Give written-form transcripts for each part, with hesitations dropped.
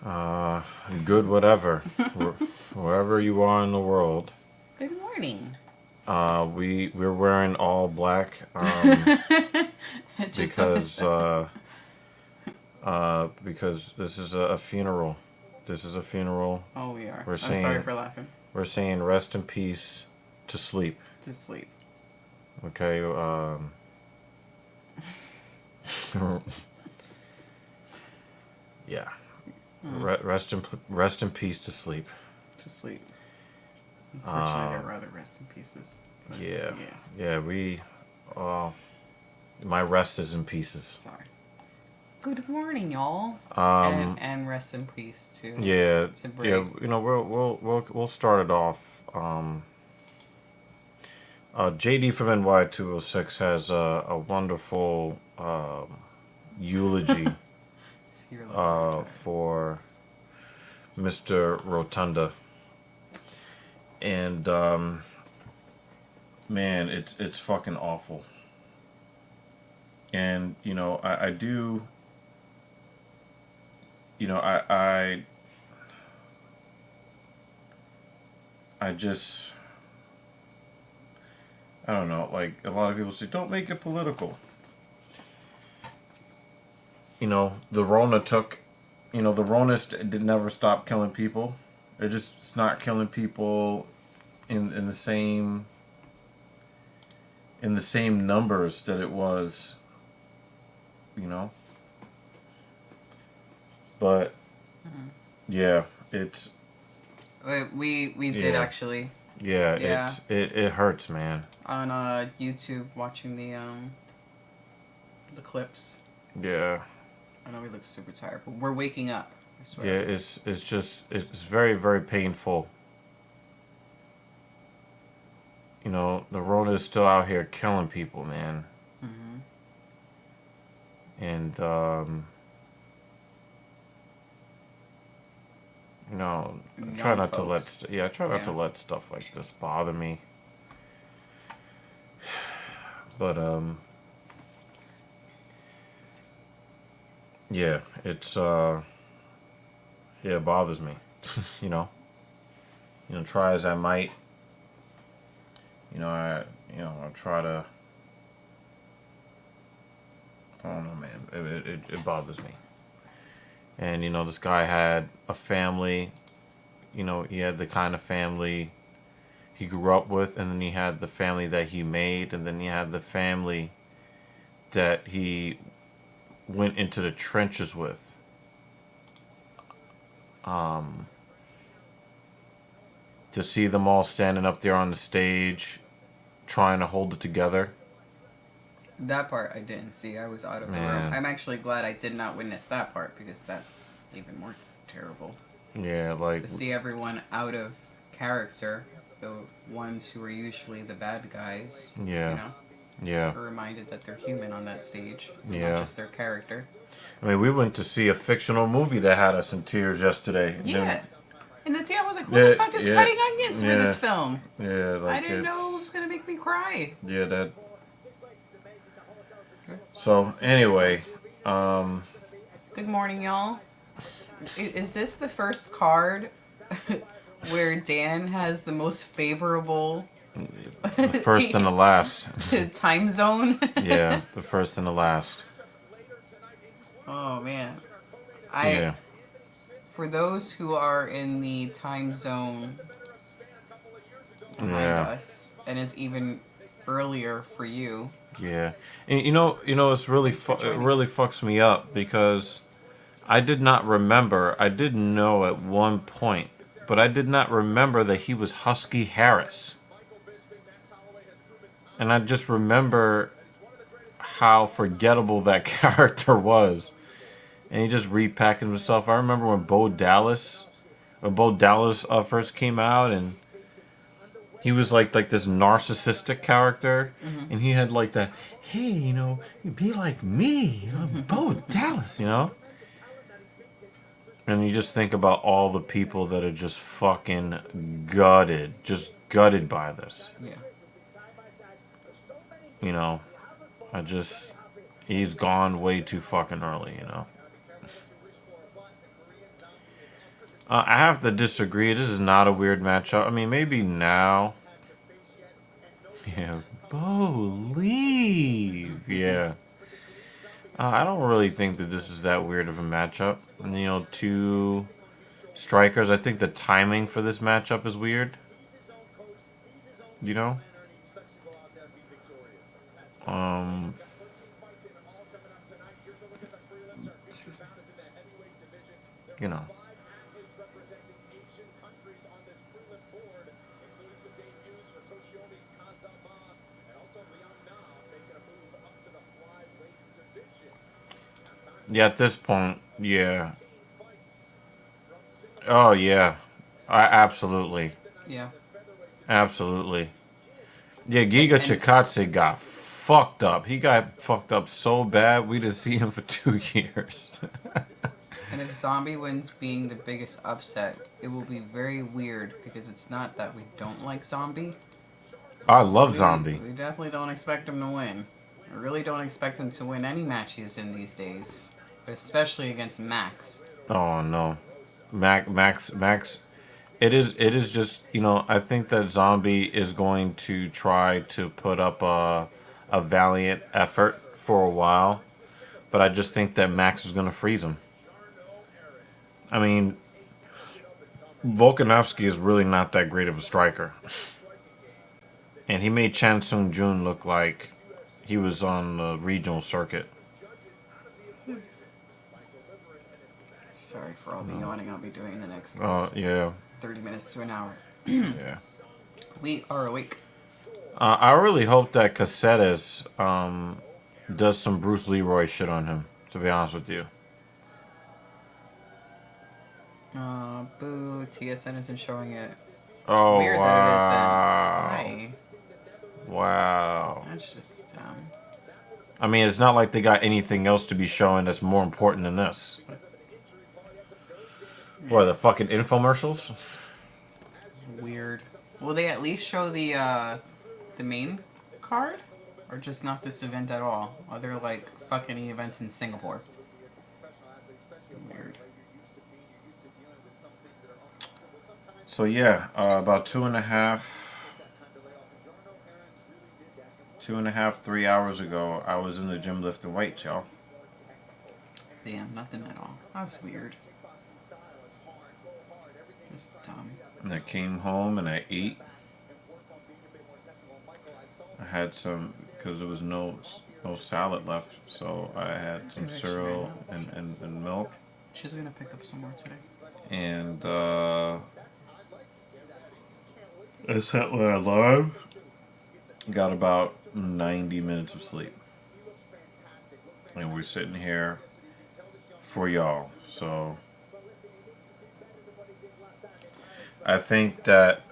Uh, Good, whatever. Wherever you are in the world. Good morning. We're wearing all black. Just so Because because this is a funeral. This is a funeral. Oh, we are. We're I'm sorry saying for laughing. we're saying rest in peace to sleep. To sleep. Okay. Yeah. Rest in peace to sleep. To sleep. Unfortunately, I'd rather rest in pieces. Yeah. Yeah. My rest is in pieces. Sorry. Good morning, y'all. And rest in peace to Yeah. to Brig. Yeah. We'll start it off. JD from NY206 has a wonderful eulogy for Mr. Rotunda, and man, it's fucking awful. And I do. I just, I don't know. Like a lot of people say, don't make it political. The Rona took. The Rona did never stop killing people. It's not killing people in the same numbers that it was. But yeah, it's We did actually yeah. It hurts, man. on YouTube watching the clips. Yeah. I know we look super tired, but we're waking up. I swear. Yeah, it's very, very painful. The Rona is still out here killing people, man. And I try not to let stuff like this bother me. But yeah, it bothers me. Try as I might. I try to. I don't know, man. It bothers me. And this guy had a family. He had the kind of family he grew up with, and then he had the family that he made, and then he had the family that he went into the trenches with. To see them all standing up there on the stage, trying to hold it together. That part I didn't see. I was out of the room. I'm actually glad I did not witness that part because that's even more terrible. Yeah, like to see everyone out of character, the ones who are usually the bad guys. Yeah. Yeah. Are reminded that they're human on that stage, not just their character. I mean, we went to see a fictional movie that had us in tears yesterday. Yeah. And the theater was like, what the fuck is cutting onions for this film? Yeah, like I didn't know it was going to make me cry. Yeah, that. So, anyway. Good morning, y'all. Is this the first card where Dan has the most favorable... The first and the last. time zone? Yeah, the first and the last. Oh, man. Yeah. For those who are in the time zone behind us, and it's even earlier for you. Yeah, and it's really it really fucks me up because I did not remember. I didn't know at one point, but I did not remember that he was Husky Harris. And I just remember how forgettable that character was. And he just repackaged himself. I remember when Bo Dallas first came out, and he was like this narcissistic character, and he had like that, hey, you be like me, Bo Dallas, And you just think about all the people that are just fucking gutted by this. Yeah. He's gone way too fucking early, I have to disagree. This is not a weird matchup. I mean, maybe now. Yeah, believe. Yeah. I don't really think that this is that weird of a matchup. And, two strikers. I think the timing for this matchup is weird. You know? Um, you know. Yeah, at this point, yeah. Oh, yeah. Absolutely. Yeah. Absolutely. Yeah, Giga And Chikadze got fucked up. He got fucked up so bad, we didn't see him for 2 years. and if Zombie wins being the biggest upset, it will be very weird because it's not that we don't like Zombie. I love We, Zombie. we definitely don't expect him to win. We really don't expect him to win any matches in these days, but especially against Max. Oh, no. Max. It is just, I think that Zombie is going to try to put up a valiant effort for a while, but I just think that Max is going to freeze him. I mean, Volkanovski is really not that great of a striker. And he made Chan Sung Jun look like he was on the regional circuit. Sorry for all the yawning I'll be doing in the next Oh, yeah. 30 minutes to an hour. Yeah. We are awake. I really hope that Caceres does some Bruce Leroy shit on him, to be honest with you. Boo, TSN isn't showing it. Oh, Weird wow. that it isn't. Why? Wow. That's just dumb. I mean, it's not like they got anything else to be showing that's more important than this. What, the fucking infomercials? Weird. Will they at least show the main card? Or just not this event at all? Are there like fucking events in Singapore? Weird. So yeah, about 3 hours ago, I was in the gym lifting weights, y'all. Damn, nothing at all. That's weird. Just dumb. And I came home and I ate. I had some, because there was no salad left, so I had some cereal and milk. She's gonna pick up some more today. And I set my alarm. Got about 90 minutes of sleep. And we're sitting here for y'all. So I think that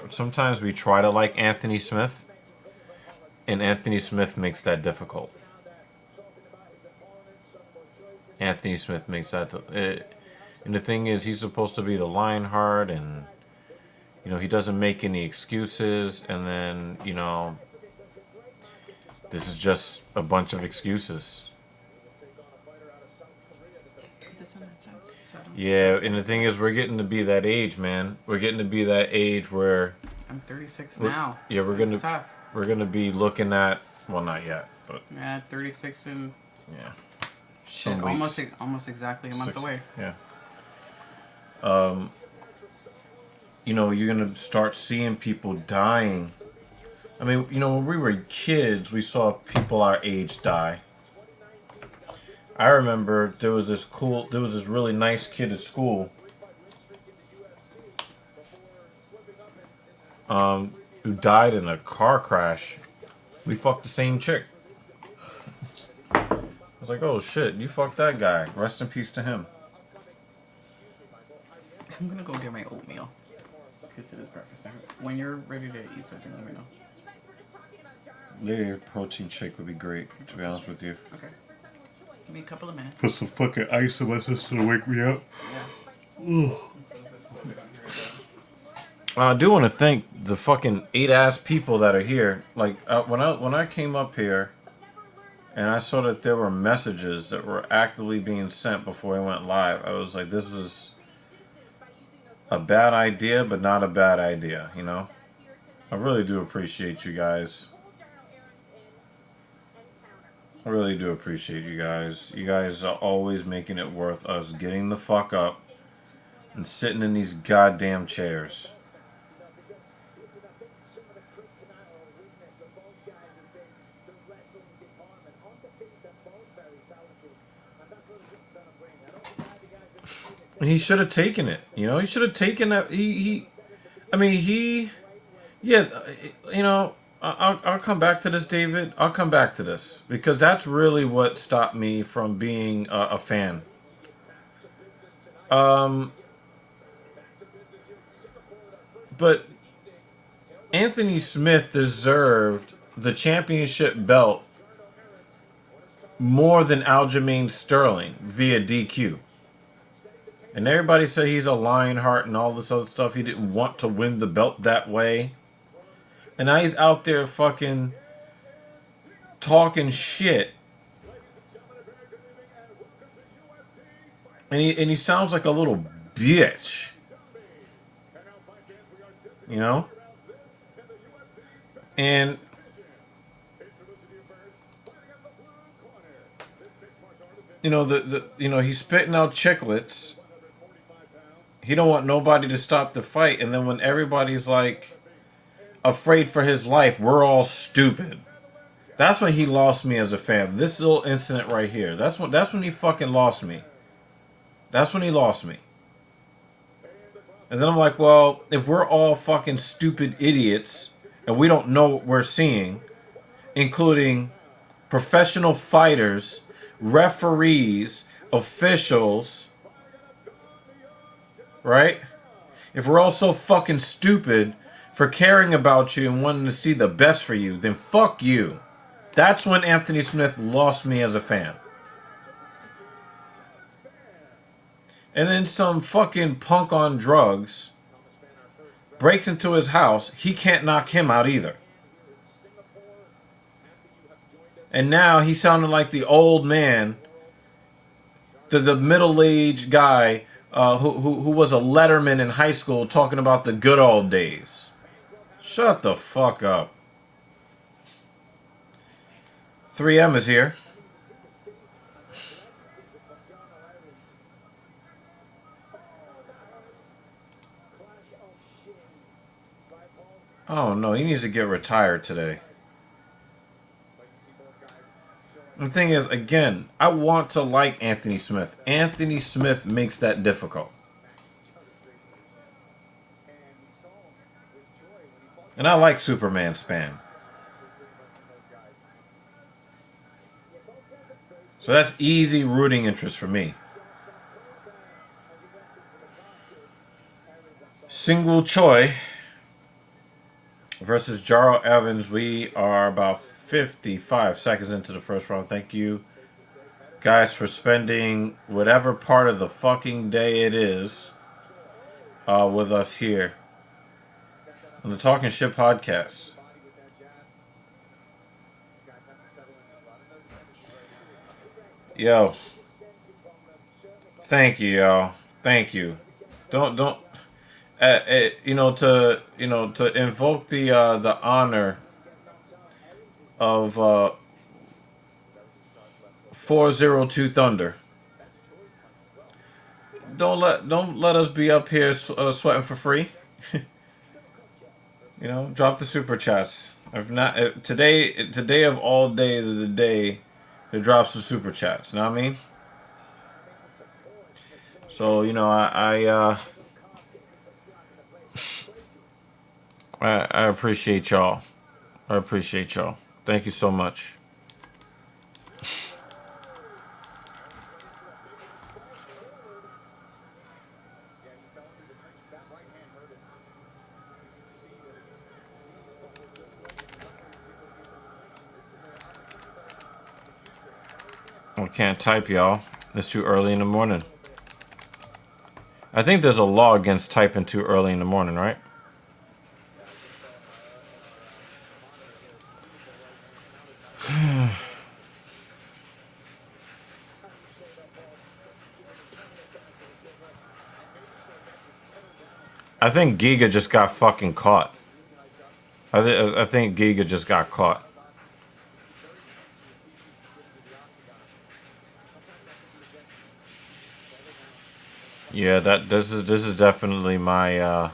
sometimes we try to like Anthony Smith, and Anthony Smith makes that difficult. Anthony Smith makes that. And the thing is, he's supposed to be the Lionheart, and he doesn't make any excuses, and then this is just a bunch of excuses. Yeah, and the thing is, we're getting to be that age, man. We're getting to be that age where I'm 36 now. Yeah, It's tough. we're gonna be looking at, well, not yet, but Yeah, 36 and yeah, shit, almost exactly a month away. Yeah. You're gonna start seeing people dying. I mean, when we were kids, we saw people our age die. I remember there was this really nice kid at school, who died in a car crash. We fucked the same chick. I was like, oh shit, you fucked that guy. Rest in peace to him. I'm gonna go get my oatmeal. Because it is breakfast. When you're ready to eat something, let me know. Yeah, your protein shake would be great, to be honest with you. Okay. Give me a couple of minutes. Put some fucking ice in my system to wake me up. Yeah. I do want to thank the fucking 8-ass people that are here. Like, when I came up here, and I saw that there were messages that were actively being sent before I went live. I was like, this is a bad idea, but not a bad idea, you know? I really do appreciate you guys. I really do appreciate you guys. You guys are always making it worth us getting the fuck up and sitting in these goddamn chairs. And he should have taken it. You know, he should have taken that. I mean, yeah, you know, I'll come back to this, David. I'll come back to this because that's really what stopped me from being a fan. But Anthony Smith deserved the championship belt more than Aljamain Sterling via DQ. And everybody said he's a Lionheart and all this other stuff. He didn't want to win the belt that way. And now he's out there fucking talking shit. And he sounds like a little bitch. You know? And you know, he's spitting out chiclets. He don't want nobody to stop the fight, and then when everybody's like afraid for his life, we're all stupid. That's when he lost me as a fan. This little incident right here. That's when he fucking lost me. That's when he lost me. And then I'm like, well, if we're all fucking stupid idiots and we don't know what we're seeing, including professional fighters, referees, officials, right? If we're all so fucking stupid for caring about you and wanting to see the best for you, then fuck you. That's when Anthony Smith lost me as a fan. And then some fucking punk on drugs breaks into his house. He can't knock him out either. And now he sounded like the old man, the middle-aged guy who was a letterman in high school talking about the good old days. Shut the fuck up. 3M is here. Oh no, he needs to get retired today. The thing is, again, I want to like Anthony Smith. Anthony Smith makes that difficult. And I like Superman Span. So that's easy rooting interest for me. Singwoo Choi versus Jarrell Evans. We are about 55 seconds into the first round. Thank you guys for spending whatever part of the fucking day it is with us here on the Talking Shit podcast. Yo, thank you, y'all. Thank you. Don't to invoke the honor of 402 Thunder. Don't let us be up here sweating for free. You know, drop the super chats. If not today of all days is the day to drop some super chats. Know what I mean? So you know I appreciate y'all. I appreciate y'all. Thank you so much. I can't type, y'all. It's too early in the morning. I think there's a law against typing too early in the morning, right? I think Giga just got fucking caught. I think Giga just got caught. Yeah, this is definitely my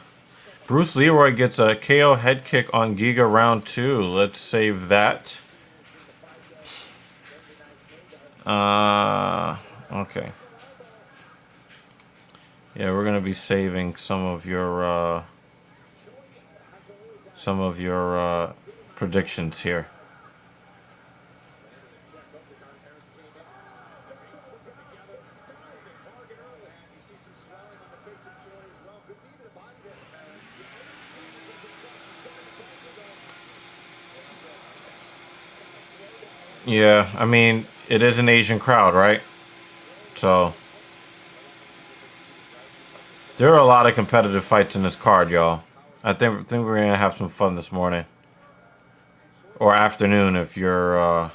Bruce Leroy gets a KO head kick on Giga round 2. Let's save that. Okay. Yeah, we're gonna be saving some of your predictions here. Yeah, I mean, it is an Asian crowd, right? So there are a lot of competitive fights in this card, y'all. I think we're gonna have some fun this morning or afternoon if you're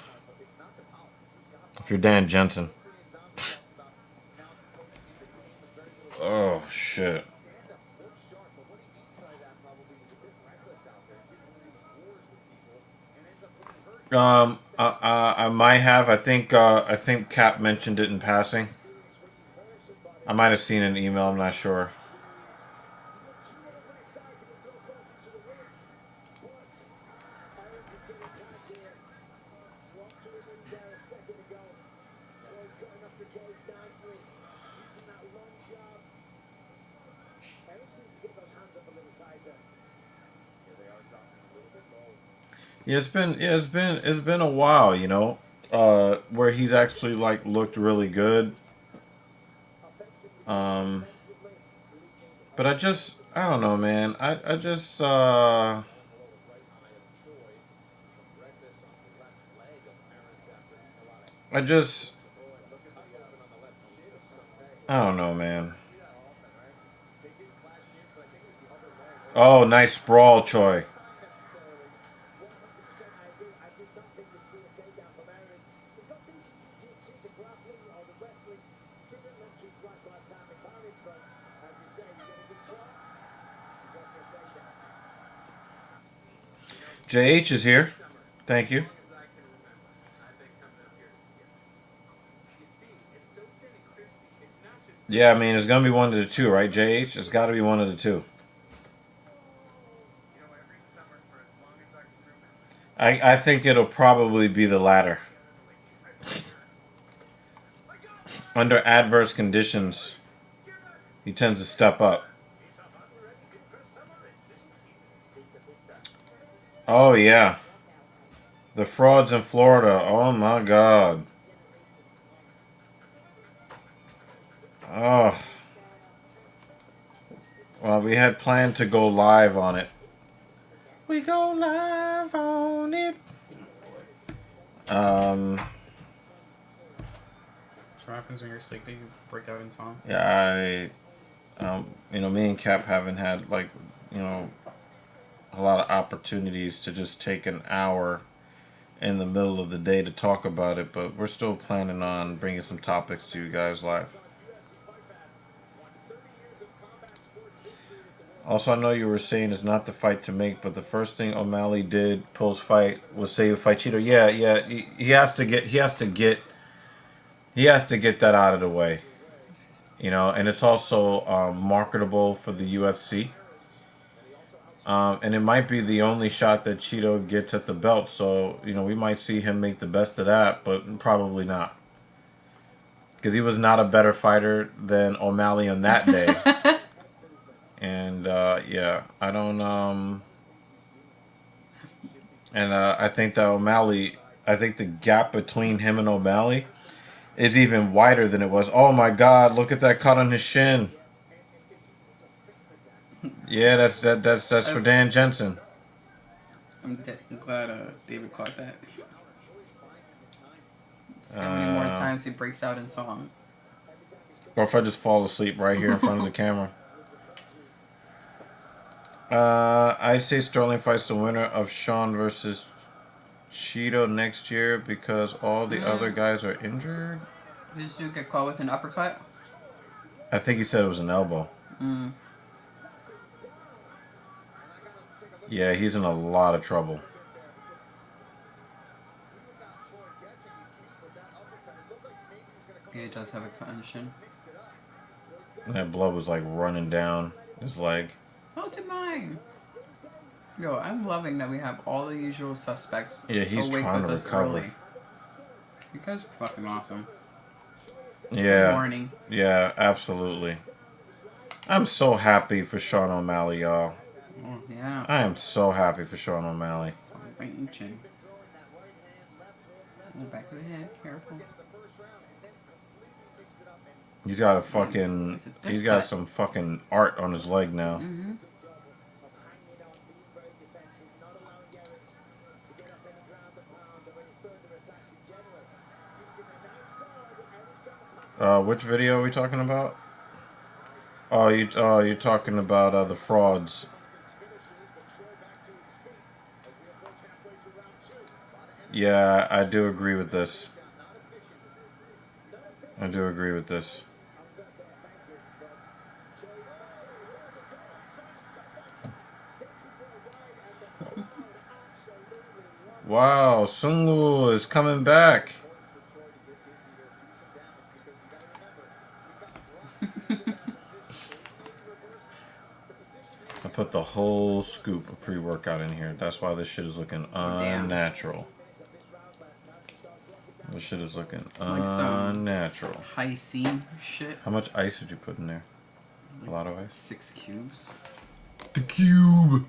Dan Jensen. Oh shit. I might have. I think Cap mentioned it in passing. I might have seen an email. I'm not sure. Yeah, it's been a while, you know, where he's actually like looked really good. Um, but I don't know, man. I just I don't know, man. Oh, nice sprawl, Choi. JH is here. Thank you. Yeah, I mean, it's gonna be one of the two, right? JH, it's got to be one of the two. I think it'll probably be the latter. Under adverse conditions, he tends to step up. Oh yeah, the frauds in Florida. Oh my god. Oh. Well, we had planned to go live on it. We go live on it. What happens when you're sleeping? You break out in song. Yeah, you know, me and Cap haven't had like, you know, a lot of opportunities to just take an hour in the middle of the day to talk about it, but we're still planning on bringing some topics to you guys live. Also, I know you were saying it's not the fight to make, but the first thing O'Malley did post fight was save Fighchito. Yeah, yeah, he has to get that out of the way, you know, and it's also marketable for the UFC. And it might be the only shot that Cheeto gets at the belt, so you know we might see him make the best of that, but probably not, because he was not a better fighter than O'Malley on that day. And yeah, I don't. And I think that I think the gap between him and O'Malley is even wider than it was. Oh my God! Look at that cut on his shin. Yeah, that's for Dan Jensen. I'm glad David caught that. See how many more times he breaks out in song. Or if I just fall asleep right here in front of the camera. I'd say Sterling fights the winner of Sean versus Cheeto next year because all the other guys are injured. Did this dude get caught with an uppercut? I think he said it was an elbow. Yeah, he's in a lot of trouble. Yeah, he does have a condition. That blood was like running down his leg. Oh, to mine. Yo, I'm loving that we have all the usual suspects Yeah, he's awake trying with to us recover. early. You guys are fucking awesome. Good Yeah, morning. yeah, absolutely. I'm so happy for Sean O'Malley, y'all. Oh, yeah. I am so happy for Sean O'Malley. Reaching. Oh, back of the head. Careful. He's got a Damn, fucking. it's a He's thick got cut. some fucking art on his leg now. Mm-hmm. Which video are we talking about? Oh, you're talking about the frauds. Yeah, I do agree with this. I do agree with this. Wow, Sungu is coming back. I put the whole scoop of pre-workout in here. That's why this shit is looking Oh, damn. unnatural. This shit is looking Like some unnatural. high seam shit. How much ice did you put in there? Like A lot of ice? 6 cubes. The cube!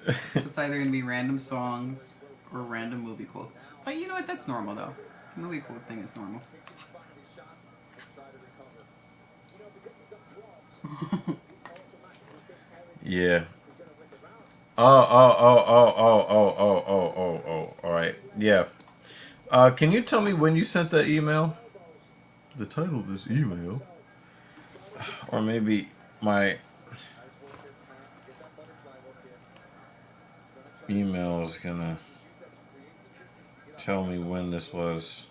So it's either going to be random songs or random movie quotes. But you know what? That's normal, though. The movie quote thing is normal. Yeah. Oh. All right. Yeah. Can you tell me when you sent that email? The title of this email. Or maybe my email is gonna tell me when this was.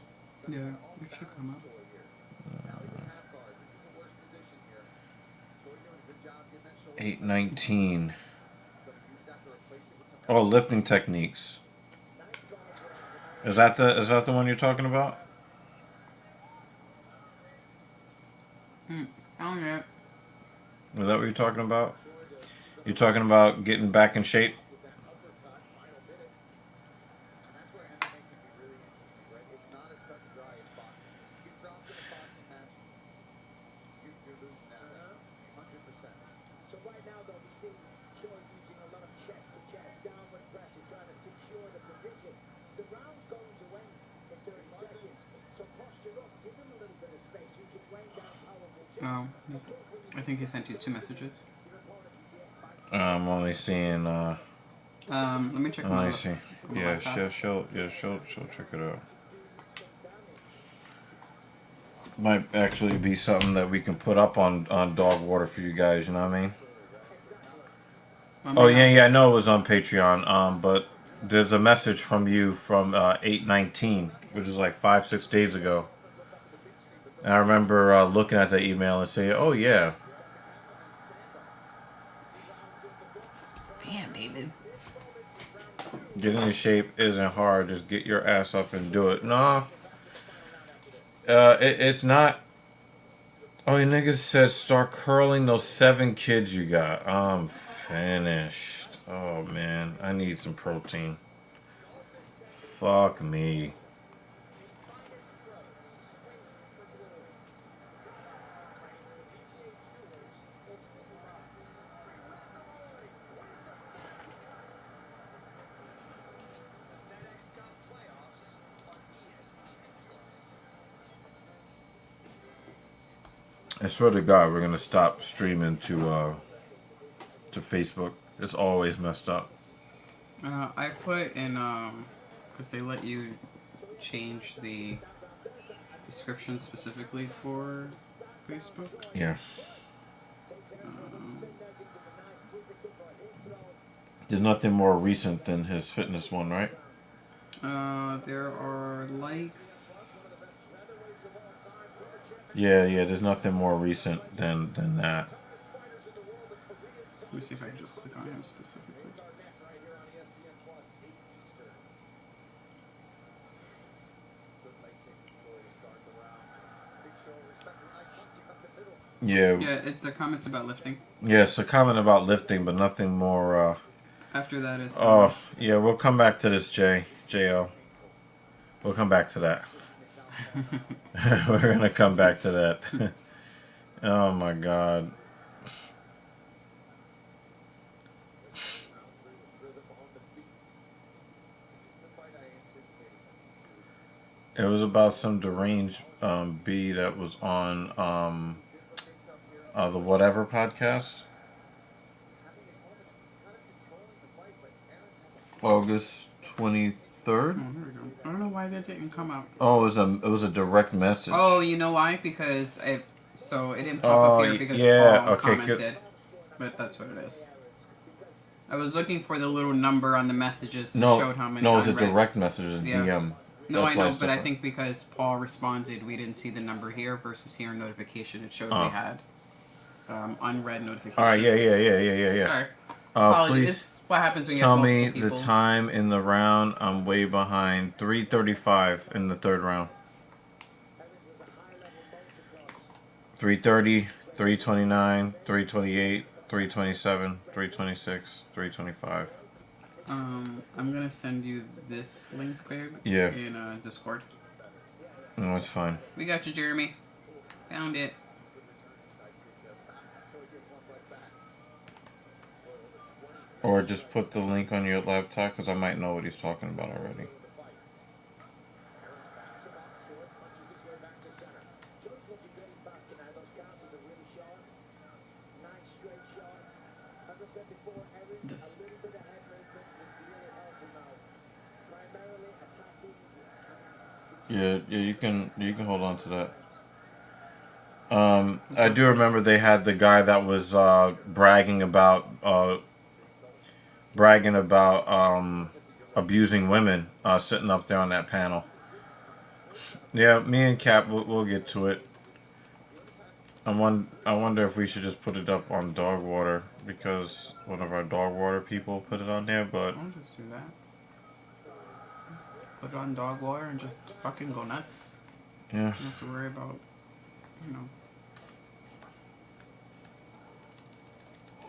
Yeah, it should come up. 8:19. Oh, lifting techniques. Is that the one you're talking about? Oh, yeah. Is that what you're talking about? You're talking about getting back in shape? Oh, I think he sent you 2 messages. I'm only seeing. Let me check Let my me see. Yeah, laptop. she'll check it out. Might actually be something that we can put up on dog water for you guys. You know what I mean? Oh yeah. I know it was on Patreon. But there's a message from you from 8:19, which is like 5-6 days ago. And I remember looking at the email and saying, "Oh yeah." Damn, David. Getting in shape isn't hard. Just get your ass up and do it. Nah. It's not. Oh, you niggas said start curling those 7 kids you got. I'm finished. Oh, man. I need some protein. Fuck me. I swear to God, we're gonna stop streaming to Facebook. It's always messed up. I put in, because they let you change the description specifically for Facebook. Yeah. There's nothing more recent than his fitness one, right? There are likes. Yeah, yeah. There's nothing more recent than that. Let me see if I can just click on him specifically. Yeah, Yeah, it's the comments about lifting. yeah. So comment about lifting, but nothing more. After that, it's Oh, yeah. We'll come back to this, Jo. We'll come back to that. We're gonna come back to that. Oh my God. It was about some deranged bee that was on the Whatever podcast. August 23rd. Oh, there we go. I don't know why that didn't come out. Oh, it was a direct message. Oh, you know why? Because it didn't pop up here because yeah, Paul okay, commented. But that's what it is. I was looking for the little number on the messages to show how many. No, it was a unread. direct message, it was a Yeah. DM. No, That's I why know, it's but I different. think because Paul responded, we didn't see the number here versus here in notification. It showed we had unread notifications. All right, yeah. Sorry. Apologies. Please It's what happens when you tell have me multiple the people. time in the round. I'm way behind. 3:35 in the third round. 3:30, 3:29, 3:28, 3:27, 3:26, 3:25. I'm gonna send you this link, babe. Yeah. In Discord. No, it's fine. We got you, Jeremy. Found it. Or just put the link on your laptop because I might know what he's talking about already. This. Yeah, you can hold on to that. I do remember they had the guy that was bragging about abusing women sitting up there on that panel. Yeah, me and Cap, we'll get to it. I wonder if we should just put it up on dog water because one of our dog water people put it on there, but I'll just do that. Put it on dog water and just fucking go nuts. yeah. You don't have to worry about, you know.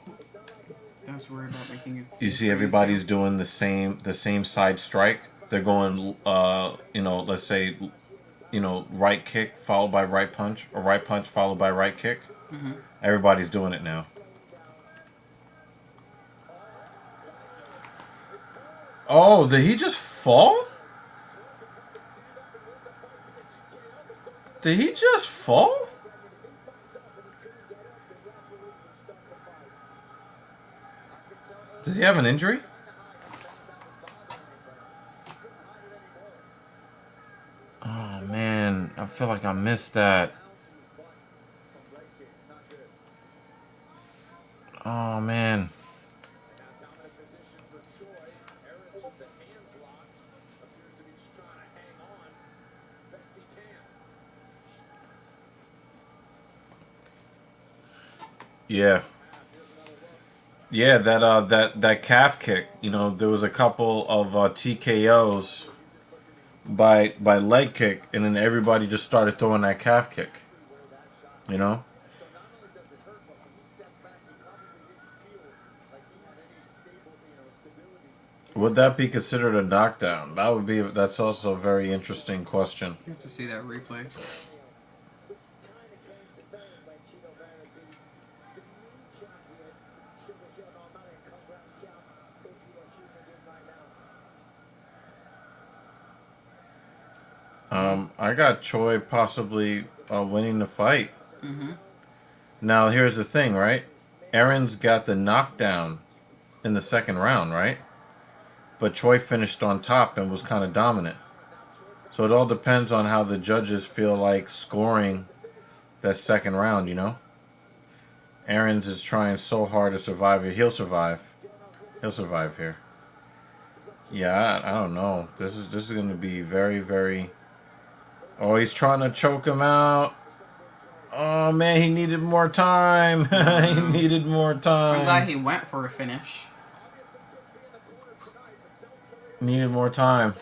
You don't have to worry about making it. You see, everybody's doing the same side strike. They're going, let's say, right kick followed by right punch, or right punch followed by right kick. Mm-hmm. Everybody's doing it now. Oh, did he just fall? Did he just fall? Does he have an injury? Oh man, I feel like I missed that. Oh man. Yeah. Yeah, that calf kick. There was a couple of TKOs by leg kick, and then everybody just started throwing that calf kick. You know. Would that be considered a knockdown? That's also a very interesting question. You have to see that replay. I got Choi possibly winning the fight. Mm-hmm. Now here's the thing, right? Aaron's got the knockdown in the second round, right? But Choi finished on top and was kind of dominant. So it all depends on how the judges feel like scoring that second round, Aaron's is trying so hard to survive here. He'll survive. He'll survive here. Yeah, I don't know. This is going to be very, very... Oh, he's trying to choke him out. Oh man, he needed more time. He needed more I'm glad time. he went for a finish. Needed more time.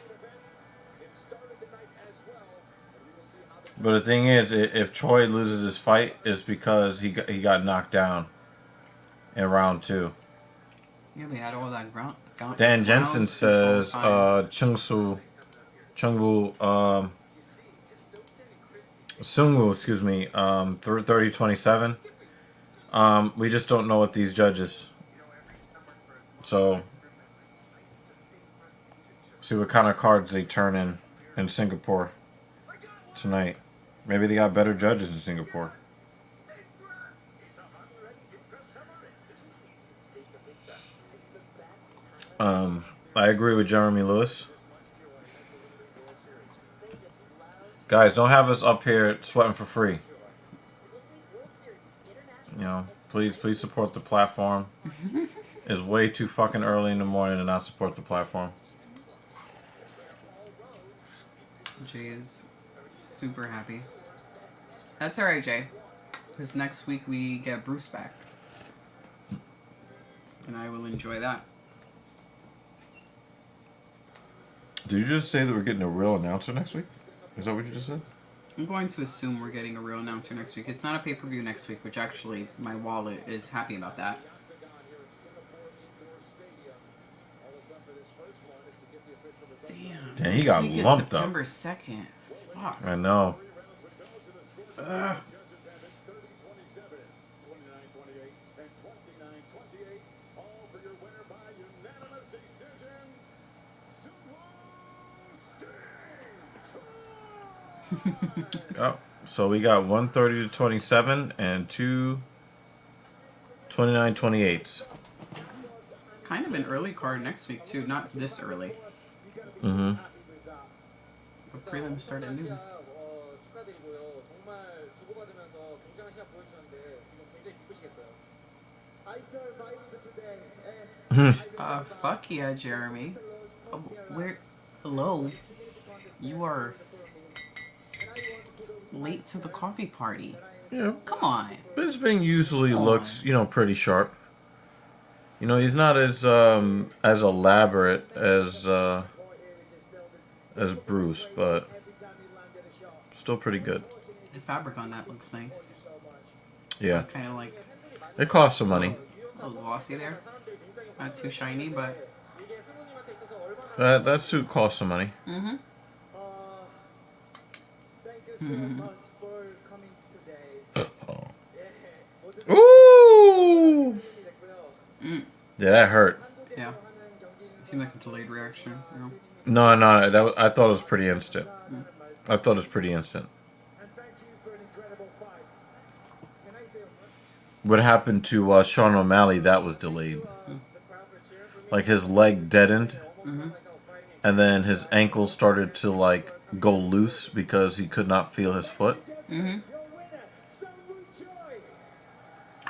But the thing is, if Choi loses his fight, it's because he got knocked down in round 2. Yeah, we had all that ground Dan Jensen control says time. Chungwoo Sungwoo, excuse me, 30-27. We just don't know what these judges. So see what kind of cards they turn in Singapore tonight. Maybe they got better judges in Singapore. I agree with Jeremy Lewis. Guys, don't have us up here sweating for free. You know, please support the platform. It's way too fucking early in the morning to not support the platform. Jay is super happy. That's alright, Jay. Because next week we get Bruce back. And I will enjoy that. Did you just say that we're getting a real announcer next week? Is that what you just said? I'm going to assume we're getting a real announcer next week. It's not a pay-per-view next week, which actually my wallet is happy about that. Damn, he got lumped up. September 2nd. Fuck. I know. Yep. So we got 130-27 and 29-28. Kind of an early card next week, too. Not this early. Mm-hmm. But prelims start at noon. Fuck yeah, Jeremy. Oh, where? Hello? You are late to the coffee party. Yeah. Come on. Bisping usually looks, pretty sharp. He's not as elaborate as Bruce, but still pretty good. The fabric on that looks nice. Yeah. Kind of like It costs some money. a little glossy there. Not too shiny, but That suit costs some money. mm-hmm. Ooh! Yeah, that hurt. Yeah. It seemed like a delayed reaction, No, I thought it was pretty instant. I thought it was pretty instant. What happened to Sean O'Malley, that was delayed. Like his leg deadened, and then his ankle started to go loose because he could not feel his foot. Mm-hmm.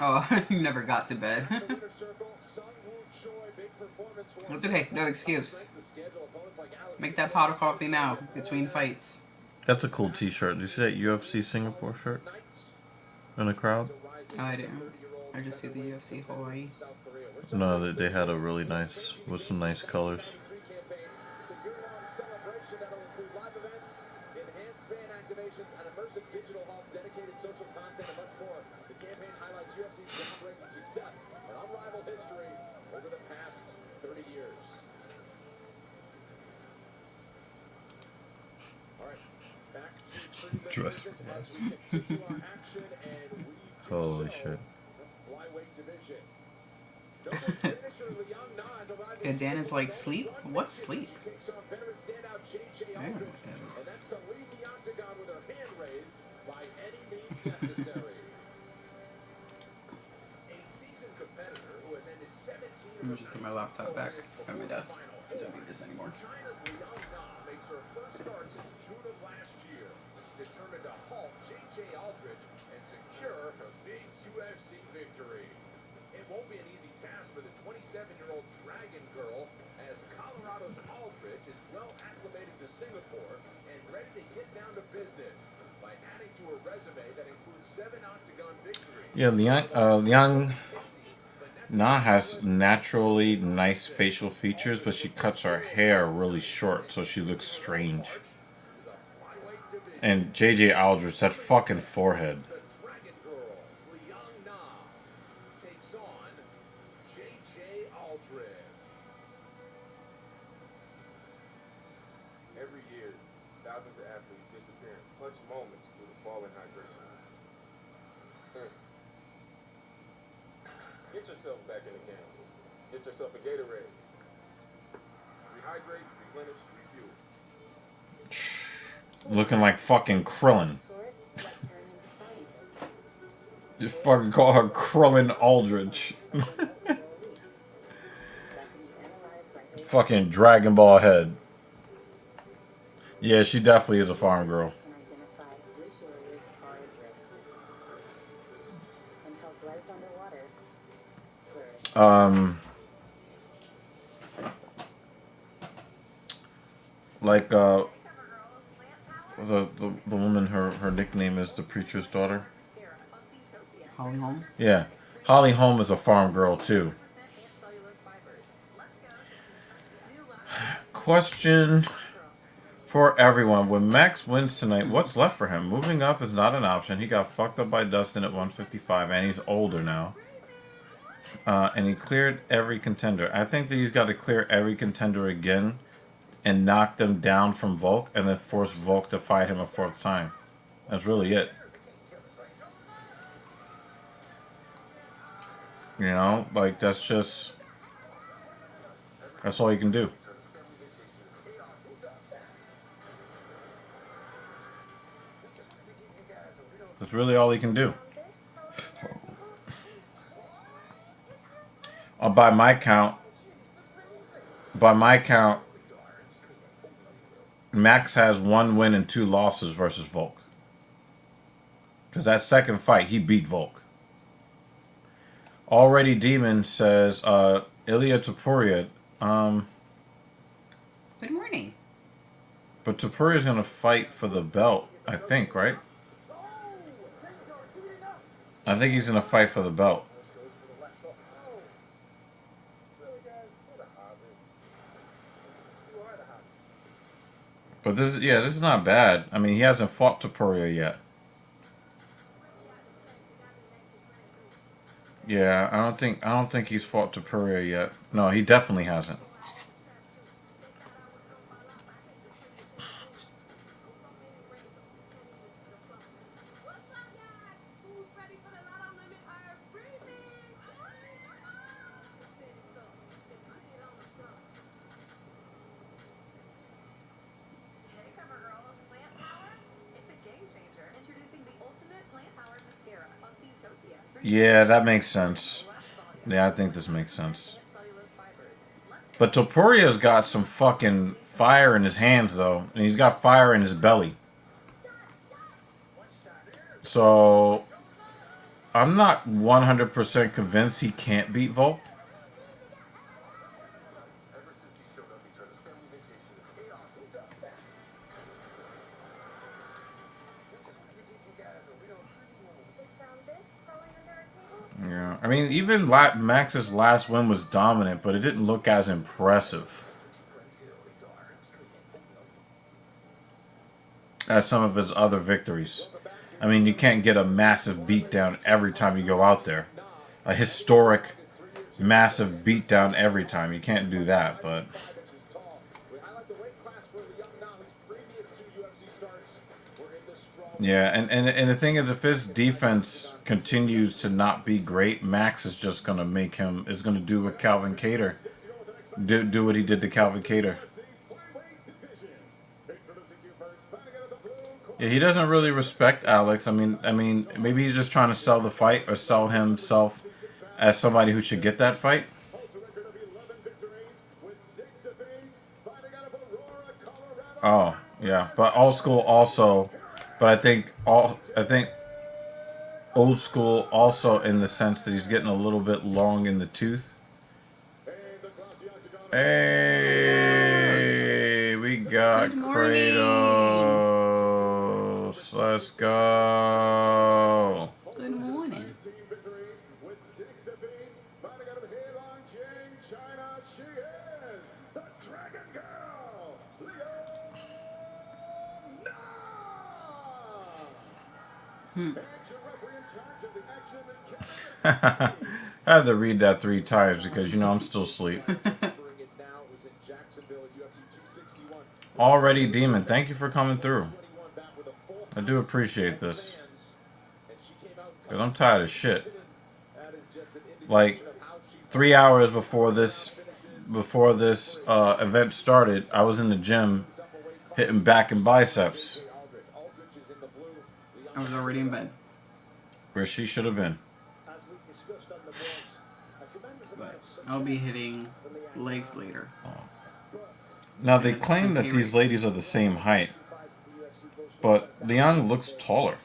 Oh, you never got to bed. It's okay, no excuse. Make that pot of coffee now, between fights. That's a cool t-shirt. Do you see that UFC Singapore shirt? In the crowd? Oh, I didn't. I just see the UFC Hawaii. No, they had a really nice, with some nice colors. Dress Holy shit. Yeah, Dan is like, sleep? What sleep? I don't know what that is. I'm gonna just put my laptop back at my desk. I don't need this anymore. Determined to halt J.J. Aldrich and secure her big UFC victory. It won't be an easy task for the 27-year-old Dragon Girl, as Colorado's Aldrich is well acclimated to Singapore and ready to get down to business by by adding to her resume that includes 7 octagon victories. Yeah, Liang Na has naturally nice facial features, but she cuts her hair really short, so she looks strange. And JJ Aldrich, that fucking forehead. The Dragon Girl, Liang Na, takes on JJ Aldrich. Every year, thousands of athletes disappear in clutch moments due to fall in hydration. Get yourself back in the game. Get yourself a Gatorade. Rehydrate, replenish, refuel. Looking like fucking Krillin. You fucking call her Krillin Aldrich. Fucking Dragon Ball head. Yeah, she definitely is a farm girl. Like the woman, her nickname is the preacher's daughter. Holly Holm. Yeah, Holly Holm is a farm girl too. Question for everyone: when Max wins tonight, what's left for him? Moving up is not an option. He got fucked up by Dustin at 155, and he's older now. And he cleared every contender. I think that he's got to clear every contender again and knock them down from Volk, and then force Volk to fight him a 4th time. That's really it. You know, like that's all you can do. That's really all he can do. By my count, Max has 1 win and 2 losses versus Volk. Because that second fight, he beat Volk. Already Demon says, Ilya Topuria. Good morning. But Topuria's going to fight for the belt, I think, right? I think he's going to fight for the belt. But this is not bad. I mean, he hasn't fought Topuria yet. Yeah, I don't think he's fought Topuria yet. No, he definitely hasn't. Yeah, that makes sense. Yeah, I think this makes sense. But Topuria's got some fucking fire in his hands, though. And he's got fire in his belly. So, I'm not 100% convinced he can't beat Volk. Yeah, I mean, even Max's last win was dominant, but it didn't look as impressive as some of his other victories. I mean, you can't get a massive beatdown every time you go out there. A historic, massive beatdown every time. You can't do that, but... Yeah, and the thing is, if his defense continues to not be great, Max is just going to make him... is going to do what Calvin Kattar... Do what he did to Calvin Kattar. Yeah, he doesn't really respect Alex. I mean, maybe he's just trying to sell the fight or sell himself as somebody who should get that fight. Oh, yeah, but Old School also, but I think Old School also in the sense that he's getting a little bit long in the tooth. Hey, we got Kratos. Let's go. Good morning. With 6 defeats, fighting out of Heilong Jing, China, she is the Dragon Girl, Leona! And your referee in charge of the action and I had to read that 3 times because, you know, I'm still asleep. Already Demon, thank you for coming through. I do appreciate this. Because I'm tired of shit. Like, 3 hours before this event started, I was in the gym hitting back and biceps. I was already in bed. Where she should have been. But I'll be hitting legs later. Now, they claim that these ladies are the same height. But Leon looks taller.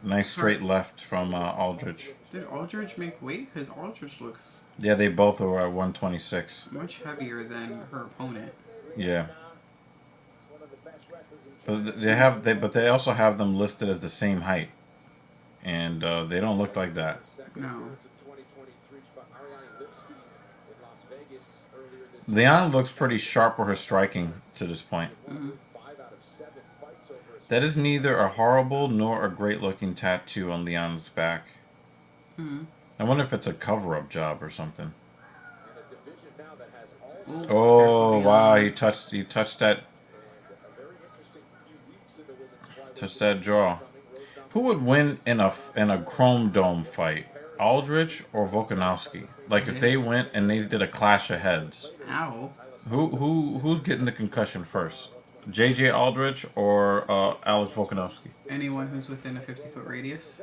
Nice straight left from Aldridge. Did Aldridge make weight? Because Aldridge looks Yeah, they both are at 126. much heavier than her opponent. Yeah. But they also have them listed as the same height. And they don't look like that. No. Leon looks pretty sharp with her striking to this point. Mm-hmm. That is neither a horrible nor a great looking tattoo on Leon's back. Mm-hmm. I wonder if it's a cover-up job or something. Ooh, Oh careful, wow, Leon. he touched that jaw. Who would win in a Chrome Dome fight? Aldridge or Volkanovski? Like if they went and they did a clash of heads. Ow. Who's getting the concussion first? JJ Aldridge or Alex Volkanovski? Anyone who's within a 50-foot radius.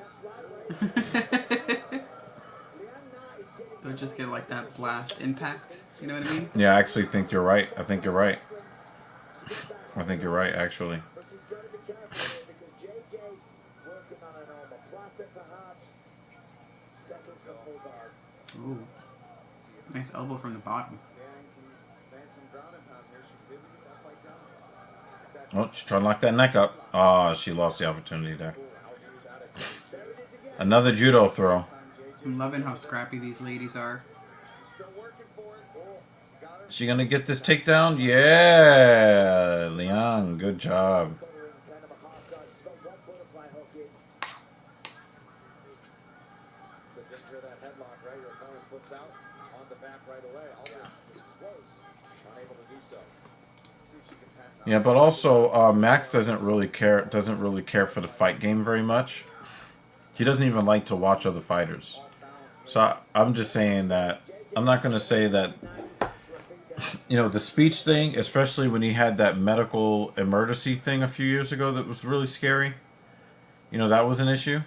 They'll just get like that blast impact. You know what I mean? Yeah, I actually think you're right. I think you're right, actually. Ooh. Nice elbow from the bottom. Oh, she's trying to lock that neck up. Oh, she lost the opportunity there. Another judo throw. I'm loving how scrappy these ladies are. Is she gonna get this takedown? Yeah, Leon, good job. Yeah, but also Max doesn't really care for the fight game very much. He doesn't even like to watch other fighters. So I'm just saying that I'm not going to say that, you know, the speech thing, especially when he had that medical emergency thing a few years ago that was really scary. You know, that was an issue.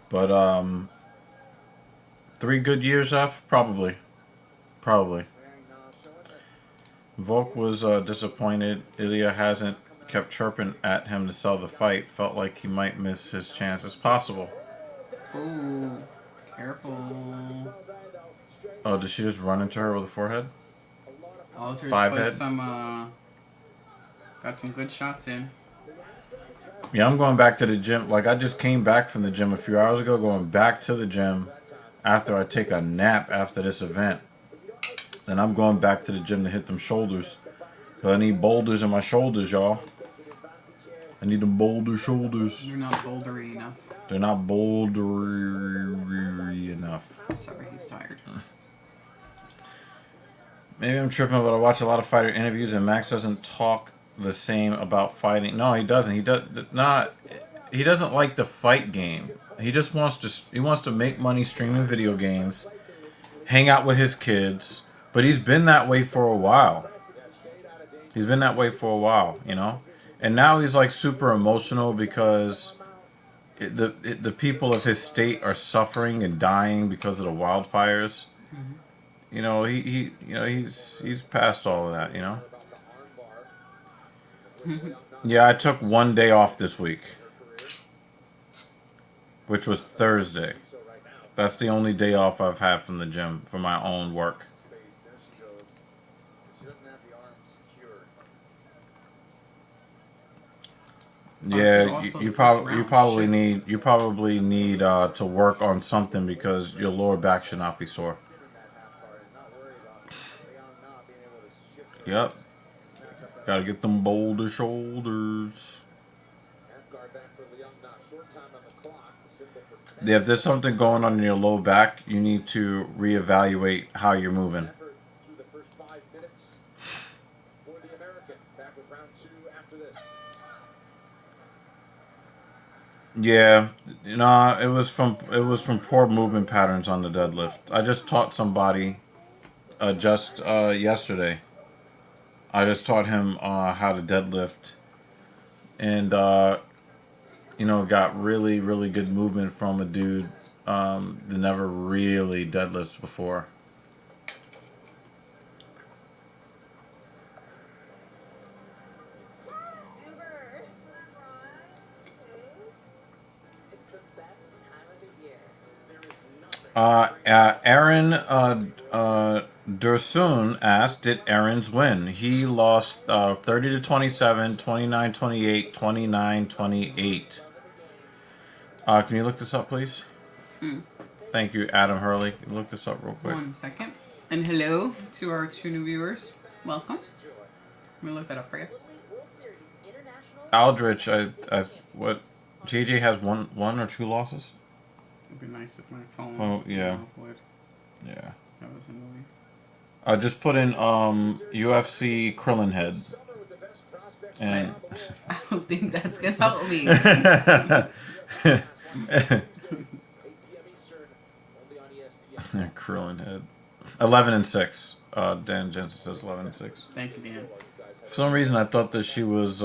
But 3 good years off, probably. Volk was disappointed. Ilya hasn't kept chirping at him to sell the fight. Felt like he might miss his chance. It's possible. Ooh. Careful. Oh, did she just run into her with a forehead? Aldridge 5 put head. Got some good shots in. Yeah, I'm going back to the gym. Like, I just came back from the gym a few hours ago, going back to the gym after I take a nap after this event. Then I'm going back to the gym to hit them shoulders. Because I need boulders in my shoulders, y'all. I need them boulder shoulders. You're not bouldery enough. They're not bouldery enough. Sorry, he's tired. Maybe I'm tripping, but I watch a lot of fighter interviews, and Max doesn't talk the same about fighting. No, he doesn't. He doesn't like the fight game. He just wants to make money streaming video games, hang out with his kids. But he's been that way for a while. You know? And now he's like super emotional because the people of his state are suffering and dying because of the wildfires. Mm-hmm. You know, he's past all of that, you know? Yeah, I took 1 day off this week, which was Thursday. That's the only day off I've had from the gym for my own work. Space. There she goes. She doesn't have the arms secured. Yeah, also you the first probably round. need to work on something because your lower back should not be sore. Sitting that half guard and not worried about Leon now being able to shift her Yep, and snatch up that gotta get them boulder shoulders. Half guard back for Leung Na. Short time on the clock. The symbol for 10 Yeah, if there's something going on in your low back, you need to reevaluate how you're moving. effort through the first 5 minutes for the American. Back with round 2 after this. Yeah, it was from poor movement patterns on the deadlift. I just taught somebody yesterday. I just taught him how to deadlift, and got really really good movement from a dude that never really deadlifts before. It's the best time of the year. There is nothing. Aaron Dursun asked, did Aaron's win? He lost 30 to 27, 29-28, 29-28. Can you look this up, please? Thank you, Adam Hurley. Can you look this up real quick? 1 second. And hello to our 2 new viewers. Welcome. Let me look that up for you. World Series International. Aldrich, what? JJ has one or two losses? It'd be nice if my phone. Oh, yeah. would. Yeah. That was annoying. Just put in UFC Krillin head. Summer with the best prospects And I don't think that's gonna help me. 8 p.m. Eastern, only on ESPN. Krillin head. 11-6. Dan Jensen says 11-6. Thank you, Dan. For some reason, I thought that she was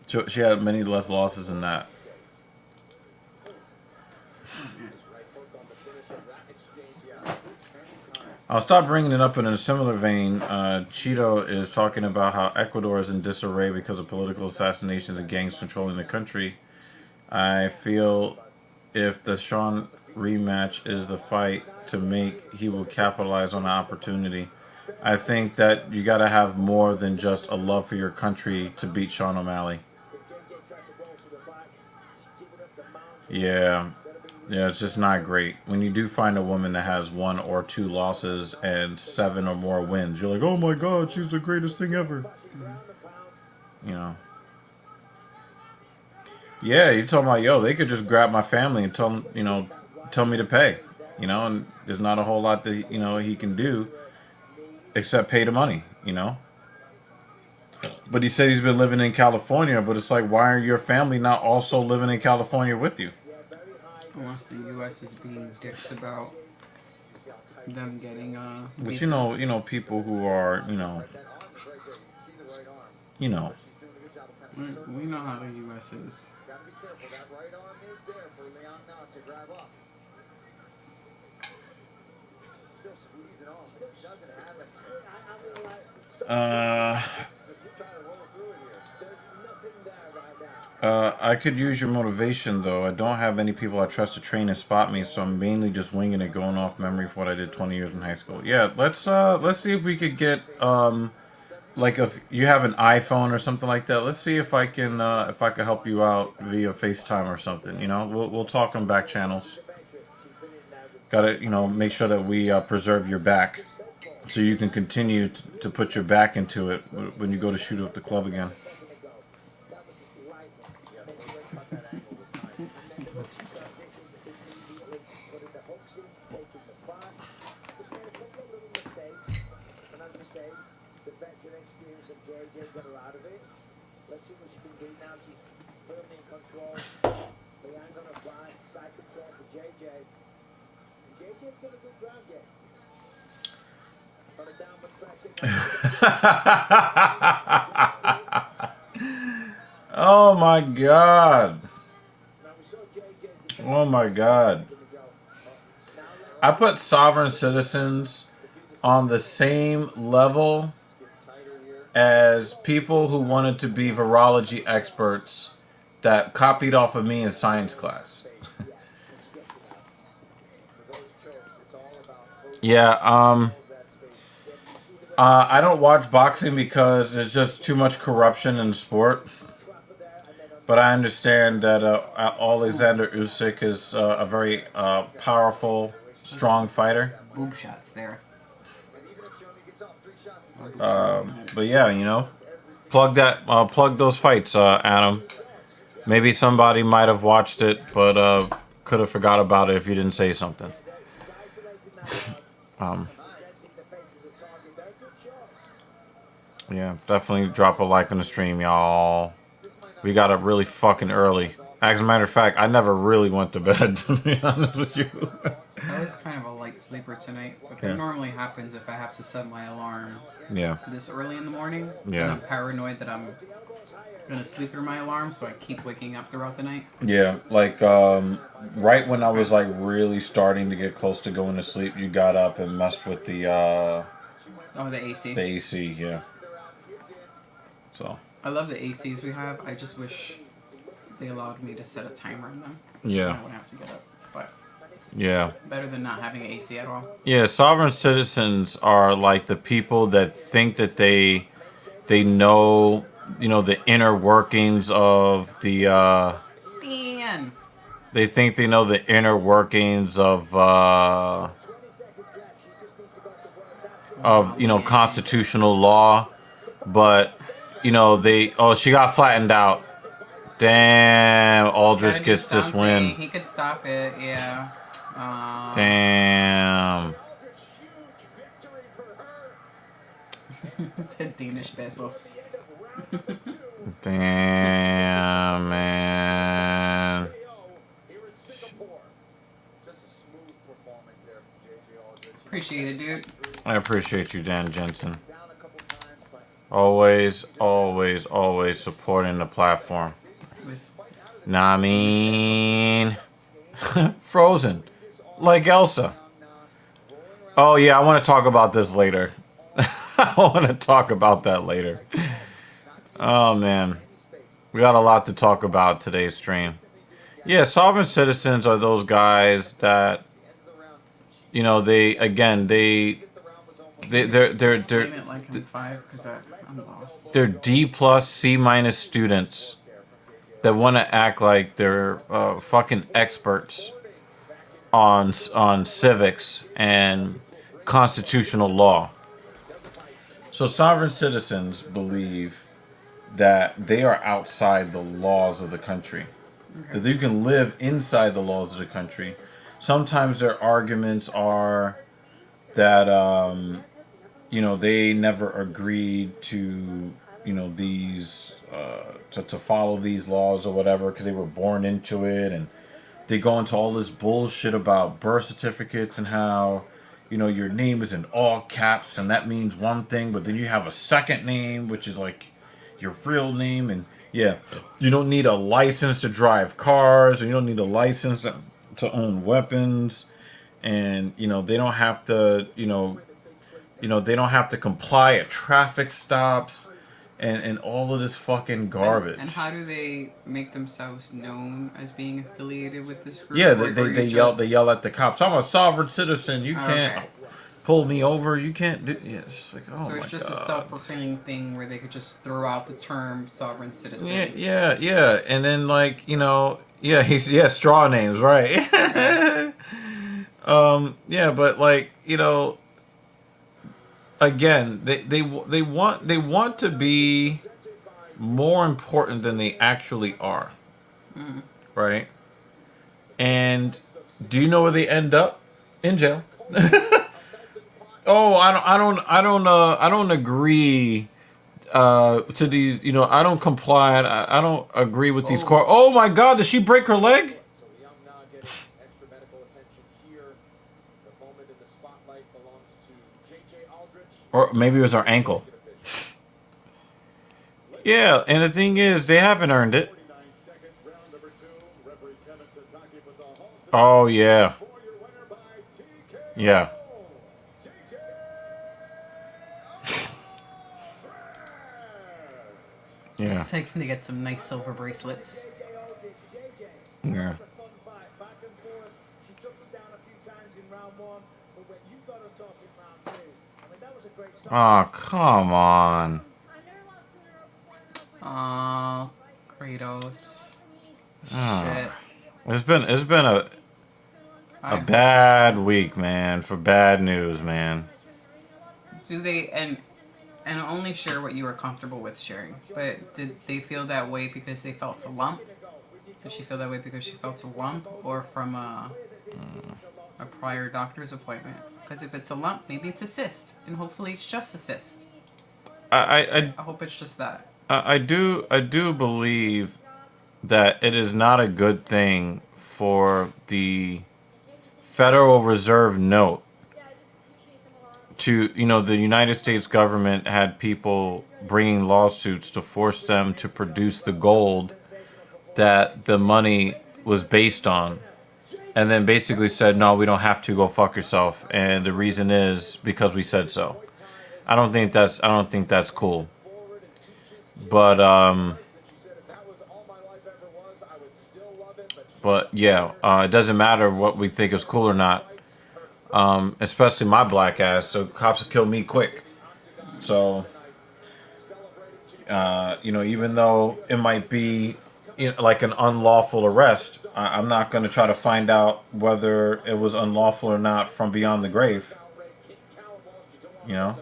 she had many less losses than that. Right hook on the finish of that exchange. I'll stop bringing it up, in a similar vein. Cheeto is talking about how Ecuador is in disarray because of political assassinations and gangs controlling the country. I feel if the Sean rematch is the fight to make, he will capitalize on the opportunity. I think that you got to have more than just a love for your country to beat Sean O'Malley. Yeah, it's just not great. When you do find a woman that has 1 or 2 losses and 7 or more wins, you're like, oh my God, she's the greatest thing ever. You know. Yeah, you're talking about, yo, they could just grab my family and tell me to pay. And there's not a whole lot that, he can do except pay the money, But he said he's been living in California, but it's like, why are your family not also living in California with you? Unless the U.S. is being dicks about them getting But visas. people who are, We know how the U.S. is. Gotta be careful. That right arm is there for Leon now to grab up. Still squeezing on. Still doesn't have it. Just trying to roll through it here. There's nothing there right now. I could use your motivation, though. I don't have any people I trust to train and spot me, so I'm mainly just winging it, going off memory for what I did 20 years in high school. Yeah, let's see if we could get like if you have an iPhone or something like that. Let's see if I can help you out via FaceTime or something. We'll talk on back channels. Gotta make sure that we preserve your back, so you can continue to put your back into it when you go to shoot up the club again. Let's see what she can do now. She's firmly in control. Leanne gonna apply side control for JJ. And JJ's got a good ground game. On a downward pressure. Oh my God. Now we saw JJ. Oh my God. I put sovereign citizens on the same level as people who wanted to be virology experts that copied off of me in science class. Yeah. I don't watch boxing because there's just too much corruption in the sport. But I understand that Alexander Usyk is a very powerful, strong fighter. Boob shots there. But yeah, you know, plug those fights, Adam. Maybe somebody might have watched it, but could have forgot about it if you didn't say something. Yeah, definitely drop a like on the stream, y'all. We got up really fucking early. As a matter of fact, I never really went to bed, to be honest with you. I was kind of a light sleeper tonight, but that Yeah. normally happens if I have to set my alarm Yeah. this early in the morning. Yeah. And I'm paranoid that I'm gonna sleep through my alarm, so I keep waking up throughout the night. Yeah, like right when I was like really starting to get close to going to sleep, you got up and messed with the Oh, the AC. AC, yeah. So I love the ACs we have. I just wish they allowed me to set a timer on them. Yeah. So I wouldn't have to get up. But yeah. better than not having AC at all. Yeah, sovereign citizens are like the people that think that they know, you know, the inner workings of the Dan. they think they know the inner workings of you know, constitutional law, but you know, she got flattened out. Damn, Aldrich Gotta do gets this something. win. He could stop it, yeah. Damn. Said Danish pesos. Damn, man. Appreciate it, dude. I appreciate you, Dan Jensen. Always, always, always supporting the platform. With Nah, I mean, Frozen, like Elsa. Oh yeah, I want to talk about this later. I want to talk about that later. Oh man, we got a lot to talk about today's stream. Yeah, sovereign citizens are those guys that, you know, they're explain it like I'm 5 because I'm lost. they're D plus C minus students that want to act like they're fucking experts on civics and constitutional law. So sovereign citizens believe that they are outside the laws of the country. Okay. That you can live inside the laws of the country. Sometimes their arguments are that you know, they never agreed to, you know, these to follow these laws or whatever because they were born into it, and they go into all this bullshit about birth certificates and how, you know, your name is in all caps and that means one thing, but then you have a second name which is like your real name, and yeah, you don't need a license to drive cars, and you don't need a license to own weapons, and you know, they don't have to, you know, they don't have to comply at traffic stops and all of this fucking garbage. And how do they make themselves known as being affiliated with this group? Yeah, Or they you yell at the cops. I'm a sovereign citizen. You can't Okay. pull me over. You can't do. Yeah, it's like, oh So my it's just God. a self-proclaiming thing where they could just throw out the term sovereign citizen. Yeah. And then like, you know, straw names, right? Yeah, but like, you know, again, they want to be more important than they actually are, right? And do you know where they end up? In jail. Oh, I don't agree to these. You know, I don't comply. I don't agree with these court. Oh my God! Did she break her leg? So the young now getting extra medical attention here. The moment in the spotlight belongs to J.J. Aldrich. Or maybe it was her ankle. Yeah, and the thing is, they haven't earned it. Oh yeah. Yeah. Yeah. It's like they get some nice silver bracelets. Yeah. Back and forth. She took him down a few times in round 1, but when you got on top Oh, come on. Aw, Kratos. Oh. Shit. It's been a I hope. bad week, man, for bad news, man. Do they and only share what you are comfortable with sharing. But did they feel that way because they felt a lump? Did she feel that way because she felt a lump, or from a prior doctor's appointment? Because if it's a lump, maybe it's a cyst, and hopefully it's just a cyst. I I hope it's just that. I do believe that it is not a good thing for the Federal Reserve note to, the United States government had people bringing lawsuits to force them to produce the gold that the money was based on, and then basically said, no, we don't have to, go fuck yourself, and the reason is because we said so. I don't think that's cool. But yeah, it doesn't matter what we think is cool or not. Especially my black ass. The cops will kill me quick. So, even though it might be like an unlawful arrest, I'm not going to try to find out whether it was unlawful or not from beyond the grave. You know?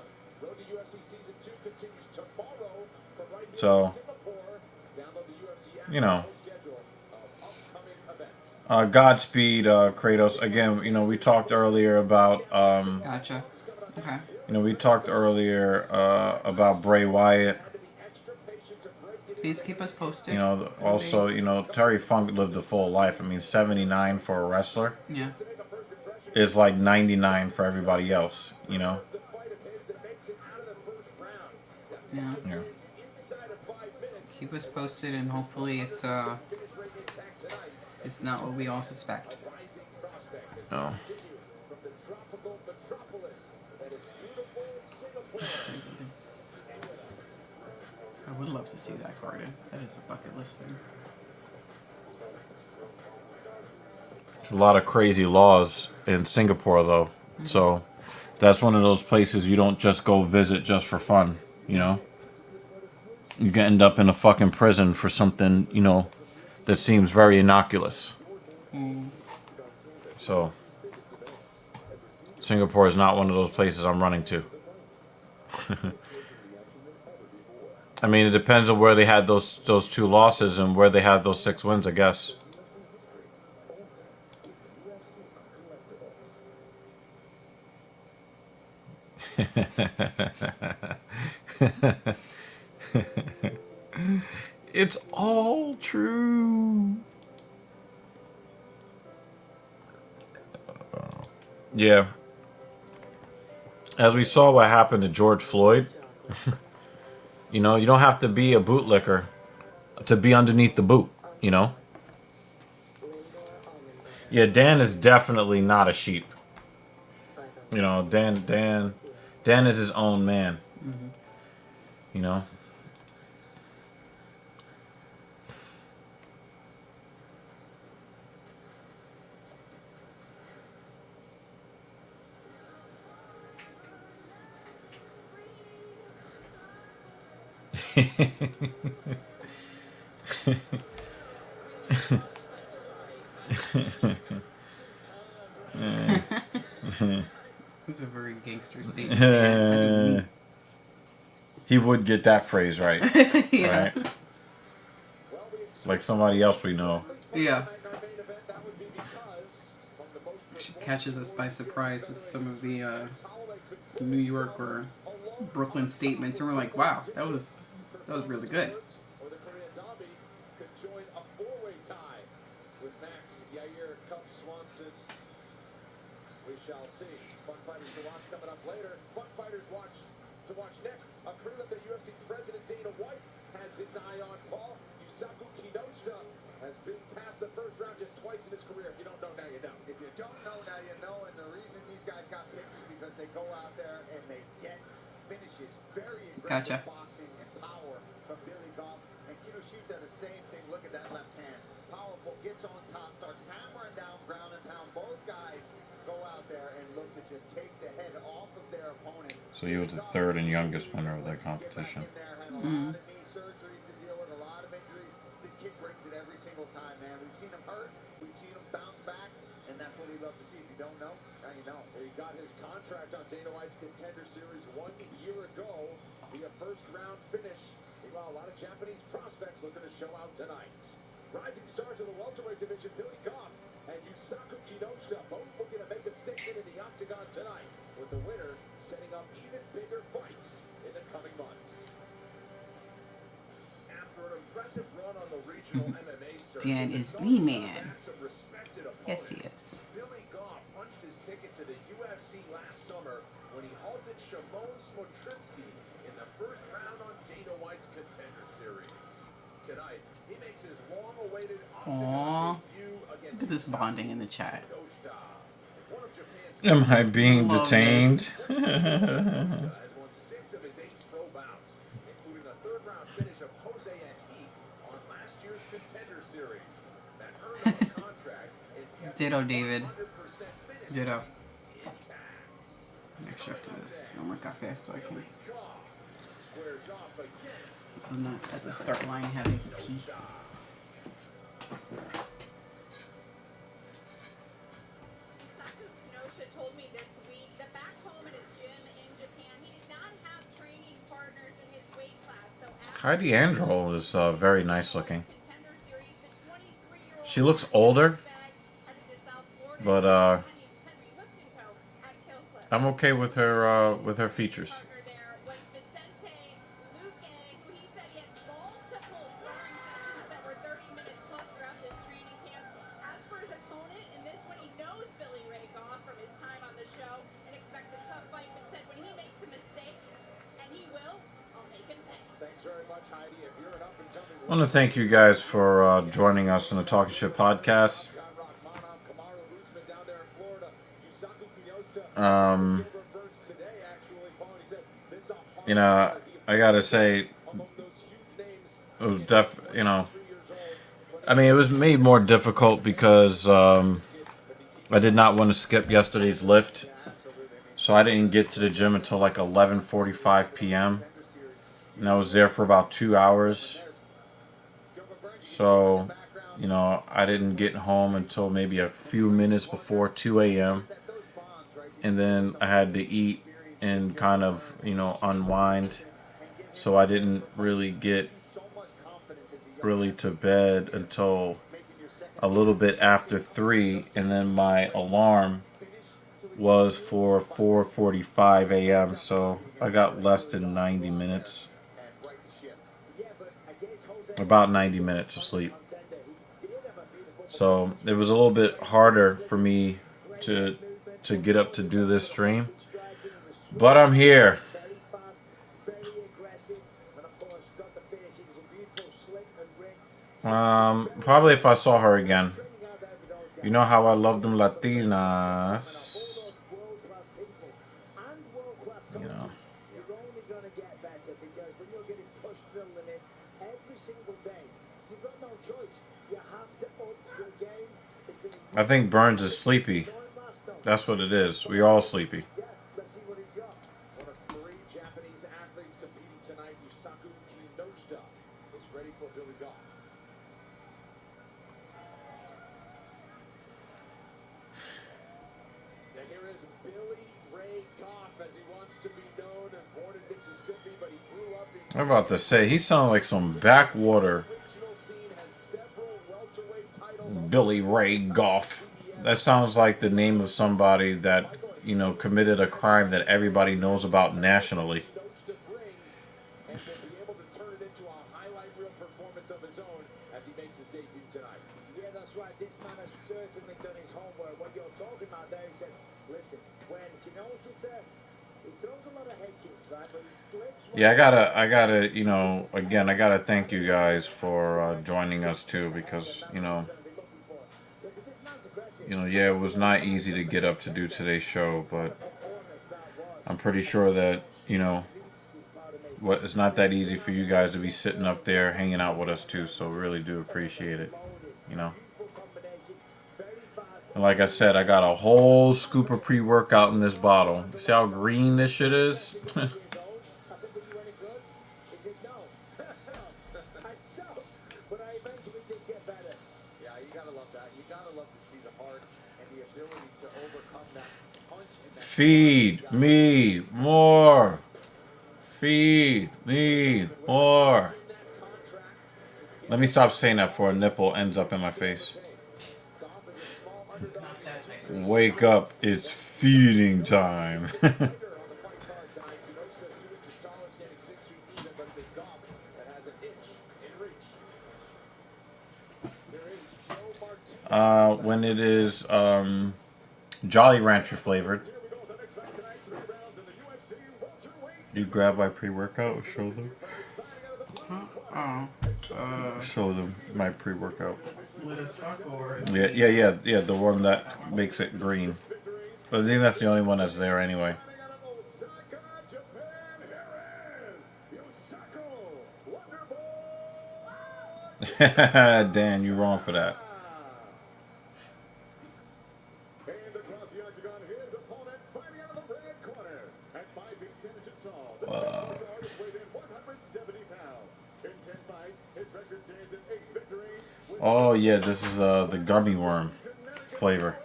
So, Godspeed, Kratos. Again, we talked earlier about Gotcha. Okay. we talked earlier about Bray Wyatt. Please keep us posted. Also, Terry Funk lived a full life. 79 for a wrestler Yeah. is like 99 for everybody else. Yeah. Yeah. Keep us posted, and hopefully it's not what we all suspect. Oh. I would love to see that garden. That is a bucket list thing. A lot of crazy laws in Singapore, though. Mm-hmm. So that's one of those places you don't just go visit just for fun, You can end up in a fucking prison for something, that seems very innocuous. So Singapore is not one of those places I'm running to. It depends on where they had those 2 losses and where they had those 6 wins, I guess. It's all true. Yeah. As we saw what happened to George Floyd, you don't have to be a bootlicker to be underneath the boot, Yeah, Dan is definitely not a sheep. Dan is his own man. Mm-hmm. It's a very gangster statement. He would get that phrase right. Yeah. Right? Like somebody else we know. Yeah. She catches us by surprise with some of the New York or Brooklyn statements, and we're like, wow, that was really good. We shall see. Fun fighters to watch coming up later. Fun fighters to watch next. A prelim that UFC President Dana White has his eye on. Paul Yusaku Kinoshita has been past the first round just twice in his career. If you don't know, now you know. If you don't know, now you know. And the reason these guys got picked is because they go out there and they get finishes. Very aggressive boxing and power from Billy Goff. And Kinoshita, the same thing. Look at that left hand. Powerful, gets on top, starts hammering down, ground and pound. Both guys go out there and look to just take the head off of their opponent. So he was the third and youngest winner of that competition. Had a lot of knee surgeries to deal with, a lot of injuries. This kid brings it every single time, man. We've seen him hurt, we've seen him bounce back, and that's what we love to see. If you don't know, now you know. He got his contract on Dana White's Contender Series 1 year ago via first-round finish. Meanwhile, a lot of Japanese prospects looking to show out tonight. Rising stars of the welterweight division, Billy Goff and Yusaku Kinoshita, both looking to make a statement in the octagon tonight, with the winner setting up even bigger fights in the coming months. After an impressive run on the regional MMA circuit, Dan is the man. Yes, he is. Billy Goff punched his ticket to the UFC last summer when he halted Shimon Smotrinsky in the first round on Dana White's Contender Series. Tonight, he makes his long-awaited octagon debut against Look at this bonding in the chat. Kinoshita. One of Japan's Am I being Love detained? Kinoshita has won 6 of his 8 pro bouts, including a third-round finish of Jose Antique on last year's Contender Series. That earned him a contract and kept Ditto, David. 100% finish Ditto. intact. Make sure to this. No more cafe so I can. Goff squares off against So I'm not at the start line having to pee. Saku Kenosha told me this week that back home in his gym in Japan, he did not have training partners in his weight class. So Heidi Androl is very nice looking. Contender Series, the 23-year-old She looks older, headed to South Florida but Henry Hookton Co. at Kill Cliff. I'm okay with her features. Partner there was Vicente Luque, who he said he had multiple sparring sessions that were 30 minutes plus throughout this training camp. As for his opponent, in this one he knows Billy Ray Goff from his time on the show and expects a tough fight, but said when he makes a mistake, and he will, I'll make him pay. Thanks very much, Heidi. If you're an up-and-coming I want to thank you guys for joining us in the Talking Shit podcast. John Rock, Monarch, Kamaru Usman down there in Florida, Yusaku Kinoshita, Gilbert Burns today, actually, Paul, he said, this is a hard You know, I gotta say, among those huge names. it was I mean, it was made more difficult because I did not want to skip yesterday's lift, so I didn't get to the gym until like 11:45 p.m. and I was there for about 2 hours. So, you know, I didn't get home until maybe a few minutes before 2 a.m. And then I had to eat and kind of, you know, unwind. So I didn't really get to bed until a little bit after 3. And then my alarm was for 4:45 a.m. So I got less than 90 minutes. About 90 minutes of sleep. So it was a little bit harder for me to get up to do this stream. But I'm here. Very fast, very aggressive, and of course, got the finish. It was a beautiful slit and ring. Probably if I saw her again. You know how I love them Latinas. World-class people and world-class coaches. You know. You're only going to get better because when you're getting pushed through the limit every single day, you've got no choice. You have to up your game. It's been I think Burns is sleepy. last though. That's what it is. We all sleepy. Yeah, let's see what he's got. One of 3 Japanese athletes competing tonight, Yusaku Kinoshita, is ready for Billy Goff. And here is Billy Ray Goff, as he wants to be known, born in Mississippi, but he grew up in I'm about to say, he sounded like some backwater regional scene, has several welterweight titles. Billy Ray Goff. That sounds like the name of somebody that, you know, committed a crime that everybody knows about nationally. Kinoshita brings, and will be able to turn it into a highlight reel performance of his own as he makes his debut tonight. Yeah, that's right. This man has certainly done his homework. What you're talking about there, he said, listen, when Kinoshita, he throws a lot of head kicks, right? But he slips. Yeah, I gotta, you know, again, I gotta thank you guys for joining us too, because, you know, yeah, it was not easy to get up to do today's show, but I'm pretty sure that, you know, it's not that easy for you guys to be sitting up there hanging out with us too, so we really do appreciate it, you know. And like I said, I got a whole scoop of pre-workout in this bottle. See how green this shit is? I said, "Did you any good?" He said, "No." I suck, but I eventually did get better. Yeah, you gotta love that. You gotta love to see the heart and the ability to overcome that punch and that. Feed me more. Feed me more. Let me stop saying that before a nipple ends up in my face. Wake up, it's feeding time. When it is Jolly Rancher flavored, you grab my pre-workout or show them? Show them my pre-workout. Yeah, the one that makes it green. But I think that's the only one that's there anyway. Dan, you're wrong for that. And across the octagon, his opponent fighting out of the red corner. At 5 feet 10 inches tall, the guard is weighed in 170 pounds. In 10 fights, his record stands at 8 victories. Oh yeah, this is the gummy worm flavor.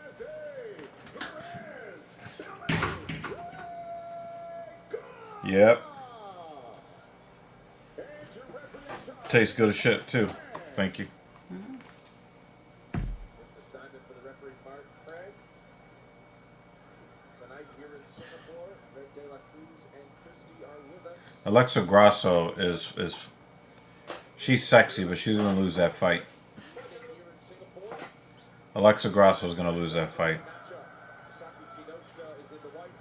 Yep. Tastes good as shit too. Thank you. Assignment for the referee, Mark Craig. Tonight here in Singapore, Red De La Cruz and Christie are with us. Alexa Grasso is she's sexy, but she's gonna lose that fight. Here in Singapore, Alexa Grasso is gonna lose that fight. Saki Kinoshita is in the white.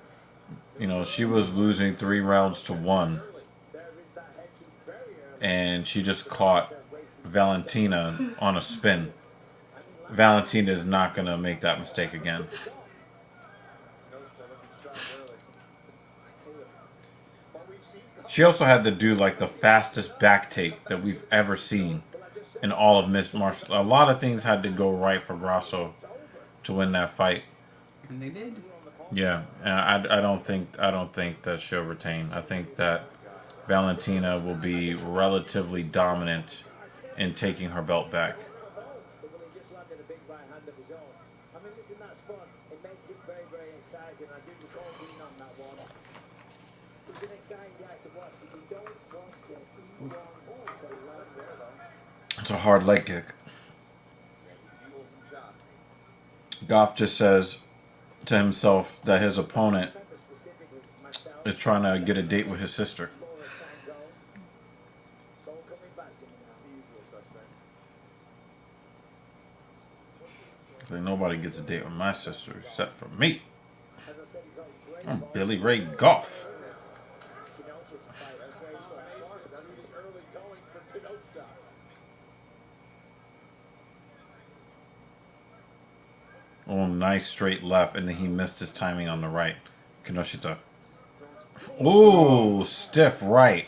You know, she was losing 3 rounds to 1, and she just caught Valentina on a spin. Valentina is not gonna make that mistake again. Kinoshita looking sharp early. But we've seen She also had to do like the fastest back take that we've ever seen in all of Miss Martial. A lot of things had to go right for Grasso to win that fight. And they did. Yeah, and I don't think that she'll retain. I think that Valentina will be relatively dominant in taking her belt back. But when he just landed a big right hand of his own. I mean, listen, that's fun. It makes it very, very exciting. I do recall being on that one. It's an exciting guy to watch, but you don't want to land there, though. It's a hard leg kick. Goff just says to himself that his opponent Remember specifically myself, is trying to get a date with his sister. Laura Sangone. So coming back to me now. the usual suspects. Like, nobody gets a date with my sister except for me. As I said, he's got great I'm ball. Billy Ray Goff. Kenosha's a fight. That's very good. That's really early going for Kinoshita. Oh, nice straight left, and then he missed his timing on the right. Kinoshita. Ooh, stiff right.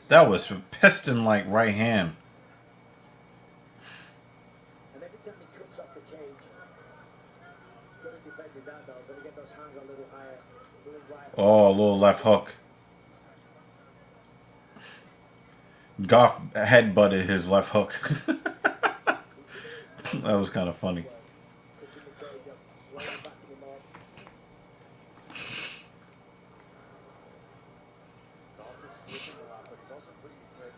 That was piston-like right hand. And every time he cuts off the cage, could have defended that though. Got to get those hands a little higher. A little right. Oh, a little left hook. Goff headbutted his left hook. That was kind of funny. Pushing the cage up, slowly backing him off. Golf is slipping a lot, but he's also putting his head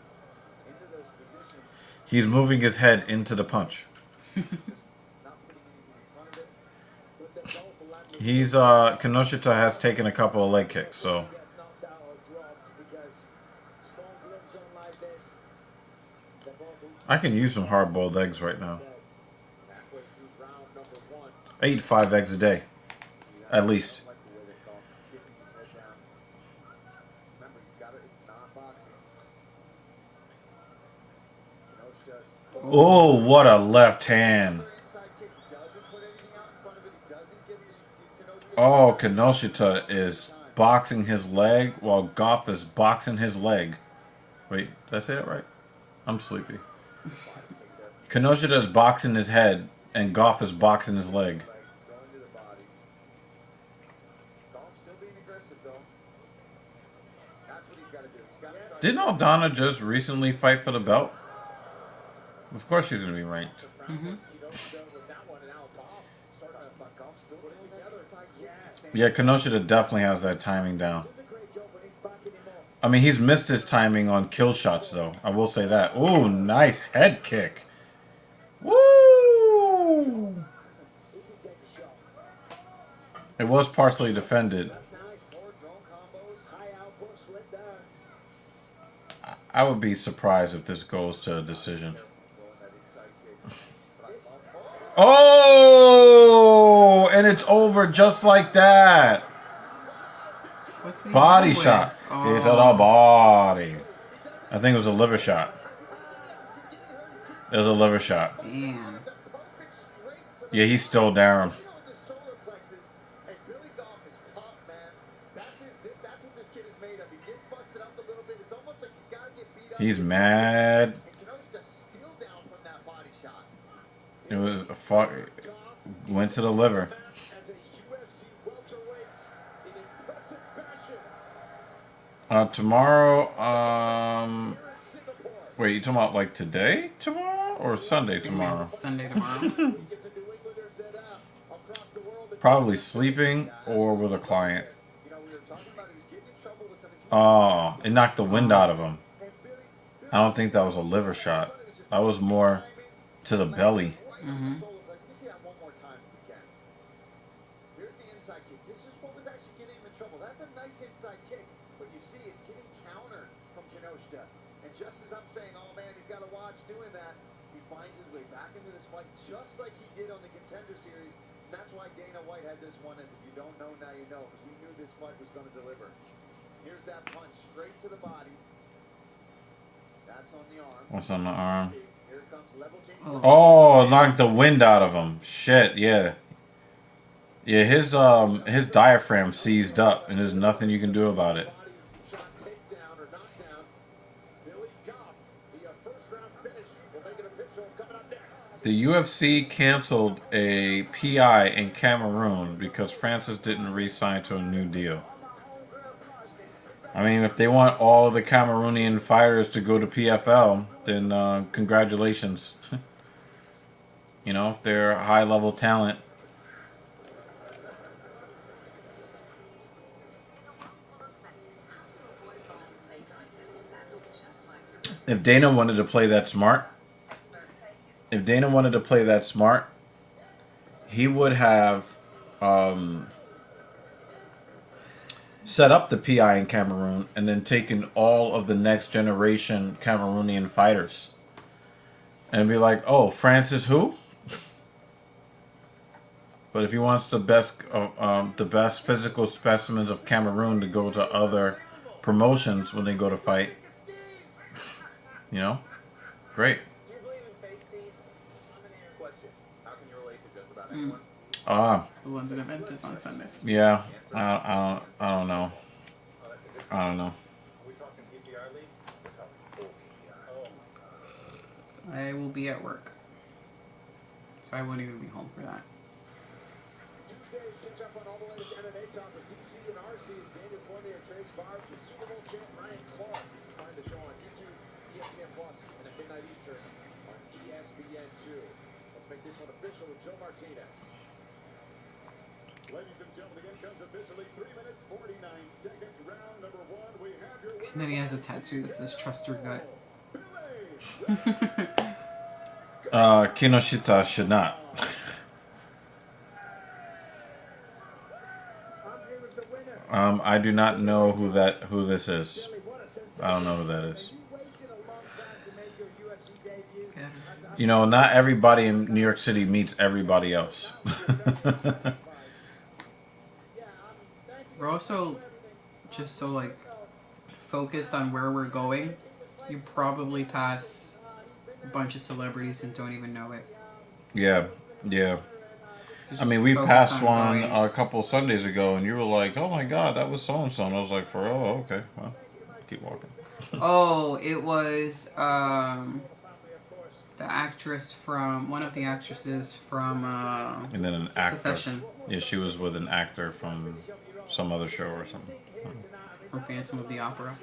into those positions, He's moving his head into the punch. not putting anything in front of it. But they're both landing. He's Kinoshita has taken a couple of leg kicks, so Gets knocked out or dropped because small glimpse on like this. They're both I can use some hard-boiled eggs right now. Halfway through round number 1. I eat 5 eggs a day, at least. I like the way that Golf is dipping his head down. Remember, you got it. It's not boxing. Kinoshita's Oh, what a left hand! inside kick doesn't put anything out in front of it. He doesn't give Kinoshita. Oh, Kinoshita is boxing his leg while Goff is boxing his leg. Wait, did I say that right? I'm sleepy. Kinoshita is boxing his head and Goff is boxing his leg. Didn't Aldana just recently fight for the belt? Of course she's gonna be ranked. Yeah, Kinoshita definitely has that timing down. I mean, he's missed his timing on kill shots, though. I will say that. Ooh, nice head kick. Woo! It was partially defended. I would be surprised if this goes to a decision. Oh! And it's over just like that. What's he Body doing? shot. Oh. Into the body. I think it was a liver shot. It was a liver shot. Damn. Yeah, he's still down. He's mad. It was a fuck. Went to the liver. Tomorrow, wait, you talking about like today tomorrow or Sunday tomorrow? Sunday tomorrow. Probably sleeping or with a client. Oh, it knocked the wind out of him. I don't think that was a liver shot. That was more to the belly. Mm-hmm. Just like he did on the Contender Series. That's why Dana White had this one as if you don't know, now you know. Because we knew this fight was going to deliver. Here's that punch straight to the body. That's on the arm. What's on the arm? Here comes level change. Oh, knocked the wind out of him. Shit, yeah. Yeah, his diaphragm seized up and there's nothing you can do about it. The UFC canceled a PI in Cameroon because Francis didn't re-sign to a new deal. I mean, if they want all the Cameroonian fighters to go to PFL, then congratulations. You know, if they're high-level talent. If Dana wanted to play that smart, he would have set up the PI in Cameroon and then taken all of the next generation Cameroonian fighters and be like, oh, Francis who? But if he wants the best physical specimens of Cameroon to go to other promotions when they go to fight, you know, great. The London event is on Sunday. Yeah, I don't know. I don't know. I will be at work, so I won't even be home for that. Tuesday's catch up on all the latest MMA talk with DC and RC is Daniel Cormier, Trace Barnes, the Super Bowl champ Ryan Clark. Find the show on YouTube, ESPN Plus, and at midnight Eastern on ESPN2. Let's make this one official with Joe Martinez. Ladies and gentlemen, again comes officially 3 minutes 49 seconds. Round number 1. We have your winner. And then he has a tattoo that says "Trust Your Gut." Kinoshita should not. I do not know who this is. I don't know who that is. You know, not everybody in New York City meets everybody else. We're also just so like focused on where we're going. You probably pass a bunch of celebrities and don't even know it. Yeah. So I mean, we've focus passed on one going. a couple Sundays ago, and you were like, "Oh my God, that was so and so." And I was like, "For real? Oh, okay, well, keep walking." Oh, it was the actress from one of the actresses from And then an actor. Succession. Yeah, she was with an actor from some other show or something. From Phantom of the Opera.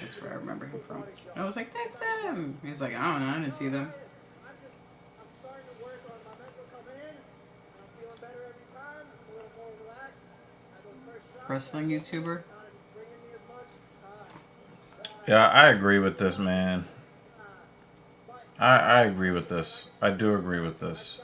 That's where I remember him from. I was like, that's them. He's like, I don't know, I didn't see them. I'm starting to work on my mental coming in. I'm feeling better every time. I'm a little more relaxed. Those first shots, Wrestling YouTuber. not bringing me as much. Yeah, I agree with this, man. I agree with this. I do agree with this.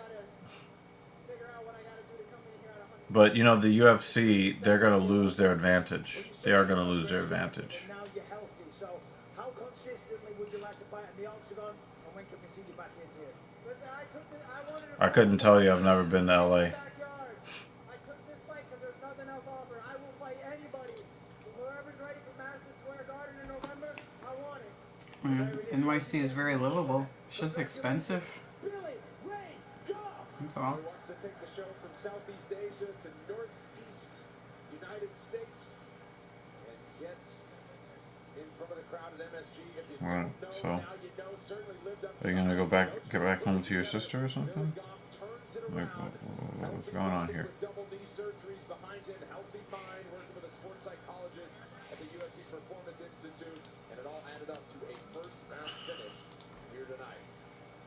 Figure out what I gotta do to come in here at 100. But you know, the UFC, they're gonna lose their advantage. They are gonna lose their advantage. Now you're healthy. So how consistently would you like to fight in the octagon? And when can we see you back in here? Listen, I wanted to I couldn't tell you. I've never been to LA. backyard. I took this fight because there's nothing else offered. I will fight anybody. Whoever's ready for Madison Square Garden in November, I want it. NYC is very livable. It's just expensive. Billy Ray Goff That's all. Wants to take the show from Southeast Asia to Northeast United States and get in front of the crowd at MSG. If you Right, don't know, so now you know. Certainly lived up are you gonna get back home to your sister or something? Goff turns it Like, around. what's going on here? With double knee surgeries behind him, healthy mind, working with a sports psychologist at the UFC Performance Institute, and it all added up to a first-round finish here tonight.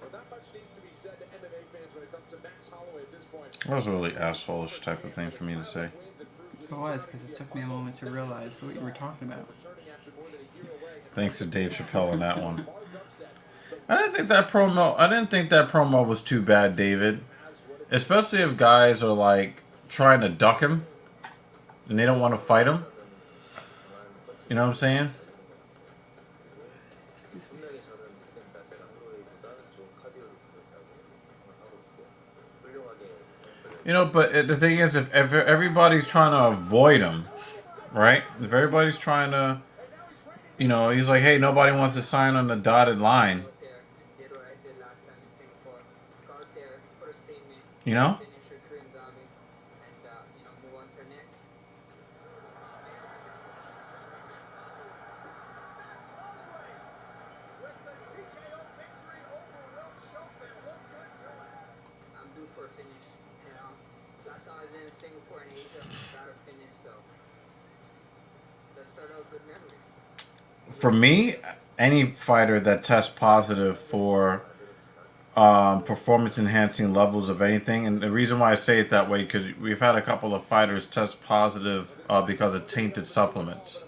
Well, not much needs to be said to MMA fans when it comes to Max Holloway at this point. That was a really assholeish type of thing for me to say. It was, because it took me a moment to realize what you were talking about. Thanks to Dave Chappelle on that one. I didn't think that promo was too bad, David. Especially if guys are like trying to duck him and they don't want to fight him. You know what I'm saying? You know, but the thing is, if everybody's trying to avoid him, right? If everybody's trying to, you know, he's like, hey, nobody wants to sign on the dotted line. You know? For me, any fighter that tests positive for performance-enhancing levels of anything, and the reason why I say it that way, because we've had a couple of fighters test positive because of tainted supplements.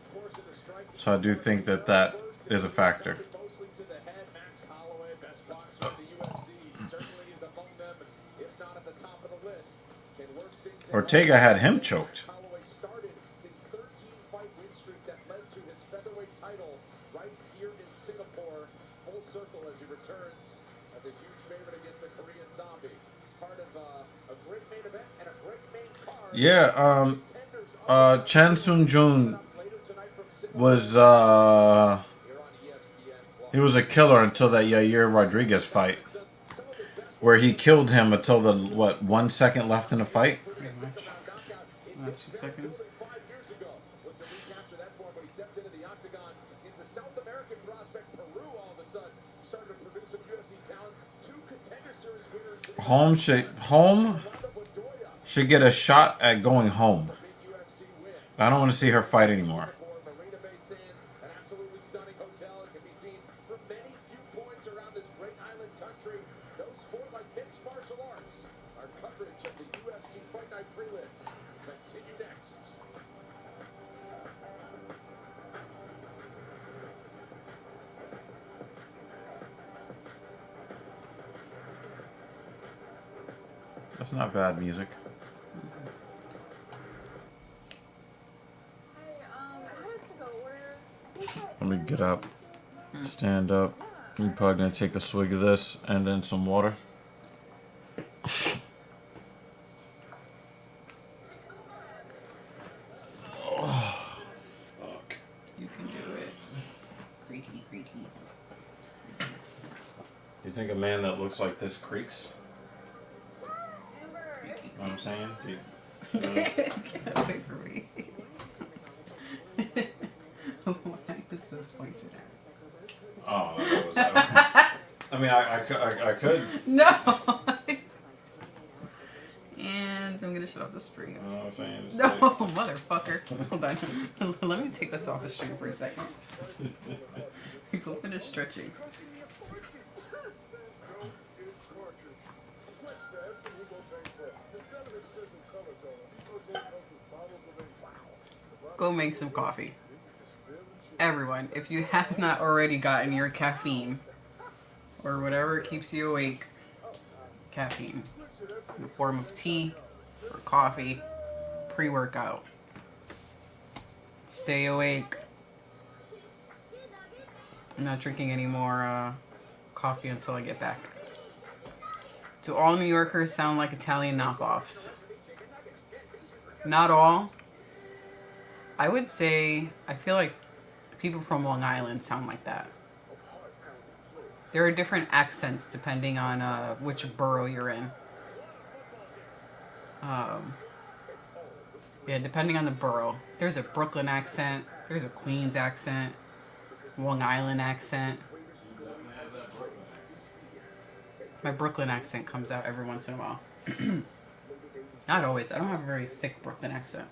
So I do think that that is a factor. Mostly to the head, Max Holloway, best boxer in the UFC, certainly is among them, if not at the top of the list. Can work things out. Ortega had him choked. Holloway started his 13-fight win streak that led to his featherweight title right here in Singapore, full circle as he returns as a huge favorite against the Korean Zombie. It's part of a great main event and a great main card. Yeah, Chan Sung Jun Later tonight from Singapore was here on ESPN+. he was a killer until that Yair Rodriguez fight, where he killed him until the 1 second left in the fight. Pretty much. Last few seconds. 5 years ago, looked to recapture that form when he steps into the octagon. He's a South American prospect. Peru all of a sudden started to produce some UFC talent. 2 Contender Series winners. Home should get a shot at going home. UFC win. I don't want to see her fight anymore. Marina Bay Sands, an absolutely stunning hotel. It can be seen from many viewpoints around this great island country. No sport like mixed martial arts. Our coverage of the UFC Fight Night Prelims continue next. That's not bad music. Let me get up, stand up. You're probably gonna take a swig of this and then some water. Oh, fuck. You can do it. Creaky, creaky. You think a man that looks like this creaks? Creaky. You know what I'm saying? Get away from me. Why is this pointed at? Oh, that was. I mean, I could. No! And I'm gonna this shit off the stream. You know what I'm saying? It's No, like- motherfucker. Hold on. Let me take us off the stream for a second. Go finish stretching. Go make some coffee. Everyone, if you have not already gotten your caffeine, or whatever keeps you awake, caffeine, in the form of tea or coffee, pre-workout. Stay awake. I'm not drinking any more coffee until I get back. Do all New Yorkers sound like Italian knockoffs? Not all. I would say, I feel like people from Long Island sound like that. There are different accents depending on which borough you're in. Yeah, depending on the borough. There's a Brooklyn accent, there's a Queens accent, Long Island accent. My Brooklyn accent comes out every once in a while. Not always. I don't have a very thick Brooklyn accent.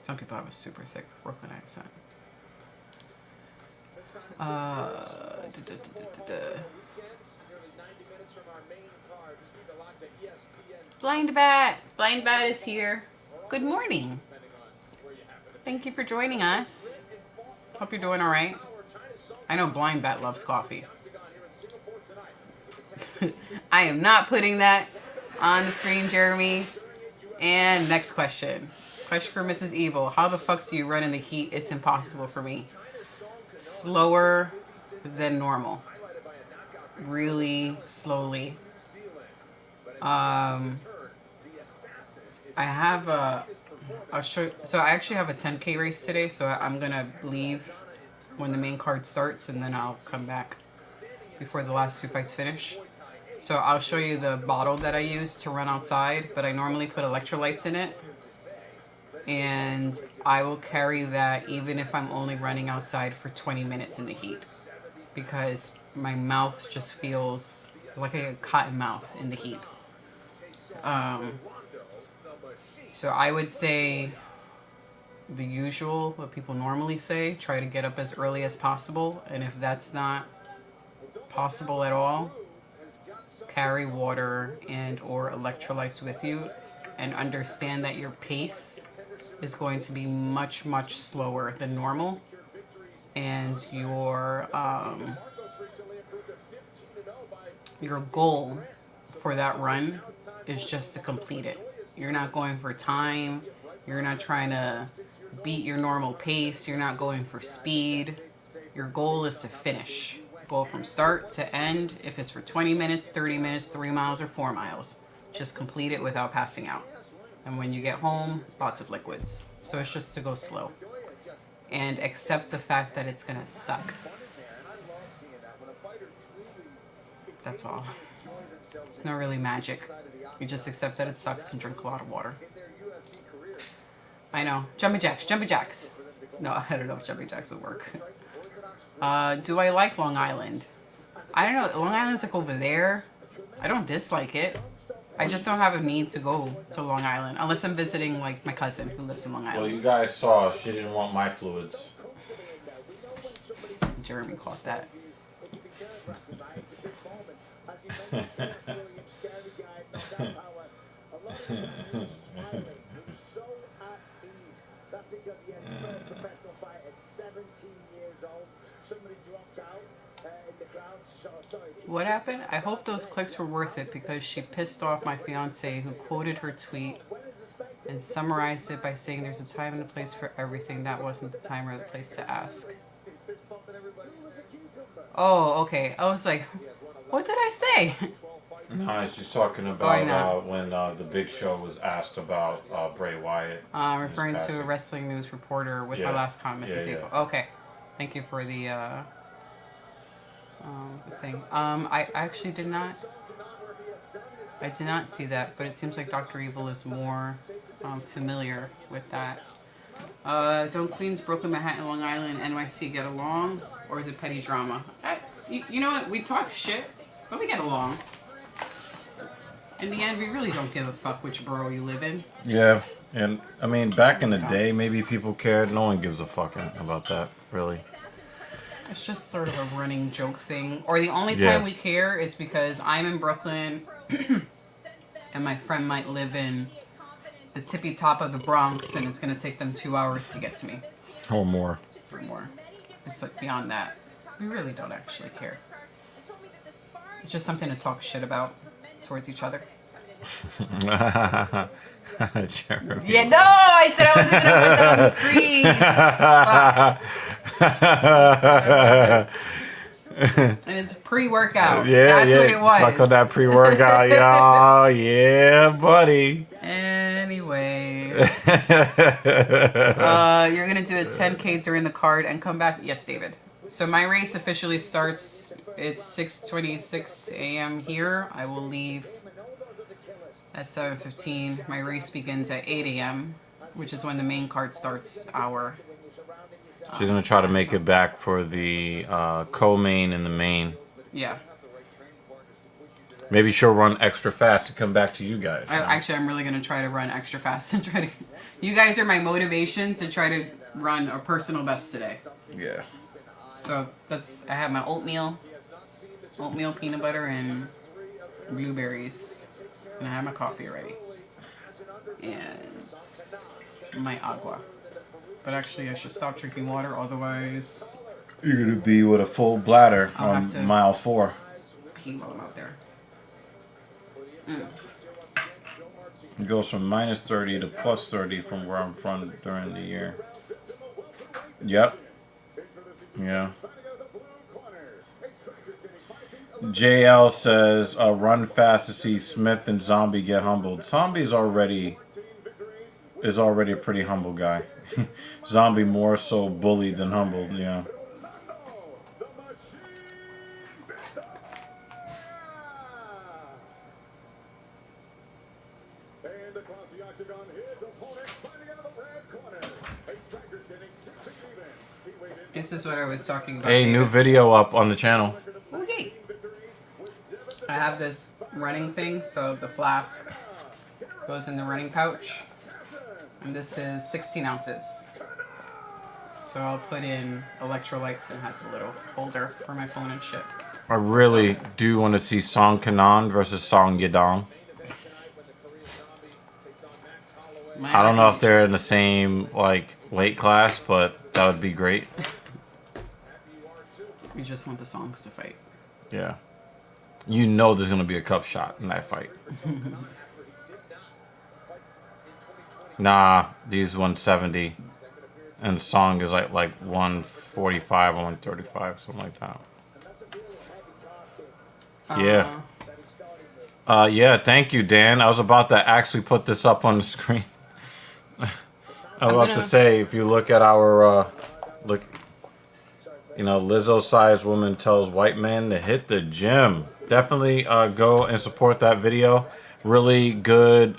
Some people have a super thick Brooklyn accent. Blind Bat is here. Good morning. Thank you for joining us. Hope you're doing all right. I know Blind Bat loves coffee. I am not putting that on the screen, Jeremy. And next question. Question for Mrs. Evil. How the fuck do you run in the heat? It's impossible for me. Slower than normal. Really slowly. I have I'll show. So I actually have a 10K race today, so I'm gonna leave when the main card starts, and then I'll come back before the last 2 fights finish. So I'll show you the bottle that I use to run outside, but I normally put electrolytes in it. And I will carry that even if I'm only running outside for 20 minutes in the heat. Because my mouth just feels like a cotton mouth in the heat. So I would say the usual, what people normally say, try to get up as early as possible. And if that's not possible at all, carry water and or electrolytes with you, and understand that your pace is going to be much, much slower than normal, and your goal for that run is just to complete it. You're not going for time, you're not trying to beat your normal pace, you're not going for speed. Your goal is to finish. Go from start to end. If it's for 20 minutes, 30 minutes, 3 miles, or 4 miles, just complete it without passing out. And when you get home, lots of liquids. So it's just to go slow. And accept the fact that it's going to suck. That's all. It's not really magic. You just accept that it sucks and drink a lot of water. I know. Jumping jacks, jumping jacks. No, I don't know if jumping jacks would work. Do I like Long Island? I don't know. Long Island's like over there. I don't dislike it. I just don't have a need to go to Long Island unless I'm visiting like my cousin who lives in Long Island. Well, you guys saw she didn't want my fluids. Jeremy caught that. What happened? I hope those clicks were worth it because she pissed off my fiance who quoted her tweet and summarized it by saying there's a time and a place for everything. That wasn't the time or the place to ask. Oh, okay. I was like, what did I say? No, she's talking about when the Big Show was asked about Bray Wyatt. Referring to a wrestling news reporter with my last comment, Mrs. April. Okay. Thank you for the thing. I actually did not see that, but it seems like Dr. Evil is more familiar with that. Don't Queens, Brooklyn, Manhattan, Long Island, NYC get along? Or is it petty drama? You know what? We talk shit, but we get along. In the end, we really don't give a fuck which borough you live in. Yeah, and I mean, back in the day, maybe people cared. No one gives a fuck about that, really. It's just sort of a running joke thing. Or the only Yeah. time we care is because I'm in Brooklyn and my friend might live in the tippy top of the Bronx and it's going to take them 2 hours to get to me. Or more. Or more. Just like beyond that, we really don't actually care. It's just something to talk shit about towards each other. Jeremy. Yeah, no, I said I wasn't going to put that on the screen. And it's pre-workout. That's what it was. Suck on that pre-workout, y'all. Yeah, buddy. Anyway. You're going to do a 10K during the card and come back? Yes, David. So my race officially starts, it's 6:26 a.m. here. I will leave at 7:15. My race begins at 8 a.m., which is when the main card starts our... She's going to try to make it back for the co-main and the main. Yeah. Maybe she'll run extra fast to come back to you guys. Actually, I'm really going to try to run extra fast and try to... You guys are my motivation to try to run a personal best today. Yeah. So that's... I have my oatmeal, peanut butter, and blueberries. And I have my coffee already. And my agua. But actually, I should stop drinking water, otherwise... You're going to be with a full bladder I'll on have to- mile 4. Pee while I'm out there. It goes from minus 30 to plus 30 from where I'm from during the year. Yep. Yeah. JL says, run fast to see Smith and Zombie get humbled. Zombie is already a pretty humble guy. Zombie more so bullied than humbled, yeah. And across the octagon, his opponent fighting out of the red corner. A striker standing 6 feet even. He weighed in This is what I was talking about. Hey, new David. video up on the channel. Oh, yay. I have this running thing, so the flask goes in the running pouch. And this is 16 ounces. So I'll put in electrolytes and it has a little holder for my phone and shit. I really do want to see Song Kanan versus Song Yadong. I don't know if they're in the same like weight class, but that would be great. We just want the songs to fight. Yeah. You know there's going to be a cup shot in that fight. Nah, these 170. And Song is like 145 or 135, something like that. Yeah. Yeah, thank you, Dan. I was about to actually put this up on the screen. I was about to say, if you look at our, Lizzo-sized woman tells white men to hit the gym. Definitely go and support that video. Really good.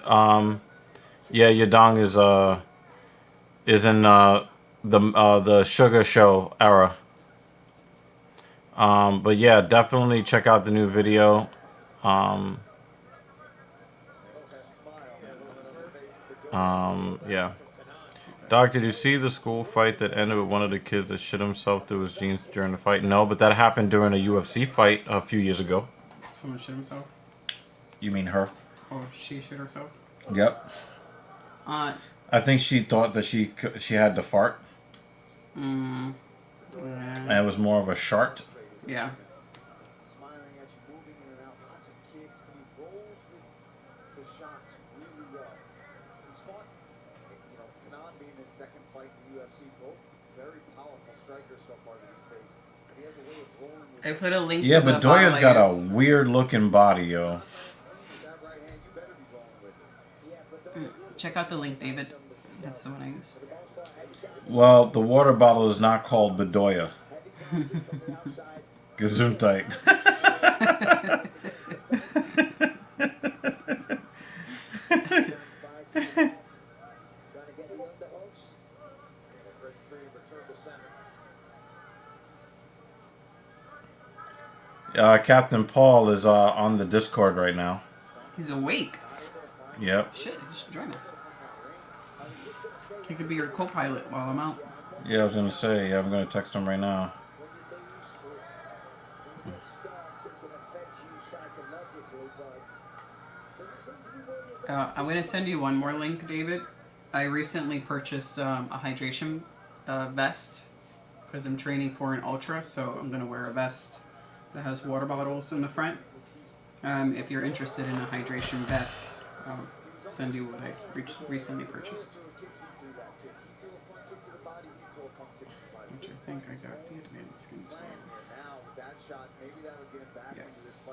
Yeah, Yadong is in the Sugar Show era. But yeah, definitely check out the new video. Yeah. Doc, did you see the school fight that ended with one of the kids that shit himself through his jeans during the fight? No, but that happened during a UFC fight a few years ago. Someone shit himself? You mean her? Or she shit herself? Yep. I think she thought that she had to fart. And it was more of a shart. Yeah. smiling at you, moving in and out, lots of kicks, and he rolls with the shots really well. He's fought, Kanan being his second fight in the UFC, both very powerful strikers so far that he's faced. And he has a way of rolling with I put a link Yeah, to the but Doya's got a Himalayas. weird looking body, yo. that right hand. You better be rolling with it. Check out the link, David. That's the one I use. Well, the water bottle is not called Bedoya. Gesundheit. Captain Paul is on the Discord right now. He's awake. Yep. Shit, he should join us. He could be your co-pilot while I'm out. Yeah, I was gonna say. Yeah, I'm gonna text him right now. I'm going to send you one more link, David. I recently purchased a hydration vest because I'm training for an ultra, so I'm going to wear a vest that has water bottles in the front. If you're interested in a hydration vest, I'll send you what I recently purchased. Which I think I got the advanced skin as well. Yes.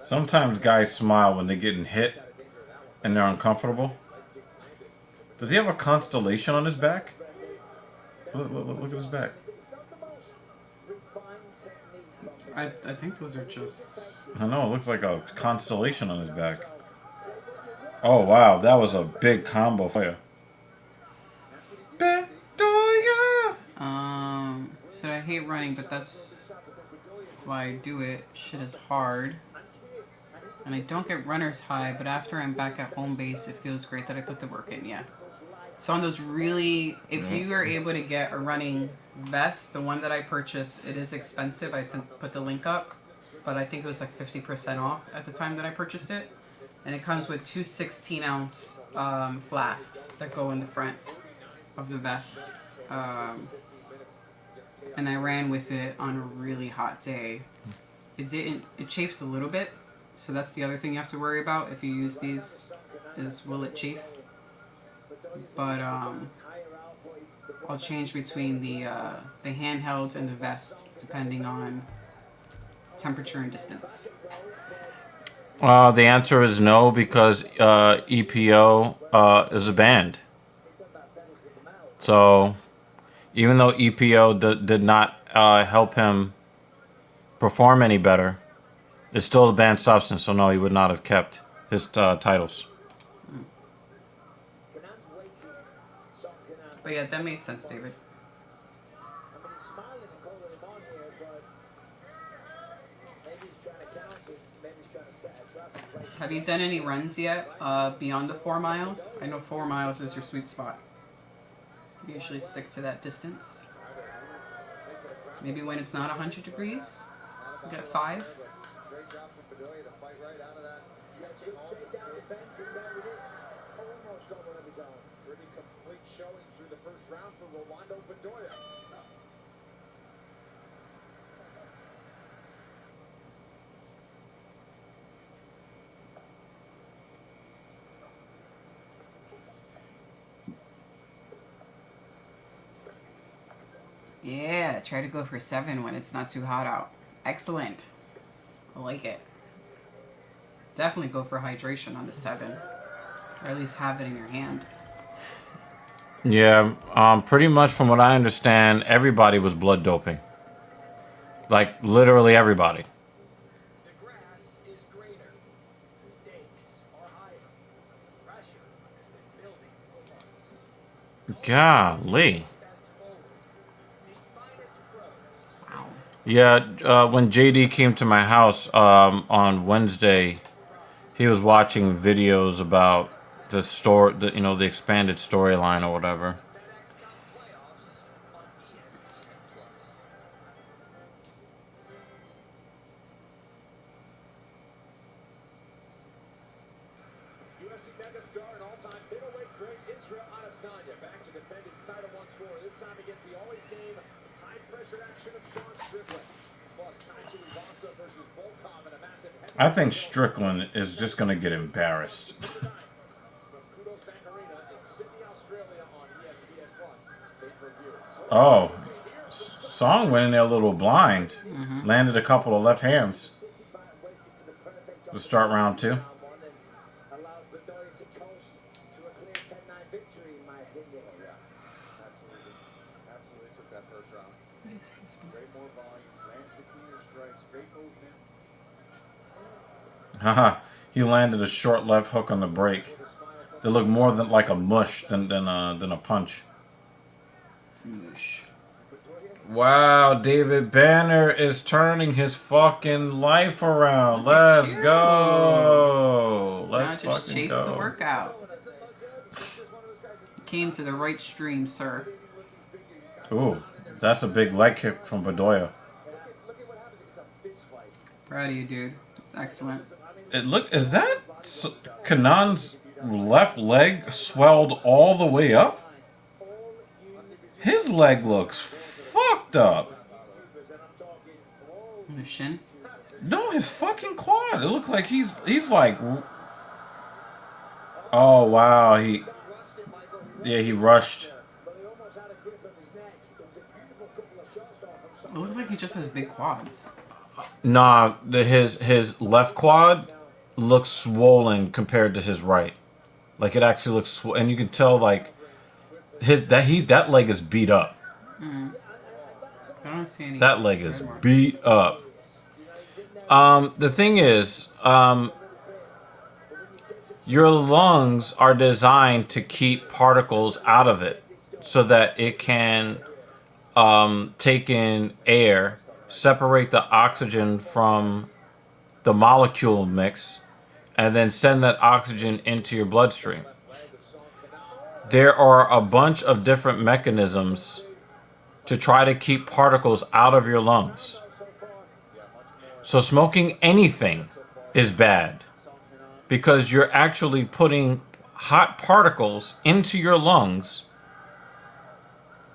Sometimes guys smile when they're getting hit and they're uncomfortable. Does he have a constellation on his back? Look at his back. I think those are just... I know, it looks like a constellation on his back. Oh, wow. That was a big combo for you. So I hate running, but that's why I do it. Shit is hard. And I don't get runner's high, but after I'm back at home base, it feels great that I put the work in, yeah. So on those really, if you are able to get a running vest, the one that I purchased, it is expensive. I put the link up, but I think it was like 50% off at the time that I purchased it. And it comes with two 16-ounce flasks that go in the front of the vest. And I ran with it on a really hot day. It chafed a little bit. So that's the other thing you have to worry about if you use these, is will it chafe? But I'll change between the handheld and the vest depending on temperature and distance. The answer is no, because EPO is a band. So even though EPO did not help him perform any better, it's still a banned substance, so no, he would not have kept his titles. But yeah, that made sense, David. Have you done any runs yet beyond the 4 miles? I know 4 miles is your sweet spot. You usually stick to that distance. Maybe when it's not 100 degrees, you get 5. Yeah, try to go for 7 when it's not too hot out. Excellent. I like it. Definitely go for hydration on the 7. Or at least have it in your hand. Yeah, pretty much from what I understand, everybody was blood doping. Like, literally everybody. The grass is greener. The stakes are higher. Pressure has been building for months. Golly. Best forward. The finest pros. Wow. Yeah, when JD came to my house on Wednesday, he was watching videos about the the expanded storyline or whatever. FedEx Cup playoffs on ESPN Plus. UFC megastar and all-time middleweight great Israel Adesanya back to defend his title once more. This time against the always game high-pressure action of Sean Strickland. Plus, Tachi Ivasa versus Volkov in a massive I think Strickland is just going to get embarrassed. from Kudos Bank Arena in Sydney, Australia on ESPN Plus. Pay-per-view. Oh, Song went in there a little blind. Landed a couple of left hands to start round 2. Allowed Bedoya to coast to a clear 10-9 victory, in my opinion. Yeah, absolutely. Absolutely took that first round. Great more volume, lands the cleaner strikes, great movement. Haha, he landed a short left hook on the break. They look more than like a mush than a punch. Moosh. Put Wow, David Banner is turning his fucking life around. Let's you. go. Now Let's just fucking chase go. the workout. Came to the right stream, sir. Ooh, that's a big leg kick from Bedoya. Proud of you, dude. It's excellent. Is that Kanan's left leg swelled all the way up? His leg looks fucked up. The shin. No, his fucking quad. It looked like he's like. Oh wow, he rushed. It looks like he just has big quads. Nah, his left quad looks swollen compared to his right. Like it actually looks, and you can tell like that leg is beat up. I don't see any. That leg is beat up. The thing is, your lungs are designed to keep particles out of it so that it can take in air, separate the oxygen from the molecule mix, and then send that oxygen into your bloodstream. There are a bunch of different mechanisms to try to keep particles out of your lungs. So smoking anything is bad because you're actually putting hot particles into your lungs,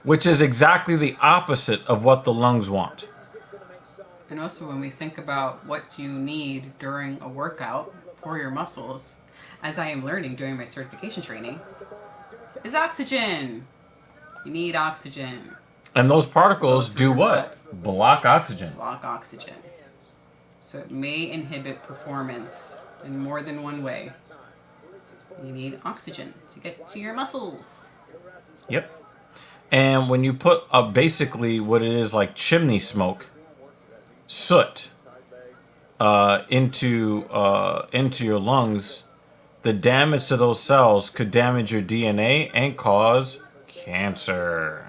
which is exactly the opposite of what the lungs want. And also, when we think about what you need during a workout for your muscles, as I am learning during my certification training, is oxygen. You need oxygen. And those particles do what? Block oxygen. Block oxygen. So it may inhibit performance in more than one way. You need oxygen to get to your muscles. Yep. And when you put basically what it is like chimney smoke, soot, into your lungs, the damage to those cells could damage your DNA and cause cancer.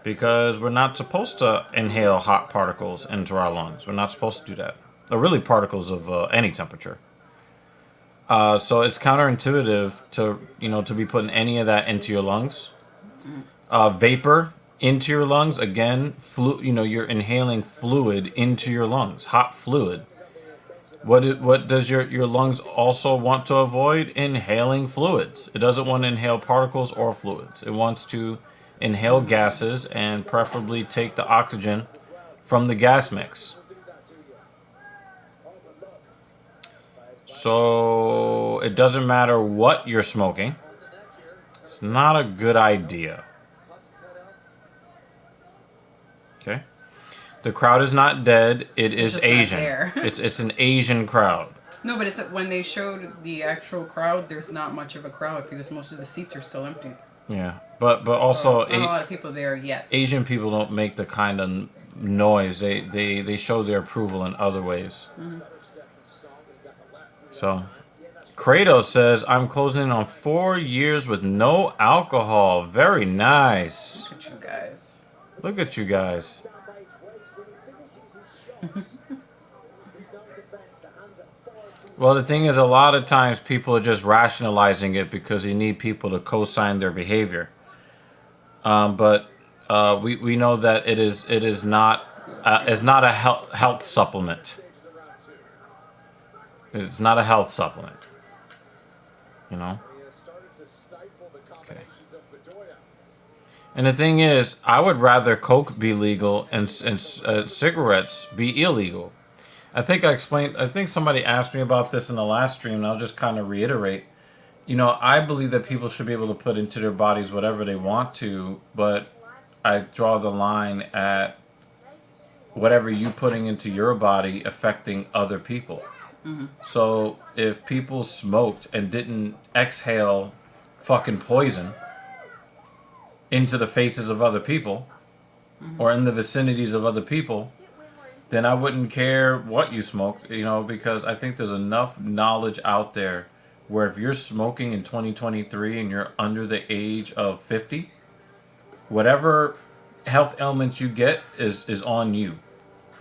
Because we're not supposed to inhale hot particles into our lungs. We're not supposed to do that. Or really particles of any temperature. So it's counterintuitive to be putting any of that into your lungs. Vapor into your lungs, again, you're inhaling fluid into your lungs, hot fluid. What does your lungs also want to avoid? Inhaling fluids. It doesn't want to inhale particles or fluids. It wants to inhale gases and preferably take the oxygen from the gas mix. So it doesn't matter what you're smoking. It's not a good idea. Okay? The crowd is not dead. It is just not Asian. there. It's an Asian crowd. No, but it's that when they showed the actual crowd, there's not much of a crowd because most of the seats are still empty. Yeah, but also there's not a lot of people there yet. Asian people don't make the kind of noise. They show their approval in other ways. Mm-hmm. So, Kratos says, I'm closing in on 4 years with no alcohol. Very nice. Look at you guys. Look at you guys. Well, the thing is, a lot of times people are just rationalizing it because they need people to co-sign their behavior. But we know that it is not a health supplement. It's not a health supplement. You know? Okay. And the thing is, I would rather Coke be legal and cigarettes be illegal. I think somebody asked me about this in the last stream, and I'll just kind of reiterate. I believe that people should be able to put into their bodies whatever they want to, but I draw the line at whatever you putting into your body affecting other people. Mm-hmm. So if people smoked and didn't exhale fucking poison into the faces of other people, mm-hmm. or in the vicinities of other people, then I wouldn't care what you smoked, because I think there's enough knowledge out there where if you're smoking in 2023 and you're under the age of 50, whatever health ailments you get is on you,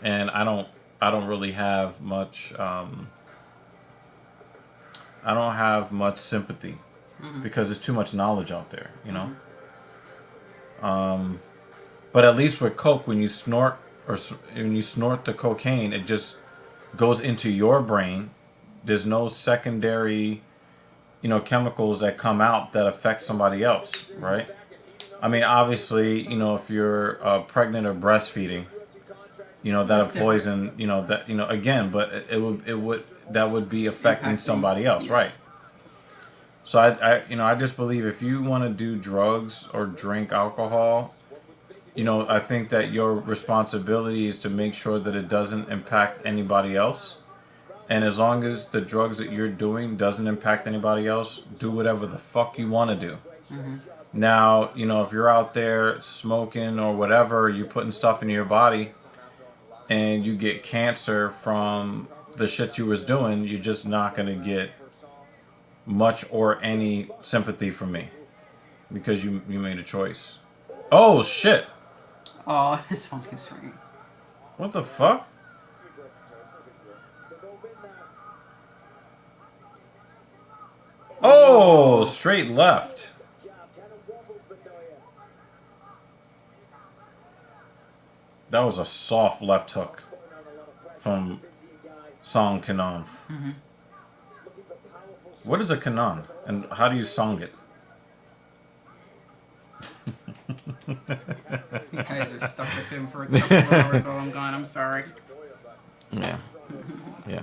and I don't really have much I don't have much sympathy because there's too much knowledge out there, you know. But at least with coke, when you snort when you snort the cocaine, it just goes into your brain. There's no secondary, you know, chemicals that come out that affect somebody else, right? I mean, obviously, you know, if you're pregnant or breastfeeding, you know, that a poison, you know, that, you know, again, but it would that would be affecting somebody else, right? So you know, I just believe if you want to do drugs or drink alcohol, you know, I think that your responsibility is to make sure that it doesn't impact anybody else. And as long as the drugs that you're doing doesn't impact anybody else, do whatever the fuck you want to do. Now, you know, if you're out there smoking or whatever, you're putting stuff into your body and you get cancer from the shit you was doing, you're just not going to get much or any sympathy from me because you made a choice. Oh, shit. Oh, his phone keeps ringing. What the fuck? Oh, straight left. That was a soft left hook from Song Kanon. What is a Kanon? And how do you song it? You guys are stuck with him for a couple of hours while I'm gone. I'm sorry. Yeah. Yeah.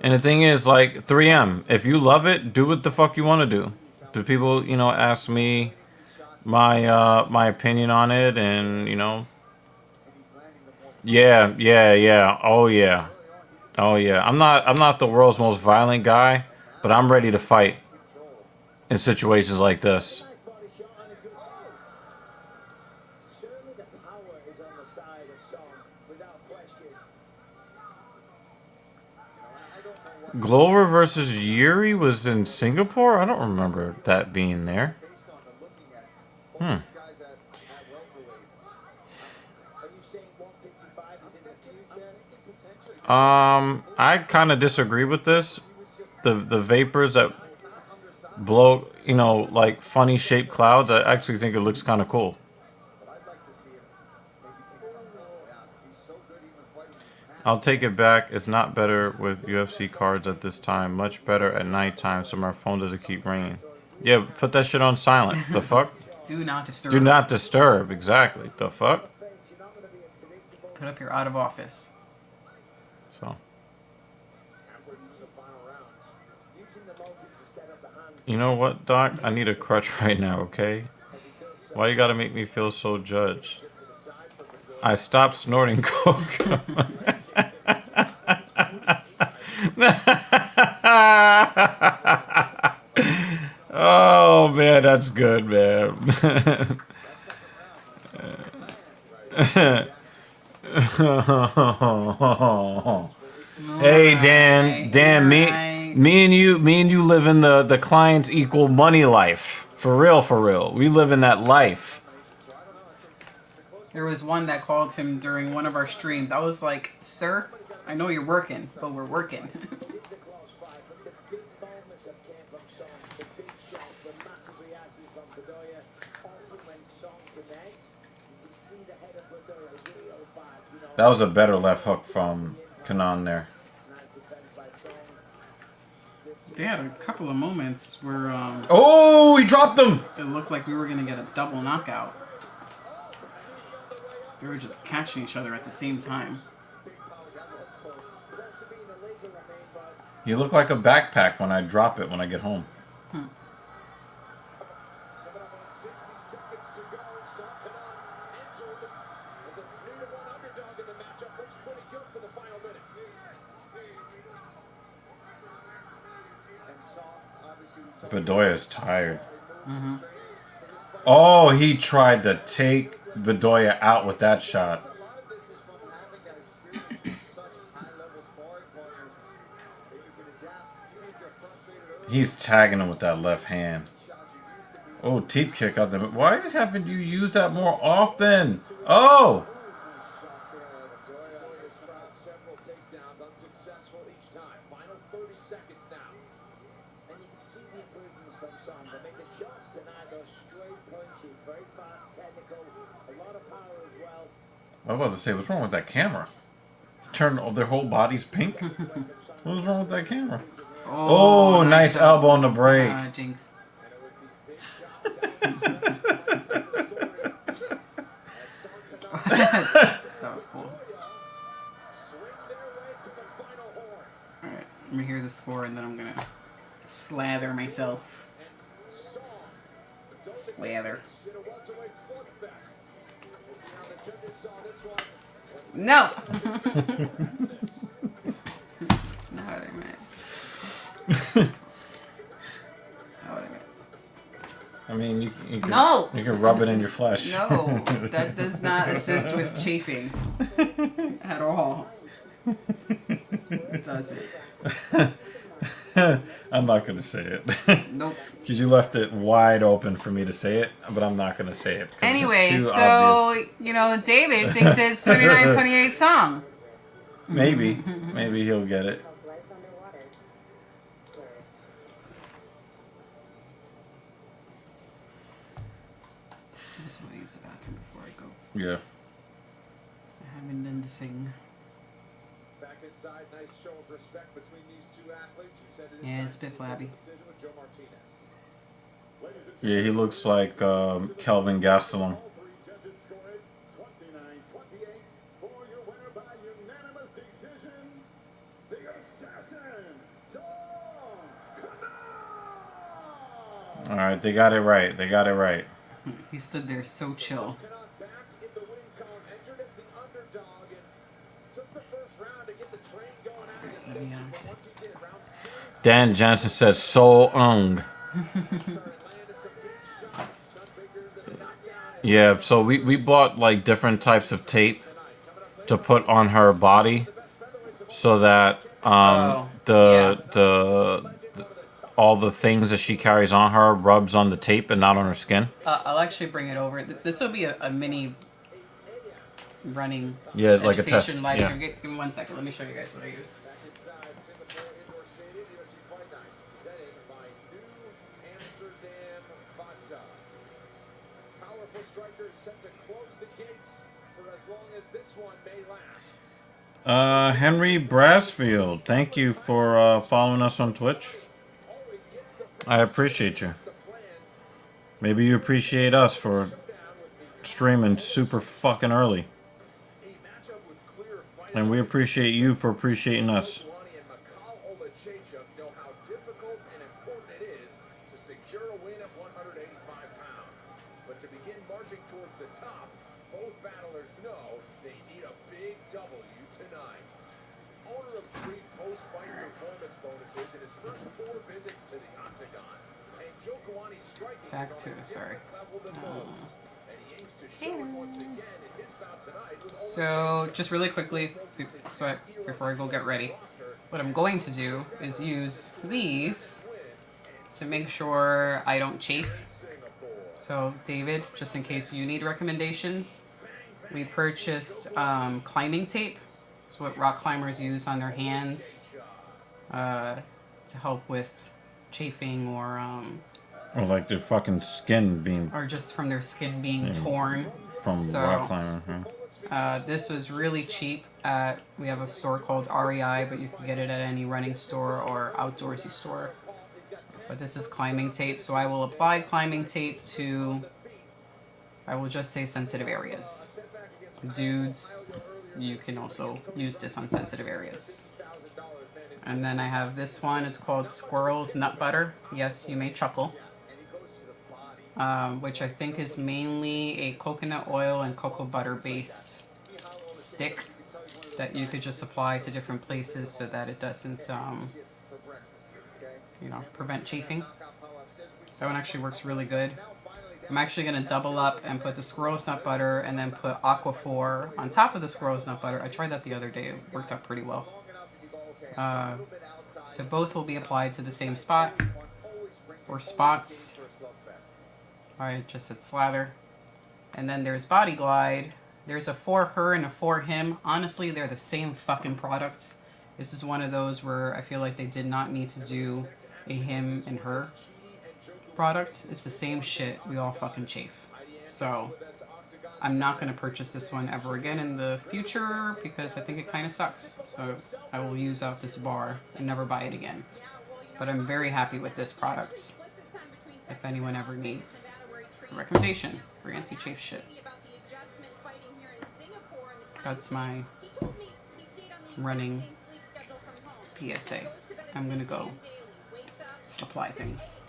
And the thing is, like, 3M, if you love it, do what the fuck you want to do. Do people, you know, ask me my opinion on it, and, you know, yeah. Oh yeah. Oh yeah. I'm not the world's most violent guy, but I'm ready to fight in situations like this. Certainly the power is on the side of Song, without question. Glover versus Yuri was in Singapore? I don't remember that being there. Hmm. Are you saying 155 is in the future? I kind of disagree with this. The vapors that blow, you know, like funny shaped clouds, I actually think it looks kind of cool. I'll take it back. It's not better with UFC cards at this time. Much better at nighttime so my phone doesn't keep ringing. Yeah, put that shit on silent. The fuck? Do not disturb. Do not disturb. Exactly. The fuck? Put up your out of office. So. You know what, Doc? I need a crutch right now, okay? Why you gotta make me feel so judged? I stopped snorting coke. Oh man, that's good, man. Hey Dan, me and you live in the client's equal money life. For real. We live in that life. There was one that called him during one of our streams. I was like, sir, I know you're working, but we're working. That was a better left hook from Kanon there. They had a couple of moments where oh, he dropped him. It looked like we were gonna get a double knockout. They were just catching each other at the same time. You look like a backpack when I drop it when I get home. Bedoya's tired. Oh, he tried to take Bedoya out with that shot. He's tagging him with that left hand. Oh, teep kick out there. Why haven't you used that more often? Oh! Several takedowns unsuccessful each time. Final 30 seconds now. And you can see the improvements from Son. They make the shots tonight, those straight punches, very fast, technical, a lot of power as well. I was about to say, what's wrong with that camera? It's turned their whole bodies pink. What was wrong with that camera? Oh, nice elbow on the break. Jinx. That was cool. Alright, let me hear the score and then I'm gonna slather myself. Slather. No! Not what I meant. Not what I meant. I mean, you can, No! you can rub it in your flesh. No, that does not assist with chafing at all. It doesn't. I'm not going to say it. Nope. Because you left it wide open for me to say it, but I'm not going to say it. Anyway, it's too so, obvious. you know, David thinks it's 29-28 song. Maybe. Maybe he'll get it. I just want to use the bathroom before I go. Yeah. I haven't done the thing. Back inside, nice show of respect between these two athletes. You said it Yeah, it's a bit flabby. decision with Joe Martinez. Yeah, he looks like Kelvin Gastelum. All three judges scored 29-28 for your winner by unanimous decision, the assassin, Song Kanal. All right, they got it right. They got it right. He stood there so chill. Kanal back in the win column, entered as the underdog and took the first round to get the train going out of the station. Yeah. But once he did, rounds two, Dan Johnson says So Ung. landed some big shots, none bigger than the knockdown. Yeah, so we bought like different types of tape to put on her body so that the all the things that she carries on her rubs on the tape and not on her skin. I'll actually bring it over. This will be a mini running Yeah, like a test. education live Yeah. stream. Give me 1 second. Let me show you guys what I use. Back inside Singapore Indoor Stadium, UFC Fight Night, presented by New Amsterdam Vodka. Powerful striker is set to close the gates for as long as this one may last. Henry Brasfield, thank you for following us on Twitch. Always gets the I appreciate you. plan. Maybe you appreciate us for streaming super fucking early. A matchup with clear fight. And we appreciate you for appreciating us. Ronnie and Mikhail Olechechuk know how difficult and important it is to secure a win at 185 pounds. But to begin marching towards the top, both battlers know they need a big W tonight. Owner of 3 post-fight performance bonuses in his first 4 visits to the octagon, and Joe Kawani's striking Back is to, on a sorry. different level than most. And he aims to show it once again in his bout tonight with So, just really quickly, before I go get ready, what I'm going to do is use these to make sure I don't chafe. So, David, just in case you need recommendations, we purchased climbing tape. It's what rock climbers use on their hands to help with chafing or Or like their fucking skin being just from their skin being torn. from So, rock climbing. Huh? This was really cheap at, we have a store called REI, but you can get it at any running store or outdoorsy store. But this is climbing tape, so I will apply climbing tape to, I will just say sensitive areas. Dudes, you can also use this on sensitive areas. And then I have this one, it's called Squirrel's Nut Butter. Yes, you may chuckle. Which I think is mainly a coconut oil and cocoa butter based stick that you could just apply to different places so that it doesn't, prevent chafing. That one actually works really good. I'm actually going to double up and put the squirrel's nut butter and then put Aquaphor on top of the squirrel's nut butter. I tried that the other day. It worked out pretty well. So both will be applied to the same spot or spots. I just said slather. And then there's Body Glide. There's a for her and a for him. Honestly, they're the same fucking products. This is one of those where I feel like they did not need to do a him and her product. It's the same shit. We all fucking chafe. So I'm not going to purchase this one ever again in the future because I think it kind of sucks. So I will use out this bar and never buy it again. But I'm very happy with this product. If anyone ever needs a recommendation for anti-chafe shit. That's my running PSA. I'm going to go apply things.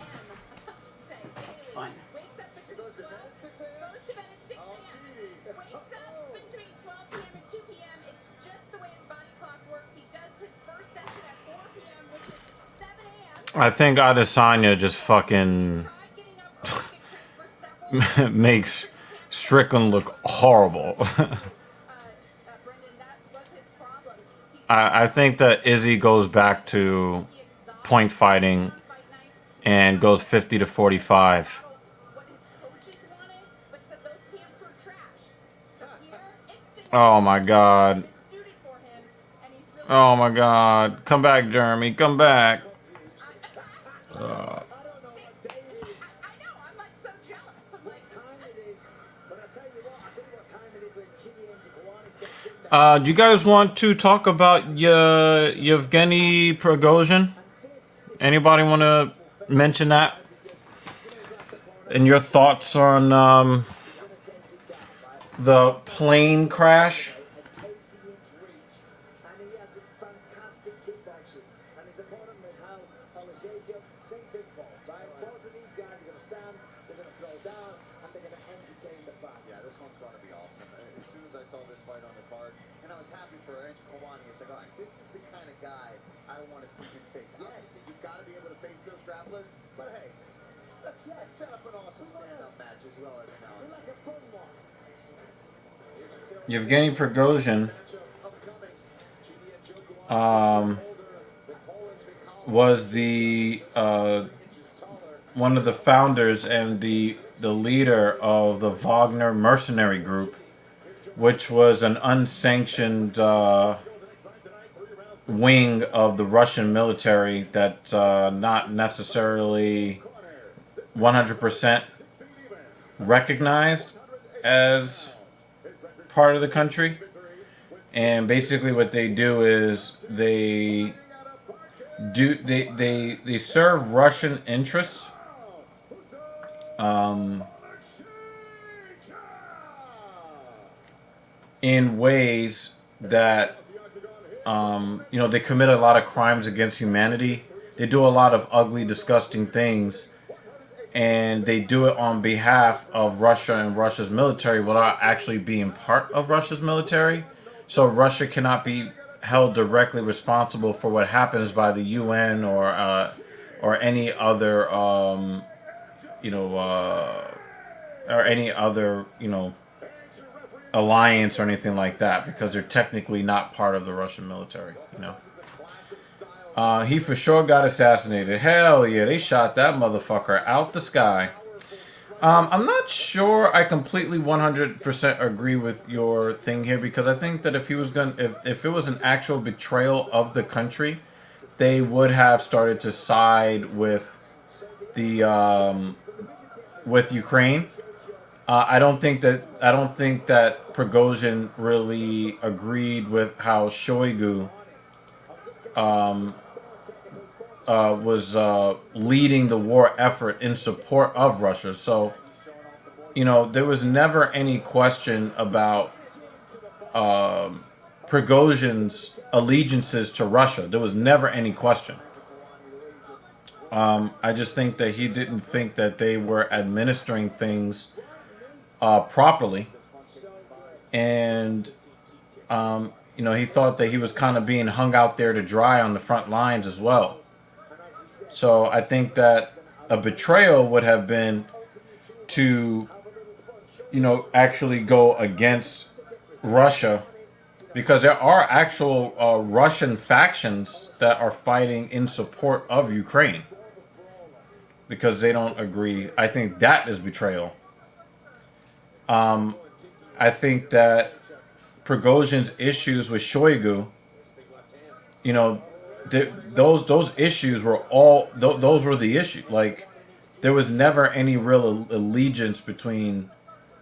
Fine. I think Adesanya just fucking makes Strickland look horrible. I think that Izzy goes back to point fighting and goes 50 to 45. Oh my god. Oh my god. Come back, Jeremy. Come back. Do you guys want to talk about Yevgeny Prigozhin? Anybody want to mention that? And your thoughts on the plane crash? Yevgeny Prigozhin was the one of the founders and the leader of the Wagner mercenary group, which was an unsanctioned wing of the Russian military that's not necessarily 100% recognized as part of the country. And basically what they do is they serve Russian interests in ways that they commit a lot of crimes against humanity. They do a lot of ugly, disgusting things, and they do it on behalf of Russia and Russia's military without actually being part of Russia's military. So Russia cannot be held directly responsible for what happens by the UN or any other or any other alliance or anything like that, because they're technically not part of the Russian military. He for sure got assassinated. Hell yeah, they shot that motherfucker out the sky. I'm not sure I completely 100% agree with your thing here, because I think that if he was if it was an actual betrayal of the country, they would have started to side with the with Ukraine. I don't think that Prigozhin really agreed with how Shoigu was leading the war effort in support of Russia. So, there was never any question about Prigozhin's allegiances to Russia. There was never any question. I just think that he didn't think that they were administering things properly. And, he thought that he was kind of being hung out there to dry on the front lines as well. So I think that a betrayal would have been to, actually go against Russia, because there are actual Russian factions that are fighting in support of Ukraine. because they don't agree. I think that is betrayal. I think that Prigozhin's issues with Shoigu, you know, those issues were those were the issue. Like, there was never any real allegiance between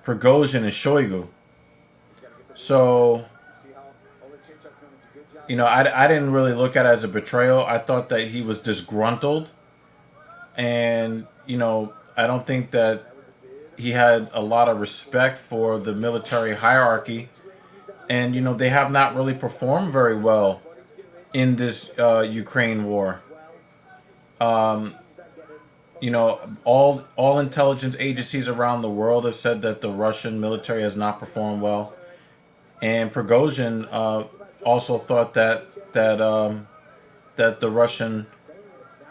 Prigozhin and Shoigu. So, you know, I didn't really look at it as a betrayal. I thought that he was disgruntled. And, you know, I don't think that he had a lot of respect for the military hierarchy. And, you know, they have not really performed very well in this Ukraine war. You know, all intelligence agencies around the world have said that the Russian military has not performed well. And Prigozhin also thought that the Russian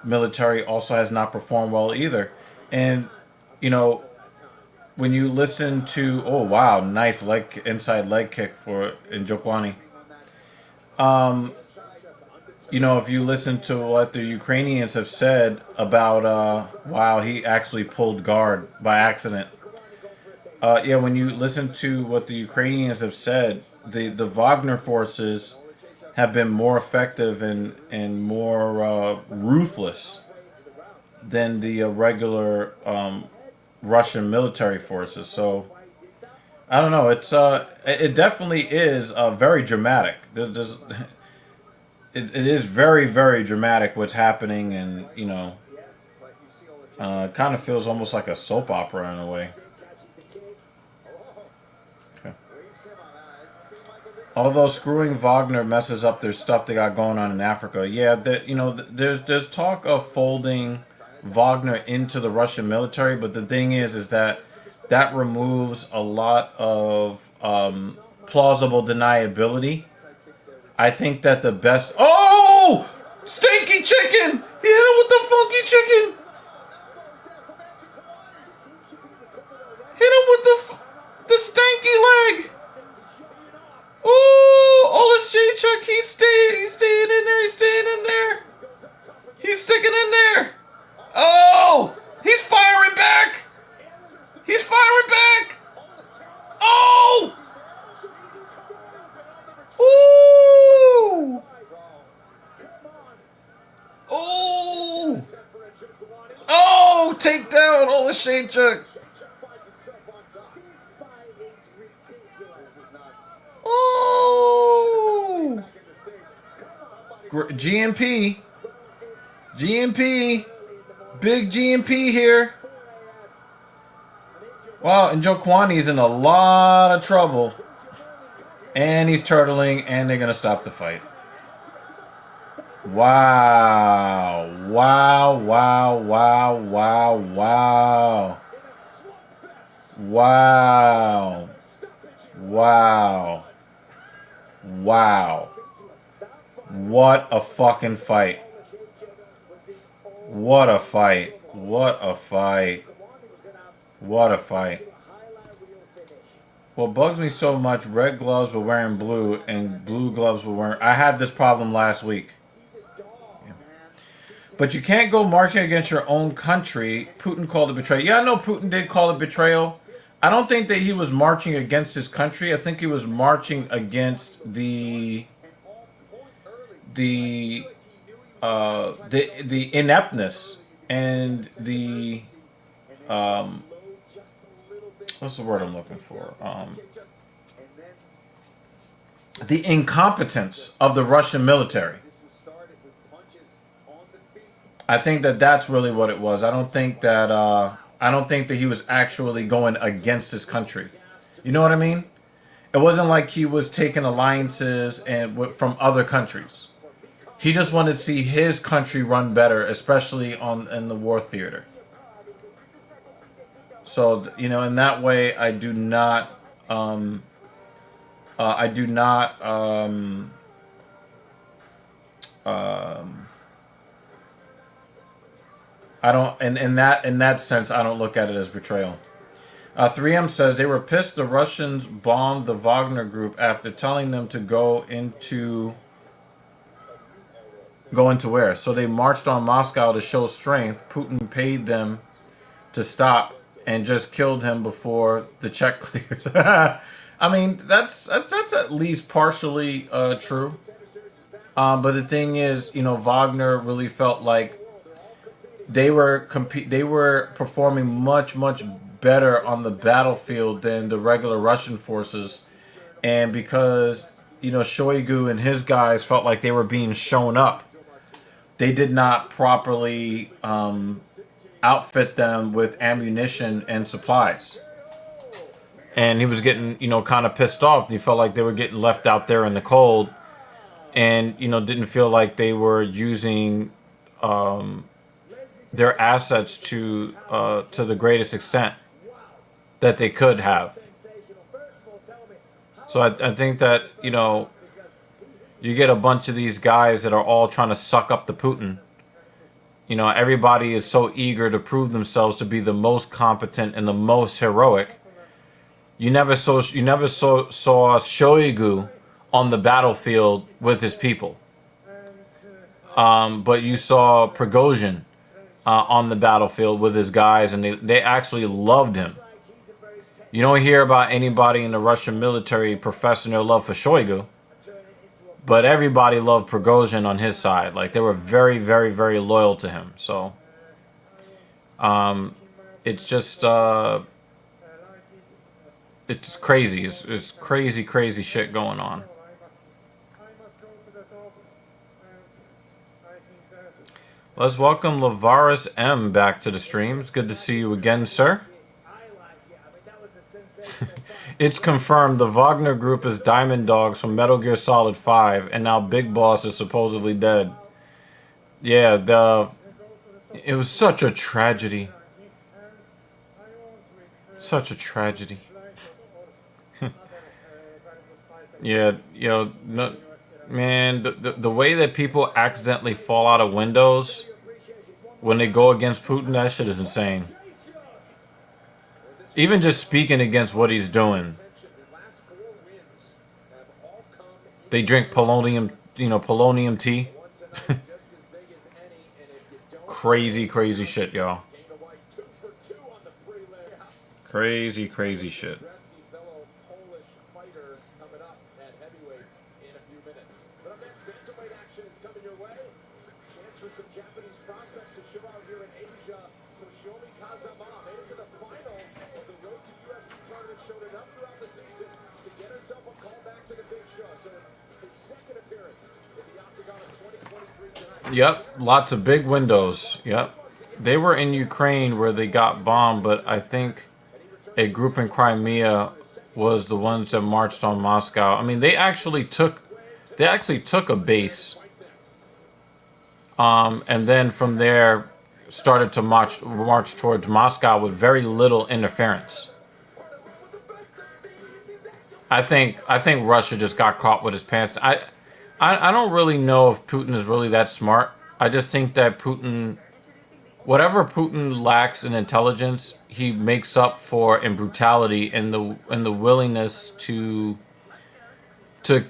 military also has not performed well either. And, you know, when you listen to, oh wow, nice inside leg kick for Njokwani. You know, if you listen to what the Ukrainians have said about, wow, he actually pulled guard by accident. Yeah, when you listen to what the Ukrainians have said, the Wagner forces have been more effective and more ruthless than the regular Russian military forces. So I don't know. It definitely is very dramatic. It is very, very dramatic what's happening, and, you know, kind of feels almost like a soap opera in a way. Okay. Although screwing Wagner messes up their stuff they got going on in Africa, yeah, you know, there's talk of folding Wagner into the Russian military, but the thing is that removes a lot of plausible deniability. I think that the best... Oh! Stinky chicken! He hit him with the funky chicken! Hit him with the stanky leg! Oh! Oleszejczuk, he's staying in there, he's staying in there! He's sticking in there! Oh! He's firing back! He's firing back! Oh! Ooh! Oh! Oh! Take down Oleszejczuk! Oh! GMP. GMP. Big GMP here. Wow, and Njokwani's in a lot of trouble. And he's turtling, and they're going to stop the fight. Wow. Wow, wow, wow, wow, wow. Wow. Wow. Wow. What a fucking fight. What a fight. What a fight. What a fight. What bugs me so much, red gloves were wearing blue and blue gloves were wearing... I had this problem last week. Yeah. But you can't go marching against your own country. Putin called it betrayal. Yeah, I know Putin did call it betrayal. I don't think that he was marching against his country. I think he was marching against the ineptness and the what's the word I'm looking for? The incompetence of the Russian military. I think that that's really what it was. I don't think that he was actually going against his country. You know what I mean? It wasn't like he was taking alliances from other countries. He just wanted to see his country run better, especially in the war theater. So, you know, in that way, I do not I don't, in that sense, I don't look at it as betrayal. 3M says they were pissed the Russians bombed the Wagner group after telling them to go into Going to where? So they marched on Moscow to show strength. Putin paid them to stop and just killed him before the check clears. I mean, that's at least partially true. But the thing is, you know, Wagner really felt like they were performing much better on the battlefield than the regular Russian forces, and because, you know, Shoigu and his guys felt like they were being shown up, they did not properly outfit them with ammunition and supplies. And he was getting, you know, kind of pissed off. He felt like they were getting left out there in the cold, and, you know, didn't feel like they were using their assets to the greatest extent that they could have. So I think that, you know, you get a bunch of these guys that are all trying to suck up to Putin. You know, everybody is so eager to prove themselves to be the most competent and the most heroic. You never saw Shoigu on the battlefield with his people. But you saw Prigozhin on the battlefield with his guys, and they actually loved him. You don't hear about anybody in the Russian military professing their love for Shoigu, but everybody loved Prigozhin on his side. Like, they were very loyal to him. So it's just it's crazy. It's crazy shit going on. Let's welcome Lavaris M back to the streams. Good to see you again, sir. It's confirmed the Wagner Group is Diamond Dogs from Metal Gear Solid 5, and now Big Boss is supposedly dead. Yeah, it was such a tragedy. Such a tragedy. Yeah, you know, no, man, the way that people accidentally fall out of windows when they go against Putin, that shit is insane. Even just speaking against what he's doing. They drink polonium, you know, polonium tea. Crazy shit, y'all. Crazy shit. Yep, lots of big windows. Yep. They were in Ukraine where they got bombed, but I think a group in Crimea was the ones that marched on Moscow. I mean, they actually took a base. And then from there started to march towards Moscow with very little interference. I think Russia just got caught with his pants. I don't really know if Putin is really that smart. I just think that Putin, whatever Putin lacks in intelligence, he makes up for in brutality and the willingness to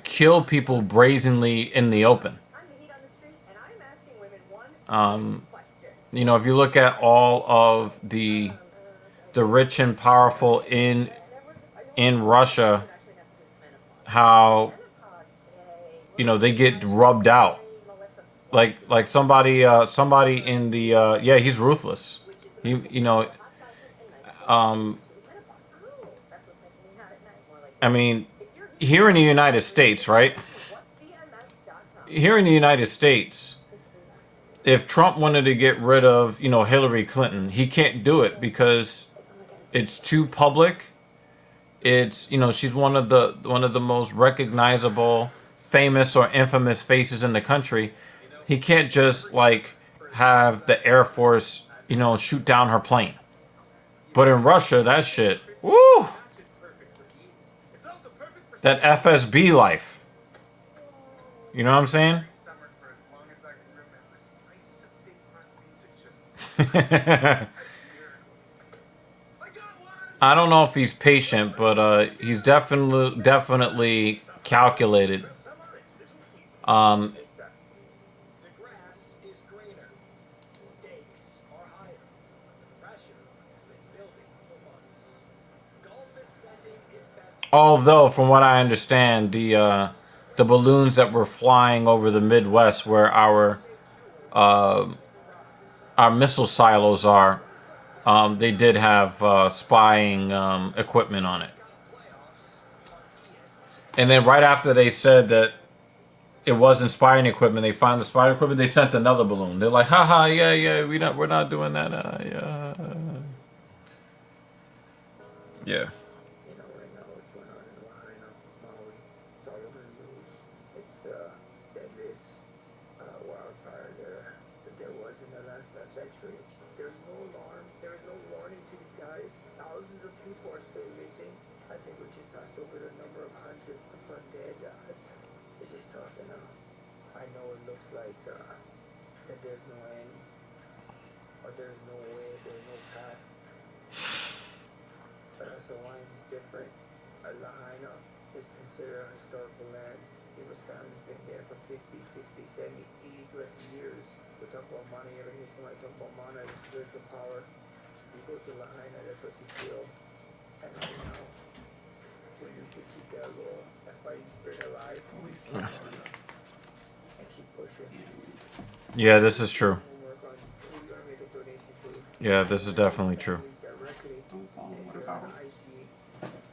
kill people brazenly in the open. You know, if you look at all of the rich and powerful in Russia, how, you know, they get rubbed out. Like somebody in the yeah, he's ruthless. He, you know, I mean, here in the United States, right? Here in the United States, if Trump wanted to get rid of, you know, Hillary Clinton, he can't do it because it's too public. It's, you know, she's one of the most recognizable, famous or infamous faces in the country. He can't just, like, have the Air Force, you know, shoot down her plane. But in Russia, that shit, woo! That FSB life. You know what I'm saying? I don't know if he's patient, but he's definitely calculated. Although, from what I understand, the balloons that were flying over the Midwest, where our missile silos are, they did have spying equipment on it. And then right after they said that it wasn't spying equipment, they found the spying equipment. They sent another balloon. They're like, haha, yeah, we're not doing that. Yeah. Yeah. You know, right now what's going on in Lahaina, Maui, it's all over the news. It's the deadliest wildfire there was in the last century. There's no alarm, there is no warning to these guys. Thousands of people are still missing. I think we just passed over the number of 100 confirmed dead. It's just tough, and I know it looks like that there's no end, or there's no way, there's no path. But also Hawaiians is different. Lahaina is considered a historical land. People's families been there for 50, 60, 70, 80 plus years. We talk about mana, you ever hear somebody talk about mana, the spiritual power? You go to Lahaina, that's what you feel. And right now, when you can keep that little, that fighting spirit alive, and keep pushing. Yeah, this is true. Work on who you want to make a donation to. Yeah, this is definitely true. Directly. Don't follow what about it?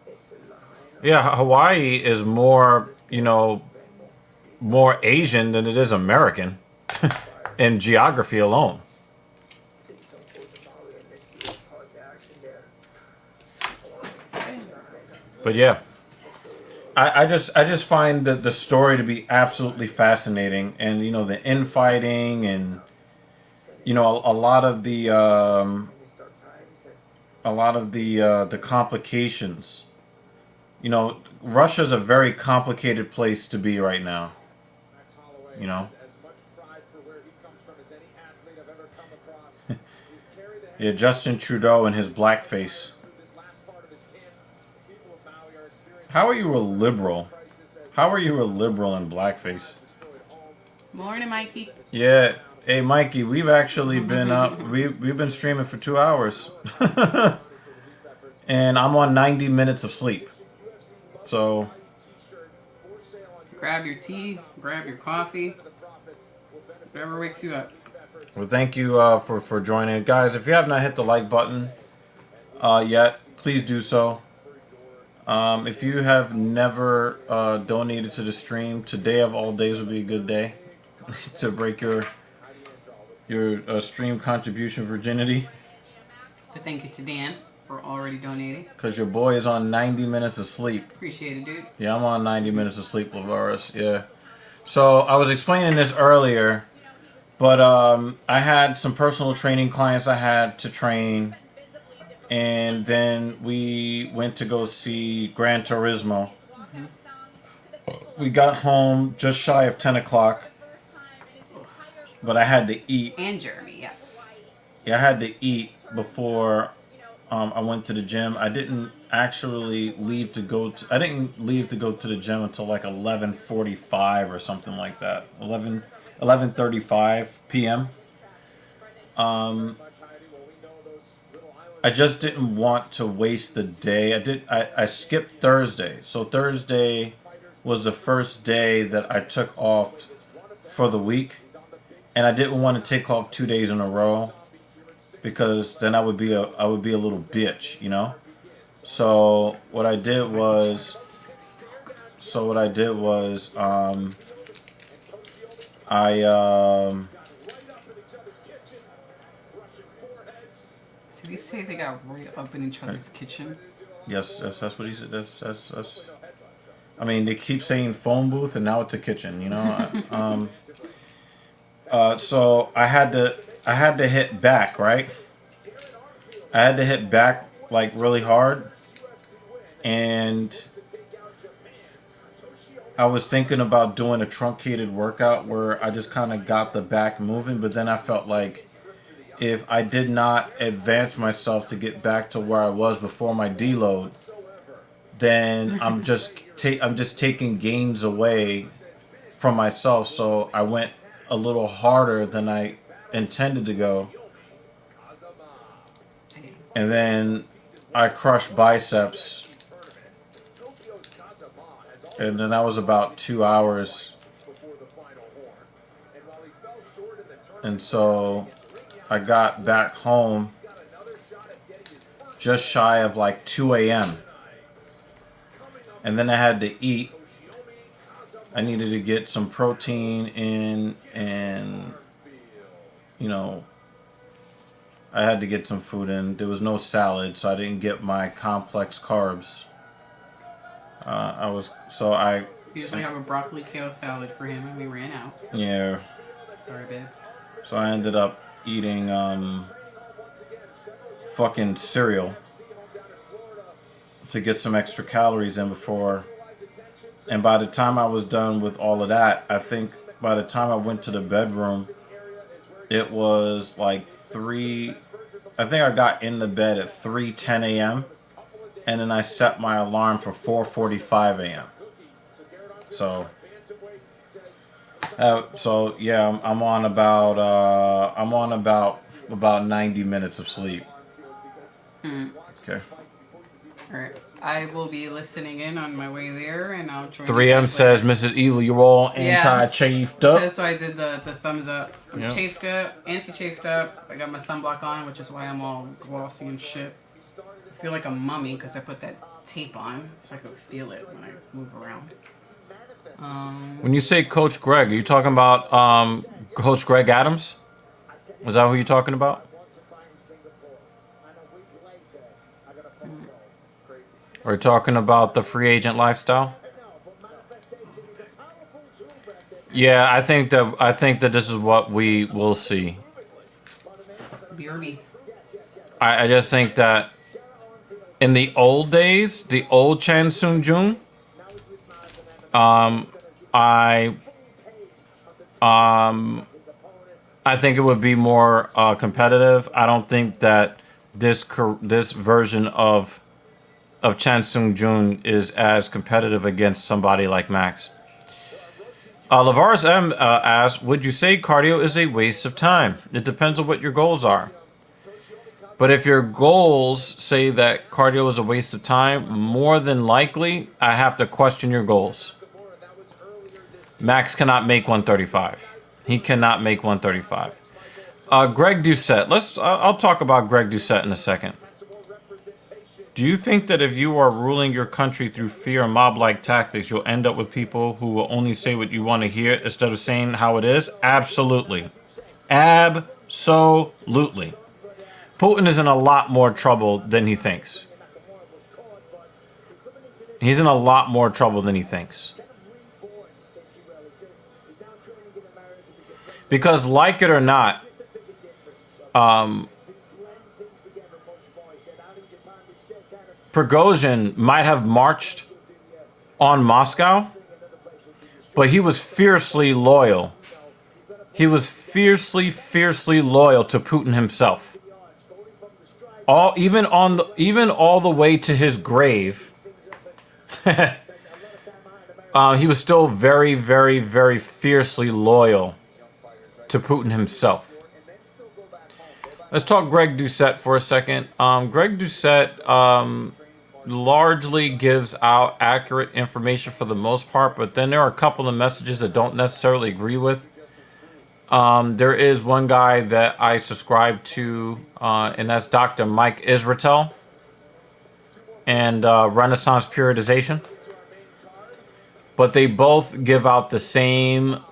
It's in Lahaina. Yeah, Hawaii is more, more Asian than it is American in geography alone. Things don't go to Maui unless you call to action there. But yeah, I just find the story to be absolutely fascinating, and the infighting, and a lot of the the complications. Russia's a very complicated place to be right now. Max Holloway You know? has as much pride for where he comes from as any athlete I've ever come across. He's carried the Yeah, Justin Trudeau and his blackface. through this last part of his camp. The people of Maui are experiencing How are you a liberal? crisis as How are you a liberal in blackface? destroyed homes. Morning, Mikey. Yeah. Hey, Mikey, we've actually been up. We've been streaming for 2 hours, and I'm on 90 minutes of sleep. So Grab your tea, grab your coffee, whatever wakes you up. well, thank you for joining, guys. If you have not hit the like button yet, please do so. If you have never donated to the stream, today of all days would be a good day to break your stream contribution virginity, But thank you to Dan for already donating. because your boy is on 90 minutes of sleep. Appreciate it, dude. Yeah, I'm on 90 minutes of sleep, Lavaris. Yeah. So I was explaining this earlier, but I had some personal training clients I had to train, and then we went to go see Gran Turismo. We got home just shy of 10 o'clock, but I had to eat. And Jeremy, yes. Yeah, I had to eat before I went to the gym. I didn't actually leave to go to. I didn't leave to go to the gym until like 11:45 or something like that. 11:35 p.m. I just didn't want to waste the day. I skipped Thursday. So Thursday was the first day that I took off for the week, and I didn't want to take off 2 days in a row, because then I would be a little bitch, So what I did was Did he say they got right up in each other's kitchen? yes, that's what he said. That's I mean, they keep saying phone booth, and now it's a kitchen, So I had to hit back, right? I had to hit back like really hard, and I was thinking about doing a truncated workout where I just kind of got the back moving, but then I felt like if I did not advance myself to get back to where I was before my deload, then I'm just taking gains away from myself. So I went a little harder than I intended to go, and then I crushed biceps And then that was about 2 hours. And so I got back home just shy of like 2 a.m. And then I had to eat. I needed to get some protein in, and, you know, I had to get some food in. There was no salad, so I didn't get my complex carbs. I Usually have a broccoli kale salad for him, and we ran out. Yeah. Sorry, babe. So I ended up eating fucking cereal to get some extra calories in before. And by the time I was done with all of that, I think by the time I went to the bedroom, it was like 3. I think I got in the bed at 3:10 a.m. and then I set my alarm for 4:45 a.m. So yeah, I'm on about 90 minutes of sleep. Okay. All right. I will be listening in on my way there, and I'll join. 3M says, Mrs. Evil, you're all anti-chafed up. That's why I did the thumbs up. I'm Yep. chafed up, anti-chafed up. I got my sunblock on, which is why I'm all glossy and shit. I feel like a mummy because I put that tape on, so I can feel it when I move around. When you say Coach Greg, are you talking about Coach Greg Adams? Is that who you're talking about? Or are you talking about the free agent lifestyle? Yeah, I think that this is what we will see. Beardy. I just think that in the old days, the old Chan Sung Jung, I think it would be more competitive. I don't think that this version of Chan Sung Jung is as competitive against somebody like Max. Lavaris M asks, would you say cardio is a waste of time? It depends on what your goals are. But if your goals say that cardio is a waste of time, more than likely, I have to question your goals. Max cannot make 135. He cannot make 135. Greg Doucette. I'll talk about Greg Doucette in a second. Do you think that if you are ruling your country through fear and mob-like tactics, you'll end up with people who will only say what you want to hear instead of saying how it is? Absolutely. Absolutely. Putin is in a lot more trouble than he thinks. He's in a lot more trouble than he thinks. Because, like it or not, Prigozhin might have marched on Moscow, but he was fiercely loyal. He was fiercely loyal to Putin himself. Even all the way to his grave, he was still very fiercely loyal to Putin himself. Let's talk Greg Doucette for a second. Greg Doucette largely gives out accurate information for the most part, but then there are a couple of messages that don't necessarily agree with. There is one guy that I subscribe to, and that's Dr. Mike Israetel and Renaissance Periodization. But they both give out the same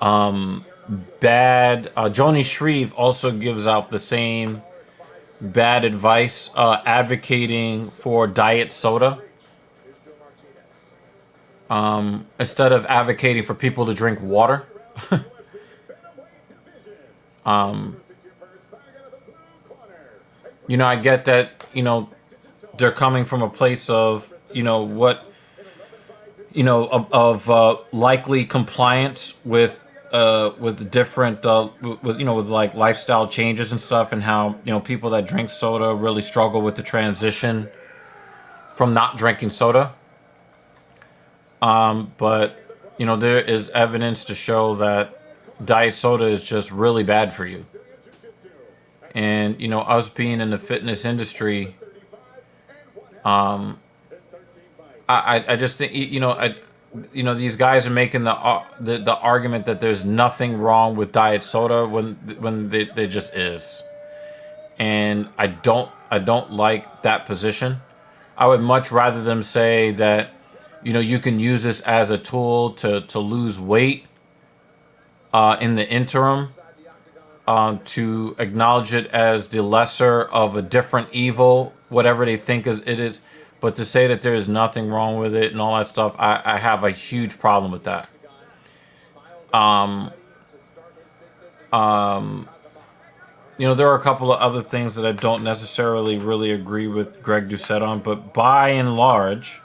bad. Joni Shreve also gives out the same bad advice, advocating for diet soda instead of advocating for people to drink water. You know, I get that, you know, they're coming from a place of, you know, what, you know, of likely compliance with different, with like lifestyle changes and stuff, and how, you know, people that drink soda really struggle with the transition from not drinking soda. But, you know, there is evidence to show that diet soda is just really bad for you. And, you know, us being in the fitness industry, I I just think, these guys are making the argument that there's nothing wrong with diet soda when there just is, and I don't like that position. I would much rather them say that, you can use this as a tool to lose weight in the interim, to acknowledge it as the lesser of a different evil, whatever they think it is. But to say that there is nothing wrong with it and all that stuff, I have a huge problem with that. There are a couple of other things that I don't necessarily really agree with Greg Doucette on, but by and large,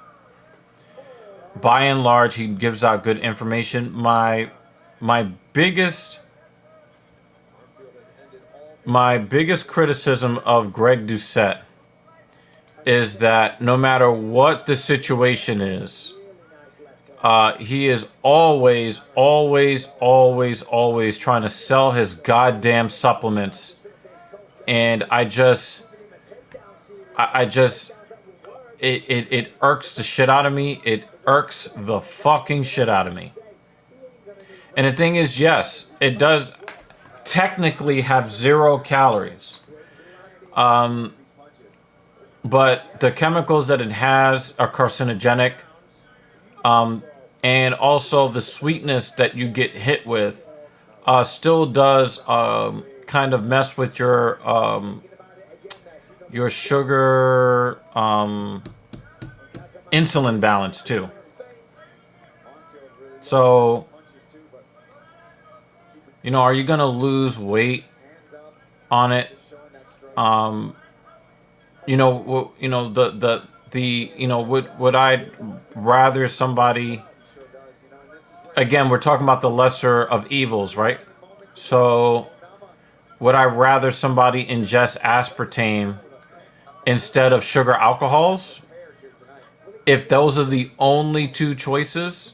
he gives out good information. My biggest criticism of Greg Doucette is that no matter what the situation is, he is always trying to sell his goddamn supplements, and it irks the shit out of me. It irks the fucking shit out of me. And the thing is, yes, it does technically have 0 calories. But the chemicals that it has are carcinogenic. And also the sweetness that you get hit with still does kind of mess with your sugar insulin balance too. So, are you gonna lose weight on it? Would I rather somebody? Again, we're talking about the lesser of evils, right? So, would I rather somebody ingest aspartame instead of sugar alcohols? If those are the only two choices,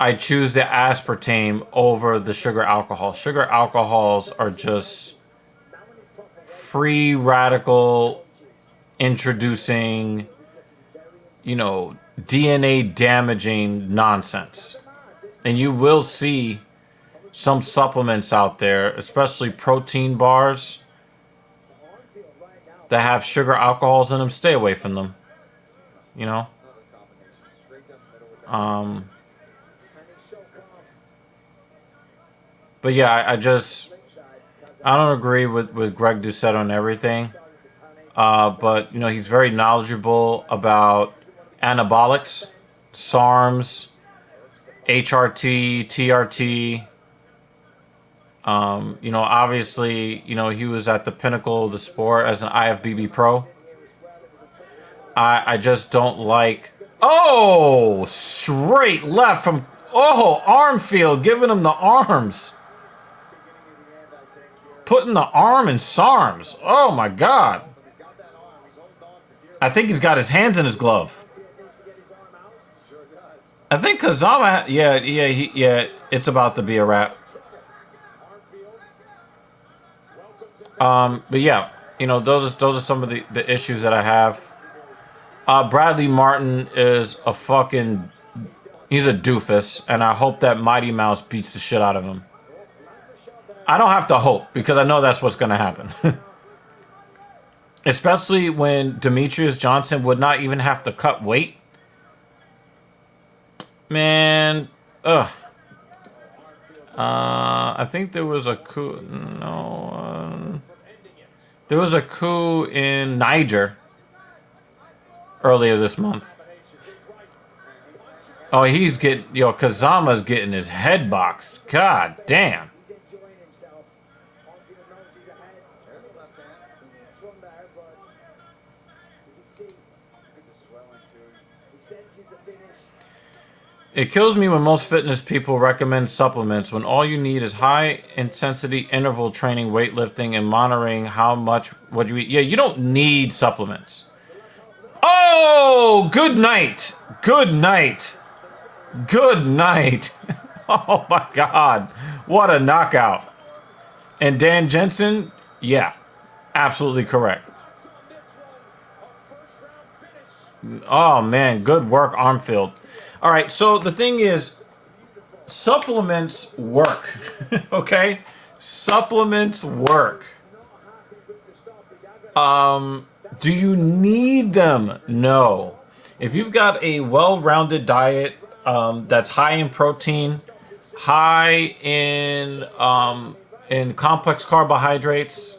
I choose the aspartame over the sugar alcohol. Sugar alcohols are just free radical introducing, DNA damaging nonsense. And you will see some supplements out there, especially protein bars, that have sugar alcohols in them. Stay away from them. But yeah, I don't agree with Greg Doucette on everything. But, he's very knowledgeable about anabolics, SARMs, HRT, TRT. Obviously, he was at the pinnacle of the sport as an IFBB pro. I just don't like... Oh! Straight left from... Oh, Armfield giving him the arms. Putting the arm in SARMs. Oh, my God. I think he's got his hands in his glove. I think Kazama... Yeah, it's about to be a wrap. But yeah, those are some of the issues that I have. Bradley Martin is he's a doofus, and I hope that Mighty Mouse beats the shit out of him. I don't have to hope, because I know that's what's going to happen. Especially when Demetrius Johnson would not even have to cut weight. Man, ugh. I think there was a coup. No, there was a coup in Niger earlier this month. Oh, Kazama's getting his head boxed. God damn. It kills me when most fitness people recommend supplements when all you need is high-intensity interval training, weightlifting, and monitoring what you eat. Yeah, you don't need supplements. Oh, good night. Good night. Good night. Oh, my God. What a knockout. And Dan Jensen, yeah, absolutely correct. Oh man, good work, Armfield. All right, so the thing is, supplements work. Okay, supplements work. Do you need them? No. If you've got a well-rounded diet that's high in protein, high in complex carbohydrates,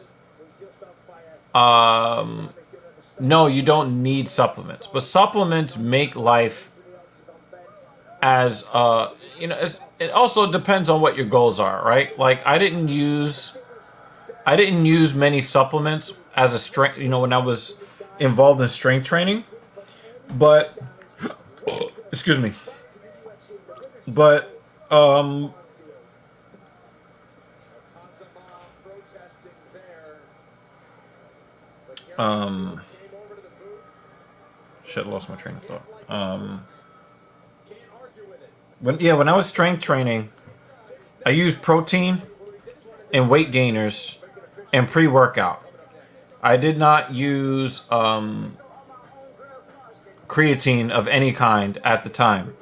no, you don't need supplements. But supplements make life as it also depends on what your goals are, right? Like I didn't use many supplements as a strength, when I was involved in strength training, but excuse me. But shit, lost my train of thought. When I was strength training, I used protein and weight gainers and pre-workout. I did not use creatine of any kind at the time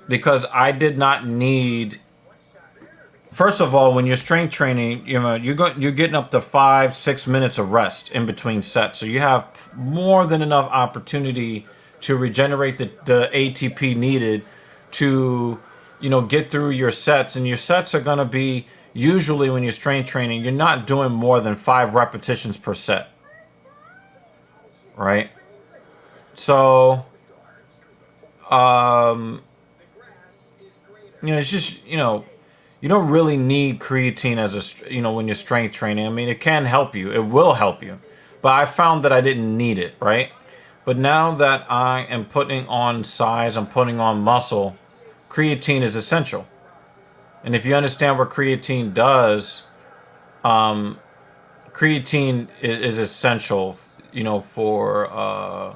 because I did not need. First of all, when you're strength training, you're getting up to 5-6 minutes of rest in between sets, so you have more than enough opportunity to regenerate the ATP needed to get through your sets. And your sets are going to be, usually when you're strength training, you're not doing more than 5 repetitions per set, right? So it's just you don't really need creatine as when you're strength training. I mean, it can help you, it will help you, but I found that I didn't need it, right? But now that I am putting on size, I'm putting on muscle, creatine is essential. And if you understand what creatine does, creatine is essential, for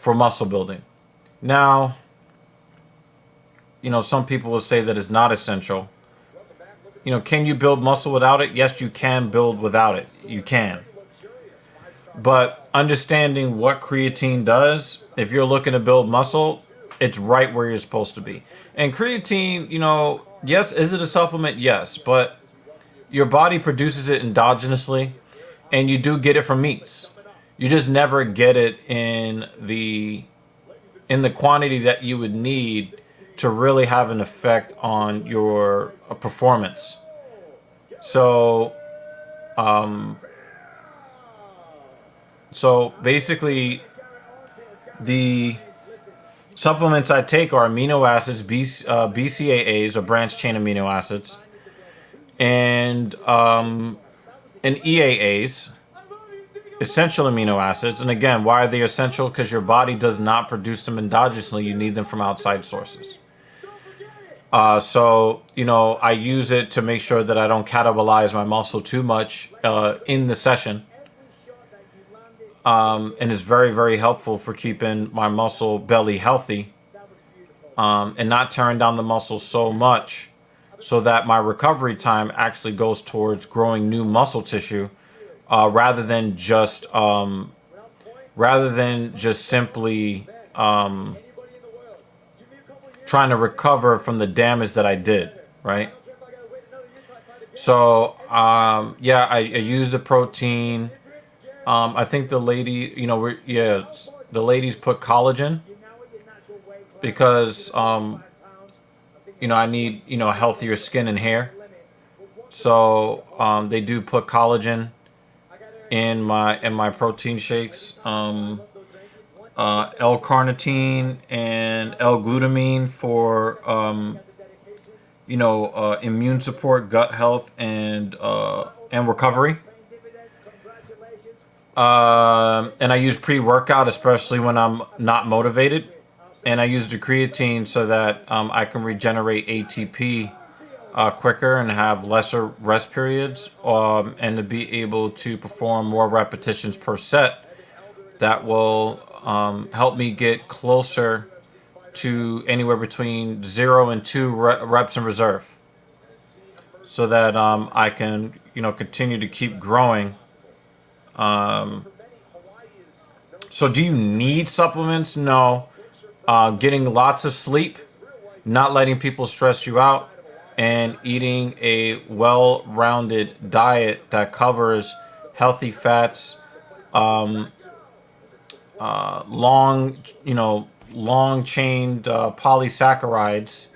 muscle building. Now, some people will say that it's not essential. Can you build muscle without it? Yes, you can build without it. You can. But understanding what creatine does, if you're looking to build muscle, it's right where you're supposed to be. And creatine, yes, is it a supplement? Yes, but your body produces it endogenously, and you do get it from meats. You just never get it in the quantity that you would need to really have an effect on your performance. So basically, the supplements I take are amino acids, BCAAs, or branched chain amino acids, and EAAs, essential amino acids. And again, why are they essential? Because your body does not produce them endogenously. You need them from outside sources. So I use it to make sure that I don't catabolize my muscle too much in the session. And it's very, very helpful for keeping my muscle belly healthy, and not tearing down the muscle so much so that my recovery time actually goes towards growing new muscle tissue, rather than just simply trying to recover from the damage that I did, right? So I use the protein. I think the ladies put collagen because I need healthier skin and hair. So they do put collagen in my protein shakes. L-carnitine and L-glutamine for immune support, gut health, and recovery. And I use pre-workout, especially when I'm not motivated. And I use the creatine so that I can regenerate ATP quicker and have lesser rest periods, and to be able to perform more repetitions per set. That will help me get closer to anywhere between 0 and 2 reps in reserve, so that I can continue to keep growing So do you need supplements? No. Getting lots of sleep, not letting people stress you out, and eating a well-rounded diet that covers healthy fats, long, long-chained polysaccharides.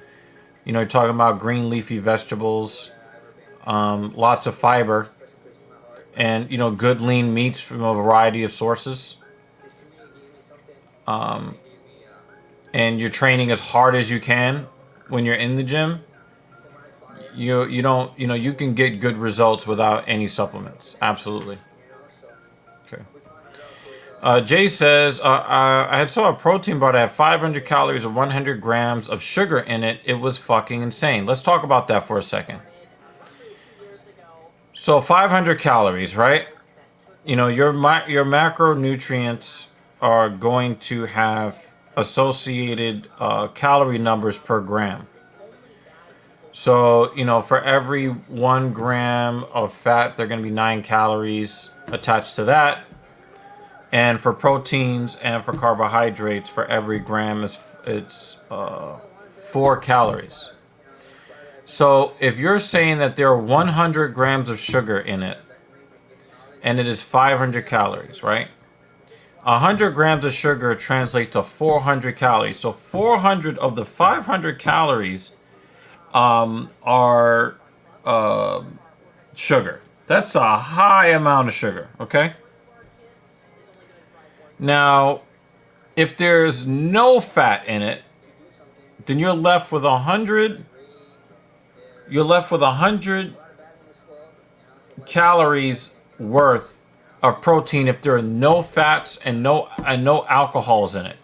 You're talking about green leafy vegetables, lots of fiber, and good lean meats from a variety of sources. And you're training as hard as you can when you're in the gym. You can get good results without any supplements. Absolutely. Okay. Jay says, I had saw a protein bar that had 500 calories and 100 grams of sugar in it. It was fucking insane. Let's talk about that for a second. So 500 calories, right? Your macronutrients are going to have associated calorie numbers per gram. So, for every 1 gram of fat, there are going to be 9 calories attached to that. And for proteins and for carbohydrates, for every gram, it's 4 calories. So if you're saying that there are 100 grams of sugar in it, and it is 500 calories, right? 100 grams of sugar translates to 400 calories. So 400 of the 500 calories are sugar. That's a high amount of sugar, okay? Now, if there's no fat in it, then you're left with 100. You're left with 100 calories worth of protein if there are no fats and no alcohols in it.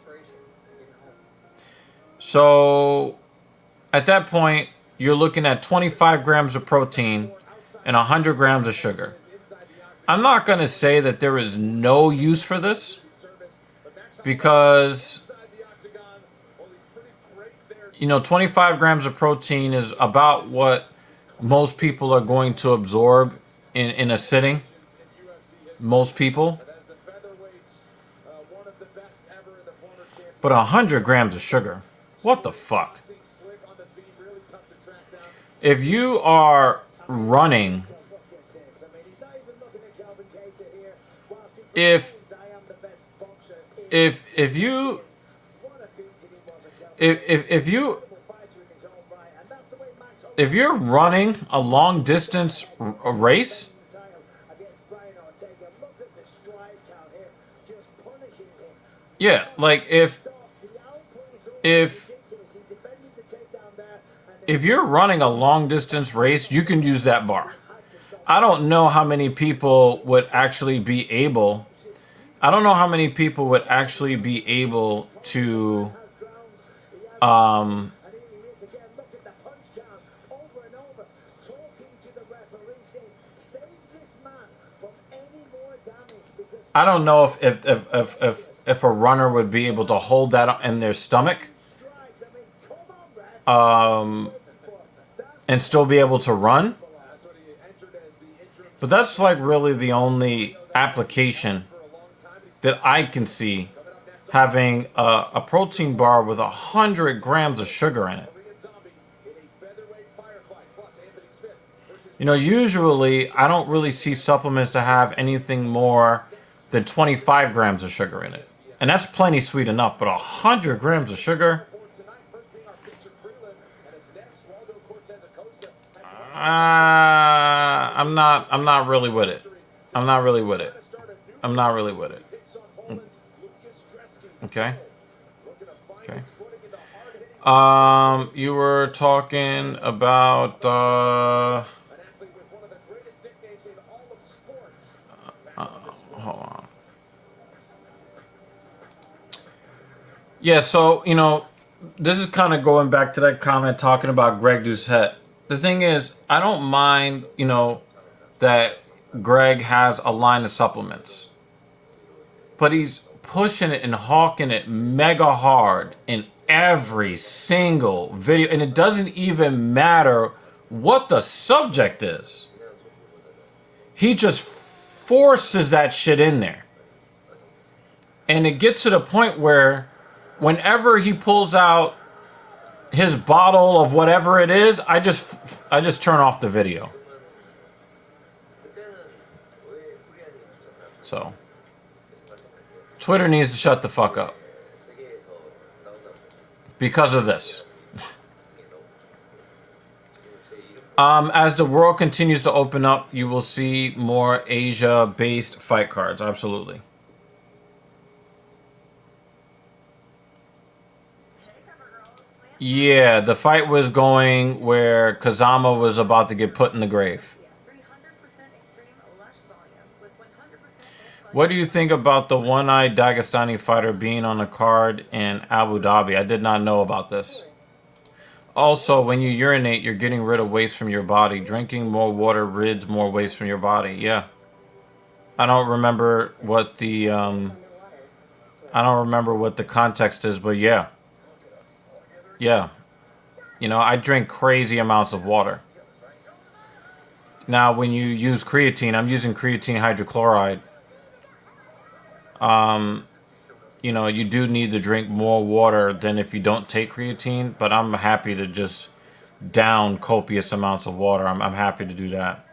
So at that point, you're looking at 25 grams of protein and 100 grams of sugar. I'm not going to say that there is no use for this, because 25 grams of protein is about what most people are going to absorb in a sitting. Most people. But 100 grams of sugar, what the fuck? If you are running, if you're running a long distance race, yeah, like if you're running a long distance race, you can use that bar. I don't know how many people would actually be able. I don't know how many people would actually be able to I don't know if a runner would be able to hold that in their stomach and still be able to run. But that's like really the only application that I can see having a protein bar with 100 grams of sugar in it. Usually I don't really see supplements to have anything more than 25 grams of sugar in it. And that's plenty sweet enough, but 100 grams of sugar? I'm not really with it. I'm not really with it. Okay. You were talking about hold on. Yeah, so this is kind of going back to that comment talking about Greg Doucette. The thing is, I don't mind, that Greg has a line of supplements, but he's pushing it and hawking it mega hard in every single video, and it doesn't even matter what the subject is. He just forces that shit in there. And it gets to the point where whenever he pulls out his bottle of whatever it is, I just turn off the video. So Twitter needs to shut the fuck up because of this. As the world continues to open up, you will see more Asia-based fight cards. Absolutely. Yeah, the fight was going where Kazama was about to get put in the grave. What do you think about the one-eyed Dagestani fighter being on a card in Abu Dhabi? I did not know about this. Also, when you urinate, you're getting rid of waste from your body. Drinking more water rids more waste from your body. Yeah. I don't remember what the context is, but yeah. Yeah. You know, I drink crazy amounts of water. Now, when you use creatine, I'm using creatine hydrochloride. You know, you do need to drink more water than if you don't take creatine, but I'm happy to just down copious amounts of water. I'm happy to do that.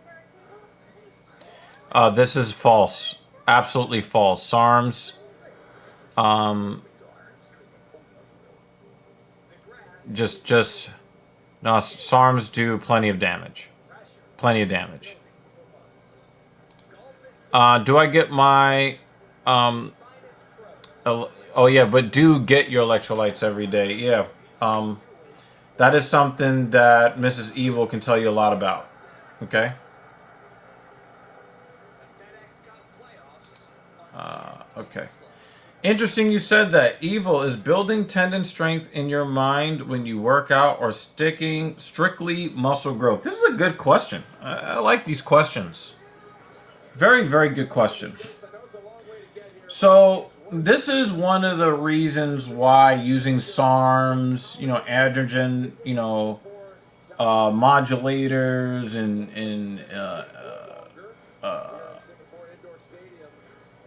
This is false. Absolutely false. SARMs, no, SARMs do plenty of damage. Plenty of damage. Do I get my, oh yeah, but do get your electrolytes every day. Yeah. That is something that Mrs. Evil can tell you a lot about. Okay? Okay. Interesting you said that. Evil, is building tendon strength in your mind when you work out or sticking strictly muscle growth? This is a good question. I like these questions. Very, very good question. So, this is one of the reasons why using SARMs, you know, androgen, you know, modulators and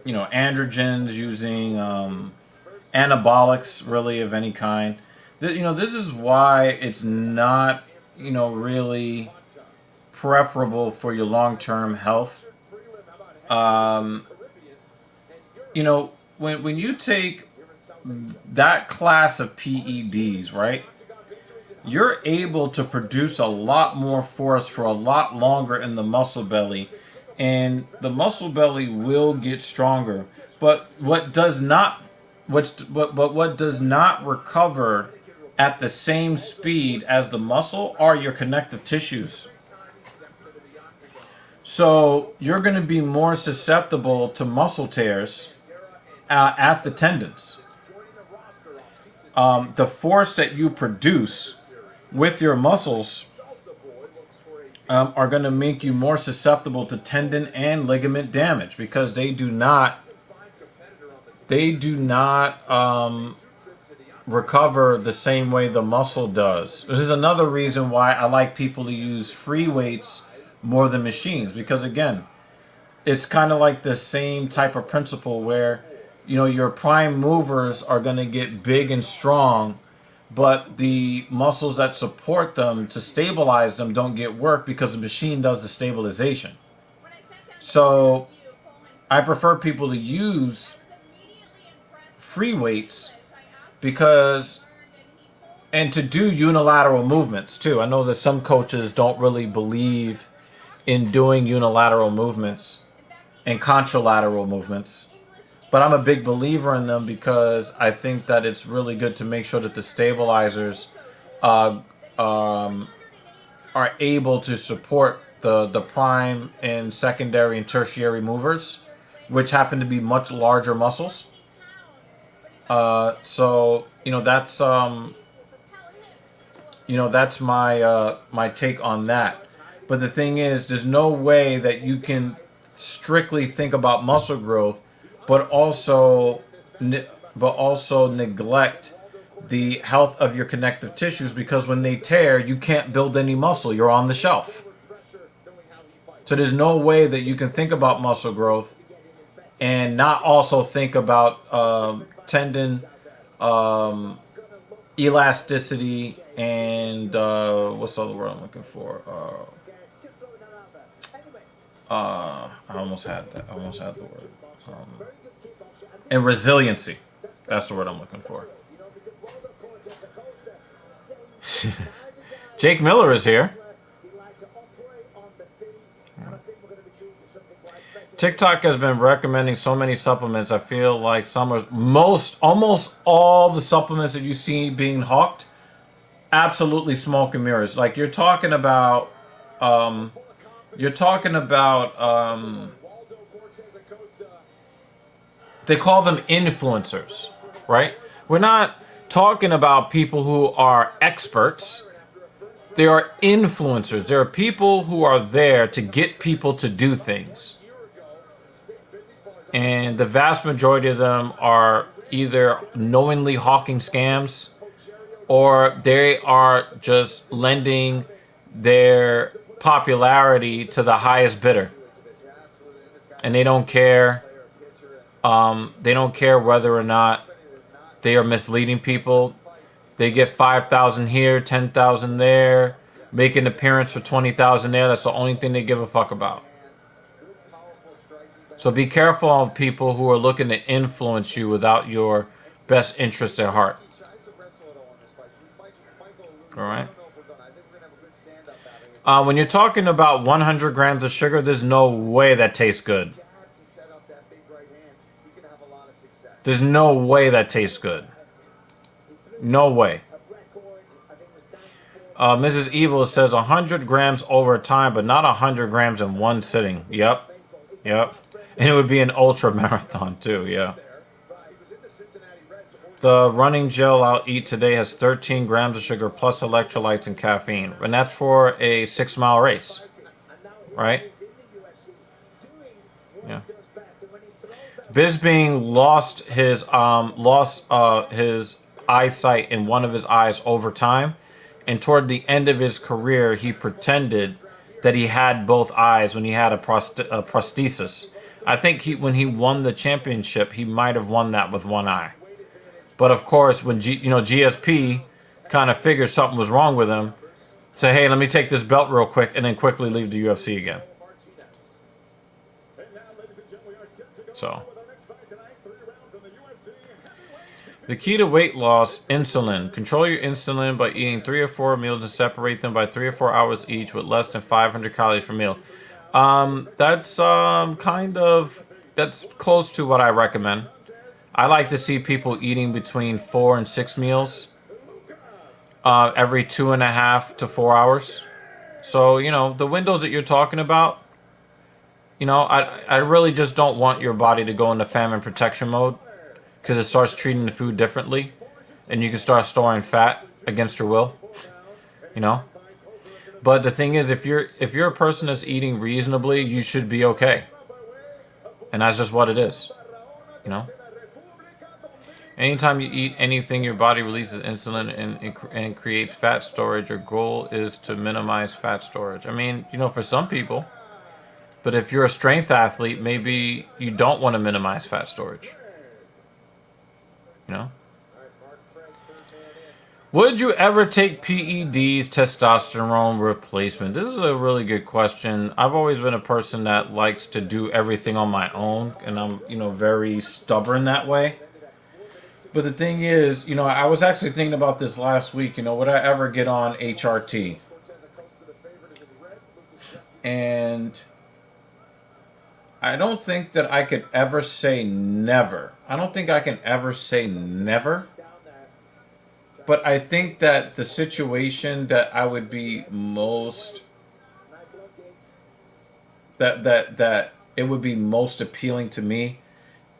you know, androgens, using anabolics, really, of any kind. You know, this is why it's not, you know, really preferable for your long-term health. You know, when you take that class of PEDs, right, you're able to produce a lot more force for a lot longer in the muscle belly, and the muscle belly will get stronger. But what does not recover at the same speed as the muscle are your connective tissues. So you're going to be more susceptible to muscle tears at the tendons. The force that you produce with your muscles are going to make you more susceptible to tendon and ligament damage, because they do not recover the same way the muscle does. This is another reason why I like people to use free weights more than machines, because again, it's kind of like the same type of principle where, you know, your prime movers are going to get big and strong, but the muscles that support them to stabilize them don't get work because the machine does the stabilization. So I prefer people to use free weights and to do unilateral movements too. I know that some coaches don't really believe in doing unilateral movements and contralateral movements, but I'm a big believer in them because I think that it's really good to make sure that the stabilizers are able to support the prime and secondary and tertiary movers, which happen to be much larger muscles. So that's my take on that. But the thing is, there's no way that you can strictly think about muscle growth, but also neglect the health of your connective tissues, because when they tear, you can't build any muscle. You're on the shelf. So there's no way that you can think about muscle growth and not also think about tendon elasticity and what's the other word I'm looking for? I almost had that. I almost had the word. And resiliency. That's the word I'm looking for. Jake Miller is here. TikTok has been recommending so many supplements. I feel like almost all the supplements that you see being hawked, absolutely smoke and mirrors. Like you're talking about they call them influencers, right? We're not talking about people who are experts. They are influencers. There are people who are there to get people to do things. And the vast majority of them are either knowingly hawking scams or they are just lending their popularity to the highest bidder. And they don't care. They don't care whether or not they are misleading people. They get 5,000 here, 10,000 there, make an appearance for 20,000 there. That's the only thing they give a fuck about. So be careful of people who are looking to influence you without your best interest at heart. All right. When you're talking about 100 grams of sugar, there's no way that tastes good. There's no way that tastes good. No way. Mrs. Evil says 100 grams over time, but not 100 grams in one sitting. Yep. And it would be an ultra marathon too, yeah. The running gel I'll eat today has 13 grams of sugar plus electrolytes and caffeine. And that's for a 6-mile race. Right? Yeah. Bisbing lost his eyesight in one of his eyes over time. And toward the end of his career, he pretended that he had both eyes when he had a prosthesis. I think when he won the championship, he might have won that with one eye. But of course, when GSP kind of figured something was wrong with him, say, hey, let me take this belt real quick, and then quickly leave the UFC again. So, the key to weight loss, insulin. Control your insulin by eating 3 or 4 meals and separate them by 3 or 4 hours each with less than 500 calories per meal. That's that's close to what I recommend. I like to see people eating between 4 and 6 meals every 2.5 to 4 hours. So, the windows that you're talking about, I really just don't want your body to go into famine protection mode because it starts treating the food differently and you can start storing fat against your will, But the thing is, if you're a person that's eating reasonably, you should be okay. And that's just what it is, Anytime you eat anything, your body releases insulin and creates fat storage. Your goal is to minimize fat storage. I mean, for some people. But if you're a strength athlete, maybe you don't want to minimize fat storage. Would you ever take PEDs, testosterone replacement? This is a really good question. I've always been a person that likes to do everything on my own, and I'm, very stubborn that way. But the thing is, I was actually thinking about this last week, would I ever get on HRT? And I don't think that I could ever say never. I don't think I can ever say never. But I think that the situation that I would be most that it would be most appealing to me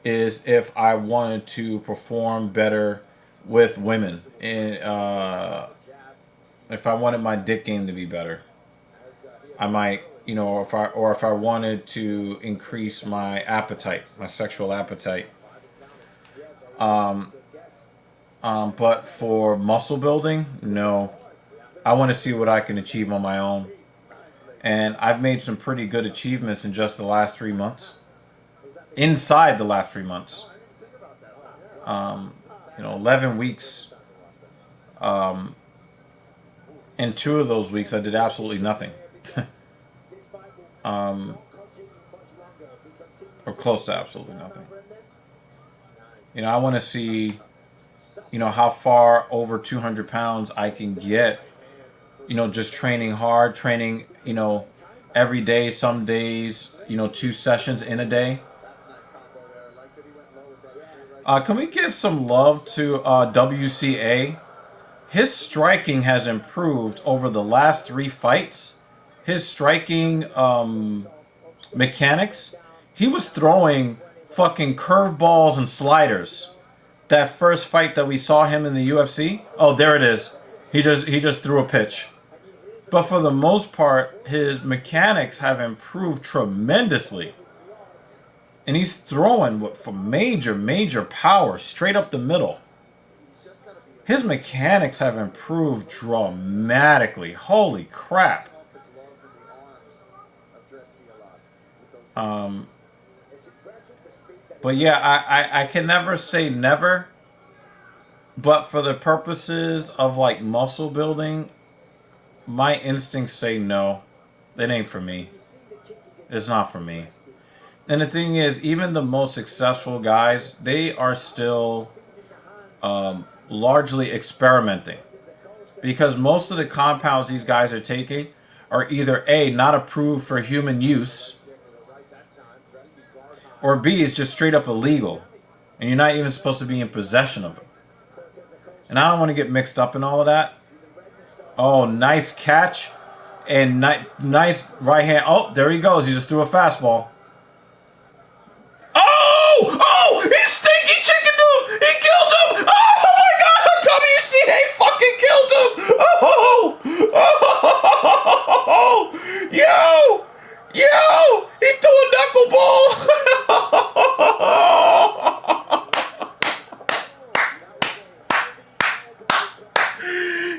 is if I wanted to perform better with women, and if I wanted my dick game to be better, I might, if I wanted to increase my appetite, my sexual appetite. But for muscle building, no. I want to see what I can achieve on my own. And I've made some pretty good achievements in just the last 3 months. inside the last 3 months. 11 weeks. In 2 of those weeks, I did absolutely nothing. Or close to absolutely nothing. I want to see, how far over 200 pounds I can get, just training hard, training, every day, some days, 2 sessions in a day. Can we give some love to WCA? His striking has improved over the last 3 fights. His striking mechanics. He was throwing fucking curveballs and sliders. That first fight that we saw him in the UFC. Oh, there it is. He just threw a pitch. But for the most part, his mechanics have improved tremendously. And he's throwing for major power straight up the middle. His mechanics have improved dramatically. Holy crap. But yeah, I can never say never. But for the purposes of like muscle building, my instincts say no. It ain't for me. It's not for me. And the thing is, even the most successful guys, they are still largely experimenting. Because most of the compounds these guys are taking are either A, not approved for human use, or B, is just straight up illegal. And you're not even supposed to be in possession of it. And I don't want to get mixed up in all of that. Oh, nice catch. And nice right hand. Oh, there he goes. He just threw a fastball. Oh, he's stinky chicken dude. He killed him. Oh my God, WCA fucking killed him. Yo, he threw a knuckleball.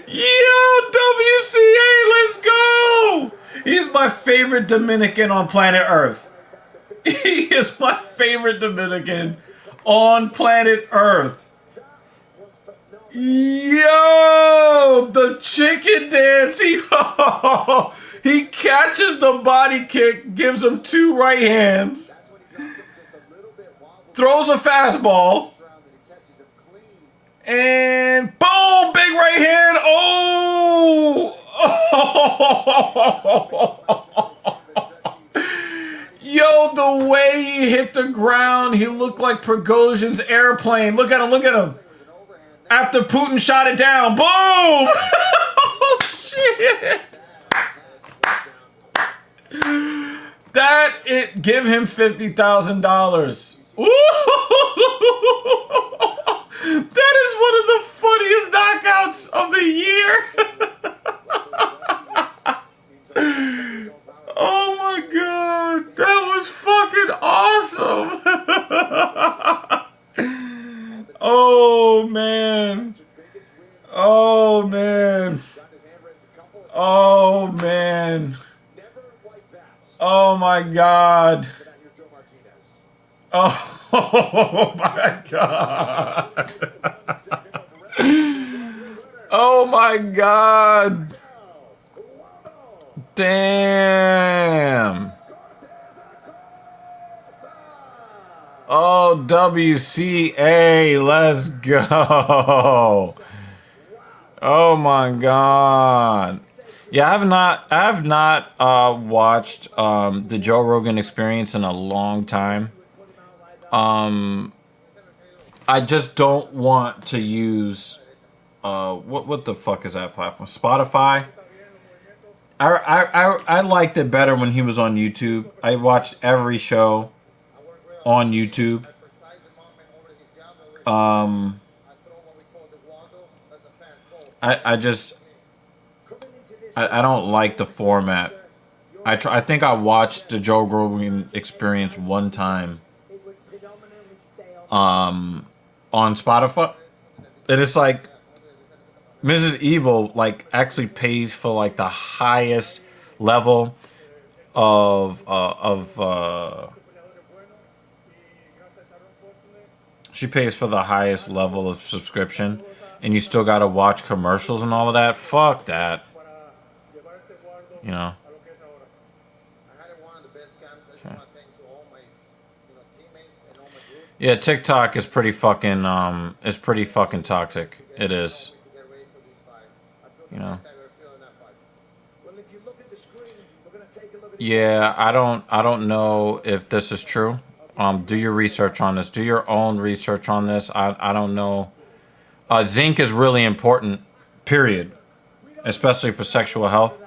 Yo, WCA, let's go. He's my favorite Dominican on planet Earth. He is my favorite Dominican on planet Earth. Yo, the chicken dance. He catches the body kick, gives him 2 right hands, throws a fastball, and boom, big right hand. Oh! Yo, the way he hit the ground, he looked like Prigozhin's airplane. Look at him. After Putin shot it down. Boom! Oh, shit! Give him $50,000. That is one of the funniest knockouts of the year. Oh my God, that was fucking awesome. Oh man. Oh my God. Oh my God. Oh my God. Damn. Oh, WCA, let's go. Oh my God. Yeah, I have not watched the Joe Rogan Experience in a long time. I just don't want to use what the fuck is that platform? Spotify. I liked it better when he was on YouTube. I watched every show on YouTube. I don't like the format. I think I watched the Joe Rogan Experience one time on Spotify, and it's like Mrs. Evil like actually pays for like the highest level of She pays for the highest level of subscription, and you still gotta watch commercials and all of that. Fuck that. You know. Okay. Yeah, TikTok is pretty fucking toxic. It is. You know. Yeah, I don't know if this is true. Do your research on this. Do your own research on this. I don't know. Zinc is really important, period, especially for sexual health.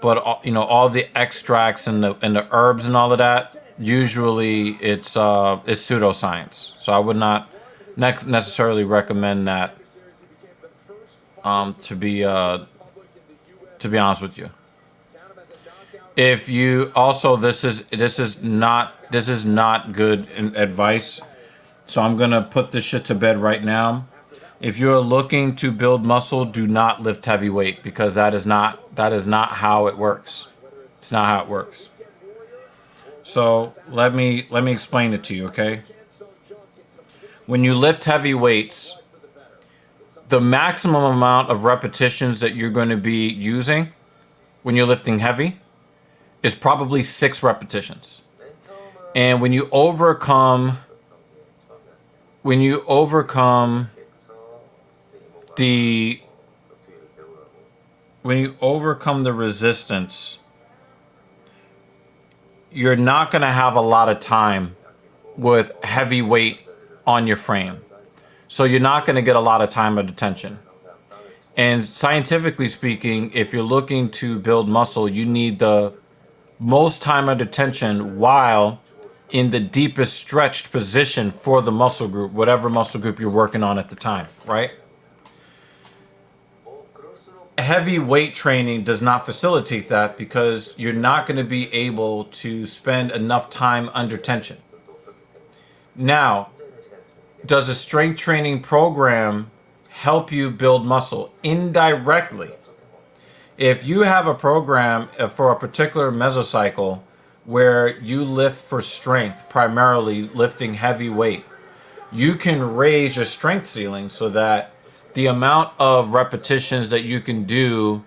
But you know, all the extracts and the herbs and all of that, usually it's pseudoscience. So I would not necessarily recommend that. To be honest with you. If you also this is not good advice. So I'm gonna put this shit to bed right now. If you're looking to build muscle, do not lift heavy weight, because that is not how it works. It's not how it works. So let me explain it to you, okay? When you lift heavy weights, the maximum amount of repetitions that you're going to be using when you're lifting heavy is probably 6 repetitions. And when you overcome the resistance, you're not going to have a lot of time with heavy weight on your frame. So you're not going to get a lot of time of attention. And scientifically speaking, if you're looking to build muscle, you need the most time of attention while in the deepest stretched position for the muscle group, whatever muscle group you're working on at the time, right? Heavy weight training does not facilitate that, because you're not going to be able to spend enough time under tension. Now, does a strength training program help you build muscle? Indirectly. If you have a program for a particular mesocycle where you lift for strength, primarily lifting heavy weight, you can raise your strength ceiling so that the amount of repetitions that you can do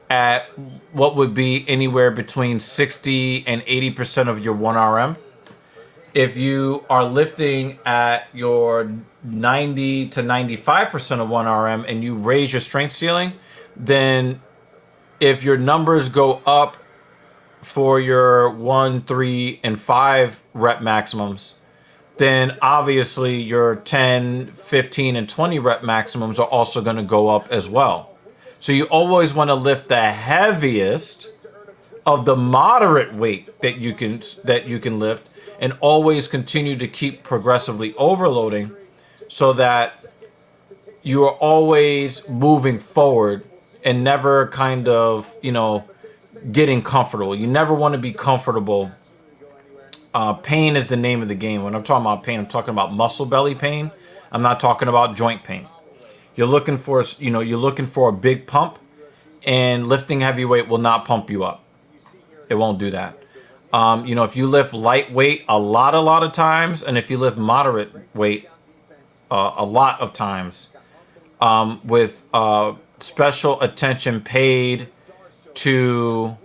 at what would be anywhere between 60 and 80% of your 1RM. If you are lifting at your 90 to 95% of 1RM and you raise your strength ceiling, then if your numbers go up for your 1, 3, and 5 rep maximums, then obviously your 10, 15, and 20 rep maximums are also going to go up as well. So you always want to lift the heaviest of the moderate weight that you can lift, and always continue to keep progressively overloading so that you are always moving forward and never kind of, getting comfortable. You never want to be comfortable. Pain is the name of the game. When I'm talking about pain, I'm talking about muscle belly pain. I'm not talking about joint pain. You're looking for a big pump, and lifting heavy weight will not pump you up. It won't do that. If you lift lightweight a lot of times, and if you lift moderate weight a lot of times, with special attention paid to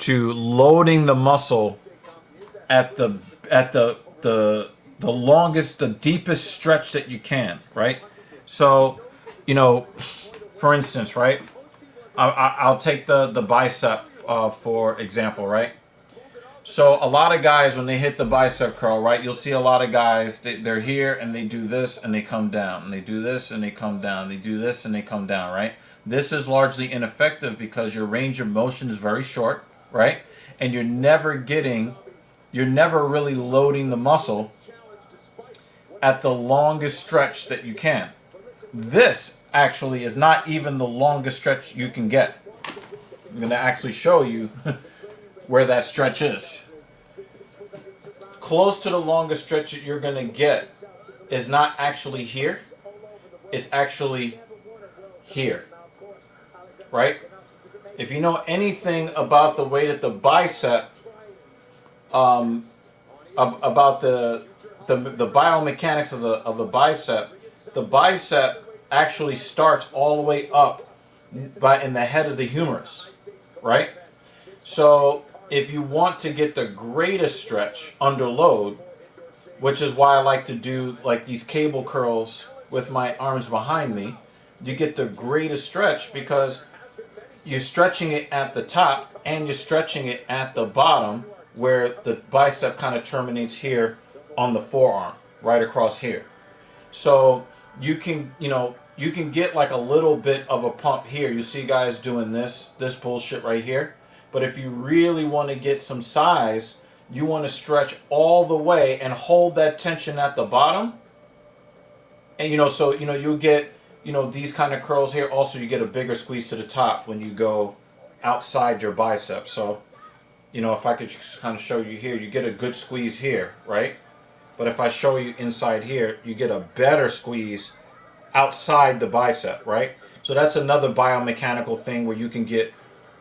loading the muscle at the longest, the deepest stretch that you can, right? So, for instance, right? I'll take the bicep for example, right? So a lot of guys, when they hit the bicep curl, right, you'll see a lot of guys, they're here and they do this and they come down, and they do this and they come down, they do this and they come down, right? This is largely ineffective because your range of motion is very short, right? And you're never really loading the muscle at the longest stretch that you can. This actually is not even the longest stretch you can get. I'm going to actually show you where that stretch is. Close to the longest stretch that you're going to get is not actually here. It's actually here. right? If you know anything about the way that the bicep, about the biomechanics of the bicep actually starts all the way up in the head of the humerus, right? So if you want to get the greatest stretch under load, which is why I like to do like these cable curls with my arms behind me, you get the greatest stretch because you're stretching it at the top and you're stretching it at the bottom where the bicep kind of terminates here on the forearm, right across here. So you can, you can get like a little bit of a pump here. You see guys doing this bullshit right here. But if you really want to get some size, you want to stretch all the way and hold that tension at the bottom. And so you get these kind of curls here. Also, you get a bigger squeeze to the top when you go outside your biceps. So if I could just kind of show you here, you get a good squeeze here, right? But if I show you inside here, you get a better squeeze outside the bicep, right? So that's another biomechanical thing where you can get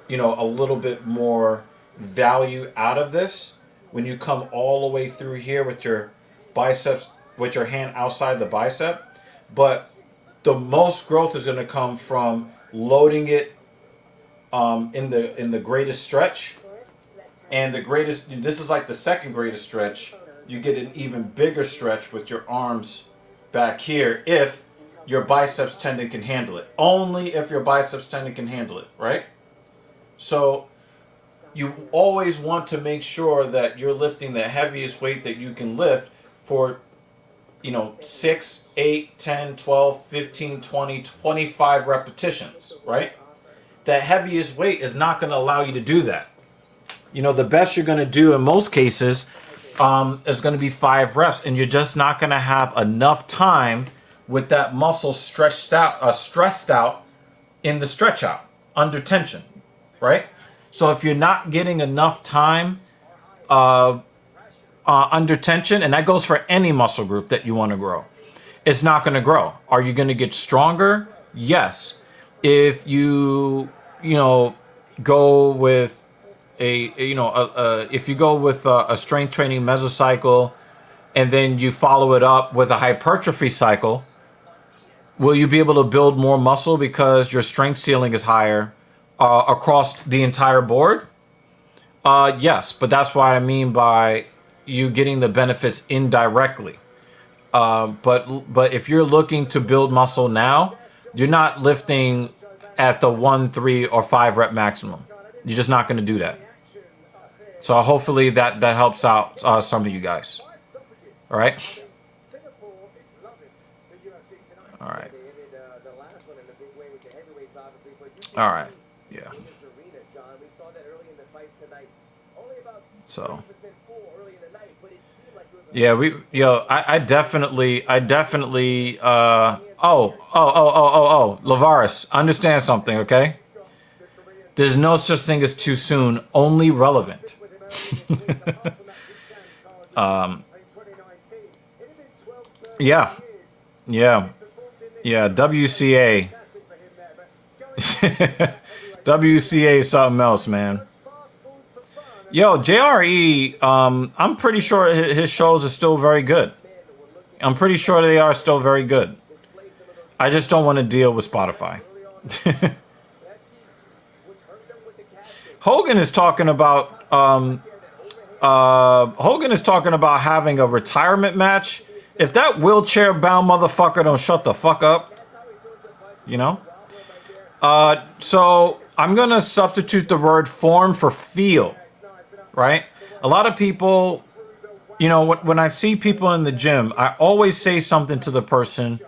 a little bit more value out of this when you come all the way through here with your biceps, with your hand outside the bicep. But the most growth is going to come from loading it in the greatest stretch. And this is like the second greatest stretch. You get an even bigger stretch with your arms back here if your biceps tendon can handle it. Only if your biceps tendon can handle it, right? So you always want to make sure that you're lifting the heaviest weight that you can lift for 6, 8, 10, 12, 15, 20, 25 repetitions, right? The heaviest weight is not going to allow you to do that. The best you're going to do in most cases is going to be 5 reps, and you're just not going to have enough time with that muscle stressed out in the stretch out under tension, right? So if you're not getting enough time under tension, and that goes for any muscle group that you want to grow, it's not going to grow. Are you going to get stronger? Yes. If you go with if you go with a strength training mesocycle and then you follow it up with a hypertrophy cycle, will you be able to build more muscle because your strength ceiling is higher across the entire board? Yes, but that's what I mean by you getting the benefits indirectly. But if you're looking to build muscle now, you're not lifting at the 1, 3, or 5 rep maximum. You're just not going to do that. So hopefully that helps out some of you guys. All right. All right. All right. Yeah. So. Yeah, I definitely, Lavaris, understand something, okay? There's no such thing as too soon, only relevant. Yeah, WCA. WCA is something else, man. Yo, JRE, I'm pretty sure his shows are still very good. I'm pretty sure they are still very good. I just don't want to deal with Spotify. Hogan is talking about having a retirement match. If that wheelchair bound motherfucker don't shut the fuck up, so I'm gonna substitute the word form for feel. Right? A lot of people, when I see people in the gym, I always say something to the person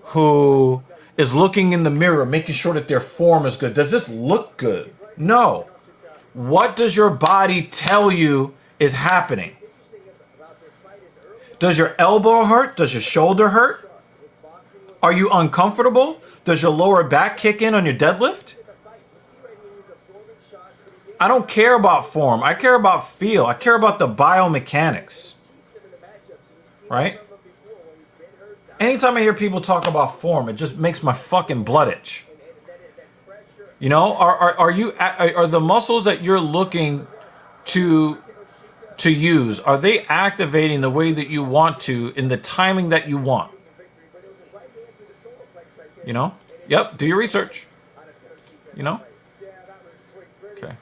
who is looking in the mirror, making sure that their form is good. Does this look good? No. What does your body tell you is happening? Does your elbow hurt? Does your shoulder hurt? Are you uncomfortable? Does your lower back kick in on your deadlift? I don't care about form. I care about feel. I care about the biomechanics. Right? Anytime I hear people talk about form, it just makes my fucking blood itch. You know, are the muscles that you're looking to use, are they activating the way that you want to in the timing that you want? You know? Yep, do your research. You know? Okay.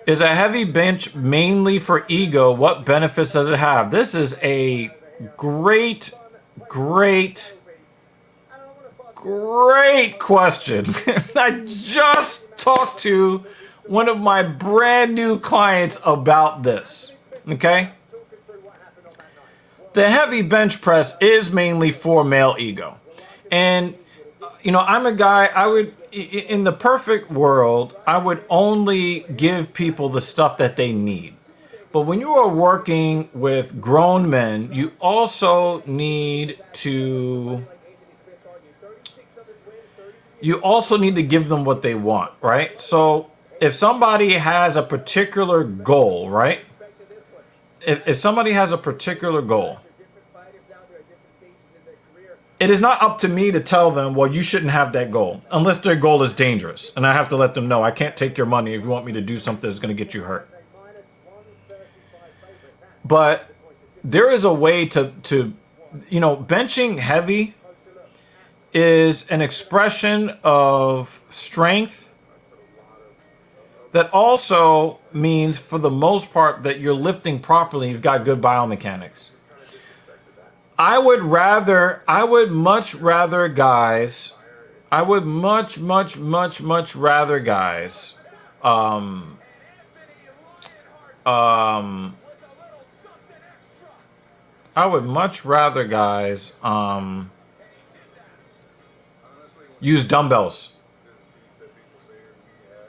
Is a heavy bench mainly for ego? What benefits does it have? This is a great question. I just talked to one of my brand new clients about this. Okay? The heavy bench press is mainly for male ego. And, you know, I'm a guy, in the perfect world, I would only give people the stuff that they need. But when you are working with grown men, you also need to give them what they want, right? So if somebody has a particular goal, right? If somebody has a particular goal, it is not up to me to tell them, well, you shouldn't have that goal, unless their goal is dangerous. And I have to let them know, I can't take your money if you want me to do something that's going to get you hurt. But there is a way to you know, benching heavy is an expression of strength that also means, for the most part, that you're lifting properly. You've got good biomechanics. I would much rather guys use dumbbells.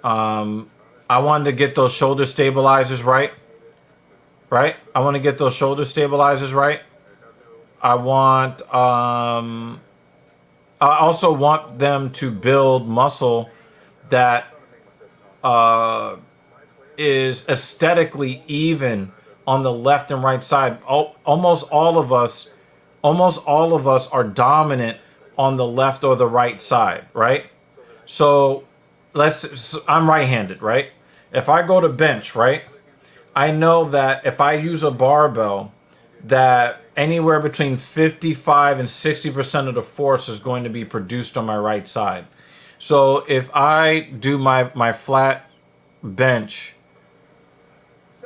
I wanted to get those shoulder stabilizers right. I want to get those shoulder stabilizers right. I also want them to build muscle that is aesthetically even on the left and right side. Almost all of us are dominant on the left or the right side, right? So I'm right-handed, right? If I go to bench, right, I know that if I use a barbell, that anywhere between 55 and 60% of the force is going to be produced on my right side. So if I do my flat bench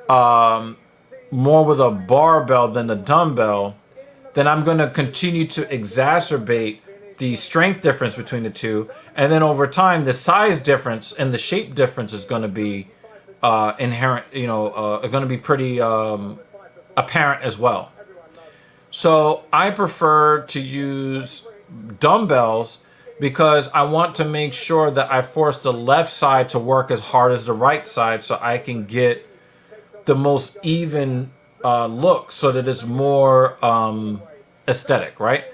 more with a barbell than a dumbbell, then I'm going to continue to exacerbate the strength difference between the two. And then over time, the size difference and the shape difference is going to be inherent, you know, going to be pretty apparent as well. So I prefer to use dumbbells because I want to make sure that I force the left side to work as hard as the right side so I can get the most even look, so that it's more aesthetic, right?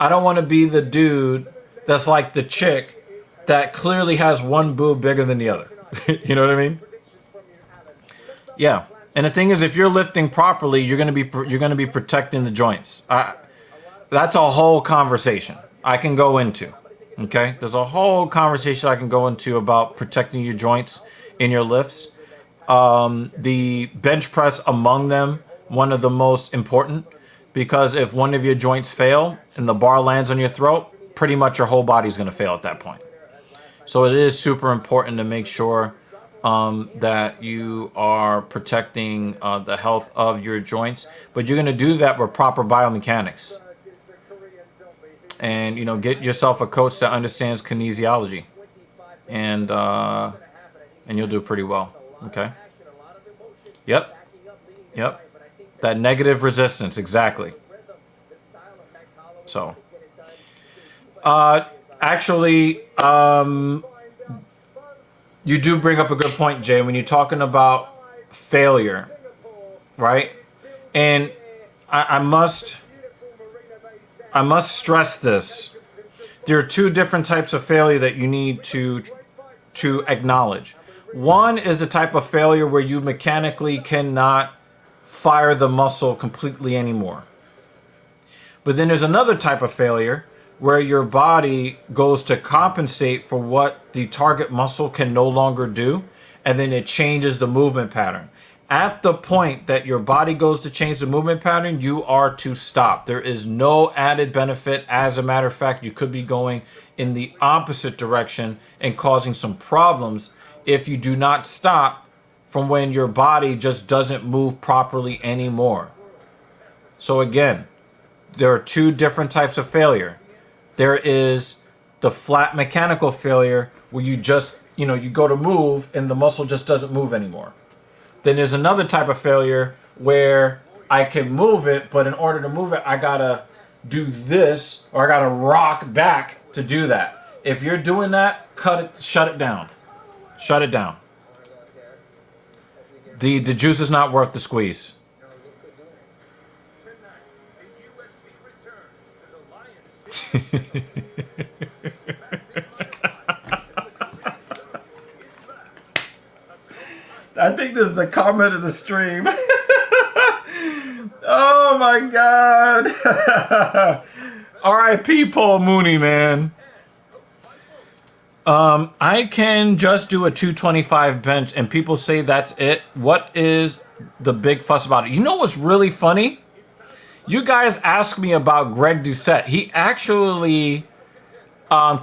I don't want to be the dude that's like the chick that clearly has one boob bigger than the other. You know what I mean? Yeah. And the thing is, if you're lifting properly, you're going to be protecting the joints. That's a whole conversation I can go into. Okay? There's a whole conversation I can go into about protecting your joints in your lifts. The bench press among them, one of the most important, because if one of your joints fail and the bar lands on your throat, pretty much your whole body's going to fail at that point. So it is super important to make sure that you are protecting the health of your joints, but you're going to do that with proper biomechanics. And, you know, get yourself a coach that understands kinesiology, and you'll do pretty well. Okay. Yep. That negative resistance, exactly. So, actually, you do bring up a good point, Jay, when you're talking about failure, right? And I must stress this. There are two different types of failure that you need to acknowledge. One is the type of failure where you mechanically cannot fire the muscle completely anymore. But then there's another type of failure where your body goes to compensate for what the target muscle can no longer do, and then it changes the movement pattern. At the point that your body goes to change the movement pattern, you are to stop. There is no added benefit. As a matter of fact, you could be going in the opposite direction and causing some problems if you do not stop from when your body just doesn't move properly anymore. So again, there are two different types of failure. There is the flat mechanical failure where you just, you go to move and the muscle just doesn't move anymore. Then there's another type of failure where I can move it, but in order to move it, I gotta do this, or I gotta rock back to do that. If you're doing that, shut it down. Shut it down. The juice is not worth the squeeze. I think this is the comment of the stream. Oh my God. R.I.P. Paul Mooney, man. I can just do a 225 bench and people say that's it. What is the big fuss about it? You know what's really funny? You guys asked me about Greg Doucette. He actually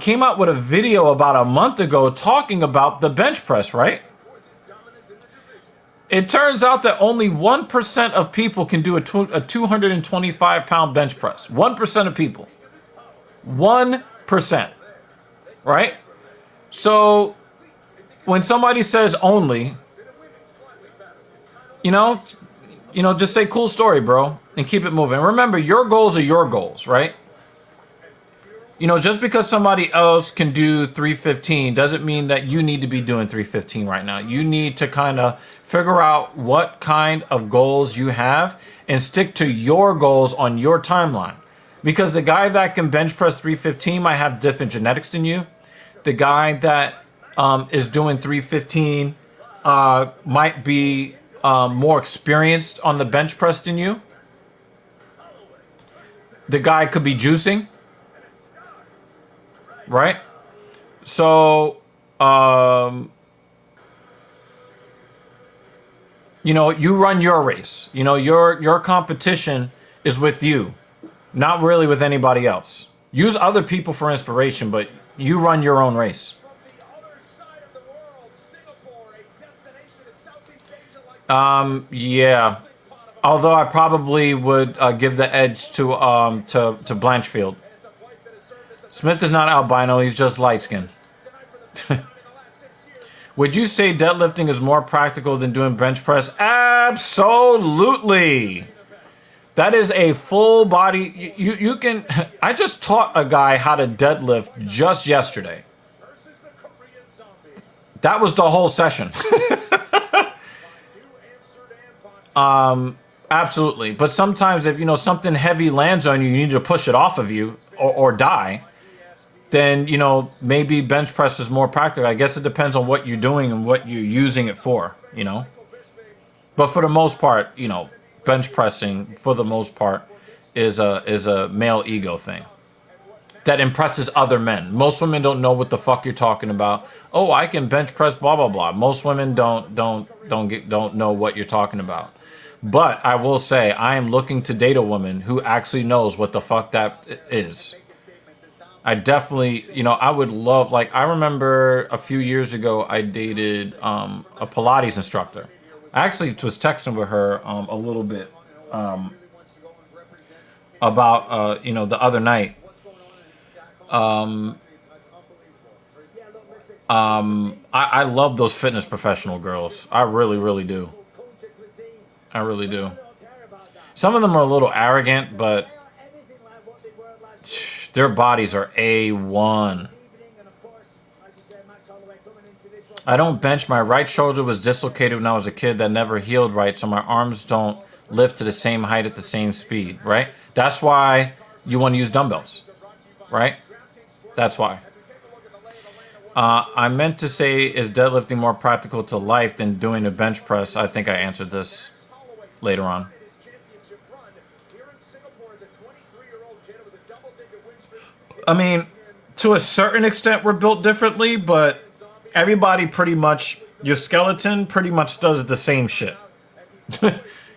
came out with a video about a month ago talking about the bench press, right? It turns out that only 1% of people can do a 225-pound bench press. 1% of people. 1%. Right? So when somebody says only, just say cool story, bro, and keep it moving. Remember, your goals are your goals, right? Just because somebody else can do 315 doesn't mean that you need to be doing 315 right now. You need to kind of figure out what kind of goals you have and stick to your goals on your timeline. Because the guy that can bench press 315 might have different genetics than you. The guy that is doing 315 might be more experienced on the bench press than you. The guy could be juicing. Right? So, you run your race. Your competition is with you, not really with anybody else. Use other people for inspiration, but you run your own race. Yeah. Although I probably would give the edge to Blanchfield. Smith is not albino, he's just light-skinned. Would you say deadlifting is more practical than doing bench press? Absolutely. That is a full body. You can. I just taught a guy how to deadlift just yesterday. That was the whole session. Absolutely. But sometimes if something heavy lands on you, you need to push it off of you or die. Then, maybe bench press is more practical. I guess it depends on what you're doing and what you're using it for, But for the most part, bench pressing, for the most part, is a male ego thing that impresses other men. Most women don't know what the fuck you're talking about. Oh, I can bench press, blah, blah, blah. Most women don't know what you're talking about. But I will say, I am looking to date a woman who actually knows what the fuck that is. I definitely, I would love, I remember a few years ago, I dated a Pilates instructor. I actually was texting with her a little bit about, the other night. I love those fitness professional girls. I really, really do. I really do. Some of them are a little arrogant, but their bodies are A1. I don't bench. My right shoulder was dislocated when I was a kid. That never healed right, so my arms don't lift to the same height at the same speed, right? That's why you want to use dumbbells, right? That's why. I meant to say, is deadlifting more practical to life than doing a bench press? I think I answered this later on. I mean, to a certain extent, we're built differently, but everybody pretty much, your skeleton pretty much does the same shit.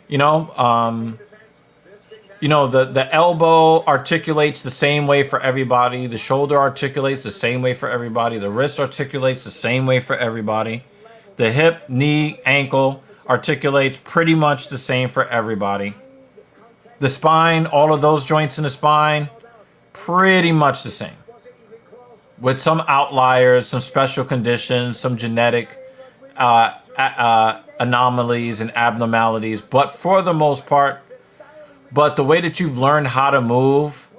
You know, the elbow articulates the same way for everybody. The shoulder articulates the same way for everybody. The wrist articulates the same way for everybody. The hip, knee, ankle articulates pretty much the same for everybody. The spine, all of those joints in the spine, pretty much the same. With some outliers, some special conditions, some genetic anomalies and abnormalities. But for the most part, but the way that you've learned how to move,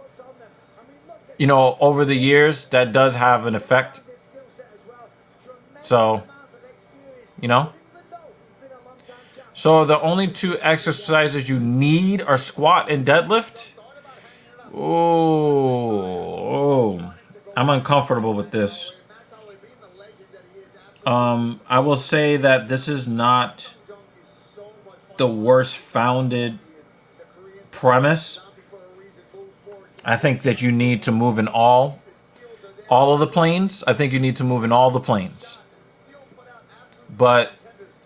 you know, over the years, that does have an effect. So, you know. So the only two exercises you need are squat and deadlift. Oh, I'm uncomfortable with this. I will say that this is not the worst founded premise. I think that you need to move in all of the planes. I think you need to move in all the planes. But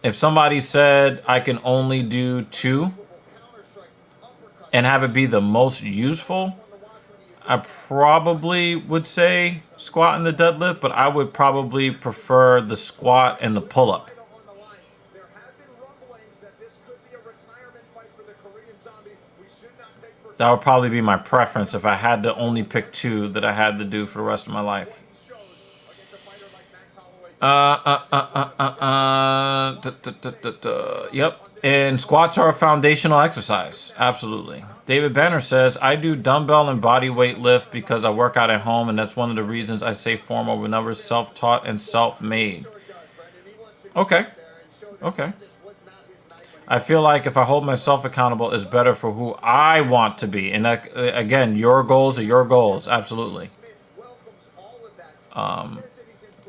if somebody said I can only do 2 and have it be the most useful, I probably would say squat and the deadlift, but I would probably prefer the squat and the pull-up. That would probably be my preference if I had to only pick 2 that I had to do for the rest of my life. Yep. And squats are a foundational exercise. Absolutely. David Banner says, I do dumbbell and body weight lift because I work out at home, and that's one of the reasons I say form over numbers, self-taught and self-made. Okay. Okay. I feel like if I hold myself accountable, it's better for who I want to be. And that, again, your goals are your goals. Absolutely.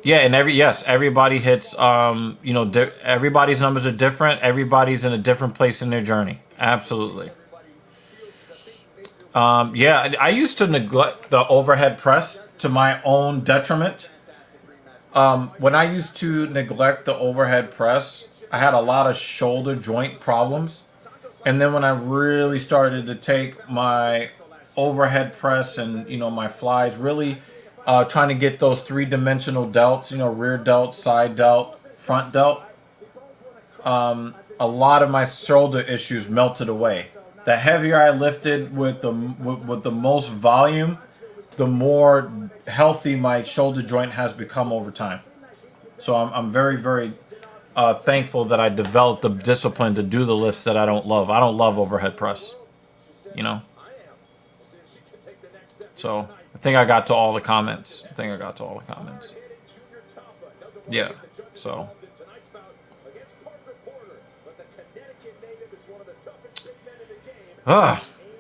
Yeah, and everybody hits, everybody's numbers are different. Everybody's in a different place in their journey. Absolutely. Yeah, I used to neglect the overhead press to my own detriment. When I used to neglect the overhead press, I had a lot of shoulder joint problems. And then when I really started to take my overhead press and, my flies, really trying to get those 3-dimensional delts, rear delt, side delt, front delt, a lot of my shoulder issues melted away. The heavier I lifted with the most volume, the more healthy my shoulder joint has become over time. So I'm very, very thankful that I developed the discipline to do the lifts that I don't love. I don't love overhead press, So I think I got to all the comments. Yeah, so.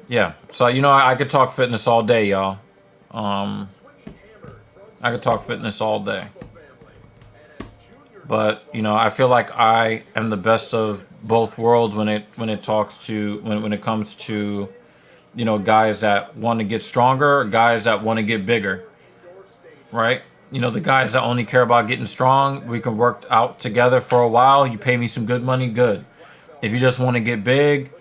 Yeah. So, I could talk fitness all day, y'all. I could talk fitness all day. But, I feel like I am the best of both worlds when it comes to, guys that want to get stronger, guys that want to get bigger. Right? The guys that only care about getting strong, we can work out together for a while. You pay me some good money, good. If you just want to get big,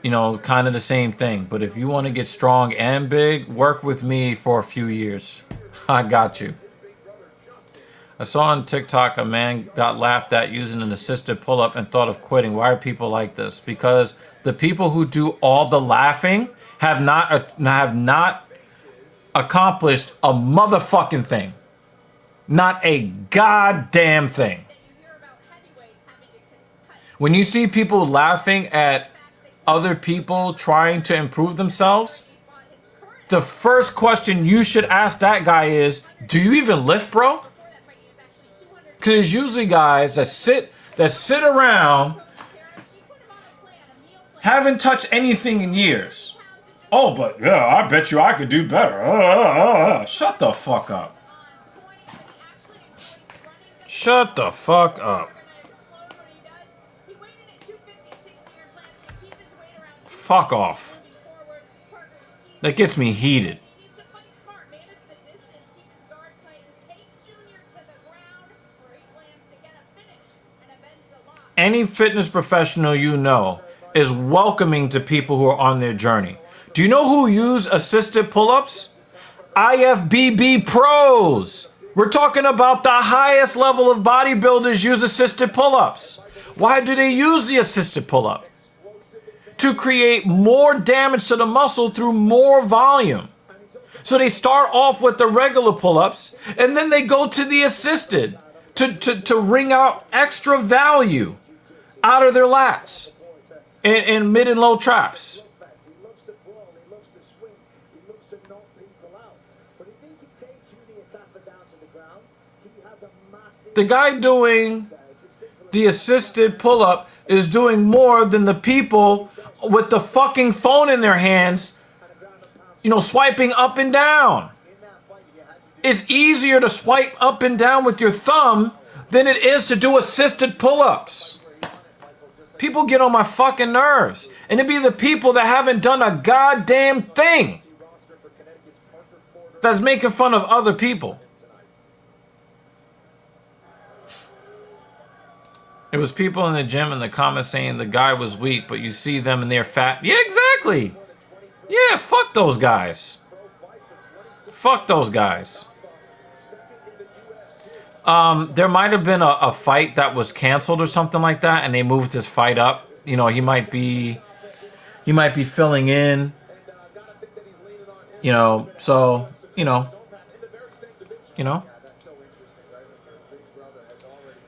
kind of the same thing. But if you want to get strong and big, work with me for a few years. I got you. I saw on TikTok a man got laughed at using an assisted pull-up and thought of quitting. Why are people like this? Because the people who do all the laughing have not accomplished a motherfucking thing. Not a goddamn thing. When you see people laughing at other people trying to improve themselves, the first question you should ask that guy is, do you even lift, bro? Because there's usually guys that sit around, haven't touched anything in years. Oh, but yeah, I bet you I could do better. Shut the fuck up. Shut the fuck up. Fuck off. That gets me heated. any fitness professional you know is welcoming to people who are on their journey. Do you know who use assisted pull-ups? IFBB pros. We're talking about the highest level of bodybuilders use assisted pull-ups. Why do they use the assisted pull-up? To create more damage to the muscle through more volume. So they start off with the regular pull-ups and then they go to the assisted to wring out extra value out of their lats in mid and low traps. He looks to brawl, he looks to swing, he looks to knock people out. But if he can take Junior Tapper down to the ground, he has a massive... The guy doing the assisted pull-up is doing more than the people with the fucking phone in their hands, you know, swiping up and down. It's easier to swipe up and down with your thumb than it is to do assisted pull-ups. People get on my fucking nerves. And it be the people that haven't done a goddamn thing that's making fun of other people. It was people in the gym in the comments saying the guy was weak, but you see them and they're fat. Yeah, exactly. Yeah, fuck those guys. Fuck those guys. There might have been a fight that was canceled or something like that, and they moved his fight up. You know, he might be filling in. You know, so you know.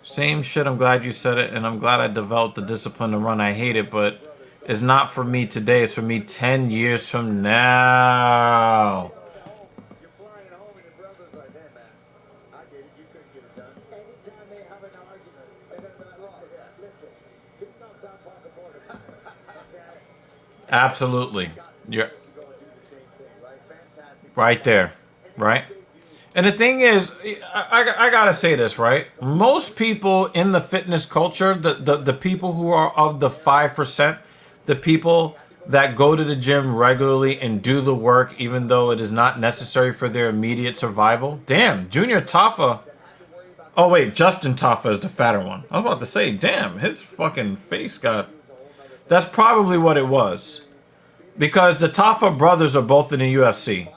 Same shit. I'm glad you said it, and I'm glad I developed the discipline to run. I hate it, but it's not for me today. It's for me 10 years from now. You're flying home and your brother's like, hey, man, I get it. You couldn't get it done. Anytime they have an argument, they're going to be like, oh, listen, big knocked out Parker Porter. Absolutely. You're right there. Right? And the thing is, I gotta say this, right? Most people in the fitness culture, the people who are of the 5%, the people that go to the gym regularly and do the work, even though it is not necessary for their immediate survival. Damn, Junior Tafa. Oh wait, Justin Tafa is the fatter one. I was about to say, damn, his fucking face got... That's probably what it was. Because the Tafa brothers are both in the UFC.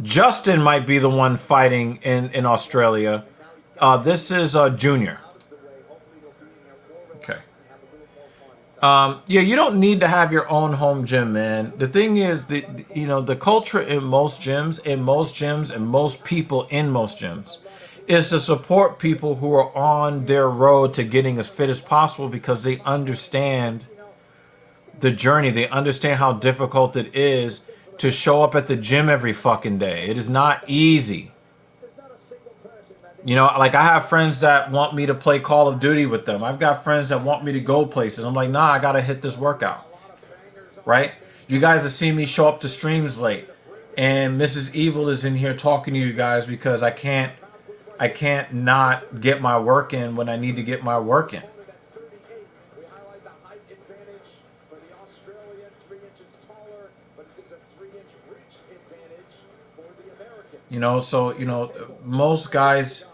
Justin might be the one fighting in Australia. This is Junior. Okay. Yeah, you don't need to have your own home gym, man. The thing is, the culture in most gyms, and most people in most gyms, is to support people who are on their road to getting as fit as possible because they understand the journey. They understand how difficult it is to show up at the gym every fucking day. It is not easy. You know, like I have friends that want me to play Call of Duty with them. I've got friends that want me to go places. I'm like, nah, I gotta hit this workout. Right? You guys have seen me show up to streams late. And Mrs. Evil is in here talking to you guys because I can't not get my work in when I need to get my work in. You know, so, you know, most guys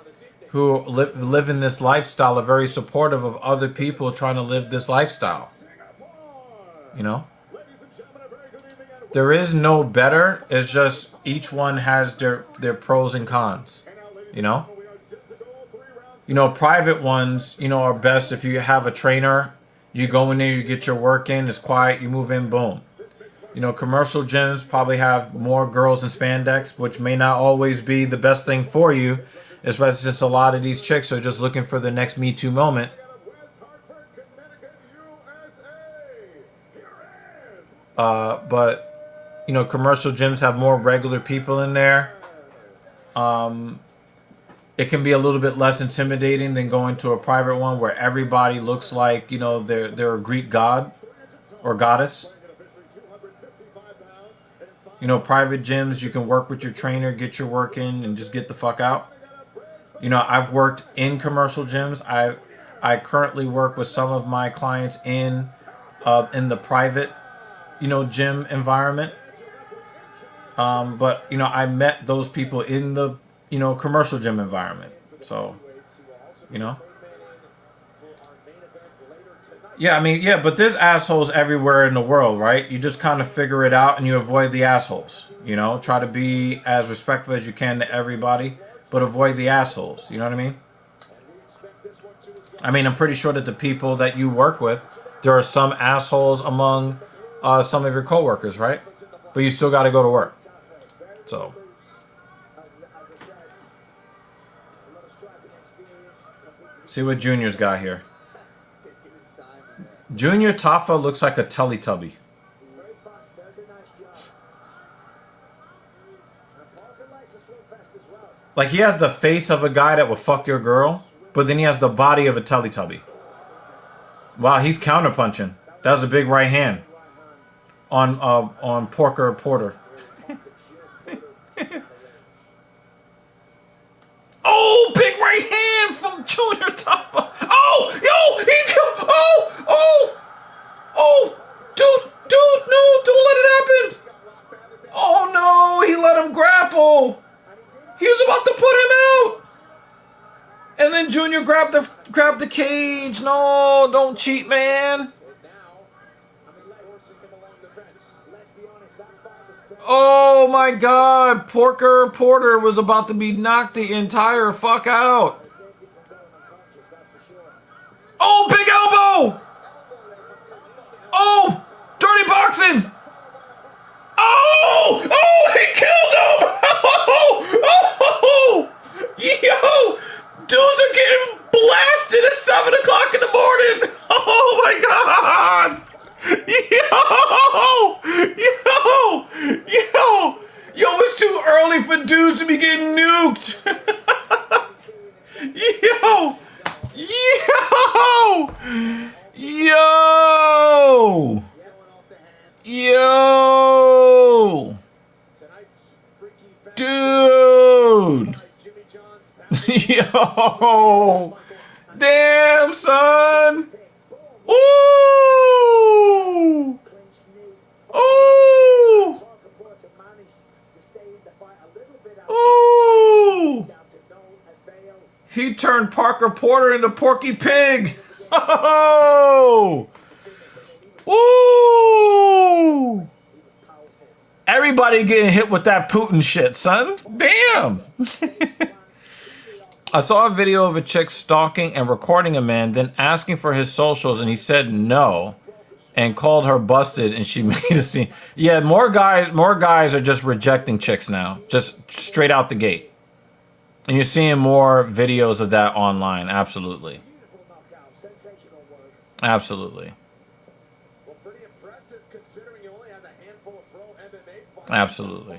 who live in this lifestyle are very supportive of other people trying to live this lifestyle. You know? There is no better. It's just each one has their pros and cons. You know? You know, private ones, you know, are best if you have a trainer. You go in there, you get your work in, it's quiet, you move in, boom. You know, commercial gyms probably have more girls in spandex, which may not always be the best thing for you, especially since a lot of these chicks are just looking for the next Me Too moment. But, you know, commercial gyms have more regular people in there. It can be a little bit less intimidating than going to a private one where everybody looks like, you know, they're a Greek god or goddess. You know, private gyms, you can work with your trainer, get your work in, and just get the fuck out. You know, I've worked in commercial gyms. I currently work with some of my clients in the private, you know, gym environment. But, you know, I met those people in the, you know, commercial gym environment. So, you know. Yeah, I mean, yeah, but there's assholes everywhere in the world, right? You just kind of figure it out and you avoid the assholes. You know, try to be as respectful as you can to everybody, but avoid the assholes. You know what I mean? I mean, I'm pretty sure that the people that you work with, there are some assholes among some of your coworkers, right? But you still got to go to work. So, see what Junior's got here. Junior Tafa looks like a Teletubby. Like, he has the face of a guy that will fuck your girl, but then he has the body of a Teletubby. Wow, he's counterpunching. That was a big right hand on Porker Porter. Oh, big right hand from Junior Tafa. Oh, yo, he killed. Dude, no, don't let it happen. Oh no, he let him grapple. He was about to put him out. And then Junior grabbed the cage. No, don't cheat, man. Oh my God, Porter was about to be knocked the entire fuck out. Oh, big elbow. Oh, dirty boxing. Oh, he killed him. Oh, yo, dudes are getting blasted at 7 o'clock in the morning. Oh my God. Yo, it's too early for dudes to be getting nuked. Yo, dude. Yo, damn, son. Ooh! Ooh! Ooh! He turned Parker Porter into Porky Pig. Oh! Ooh! Everybody getting hit with that Putin shit, son. Damn. I saw a video of a chick stalking and recording a man, then asking for his socials, and he said no, and called her busted, and she made a scene. Yeah, more guys are just rejecting chicks now, just straight out the gate. And you're seeing more videos of that online. Absolutely. Absolutely. Absolutely.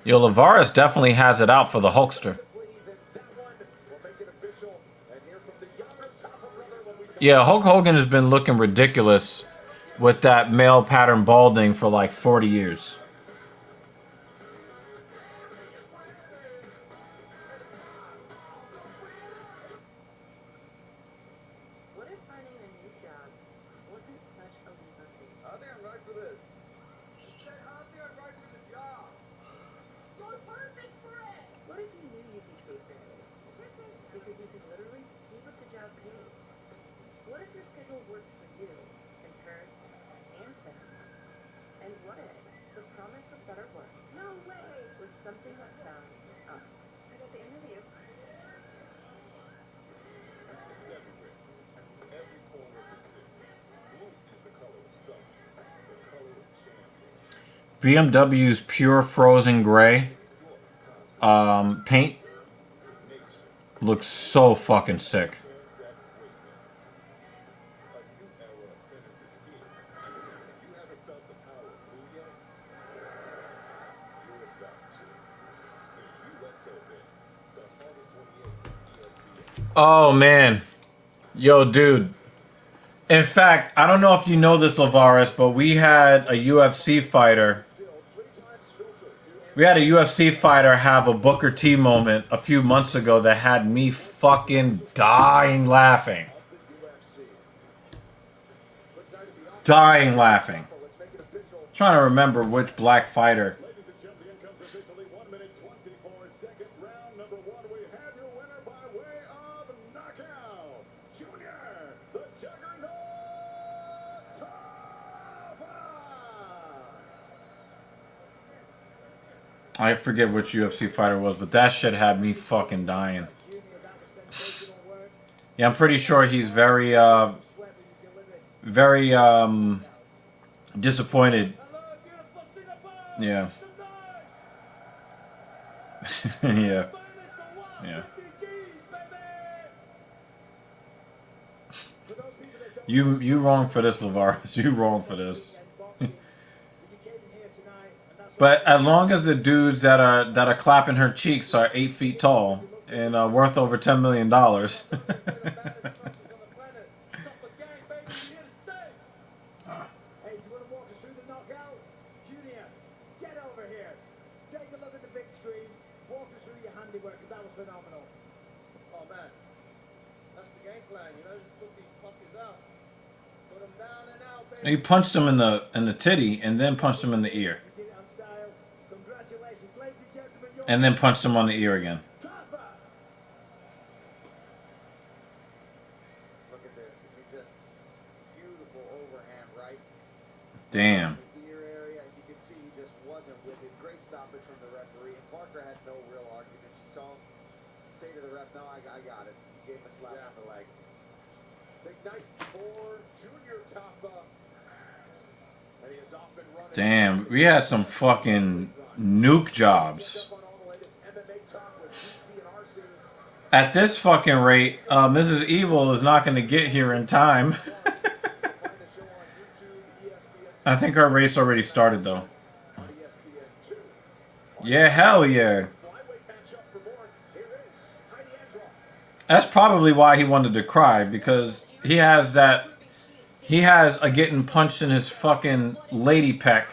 Yo, Lavares definitely has it out for the Hulkster. Yeah, Hulk Hogan has been looking ridiculous with that male pattern balding for like 40 years. What if finding a new job wasn't such a leap of faith? I think I'm right for this. I think I'm right for the job. You're perfect for it. What if you knew you'd be paid fairly? Because you could literally see what the job pays. What if your schedule worked for you in turn and them? And what if the promise of better work No way. was something that found us? I got the interview. It's everywhere. Every corner of the city. Blue is the color of summer. The color of champions. BMW's pure frozen gray paint looks so fucking sick. A new era of tennis is here. If you haven't felt the power of blue yet, you're about to. The U.S. Open starts August 28th on ESPN. Oh, man. Yo, dude. In fact, I don't know if you know this, Lavares, but we had a UFC fighter. We had a UFC fighter have a Booker T moment a few months ago that had me fucking dying laughing. Dying laughing. Trying to remember which black fighter. Ladies and gentlemen, the end comes officially 1 minute 24 seconds. Round number 1. We have your winner by way of knockout, Junior I forget which UFC fighter it was, but that shit had me fucking dying. Yeah, I'm pretty sure he's very, very, disappointed. Yeah. Yeah. Yeah. You wrong for this, Lavaris. You wrong for this. But as long as the dudes that are clapping her cheeks are 8 feet tall and worth over $10 million. Hey, you want to walk us through the knockout? Junior, get over here. Take a look at the big screen. Walk us through your handiwork, because that was phenomenal. Oh man, that's the game plan. You know, just put these fuckers out, put them down and out, baby. He punched him in the titty and then punched him in the ear. You did it on style. Congratulations, ladies and gentlemen. You're And then punched him on the ear again. tougher. Look at this. I mean, just beautiful overhand, right? Damn. The ear area, and you can see he just wasn't with it. Great stoppage from the referee. And Parker had no real argument. She saw him say to the ref, "No, I got it." He gave him a slap on the leg. Big night for Junior Tapa. And he has off and running. Damn. We had some fucking nuke jobs. On all the latest MMA talk with DC and RC. At this fucking rate, Mrs. Evil is not going to get here in time. Find the show on YouTube, ESPN, I think our race already started, though. on ESPN2. Yeah, hell yeah. Flyweight matchup for more. Here is Heidi Androff. That's probably why he wanted to cry, because he has that... He has a getting punched in his fucking lady peck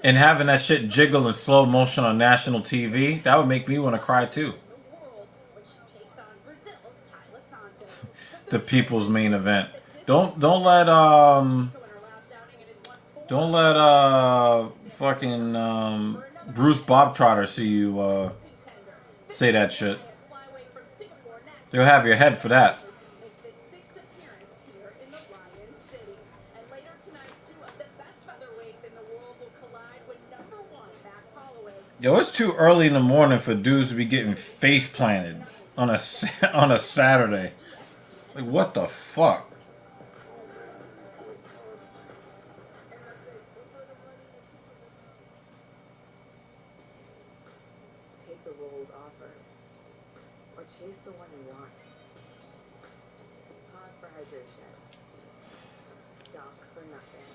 and having that shit jiggle in slow motion on national TV. That would make me want to cry, too. The people's main event. Don't let fucking Bruce Bobtrotter see you say that shit. They'll have your head for that. Yo, it's too early in the morning for dudes to be getting face planted on a on a Saturday. Like, what the fuck? Take the roles offered, or chase the one you want. Pause for hydration. Stop for nothing.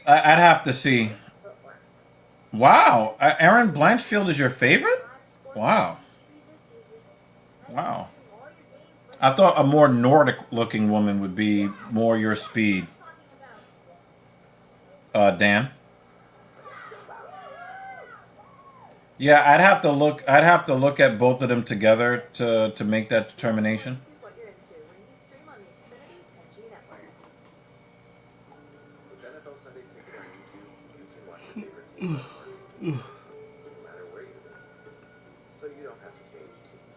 I'd have to see. Wow, Aaron Blanchfield is your favorite? Wow. Wow. I thought a more Nordic-looking woman would be more your speed. Dan. Yeah, I'd have to look at both of them together to make that determination. What you're into when you stream on the Xfinity and G Network. With NFL Sunday Ticket on YouTube, you can watch your favorite team no matter where you live. So you don't have to change teams.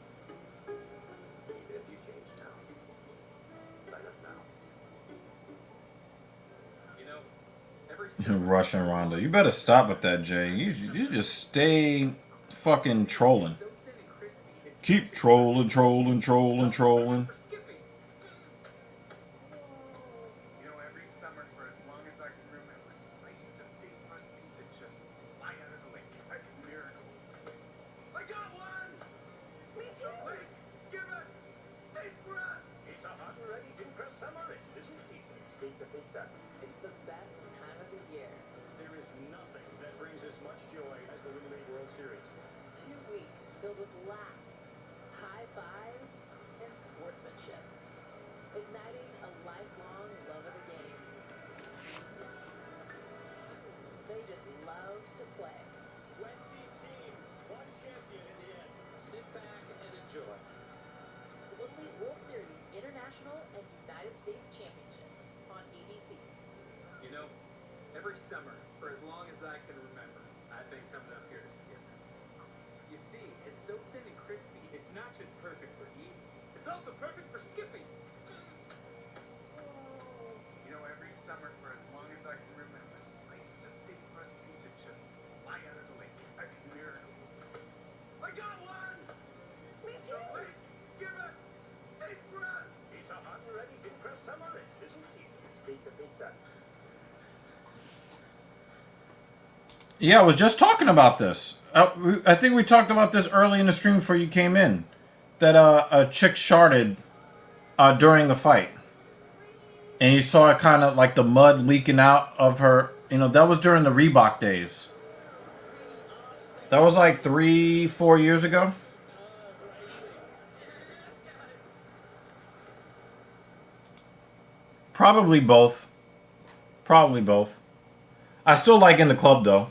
Even if you change towns. Sign up now. You know, every Russian Ronda. You better stop with that, Jay. You just stay fucking trolling. so thin and crispy, it's Keep trolling. for skipping. You know, every summer for as long as I can remember, slices of big crust pizza just fly out of the lake like a miracle. I got one! Me too. Lake, give it! Thick crust! Pizza Hut ready to press summer edition season. Pizza, pizza. It's the best time of the year. There is nothing that brings as much joy as the MMA World Series. 2 weeks filled with laughs, high fives, and sportsmanship. Igniting a lifelong love of the game. They just love to play. 20 teams, one champion in the end. Sit back and enjoy. Little League World Series International and United States Championships on ABC. You know, every summer, for as long as I can remember, I've been coming up here to skip. You see, it's so thin and crispy, it's not just perfect for eating, it's also perfect for skipping. You know, know, every summer for as long as I can remember, slices of thin crust pizza just fly out of the lake like a miracle. I got one! Me too. Somebody give it thin crust! Pizza Hut ready to press summer in busy season. Pizza, pizza. Yeah, I was just talking about this. I think we talked about this early in the stream before you came in. That a chick sharded during a fight. And you saw it kind of like the mud leaking out of her. You know, that was during the Reebok days. That was like 3-4 years ago. Probably both. Probably both. I still like In the Club, though.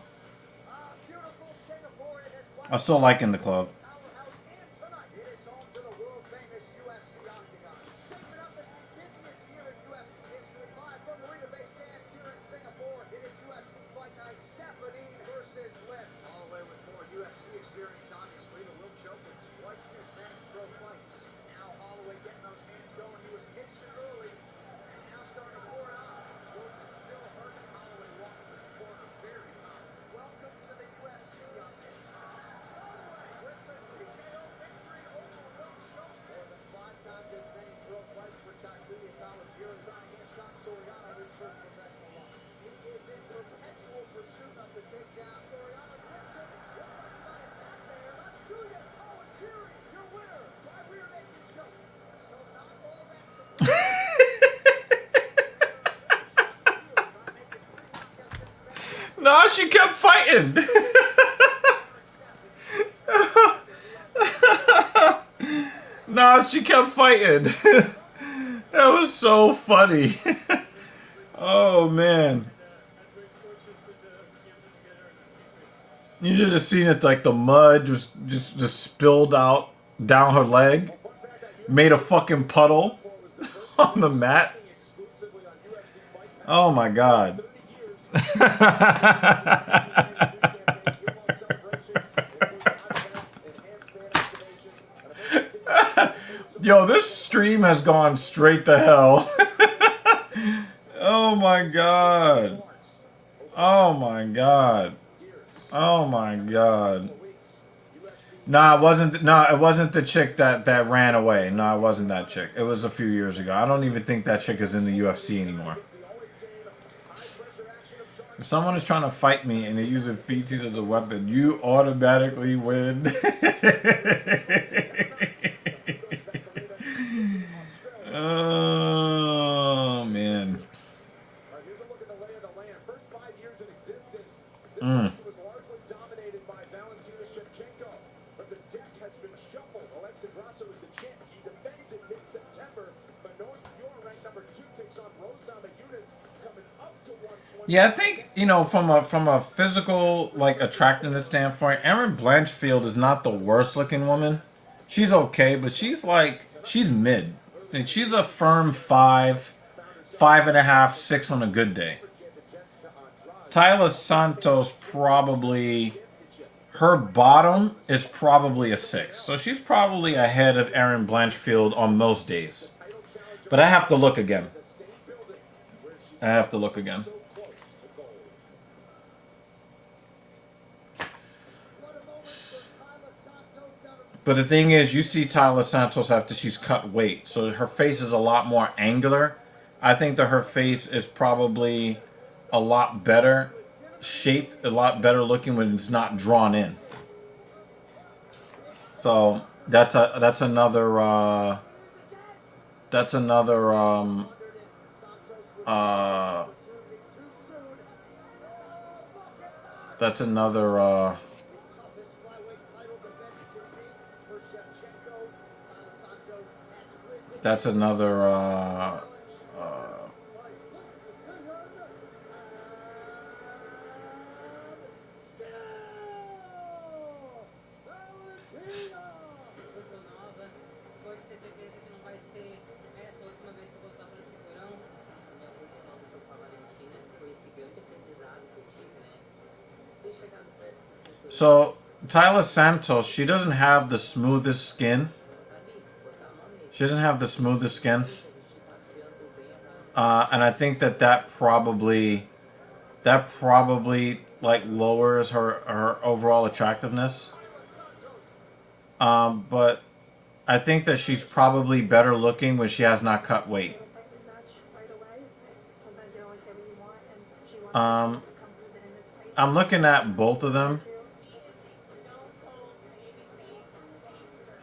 Beautiful Singapore, it is I still like In the Club. powerhouse, and tonight it is home to the world-famous UFC Octagon. Shaping up as the busiest year in UFC history, live from Marina Bay Sands here in Singapore. It is UFC Fight Night, Safadine versus Lift. Holloway with more UFC experience, obviously, but will choke with twice as many pro fights. Now Holloway getting those hands going. He was patient early, and now starting to pour it on. Jordan is still hurting. Holloway walking the corner very high. Welcome to the UFC, young man. With the TKO victory over Will Schultz. More than 5 times as many pro fights for Tatsuya Kawajiri. Trying to get Sean Soriano his first professional loss. He is in perpetual pursuit of the takedown. Soriano's wins it. Looks like he might attack there. Tatsuya Kawajiri, your winner by rear naked choke. So not all that No, she kept fighting. No, she kept fighting. That was so funny. Oh man. You should have seen it, like the mud just spilled out down her leg. Made a fucking puddle on the mat. Oh my god. Yo, this stream has gone straight to hell. Oh my god. Oh my god. Oh my god. Nah, it wasn't the chick that ran away. No, it wasn't that chick. It was a few years ago. I don't even think that chick is in the UFC anymore. If someone is trying to fight me and they use feces as a weapon, you automatically win. Oh man. Here's a look at the lay of the land. First 5 years in existence, this Mm. was largely dominated by Valentina Shevchenko. But the deck has been shuffled. Alexa Grasso is the champ. She defends in mid-September. But North York, ranked number 2, takes on Rose Namajunas, coming up to 120. Yeah, I think, you know, from a physical like attractiveness standpoint, Erin Blanchfield is not the worst looking woman. She's okay, but she's mid. And she's a firm 5, 5.5, 6 on a good day. Tyler Santos probably, her bottom is probably a 6. So she's probably ahead of Erin Blanchfield on most days. But I have to look again. I have to look again. But the thing is, you see Tyler Santos after she's cut weight. So her face is a lot more angular. I think that her face is probably a lot better shaped, a lot better looking when it's not drawn in. So that's another Eu sou nova, pode ter certeza que não vai ser essa última vez que eu voltar para esse porão. Minha última luta com a Valentina foi esse grande aprendizado que eu tive, né? Ter chegado perto do cinturão. So Tyler Santos, she doesn't have the smoothest skin. She doesn't have the smoothest skin. And I think that probably like lowers her overall attractiveness. But I think that she's probably better looking when she has not cut weight. I'm looking at both of them.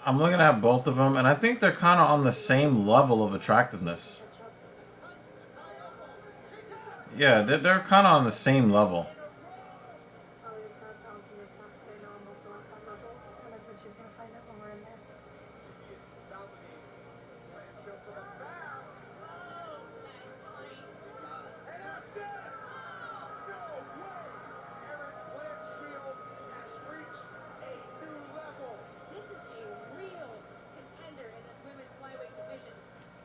And I think they're kind of on the same level of attractiveness. Yeah, they're kind of on the same level.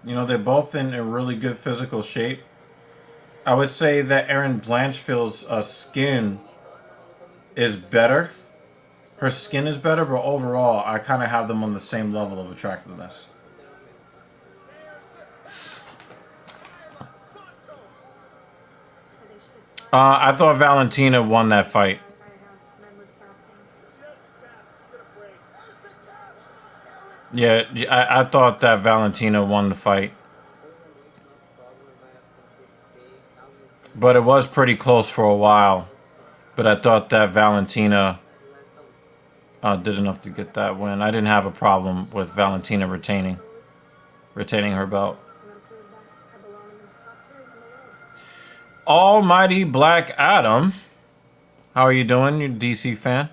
You know, they're both in a really good physical shape. I would say that Erin Blanchfield's skin is better. Her skin is better, but overall, I kind of have them on the same level of attractiveness. I thought Valentina won that fight. Yeah, I thought that Valentina won the fight. But it was pretty close for a while. But I thought that Valentina did enough to get that win. I didn't have a problem with Valentina retaining her belt. Almighty Black Adam. How are you doing, you DC fan?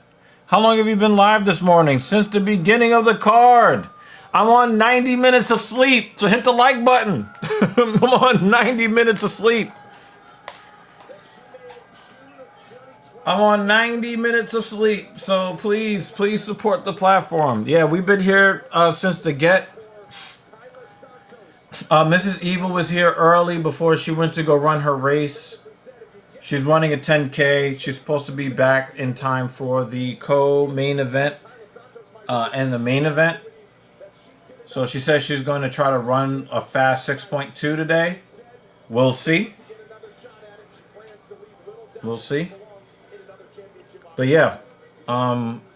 How long have you been live this morning? Since the beginning of the card. I'm on 90 minutes of sleep, so hit the like button. I'm on 90 minutes of sleep. I'm on 90 minutes of sleep, so please support the platform. Yeah, we've been here since the get. Mrs. Evil was here early before she went to go run her race. She's running a 10K. She's supposed to be back in time for the co-main event and the main event. So she says she's going to try to run a fast 6.2 today. We'll see. We'll see. But yeah,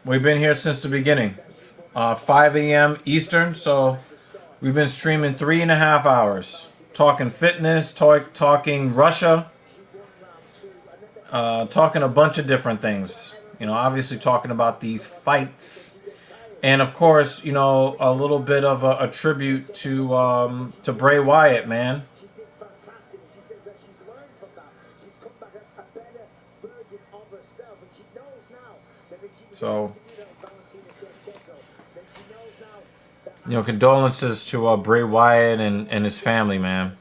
we've been here since the beginning. 5 a.m. Eastern, so we've been streaming 3.5 hours. Talking fitness, talking Russia. Talking a bunch of different things. You know, obviously talking about these fights. And of course, you know, a little bit of a tribute to Bray Wyatt, man. So, you know, condolences to Bray Wyatt and his family, man.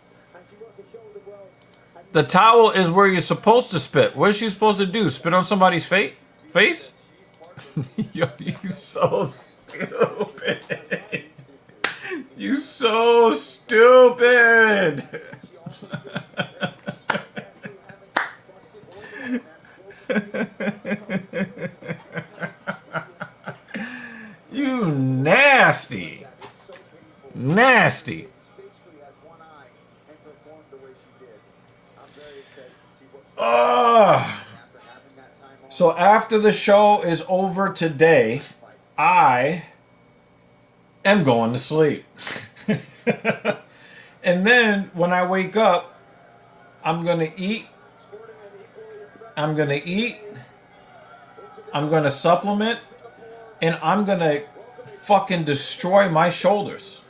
The towel is where you're supposed to spit. What is she supposed to do? Spit on somebody's face? Yo, you so stupid. You so stupid. You nasty. Nasty. So after the show is over today, I am going to sleep. And then when I wake up, I'm going to eat. I'm going to supplement. And I'm going to fucking destroy my shoulders.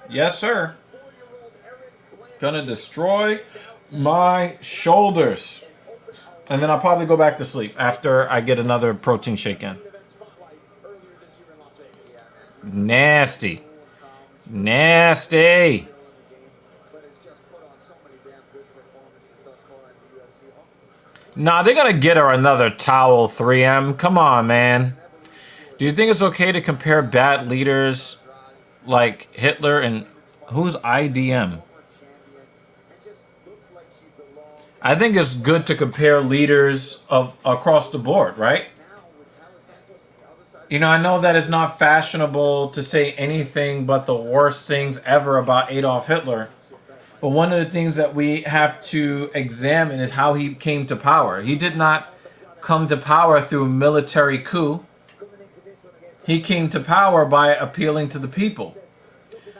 Yes, sir. Gonna destroy my shoulders. And then I'll probably go back to sleep after I get another protein shake in. Nasty. Nasty. Nah, they're going to get her another towel, 3M. Come on, man. Do you think it's okay to compare bad leaders like Hitler and who's IDM? I think it's good to compare leaders of across the board, right? You know, I know that it's not fashionable to say anything but the worst things ever about Adolf Hitler. But one of the things that we have to examine is how he came to power. He did not come to power through a military coup. He came to power by appealing to the people.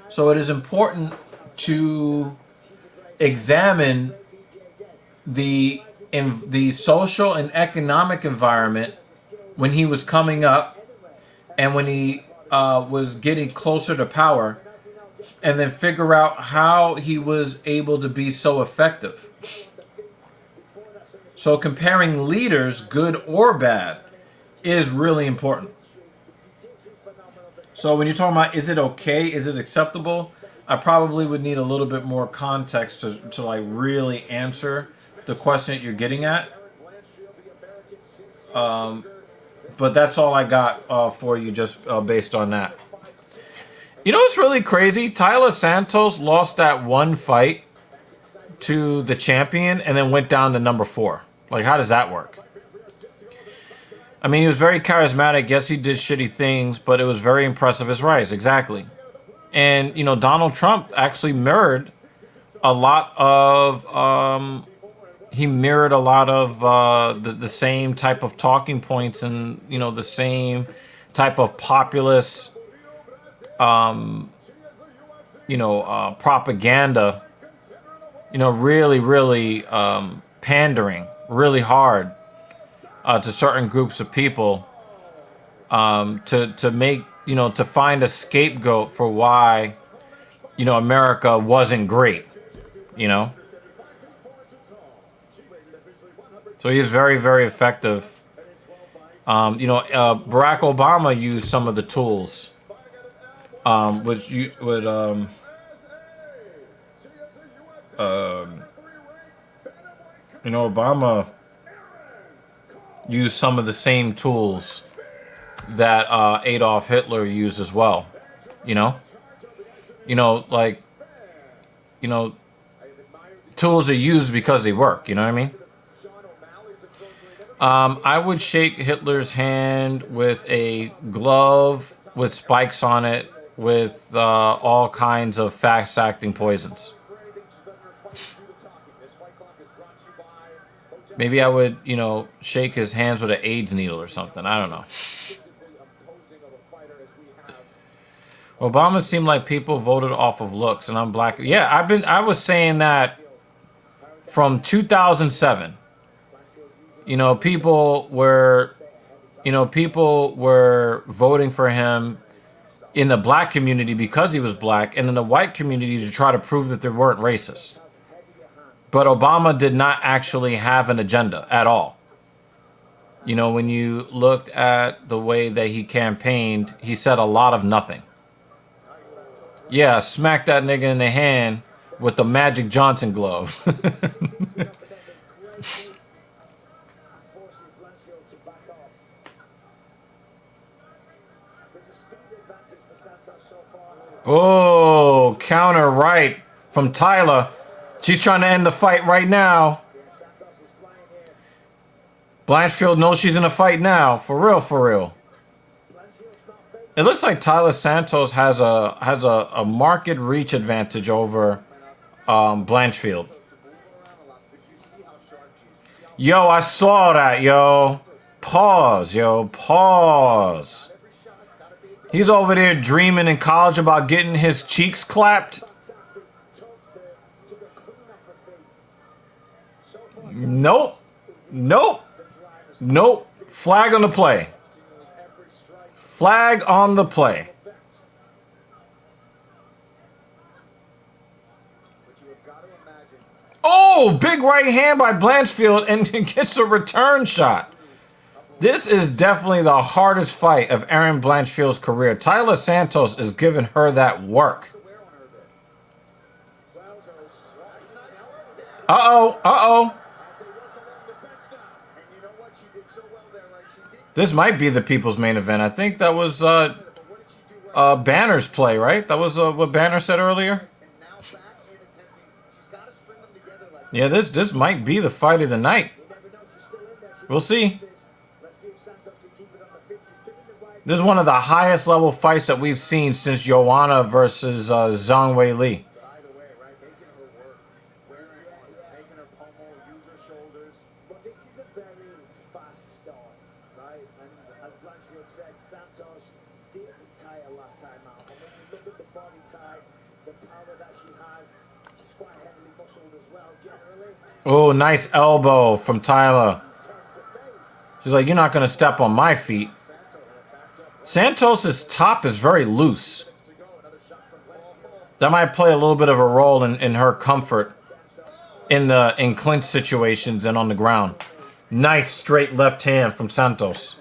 So it is important to examine the social and economic environment when he was coming up and when he was getting closer to power, and then figure out how he was able to be so effective. So comparing leaders, good or bad, is really important. So when you're talking about, is it okay, is it acceptable, I probably would need a little bit more context to like really answer the question that you're getting at. But that's all I got for you, just based on that. You know what's really crazy? Tyler Santos lost that one fight to the champion and then went down to number 4. Like, how does that work? I mean, he was very charismatic. Yes, he did shitty things, but it was very impressive his rise. Exactly. And, you know, Donald Trump actually mirrored a lot of... the same type of talking points and, you know, the same type of populist... propaganda, really pandering really hard to certain groups of people, to make, to find a scapegoat for why, America wasn't great, So he is very, very effective. Barack Obama used some of the tools. Obama used some of the same tools that Adolf Hitler used as well. Tools are used because they work. You know what I mean? I would shake Hitler's hand with a glove with spikes on it, with all kinds of fast-acting poisons. Maybe I would, shake his hands with an AIDS needle or something. I don't know. Obama seemed like people voted off of looks, and I'm black. Yeah, I was saying that from 2007. People were voting for him in the black community because he was black, and in the white community to try to prove that they weren't racist. But Obama did not actually have an agenda at all. When you looked at the way that he campaigned, he said a lot of nothing. Yeah, smack that nigga in the hand with the Magic Johnson glove. Oh, counter right from Tyler. She's trying to end the fight right now. Blanchfield knows she's in a fight now. For real, for real. It looks like Tyler Santos has a marked reach advantage over Blanchfield. Yo, I saw that, yo. Pause. He's over there dreaming in college about getting his cheeks clapped. Nope. Flag on the play. Flag on the play. Oh, big right hand by Blanchfield and gets a return shot. This is definitely the hardest fight of Erin Blanchfield's career. Tyler Santos is giving her that work. Uh-oh. This might be the people's main event. I think that was Banner's play, right? That was what Banner said earlier. Yeah, this might be the fight of the night. We'll see. This is one of the highest level fights that we've seen since Joanna versus Zhang Wei Li. very fast start, right? And as Blanchfield said, Santos did tire last time out. And when you look at the body type, the power that she has, she's quite heavily muscled as well, generally. Oh, nice elbow from Tyler. She's like, you're not going to step on my feet. Santos's top is very loose. That might play a little bit of a role in her comfort in clinch situations and on the ground. Nice straight left hand from Santos.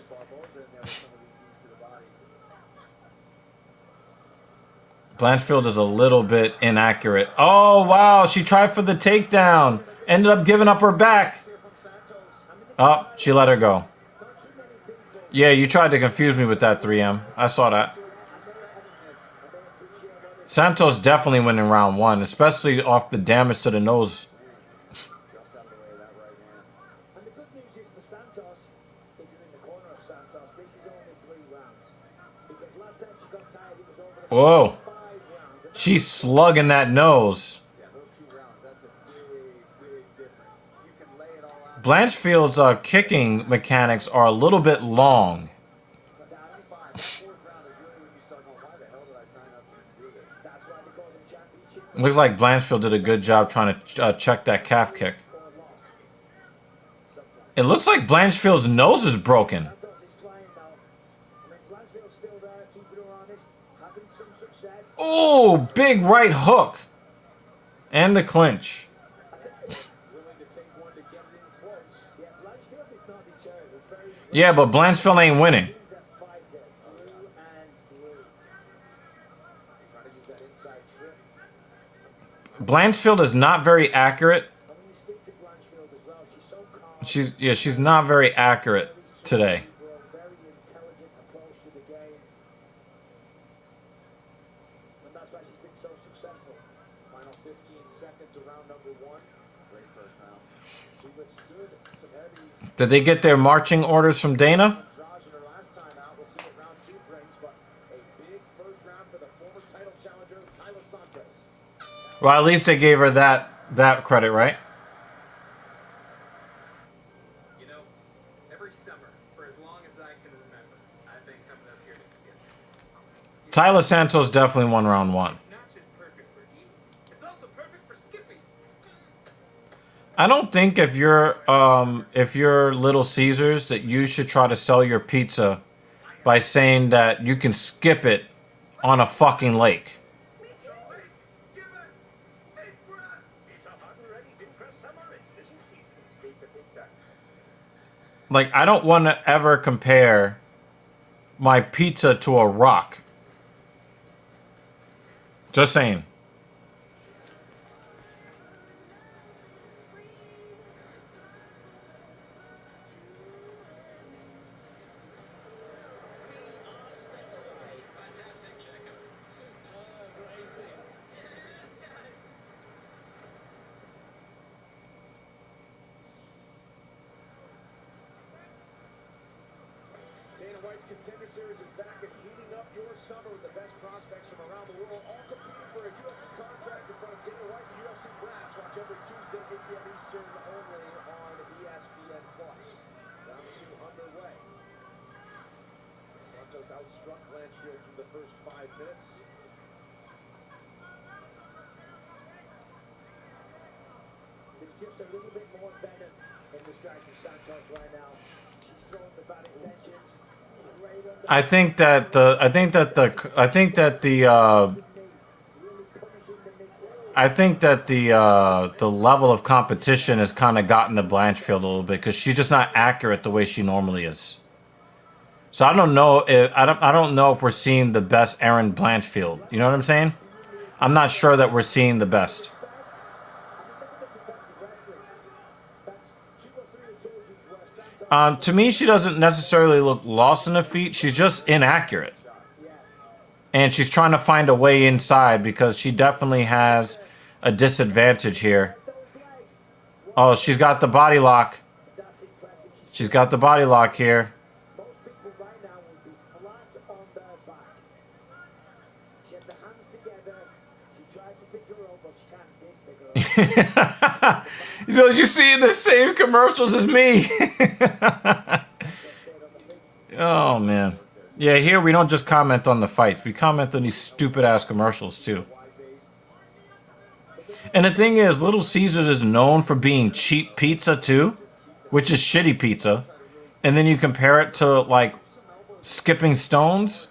Blanchfield is a little bit inaccurate. Oh, wow. She tried for the takedown. Ended up giving up her back. Oh, she let her go. Yeah, you tried to confuse me with that 3M. I saw that. Santos definitely winning round one, especially off the damage to the nose. And the good news is for Santos, if you're in the corner of Santos, this is only 3 rounds. Because last time she got tired, it was over the Whoa. 5 rounds. And She's slugging that nose. Yeah, those 2 rounds, that's a big difference. You can lay it all out. Blanchfield's kicking mechanics are a little bit long. for Dallas, That 4th round is really when you start going, why the hell did I sign up to do this? that's why they call them championship Looks like Blanchfield did a good job trying to check that calf kick. or loss. It looks like Blanchfield's nose is broken. Santos is flying now. I mean, Blanchfield's still there, keeping her honest, having some success. Oh, big right hook. And the clinch. Willing to take one to get it in close. Yeah, Blanchfield is not deterred. It's very Yeah, but Blanchfield ain't winning. He's a fighter, through and through. Trying to use that inside trip. Blanchfield is not very accurate. And when you speak to Blanchfield as well, she's so calm. She's not very accurate today. Very intelligent approach to the game. And that's why she's been so successful. Final 15 seconds of round number 1. Great first round. She withstood some heavy Did they get their marching orders from Dana? draws in her last time out. We'll see what round 2 brings, but a big first round for the former title challenger, Tyler Santos. Well, at least they gave her that credit, right? You know, every summer, for as long as I can remember, I've been coming up here to skip. Tyler Santos definitely won round one. It's not just perfect for eating, it's also perfect for skipping. I don't think if you're Little Caesars that you should try to sell your pizza by saying that you can skip it on a fucking lake. Like, I don't want to ever compare my pizza to a rock. Just saying. Dana White's Contender Series is back and heating up your summer with the best prospects from around the world, all competing for a UFC contract in front of Dana White and UFC brass. Watch every Tuesday, 8 p.m. Eastern, only on ESPN+. Round 2 underway. Santos outstruck Blanchfield through the first 5 minutes. There's just a little bit more venom in the strikes of Santos right now. She's throwing the bad intentions. Right under I think that the really punishing the mid-side. the level of competition has kind of gotten to Blanchfield a little bit because she's just not accurate the way she normally is. So I don't know if we're seeing the best Erin Blanchfield. You know what I'm saying? I'm not sure that we're seeing the best. To me, she doesn't necessarily look lost in the feet. She's just inaccurate. And she's trying to find a way inside because she definitely has a disadvantage here. Oh, she's got the body lock. She's got the body lock here. Most people right now would be flat on their back. She had the hands together. She tried to pick her up, but she can't pick her up. He's like, you see the same commercials as me. Oh, man. Yeah, here we don't just comment on the fights. We comment on these stupid-ass commercials, too. And the thing is, Little Caesars is known for being cheap pizza, too. Which is shitty pizza. And then you compare it to, like, Skipping Stones.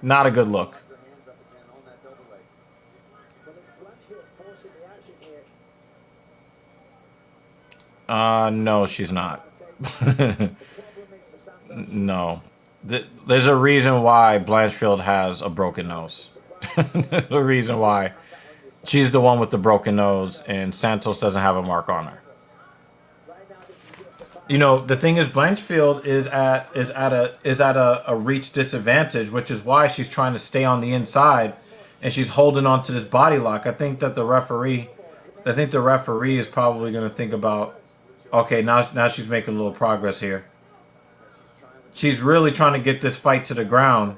Not a good look. No, she's not. No. There's a reason why Blanchfield has a broken nose. There's a reason why she's the one with the broken nose and Santos doesn't have a mark on her. You know, the thing is, Blanchfield is at a reach disadvantage, which is why she's trying to stay on the inside and she's holding on to this body lock. I think the referee is probably going to think about, okay, now she's making a little progress here. She's really trying to get this fight to the ground.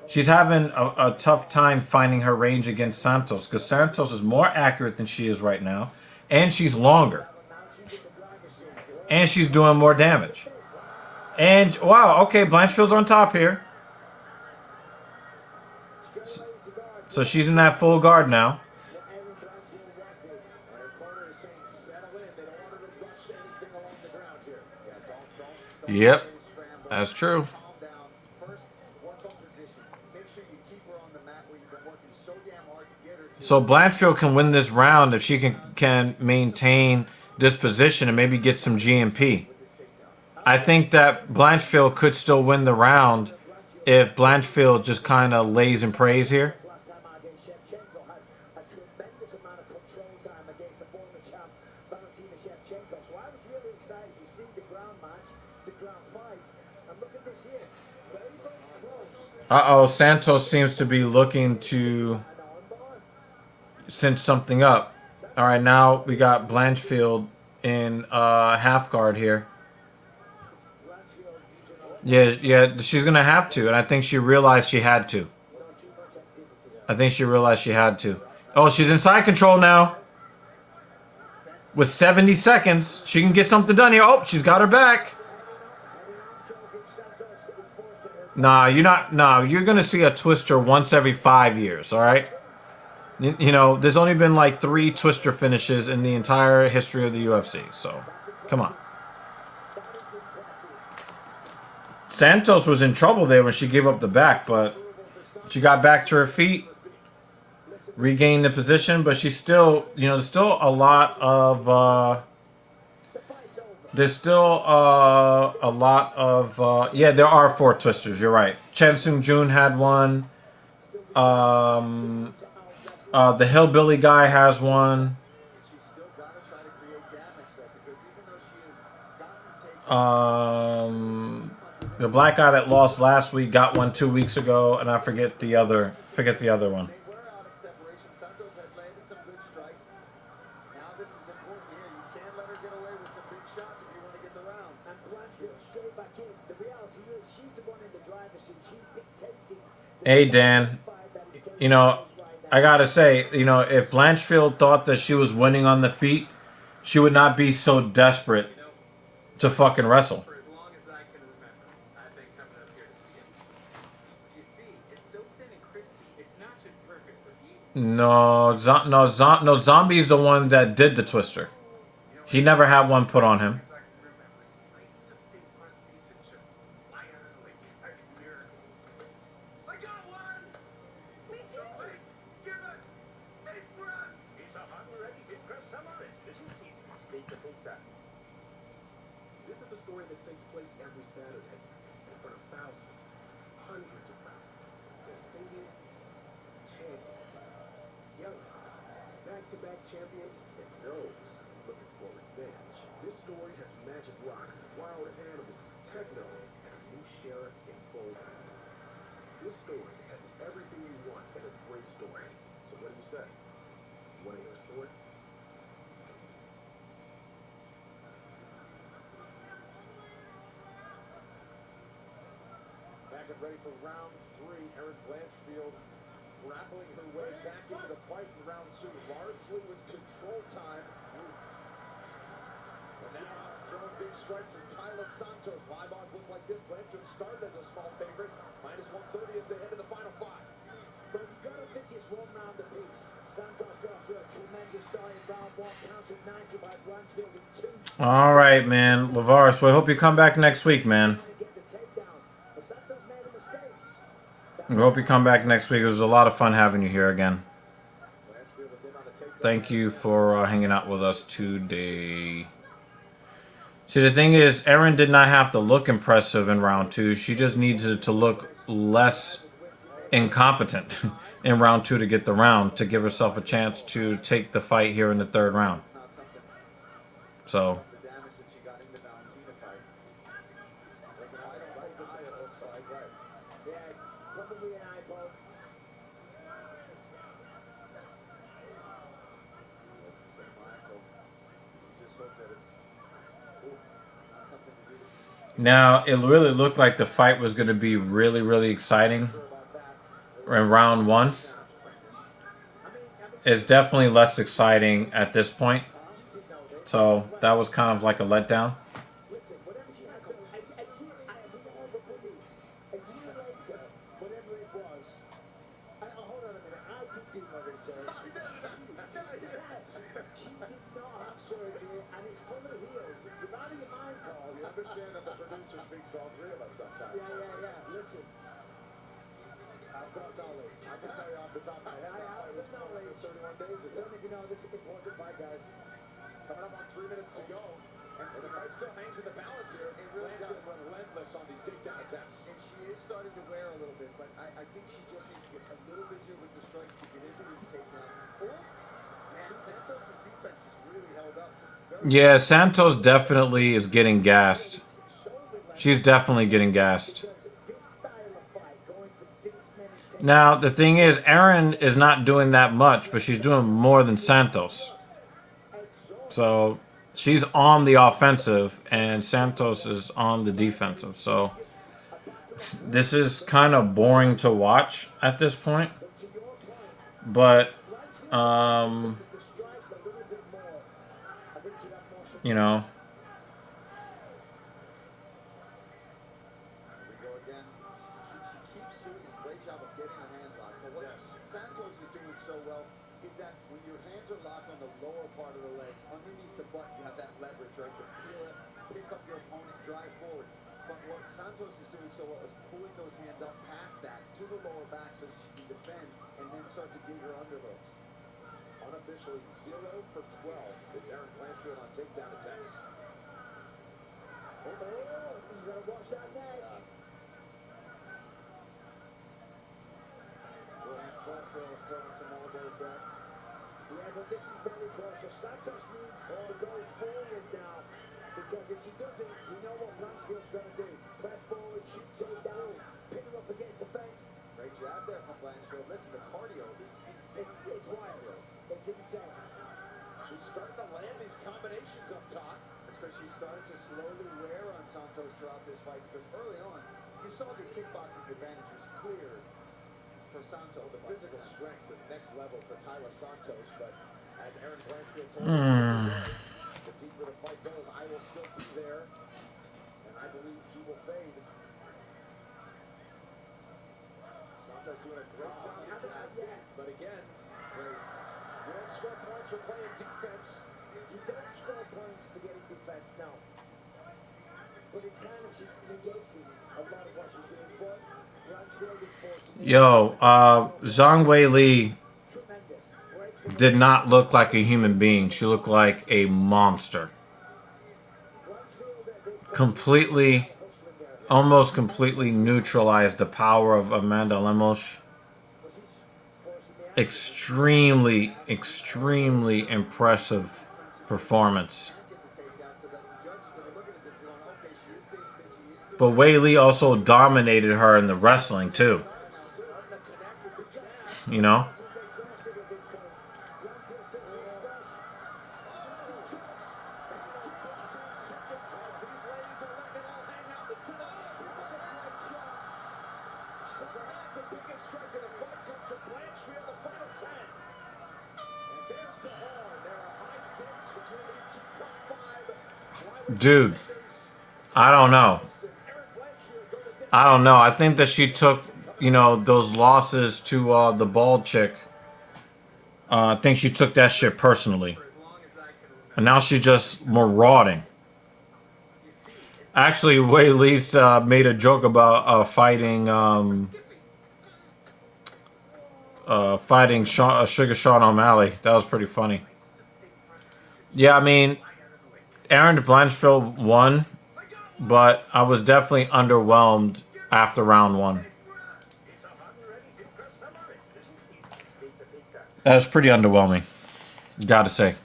She's having a tough time finding her range against Santos because Santos is more accurate than she is right now, and she's longer. And she's doing more damage. And, wow, okay, Blanchfield's on top here. So she's in that full guard now. Yep, that's true. So Blanchfield can win this round if she can maintain this position and maybe get some GMP. I think that Blanchfield could still win the round if Blanchfield just kind of lays and prays here. Uh-oh, Santos seems to be looking to cinch something up. All right, now we got Blanchfield in half guard here. Yeah, she's going to have to, and I think she realized she had to. Oh, she's in side control now. With 70 seconds, she can get something done here. Oh, she's got her back. Nah, you're going to see a twister once every 5 years, all right? You know, there's only been like 3 twister finishes in the entire history of the UFC. So, come on. Santos was in trouble there when she gave up the back, but she got back to her feet, regained the position, but she's still, you know, there's still a lot of, yeah, there are 4 twisters, you're right. Chen Sung Jun had one. The Hillbilly guy has one. The black guy that lost last week got one 2 weeks ago, and I forget the other one. Hey, Dan. You know, I gotta say, you know, if Blanchfield thought that she was winning on the feet, she would not be so desperate to fucking wrestle. For as long as I can remember, I've been coming up here to see it. You see, it's so thin and crispy. It's not just perfect for eating. No, Zombie's the one that did the twister. He never had one put on him. Back-to-back champions and those looking for revenge. This story has magic rocks, wild animals, techno, and a new sheriff in Boulder. This story has everything you want in a great story. So what do you say? You want to hear a story? Back and ready for round 3. Erin Blanchfield grappling her way back into the fight in round 2, largely with control time. And now throwing big strikes is Tyler Santos. Live odds look like this. Blanchard started as a small favorite, -130 as they head to the final 5. But you gotta think it's one round apiece. Santos got off to a tremendous start in round 1, countered nicely by Blanchfield in 2. All right, man. Lavaris, well, I hope you come back next week, man. Get the takedown. But Santos made a mistake. We hope you come back next week. It was a lot of fun having you here again. Blanchfield is in on the takedown. Thank you for hanging out with us today. See, the thing is, Erin did not have to look impressive in round 2. She just needed to look less incompetent in round 2 to get the round, to give herself a chance to take the fight here in the 3rd round. So, The damage that she got in the Valentina fight. Like an eye, it looks like. Right. Yeah, probably an eyeball. That's the same eye, so you just hope that it's not something to do. now it really looked like the fight was going to be really, really exciting in round 1. It's definitely less exciting at this point. So, that was kind of like a letdown. Listen, whatever she had done, I will never believe. A year later, whatever it was, hold on a minute, I did do my research. She did not have surgery, and it's fully healed. You're out of your mind, Carl. You understand that the producer speaks to all 3 of us sometimes. Yeah. Listen, I've got knowledge. I can tell you off the top of my head. That fight was knowledge. 31 days ago. don't even know this is important fight, guys. Coming up on 3 minutes to go. And the fight still hangs in the balance here. It really does. Relentless on these takedown attempts. And she is starting to wear a little bit, but I think she just needs to get a little busier with the strikes to get into these takedowns. Oh, man, Santos' defense is really held up. Yeah, Santos definitely is getting gassed. She's definitely getting gassed. This style of fight, going for this many Now, the thing is, Erin is not doing that much, but she's doing more than Santos. So, she's on the offensive, and Santos is on the defensive. So, this is kind of boring to watch at this point. But, you know, We go again. She keeps doing a great job of getting her hands locked. But what Santos is doing so well is that when your hands are locked on the lower part of the legs, underneath the butt, you have that leverage, right? To peel it, pick up your opponent, drive forward. But what Santos is doing so well is pulling those hands up past that to the lower back so she can defend and then start to dig her under those. Unofficially 0 for 12 is Erin Blanchfield on takedown attempts. You gotta watch that neck. Blanchfield is throwing some elbows there. Yeah, but this is very close. So Santos needs to go forward now. Because if she doesn't, you know what Blanchfield's gonna do. Press forward, shoot takedown, pin her up against the fence. Great job there from Blanchfield. Listen, the cardio is insane. It's wild. It's insane. She's starting to land these combinations up top. It's because she started to slowly wear on Santos throughout this fight. Because early on, you saw the kickboxing advantage was clear for Santos. The physical strength is next level for Tyler Santos, but as Erin Blanchfield told us, the deeper the fight goes, I will still be there, and I believe she will fade. Santos doing a great job getting that feed, but again, you don't score points for playing defense. You don't score points for getting defense, no. But it's kind of, she's negating a lot of what she's doing. But Blanchfield is fortunate. yo, Zhang Wei Li Tremendous. Breaks away. did not look like a human being. She looked like a monster. Blanchfield at this point Completely, hustling there. almost completely neutralized the power of Amanda Lemos. But she's forcing the Extremely, extremely impressive performance. But Wei Li also dominated her in the wrestling too. You know? The biggest strike of the fight comes from Blanchfield. Dude, I don't know. I don't know. I think that she took, those losses to the bald chick. I think she took that shit personally. And now she's just marauding. Actually, Waylise made a joke about fighting Sugar Sean O'Malley. That was pretty funny. Yeah, I mean, Aaron Blanchfield won, but I was definitely underwhelmed after round one. That was pretty underwhelming, gotta say.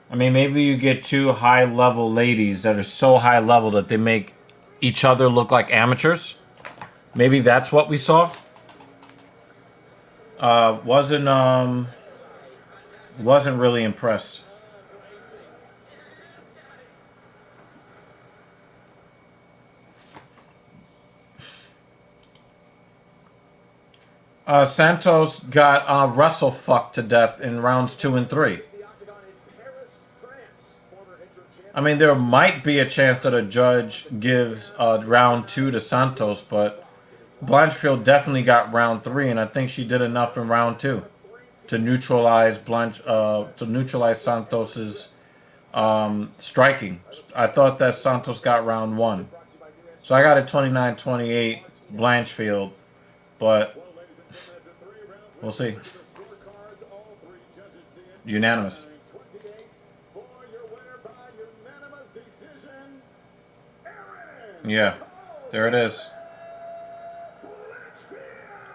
I mean, maybe you get two high-level ladies that are so high-level that they make each other look like amateurs. Maybe that's what we saw. Wasn't really impressed. Santos got wrestle fucked to death in rounds 2 and 3. I mean, there might be a chance that a judge gives round 2 to Santos, but Blanchfield definitely got round 3, and I think she did enough in round 2 to neutralize Santos's striking. I thought that Santos got round 1, so I got a 29-28 Blanchfield, but we'll see. Unanimous. Yeah, there it is.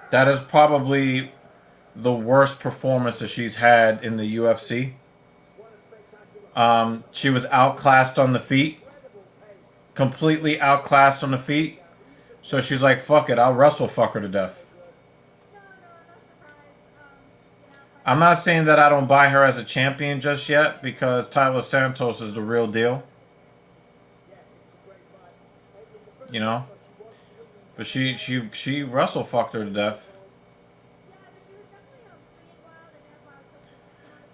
That is probably the worst performance that she's had in the UFC. She was outclassed on the feet. Completely outclassed on the feet. So she's like, fuck it, I'll wrestle fuck her to death. I'm not saying that I don't buy her as a champion just yet, because Tyler Santos is the real deal. You know? But she wrestle fucked her to death.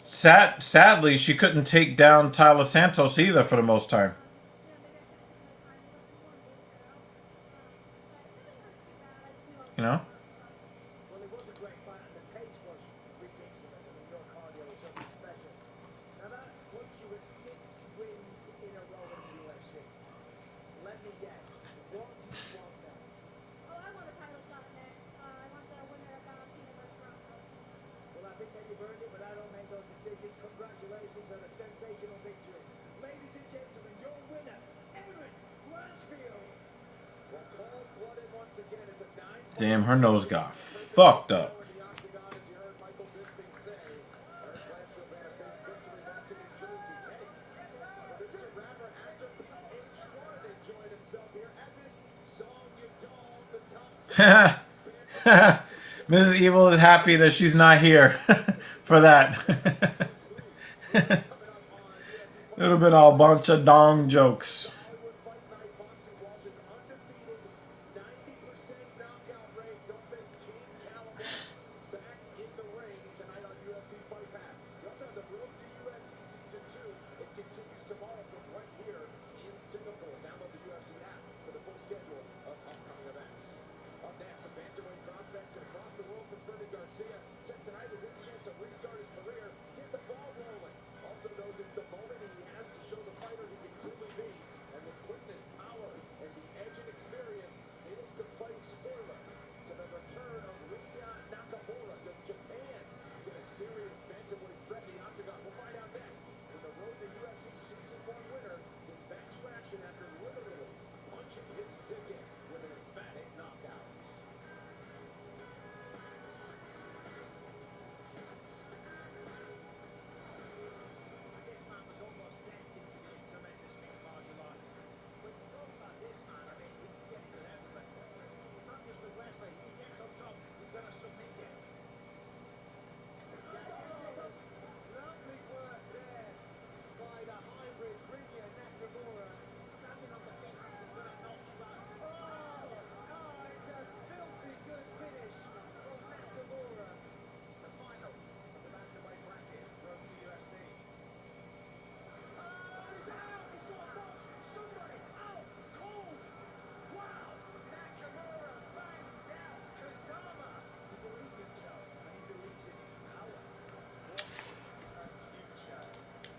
Sadly, she couldn't take down Tyler Santos either for the most time. You know? Well, it was a great fight, and the pace was ridiculous. I mean, your cardio was something special. Now, that puts you at 6 wins in a row in the UFC. Let me guess, what do you want next? Oh, I want a title shot next. I want the winner of Valentina versus Bronco. Well, I think that you've earned it, but I don't make those decisions. Congratulations on a sensational victory. Ladies and gentlemen, your winner, Aaron Blanchfield. Well, cold-blooded once again. It's a 9. Damn, her nose got fucked up. Mrs. Evil is happy that she's not here for that. It would have been a bunch of dong jokes.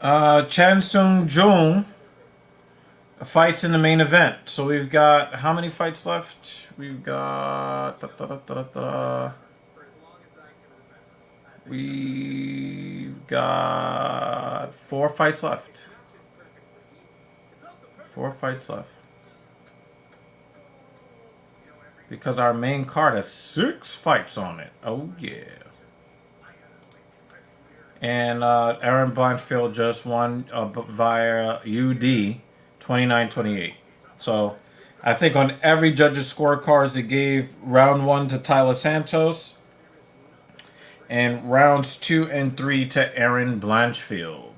Chan Sung Jung fights in the main event. So we've got how many fights left? We've got we've got 4 fights left. 4 fights left. Because our main card has 6 fights on it. Oh yeah. And Aaron Blanchfield just won via UD 29-28. So I think on every judge's scorecards it gave round 1 to Tyler Santos and rounds 2 and 3 to Aaron Blanchfield.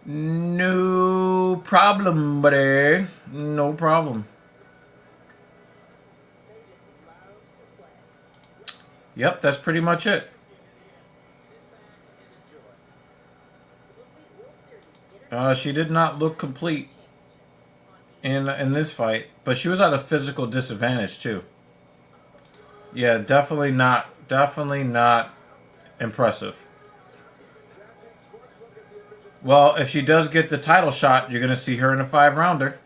No problem, buddy. No problem. Yep, that's pretty much it. She did not look complete in this fight, but she was at a physical disadvantage too. Yeah, definitely not impressive. Well, if she does get the title shot, you're going to see her in a 5-rounder.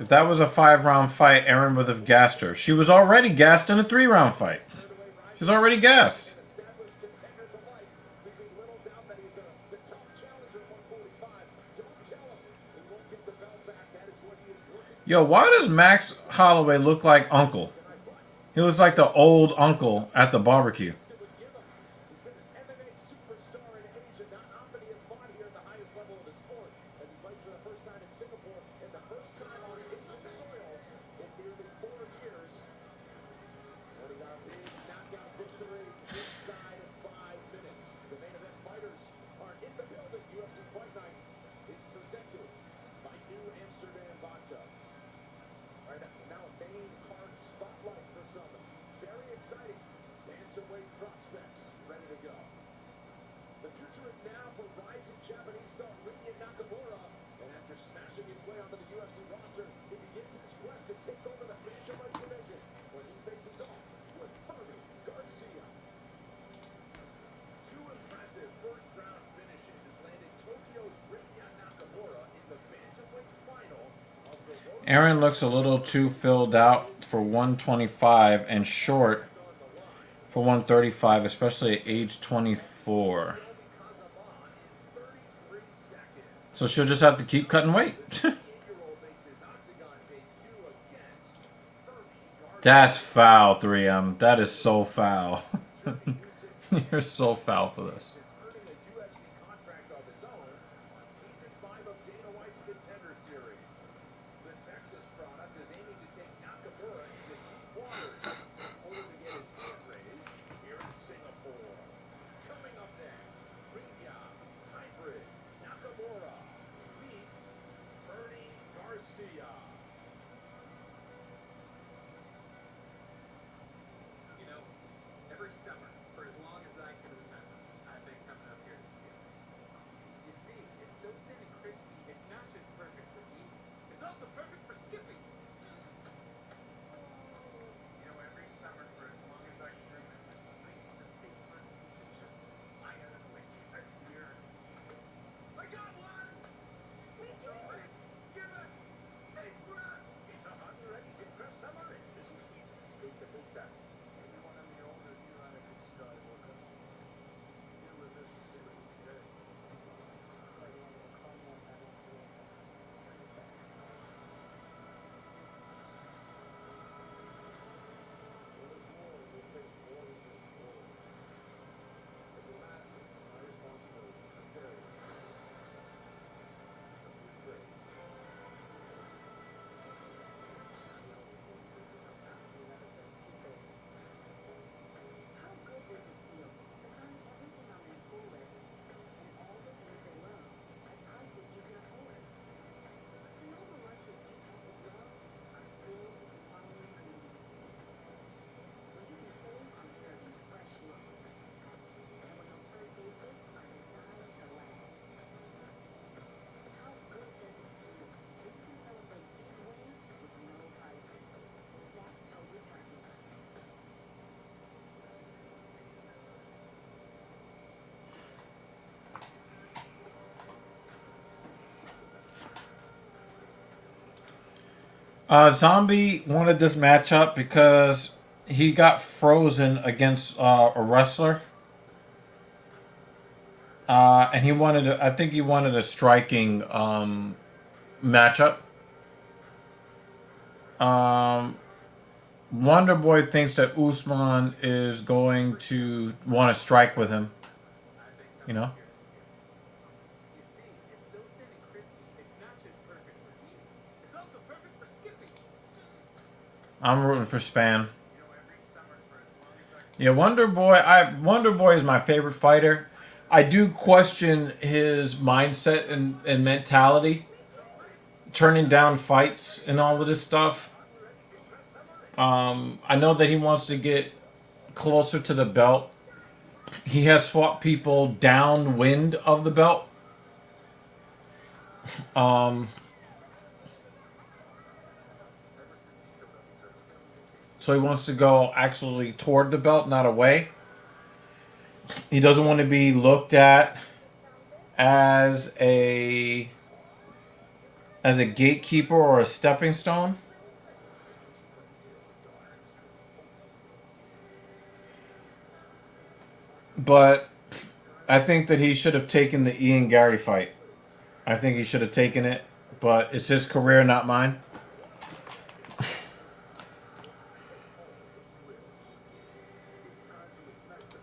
If that was a 5-round fight, Aaron would have gassed her. She was already gassed in a 3-round fight. She was already gassed. Yo, why does Max Holloway look like Uncle? He looks like the old uncle at the barbecue. Aaron looks a little too filled out for 125 and short for 135, especially at age 24. So she'll just have to keep cutting weight. That's foul, 3M. That is so foul. You're so foul for this. Zombie wanted this matchup because he got frozen against a wrestler. And he wanted I think he wanted a striking matchup. Wonder Boy thinks that Usman is going to want to strike with him. You know? You see, it's so thin and crispy, it's not just perfect for eating, it's also perfect for skipping. I'm rooting for Span. You know, every summer for as long as I can. Yeah, Wonder Boy is my favorite fighter. I do question his mindset and mentality, turning down fights and all of this stuff. I know that he wants to get closer to the belt. He has fought people downwind of the belt. So he wants to go actually toward the belt, not away. He doesn't want to be looked at as a gatekeeper or a stepping stone. But I think that he should have taken the Ian Gary fight. I think he should have taken it, but it's his career, not mine.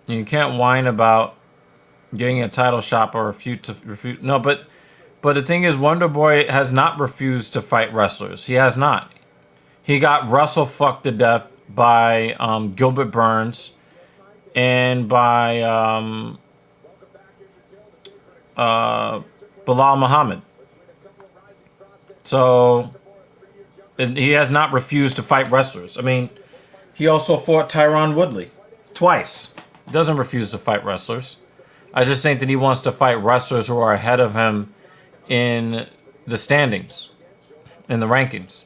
You can't whine about getting a title shot or refute. No, but the thing is, Wonder Boy has not refused to fight wrestlers. He has not. He got wrestle fucked to death by Gilbert Burns and by Bilal Muhammad. So he has not refused to fight wrestlers. I mean, he also fought Tyron Woodley twice. He doesn't refuse to fight wrestlers. I just think that he wants to fight wrestlers who are ahead of him in the standings, in the rankings.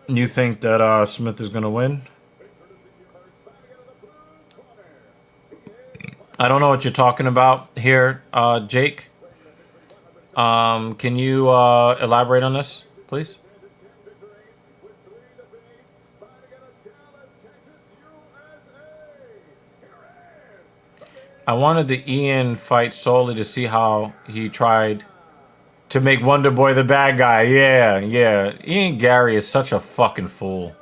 You think that Smith is going to win? I don't know what you're talking about here, Jake. Can you elaborate on this, please? I wanted the Ian fight solely to see how he tried to make Wonder Boy the bad guy. Yeah. Ian Gary is such a fucking fool.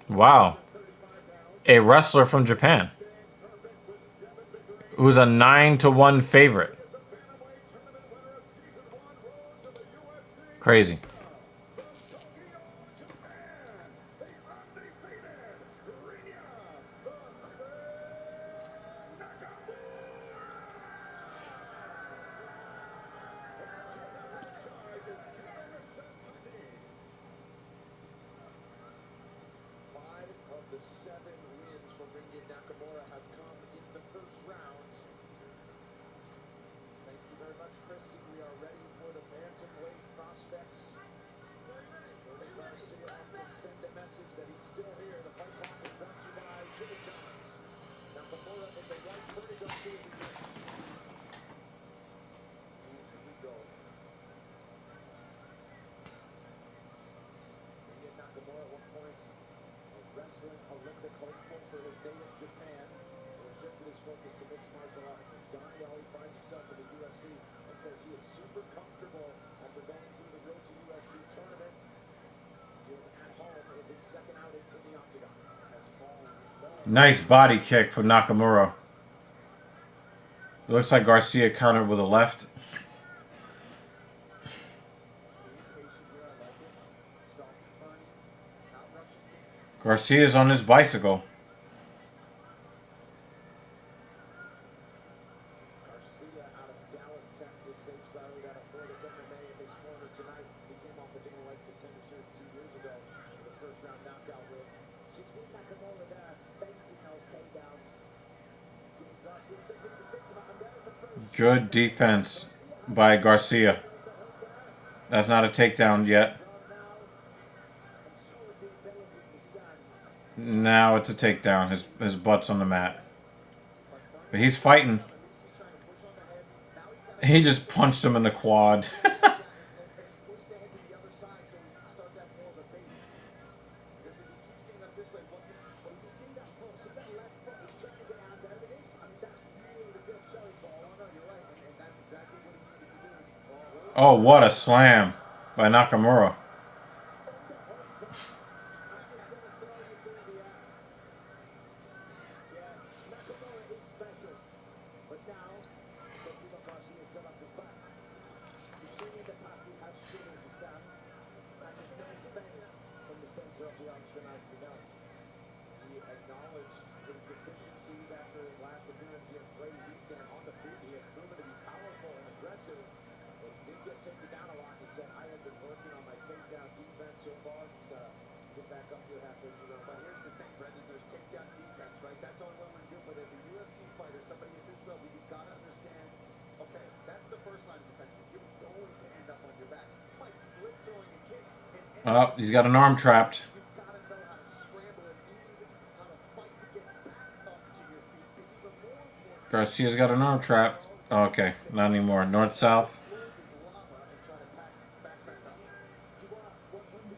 Wow. A wrestler from Japan who's a 9-1 favorite. Crazy. Nice body kick from Nakamura. It looks like Garcia countered with a left. Garcia's on his bicycle. Garcia out of Dallas, Texas, safe side out of Florida MMA in his corner tonight. He came off the Dana White's contender series 2 years ago with a first-round knockout win. You've seen Nakamura there, baiting those takedowns. Garcia said he's a victim of them at the first. Good defense by Garcia. That's not a takedown yet. Now it's a takedown. His butt's on the mat. But he's fighting. He just punched him in the quad. Push the head to the other side so we can start that more of a base. Because if he keeps getting up this way, looking, Well, you see that foot, see that left foot, he's trying to get out there. It is, I mean, that's really good. Sorry, Paul. oh no, you're right, and that's exactly what he needed to do. Oh, what a slam by Nakamura. Yeah, Nakamura is special. But now, let's see what Garcia's got up his back. You've seen in the past he has struggled to stand. And there's no defense from the center of the arch as we know. He acknowledged his deficiencies after his last appearance against Brady Easton on the feet. He has proven to be powerful and aggressive, but he did get taken down a lot. He said, I have been working on my takedown defense so far. Just gotta get back up here halfway through the But here's the thing, Brendan, there's takedown defense, right? That's all well and good, but as a UFC fighter, somebody at this level, you've got to understand, okay, that's the first line of defense. You're going to end up on your back. You might slip throwing a kick. Oh, he's got an arm trapped. You've got to know how to scramble and how to fight to get back up to your feet. Is even more important. Garcia's got an arm trapped. Oh, okay, not anymore. North-south.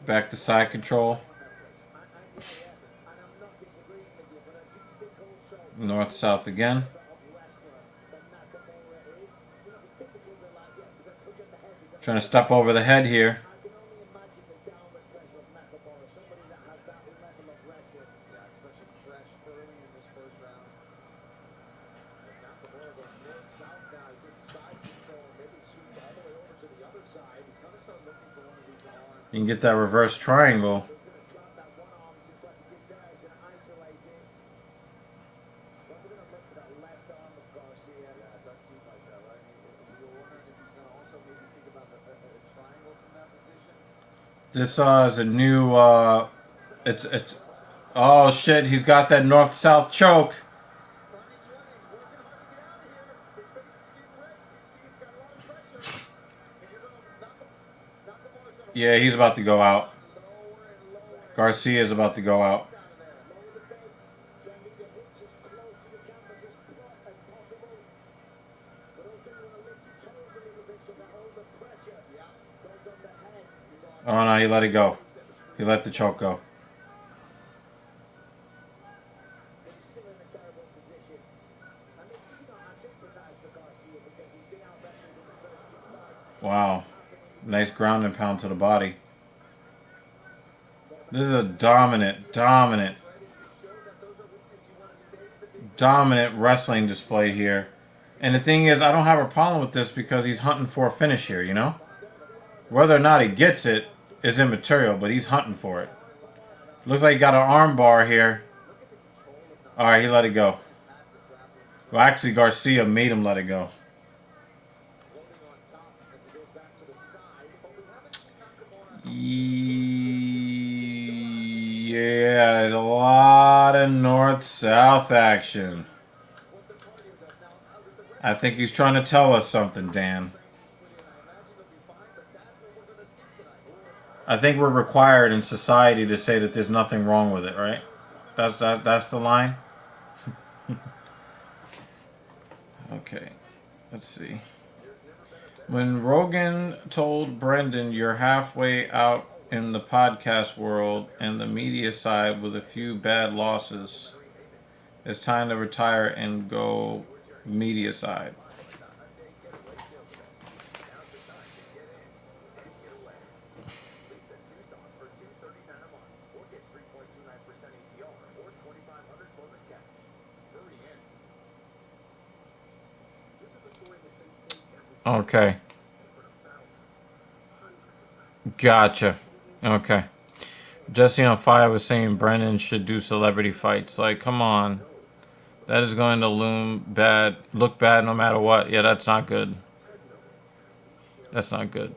Back to side control. North-south again. Trying to step over the head here. I can only imagine the downward pressure of Nakamura, somebody that has that level of wrestling. Yeah, especially fresh early in this first round. And Nakamura goes north-south now. He's in side control. Maybe swings all the way over to the other side. He's going to start looking for one of these arms. You can get that reverse triangle. He's going to drop that one arm just like he did there. He's going to isolate it. But we're going to look for that left arm of Garcia. Yeah, it does seem like that, right? You were wondering if he's going to also maybe think about a triangle from that position. This is a new it's oh shit, he's got that north-south choke. Barney's running. He's working hard to get out of here. His face is getting red. You can see it's got a lot of pressure. And you're going to Nakamura's going to Yeah, he's about to go out. lower and lower. Garcia is about to go out. Out of there. Lower the base. Try and get your hips as close to the canvas as possible. But also you want to lift your toes a little bit so that all the pressure goes on the head. Oh no, he let it go. He let the choke go. But he's still in a terrible position. And this, you know, I sympathize with Garcia because he's been out wrestling in his first two fights. Wow. Nice ground and pound to the body. This is a dominant wrestling display here. And the thing is, I don't have a problem with this because he's hunting for a finish here, you know? Whether or not he gets it is immaterial, but he's hunting for it. Looks like he got an arm bar here. Alright, he let it go. Well, actually, Garcia made him let it go. Yeah, there's a lot of north-south action. I think he's trying to tell us something, Dan. I think we're required in society to say that there's nothing wrong with it, right? That's the line? Okay, let's see. When Rogan told Brendan, you're halfway out in the podcast world and the media side with a few bad losses, it's time to retire and go media side. Okay. Gotcha. Okay. Jesse on Fire was saying Brennan should do celebrity fights. Like, come on. That is going to look bad no matter what. Yeah, that's not good. That's not good.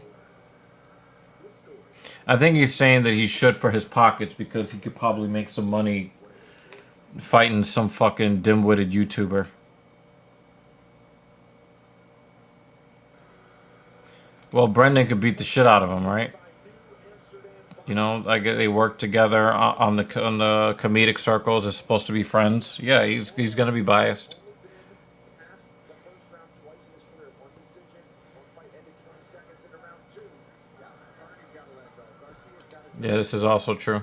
I think he's saying that he should for his pockets because he could probably make some money fighting some fucking dim-witted YouTuber. Well, Brendan could beat the shit out of him, right? You know, like they work together on the comedic circles. They're supposed to be friends. Yeah, he's gonna be biased. Yeah, this is also true.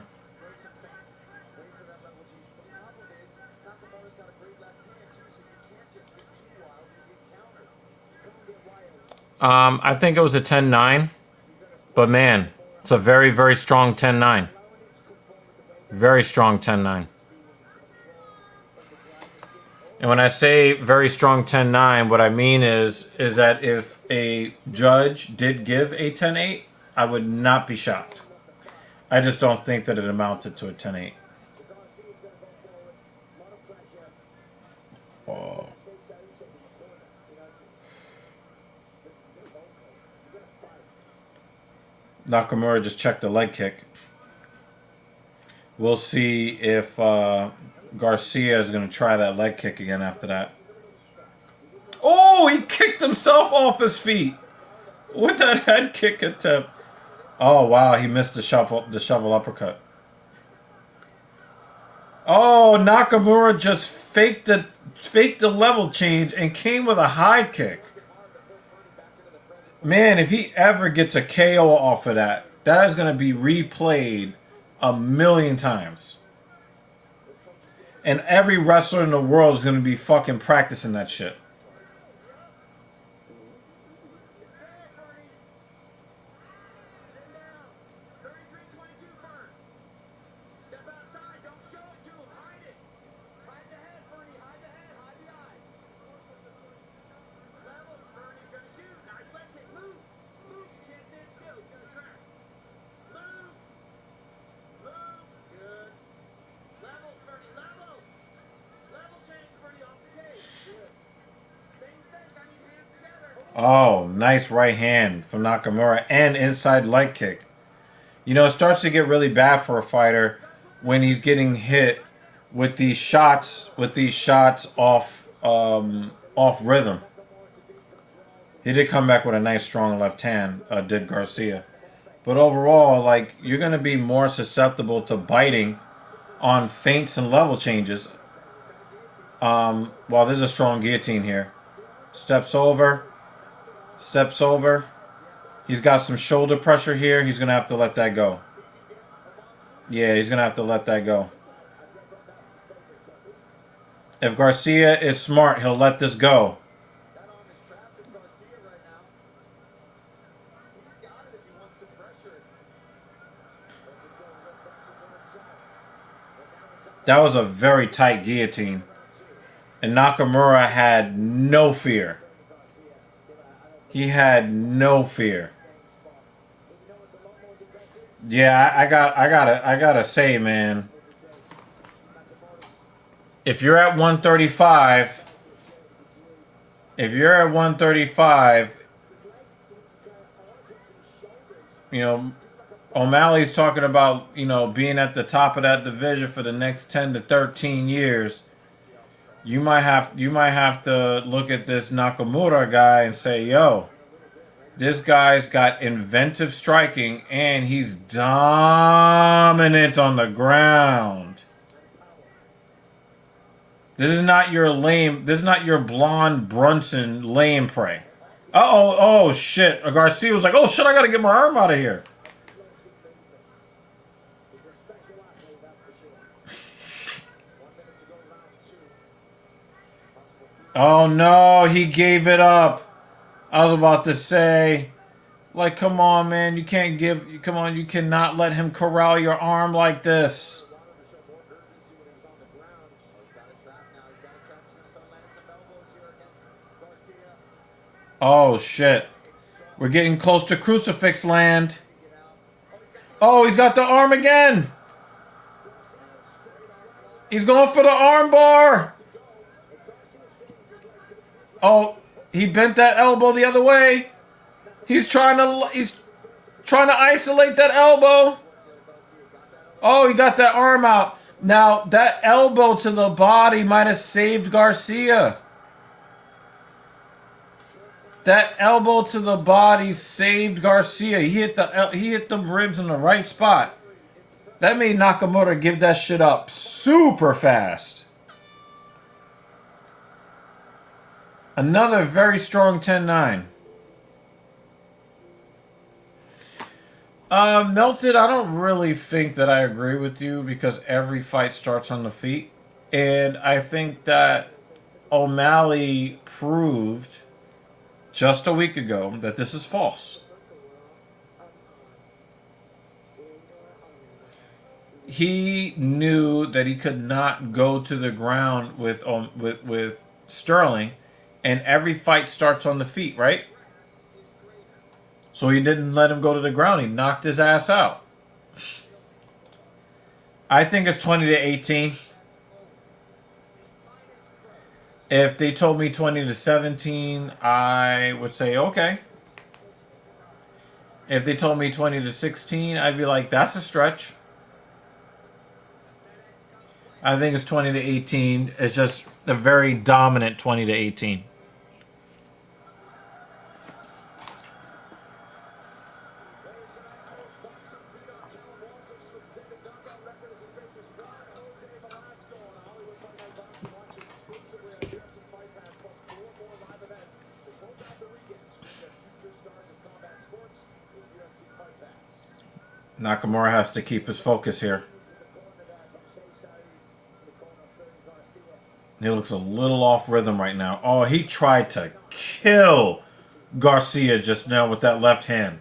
I think it was a 10-9. But man, it's a very, very strong 10-9. Very strong 10-9. And when I say very strong 10-9, what I mean is that if a judge did give a 10-8, I would not be shocked. I just don't think that it amounted to a 10-8. Oh. Nakamura just checked the leg kick. We'll see if Garcia is going to try that leg kick again after that. Oh, he kicked himself off his feet with that head kick attempt. Oh, wow, he missed the shovel uppercut. Oh, Nakamura just faked the level change and came with a high kick. Man, if he ever gets a KO off of that, that is going to be replayed a million times. And every wrestler in the world is going to be fucking practicing that shit. Oh, nice right hand from Nakamura and inside leg kick. You know, it starts to get really bad for a fighter when he's getting hit with these shots off rhythm. He did come back with a nice strong left hand, did Garcia. But overall, like, you're going to be more susceptible to biting on feints and level changes. Well, there's a strong guillotine here. Steps over. He's got some shoulder pressure here. He's going to have to let that go. Yeah, he's going to have to let that go. If Garcia is smart, he'll let this go. That was a very tight guillotine. And Nakamura had no fear. He had no fear. Yeah, I gotta say, man. If you're at 135, you know, O'Malley's talking about, you know, being at the top of that division for the next 10 to 13 years. You might have to look at this Nakamura guy and say, yo, this guy's got inventive striking and he's dominant on the ground. This is not your blonde Brunson lame prey. Oh shit. Garcia was like, oh shit, I gotta get my arm out of here. Oh no, he gave it up. I was about to say, like, come on, man, you cannot let him corral your arm like this. Oh shit. We're getting close to crucifix land. Oh, he's got the arm again. He's going for the arm bar. Oh, he bent that elbow the other way. He's trying to isolate that elbow. Oh, he got that arm out. Now, that elbow to the body might have saved Garcia. That elbow to the body saved Garcia. He hit the ribs in the right spot. That made Nakamura give that shit up super fast. Another very strong 10-9. Melted, I don't really think that I agree with you because every fight starts on the feet. And I think that O'Malley proved just a week ago that this is false. He knew that he could not go to the ground with Sterling, and every fight starts on the feet, right? So he didn't let him go to the ground. He knocked his ass out. I think it's 20-18. If they told me 20-17, I would say okay. If they told me 20-16, I'd be like, that's a stretch. I think it's 20-18. It's just a very dominant 20-18. Nakamura has to keep his focus here. He looks a little off rhythm right now. Oh, he tried to kill Garcia just now with that left hand.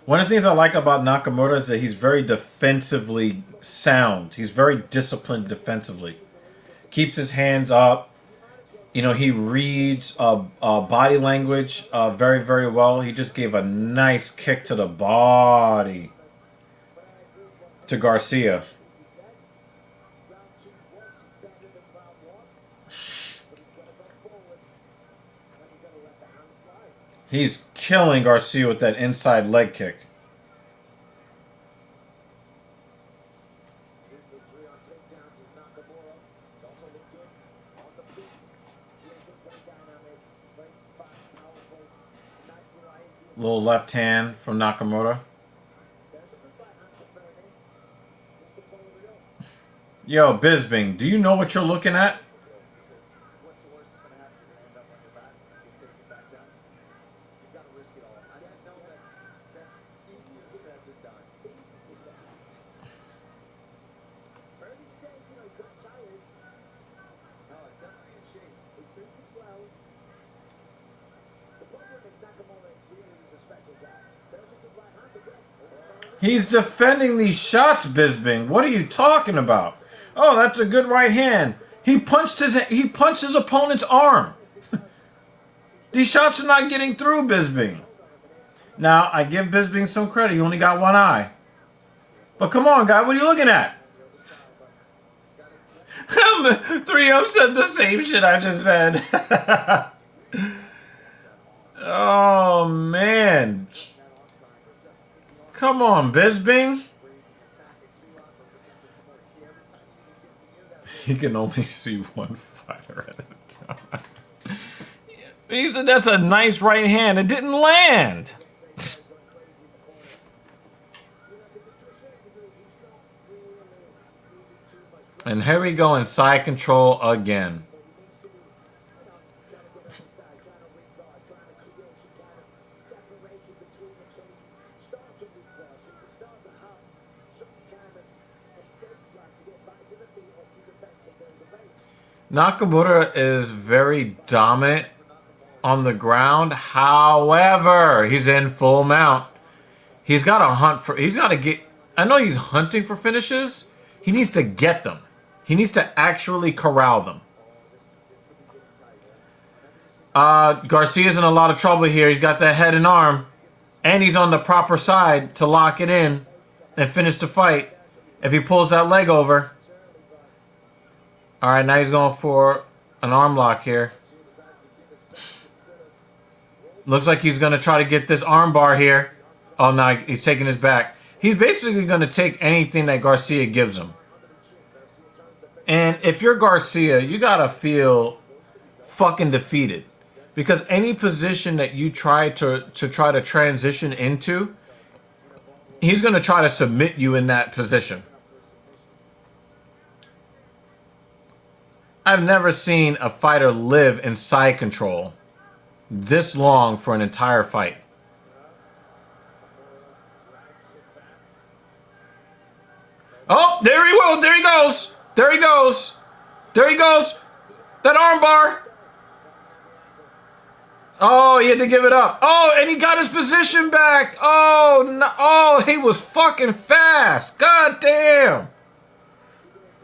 One of the things I like about Nakamura is that he's very defensively sound. He's very disciplined defensively. Keeps his hands up. You know, he reads body language very, very well. He just gave a nice kick to the body to Garcia. He's killing Garcia with that inside leg kick. Little left hand from Nakamura. Yo, Bisping, do you know what you're looking at? He's defending these shots, Bisping. What are you talking about? Oh, that's a good right hand. He punched his opponent's arm. These shots are not getting through Bisping. Now, I give Bisping some credit. He only got one eye. But come on, guy. What are you looking at? 3M said the same shit I just said. Oh, man. Come on, Bisping. He can only see one fighter at a time. He said that's a nice right hand. It didn't land. And here we go in side control again. Nakamura is very dominant on the ground. However, he's in full mount. He's got to hunt for... He's got to get... I know he's hunting for finishes. He needs to get them. He needs to actually corral them. Garcia's in a lot of trouble here. He's got that head and arm. And he's on the proper side to lock it in and finish the fight. If he pulls that leg over... All right, now he's going for an arm lock here. Looks like he's going to try to get this arm bar here. Oh, no, he's taking his back. He's basically going to take anything that Garcia gives him. And if you're Garcia, you got to feel fucking defeated. Because any position that you try to transition into, he's going to try to submit you in that position. I've never seen a fighter live in side control this long for an entire fight. Oh, there he will. There he goes. There he goes. There he goes. That armbar. Oh, he had to give it up. Oh, and he got his position back. Oh, no. Oh, he was fucking fast. God damn.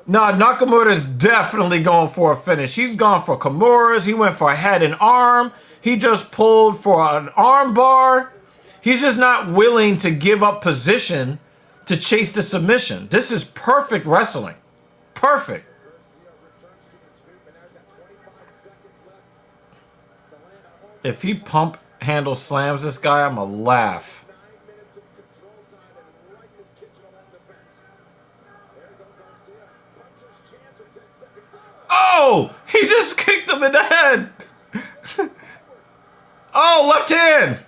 Nah, Nakamura's definitely going for a finish. He's gone for Kimuras. He went for a head and arm. He just pulled for an arm bar. He's just not willing to give up position to chase the submission. This is perfect wrestling. Perfect. If he pump handle slams this guy, I'm going to laugh. Oh, he just kicked him in the head. Oh, left hand.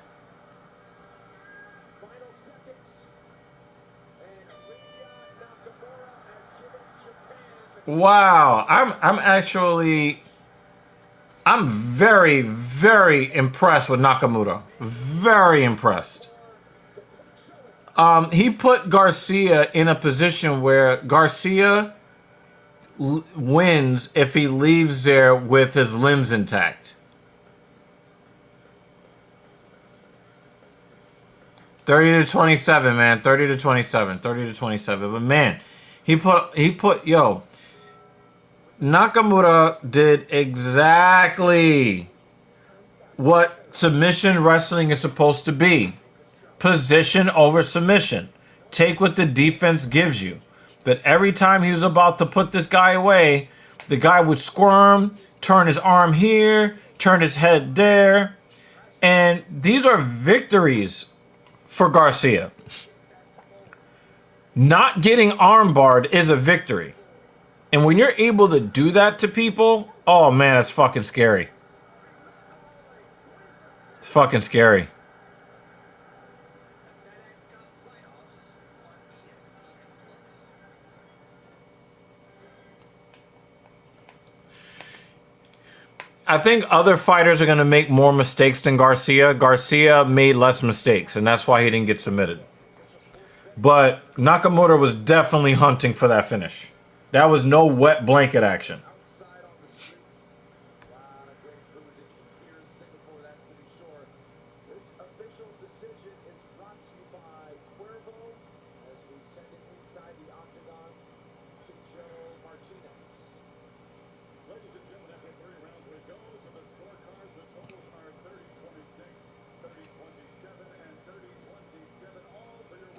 Wow, I'm very, very impressed with Nakamura. Very impressed. He put Garcia in a position where Garcia wins if he leaves there with his limbs intact. 30-27, man. 30-27. 30-27. But man, he put yo. Nakamura did exactly what submission wrestling is supposed to be. Position over submission. Take what the defense gives you. But every time he was about to put this guy away, the guy would squirm, turn his arm here, turn his head there. And these are victories for Garcia. Not getting armbarred is a victory. And when you're able to do that to people, oh man, it's fucking scary. It's fucking scary. I think other fighters are going to make more mistakes than Garcia. Garcia made less mistakes, and that's why he didn't get submitted. But Nakamura was definitely hunting for that finish. That was no wet blanket action.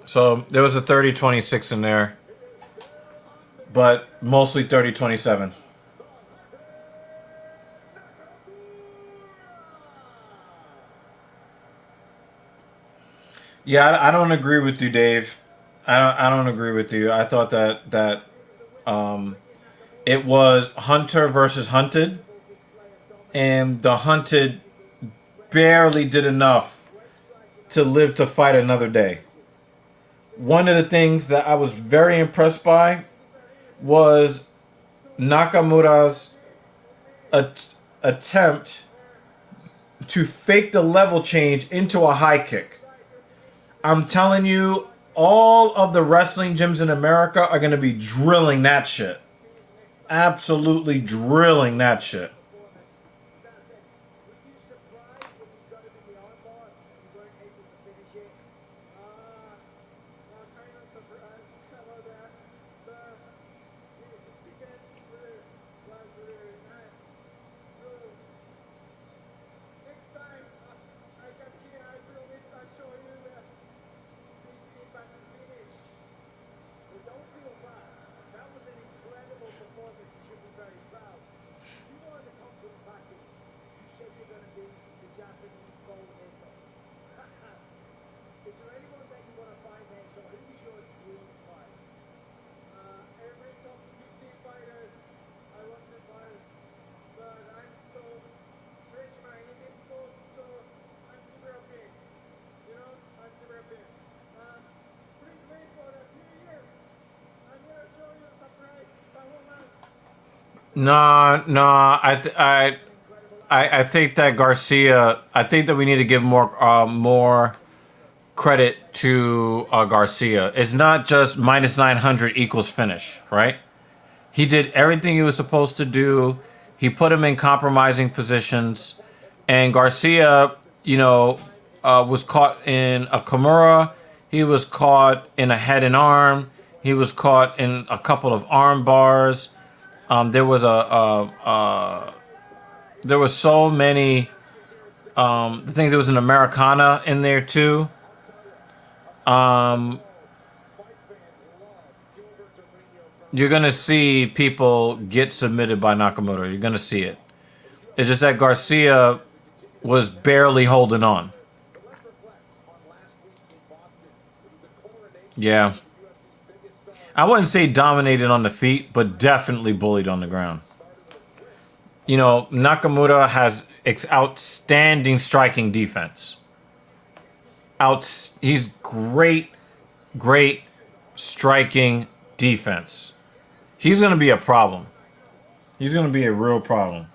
So there was a 30-26 in there, but mostly 30-27. Yeah, I don't agree with you, Dave. I don't agree with you. I thought that it was Hunter versus Hunted, and the Hunted barely did enough to live to fight another day. One of the things that I was very impressed by was Nakamura's attempt to fake the level change into a high kick. I'm telling you, all of the wrestling gyms in America are going to be drilling that shit. Absolutely drilling that shit. Nah. I think that Garcia. I think that we need to give more credit to Garcia. It's not just minus 900 equals finish, right? He did everything he was supposed to do. He put him in compromising positions, and Garcia, was caught in a Kimura. He was caught in a head and arm. He was caught in a couple of arm bars. There was there was so many. I think there was an Americana in there too. Um, you're gonna see people get submitted by Nakamoto. You're gonna see it. It's just that Garcia was barely holding on. Yeah. I wouldn't say dominated on the feet, but definitely bullied on the ground. Nakamura has outstanding striking defense. He's great striking defense. He's going to be a problem. He's going to be a real problem.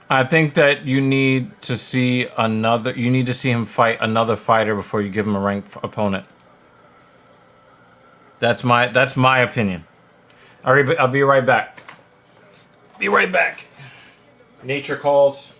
I think that you need to see another. You need to see him fight another fighter before you give him a ranked opponent. That's my opinion. I'll be right back. Be right back. Nature calls.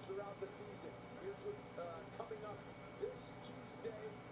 Throughout the season. Here's what's coming up this Tuesday.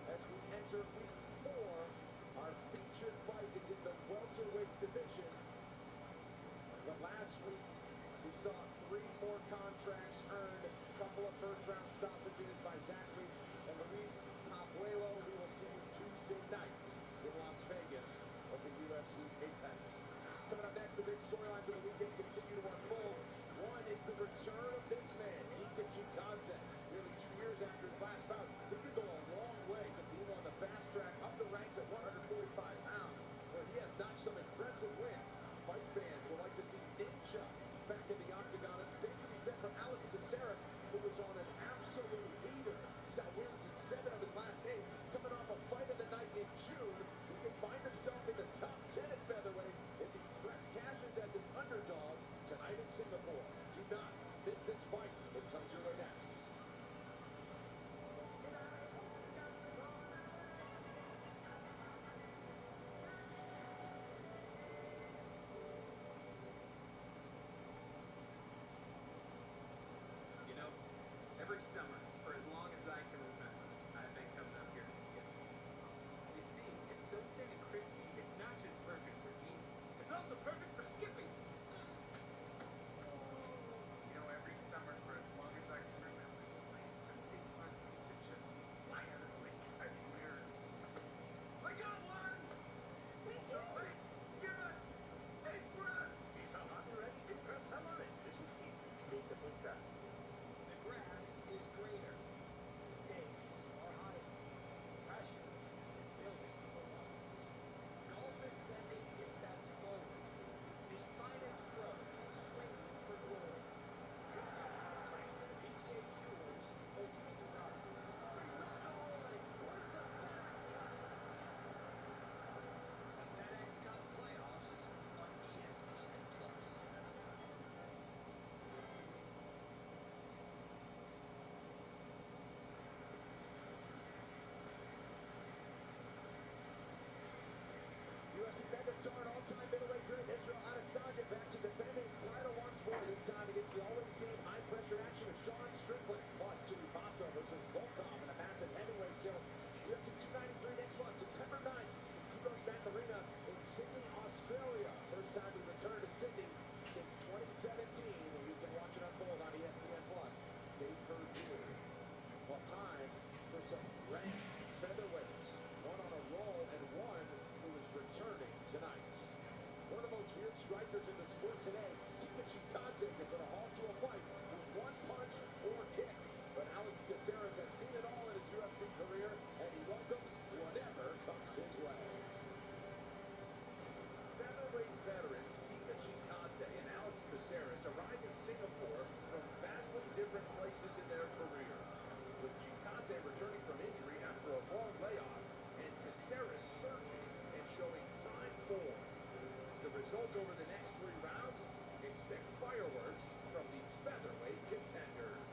results over the next 3 rounds, expect fireworks from these featherweight contenders.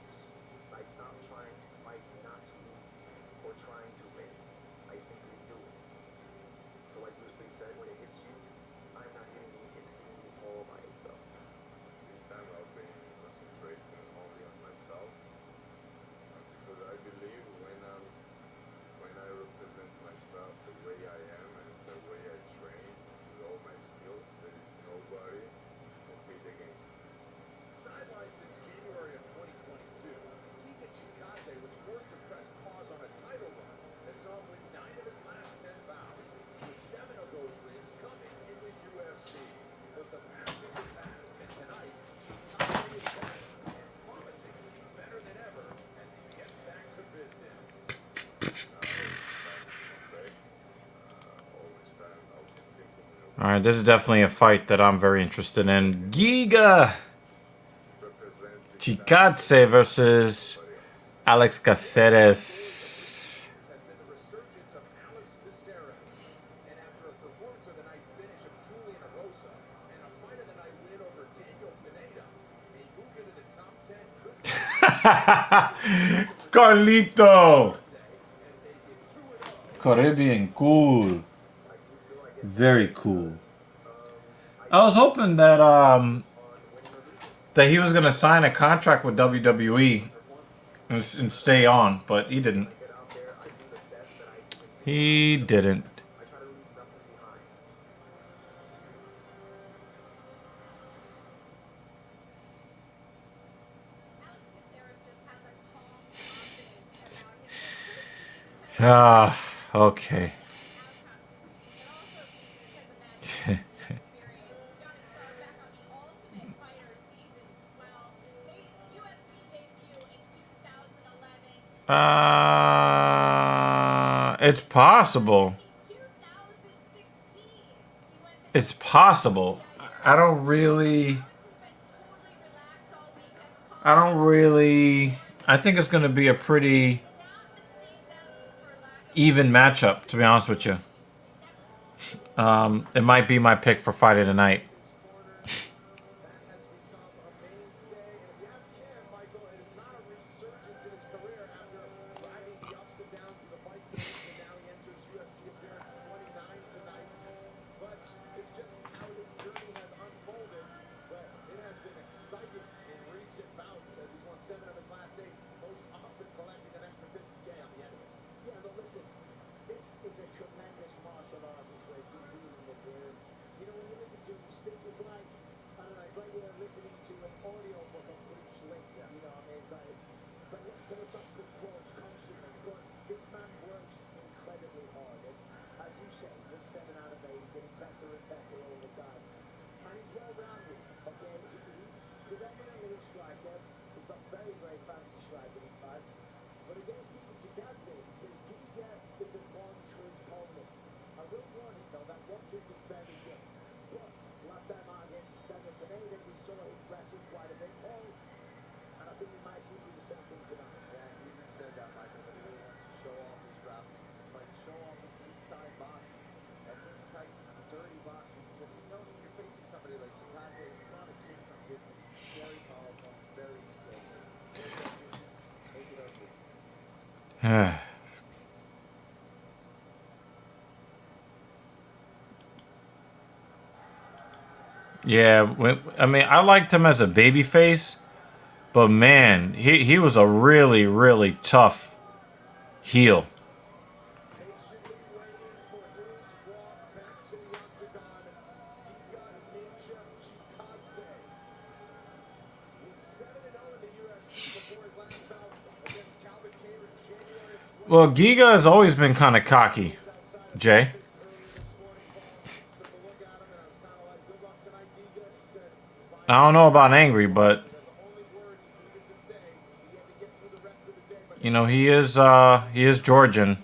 I stopped trying to fight not to lose or trying to win. I simply do it. So like Bruce Lee said, when it hits you, I'm not hitting you, it's hitting you all by itself. This time I'll be concentrating only on myself. Because I believe when I represent myself the way I am and the way I train with all my skills, there is nobody to compete against me. Sidelined since January of 2022, Giga Chikadze was forced to press pause on a title run that saw him win 9 of his last 10 bouts, with 7 of those wins coming in the UFC. But the past is the past, and tonight, Chikadze is back and promising to be better than ever as he gets back to business. All right, this is definitely a fight that I'm very interested in. Giga Chikadze versus Alex Caceres. Has been the resurgence of Alex Caceres, and after a performance of the night finish of Julian Erosa and a fight of the night win over Daniel Pineda, a move into the top 10 could Carlito. and make it 2-0. Caribbean, cool. Very cool. I was hoping that that he was gonna sign a contract with WWE and stay on, but he didn't. He didn't. I try to leave nothing behind. Alex Caceres just has a calm confidence about him. Okay. It's possible. It's possible. I don't really. I think it's going to be a pretty even matchup, to be honest with you. It might be my pick for Fight of the Night. Yeah, I mean, I liked him as a babyface, but man, he was a really, really tough heel. Well, Giga has always been kind of cocky, Jay. I don't know about angry, but you know, he is Georgian.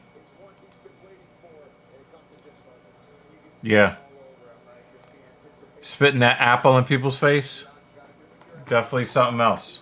Yeah. Spitting that apple in people's face. Definitely something else.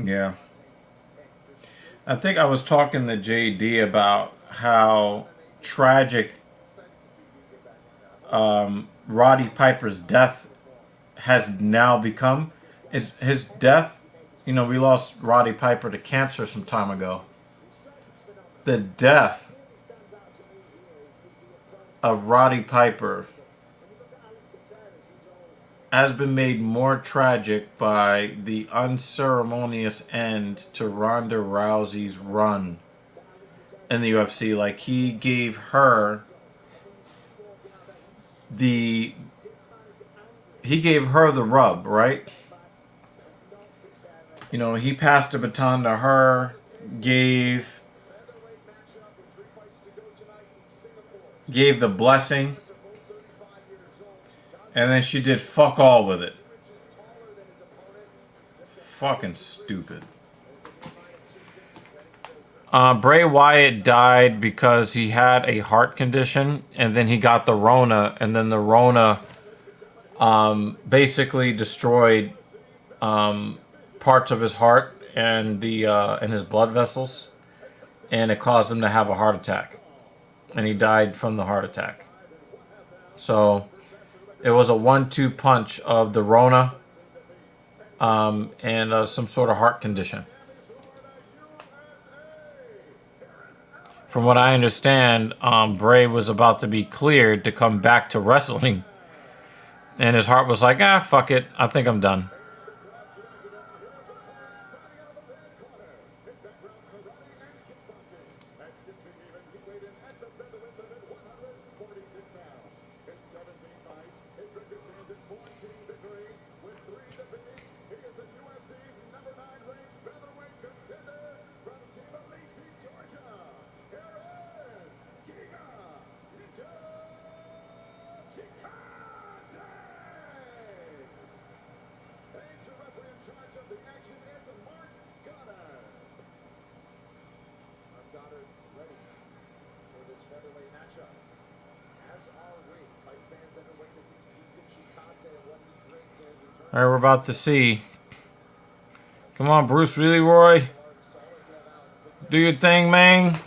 Yeah. I think I was talking to JD about how tragic Roddy Piper's death has now become. His death, you know, we lost Roddy Piper to cancer some time ago. The death of Roddy Piper has been made more tragic by the unceremonious end to Ronda Rousey's run in the UFC. Like, he gave her the rub, right? You know, he passed the baton to her, gave the blessing, and then she did fuck all with it. Fucking stupid. Bray Wyatt died because he had a heart condition, and then he got the Rona, and then the Rona basically destroyed parts of his heart and his blood vessels, and it caused him to have a heart attack, and he died from the heart attack. So it was a 1-2 punch of the Rona and some sort of heart condition. From what I understand, Bray was about to be cleared to come back to wrestling, and his heart was like, fuck it, I think I'm done. All right, we're about to see. Come on, Bruce Leroy. Do your thing, man.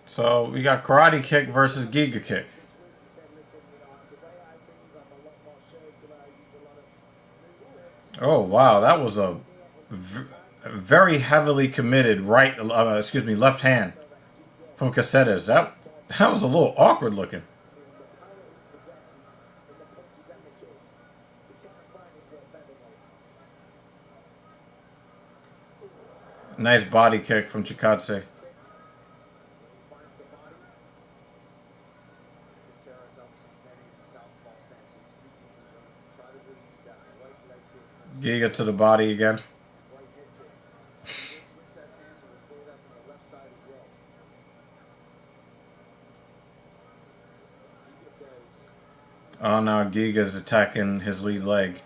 So we got karate kick versus Giga kick. Oh wow, that was a very heavily committed left hand from Caceres. That was a little awkward looking. Nice body kick from Chikadze. Giga to the body again. Oh no, Giga's attacking his lead leg.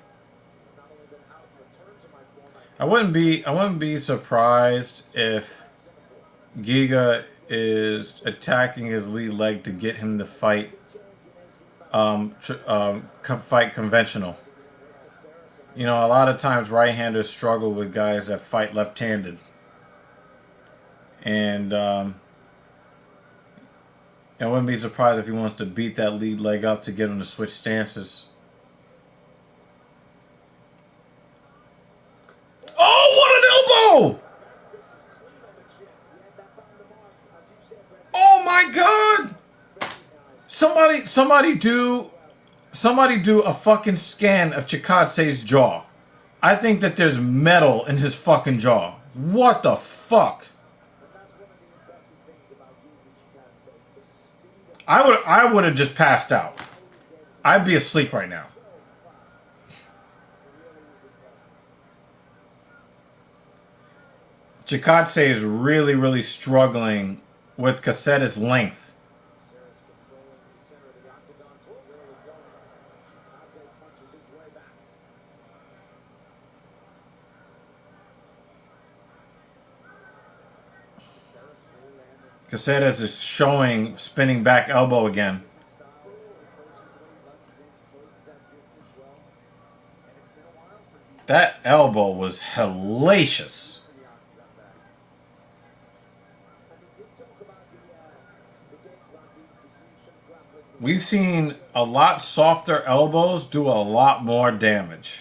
I wouldn't be surprised if Giga is attacking his lead leg to get him to fight fight conventional. You know, a lot of times right-handers struggle with guys that fight left-handed. And I wouldn't be surprised if he wants to beat that lead leg up to get him to switch stances. Oh, what an elbow! Oh my God! Somebody do a fucking scan of Chikadze's jaw. I think that there's metal in his fucking jaw. What the fuck? I would have just passed out. I'd be asleep right now. Chikadze is really, really struggling with Caceres' length. Caceres is showing spinning back elbow again. That elbow was hellacious. We've seen a lot softer elbows do a lot more damage.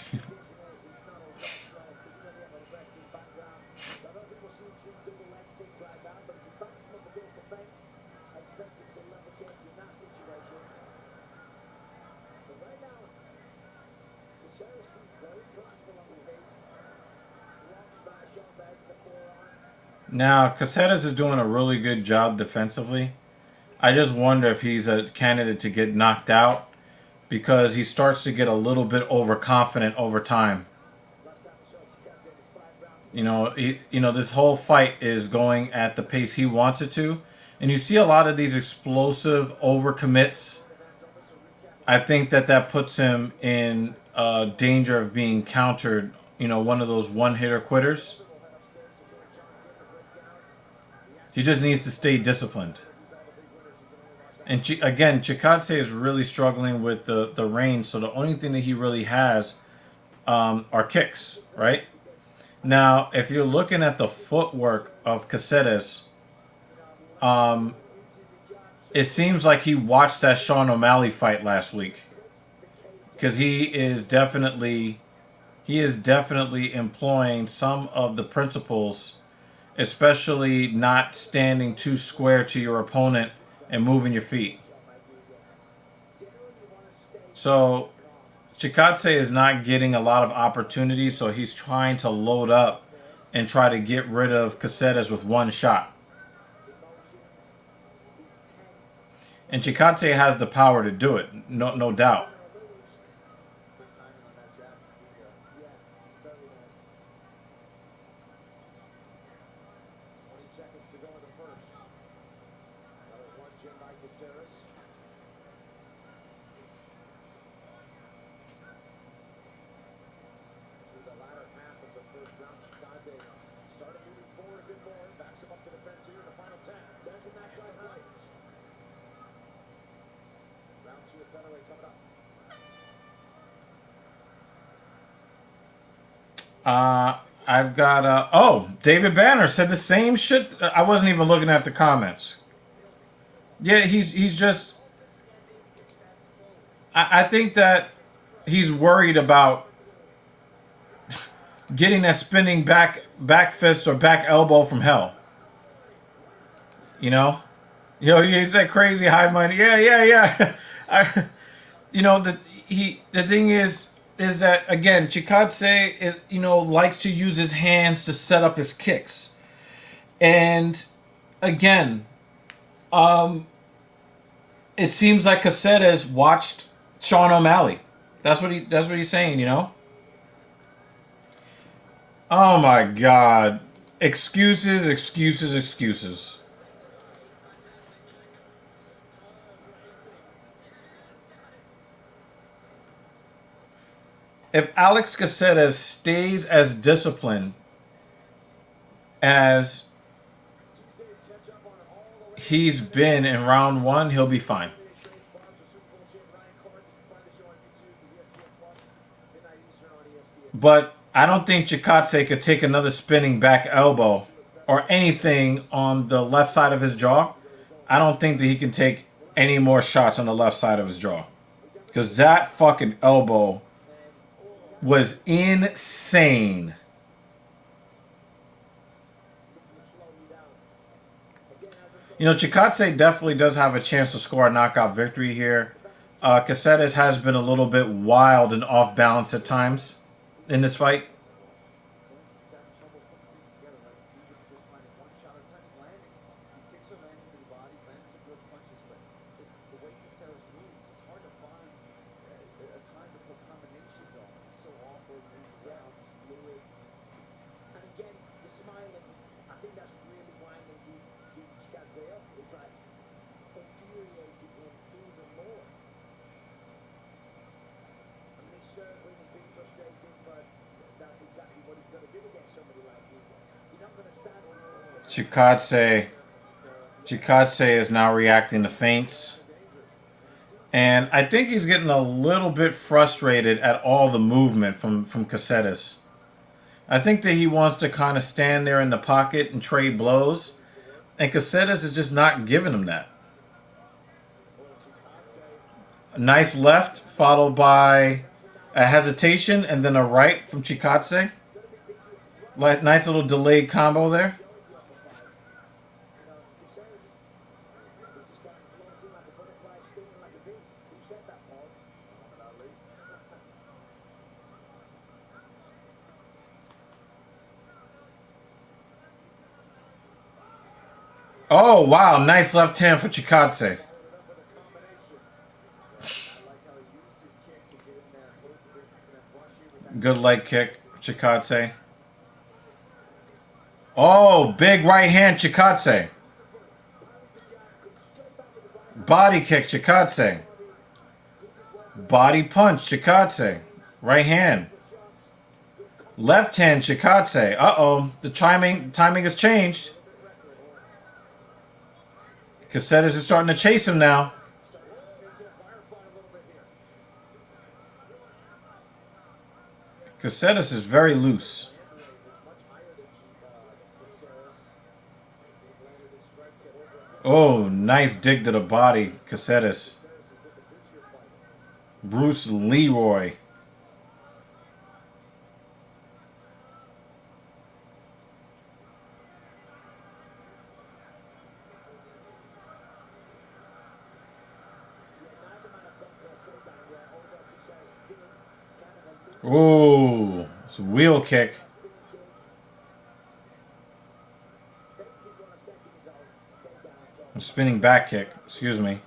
Now, Caceres is doing a really good job defensively. I just wonder if he's a candidate to get knocked out because he starts to get a little bit overconfident over time. This whole fight is going at the pace he wants it to. And you see a lot of these explosive overcommits. I think that puts him in danger of being countered, one of those one-hitter quitters. He just needs to stay disciplined. And again, Chikadze is really struggling with the range, so the only thing that he really has are kicks, right? Now, if you're looking at the footwork of Caceres, it seems like he watched that Sean O'Malley fight last week. Because he is definitely employing some of the principles, especially not standing too square to your opponent and moving your feet. So Chikadze is not getting a lot of opportunities, so he's trying to load up and try to get rid of Caceres with one shot. And Chikadze has the power to do it, no doubt. I've got, David Banner said the same shit. I wasn't even looking at the comments. Yeah, he's just, I think that he's worried about getting that spinning back fist or back elbow from hell. He's that crazy high money. Yeah. The thing is that again, Chikadze likes to use his hands to set up his kicks, and again, it seems like Caceres watched Sean O'Malley. That's what he's saying. Oh my God! Excuses. If Alex Caceres stays as disciplined as he's been in round one, he'll be fine. But I don't think Chikadze could take another spinning back elbow or anything on the left side of his jaw. I don't think that he can take any more shots on the left side of his jaw. Because that fucking elbow was insane. Chikadze definitely does have a chance to score a knockout victory here. Caceres has been a little bit wild and off balance at times in this fight. Chikadze is now reacting to feints. And I think he's getting a little bit frustrated at all the movement from Caceres. I think that he wants to kind of stand there in the pocket and trade blows. And Caceres is just not giving him that. A nice left, followed by a hesitation and then a right from Chikadze. Like, nice little delayed combo there. Oh, wow. Nice left hand for Chikadze. Good leg kick, Chikadze. Oh, big right hand, Chikadze. Body kick, Chikadze. Body punch, Chikadze. Right hand. Left hand, Chikadze. Uh-oh. The timing has changed. Caceres is starting to chase him now. Caceres is very loose. Oh, nice dig to the body, Caceres. Bruce Leroy. Oh, it's a wheel kick. A spinning back kick, excuse me.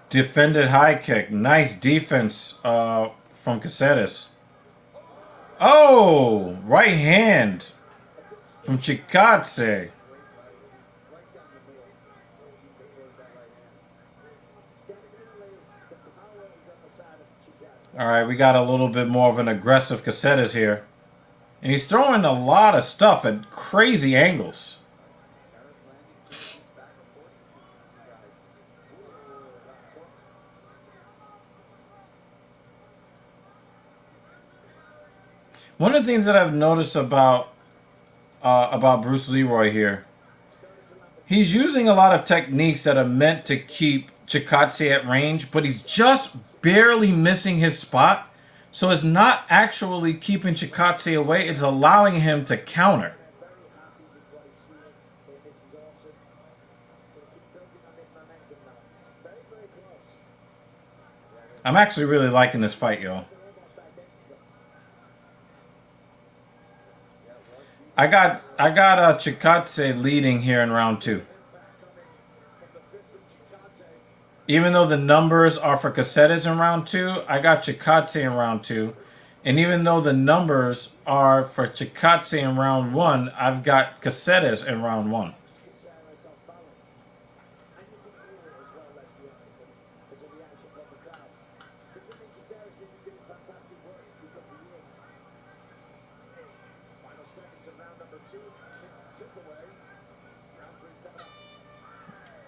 Defended high kick. Nice defense from Caceres. Oh, right hand from Chikadze. All right, we got a little bit more of an aggressive Caceres here. And he's throwing a lot of stuff at crazy angles. One of the things that I've noticed about Bruce Leroy here, he's using a lot of techniques that are meant to keep Chikadze at range, but he's just barely missing his spot. So it's not actually keeping Chikadze away, it's allowing him to counter. I'm actually really liking this fight, y'all. I got Chikadze leading here in round 2. Even though the numbers are for Caceres in round 2, I got Chikadze in round 2. And even though the numbers are for Chikadze in round 1, I've got Caceres in round 1.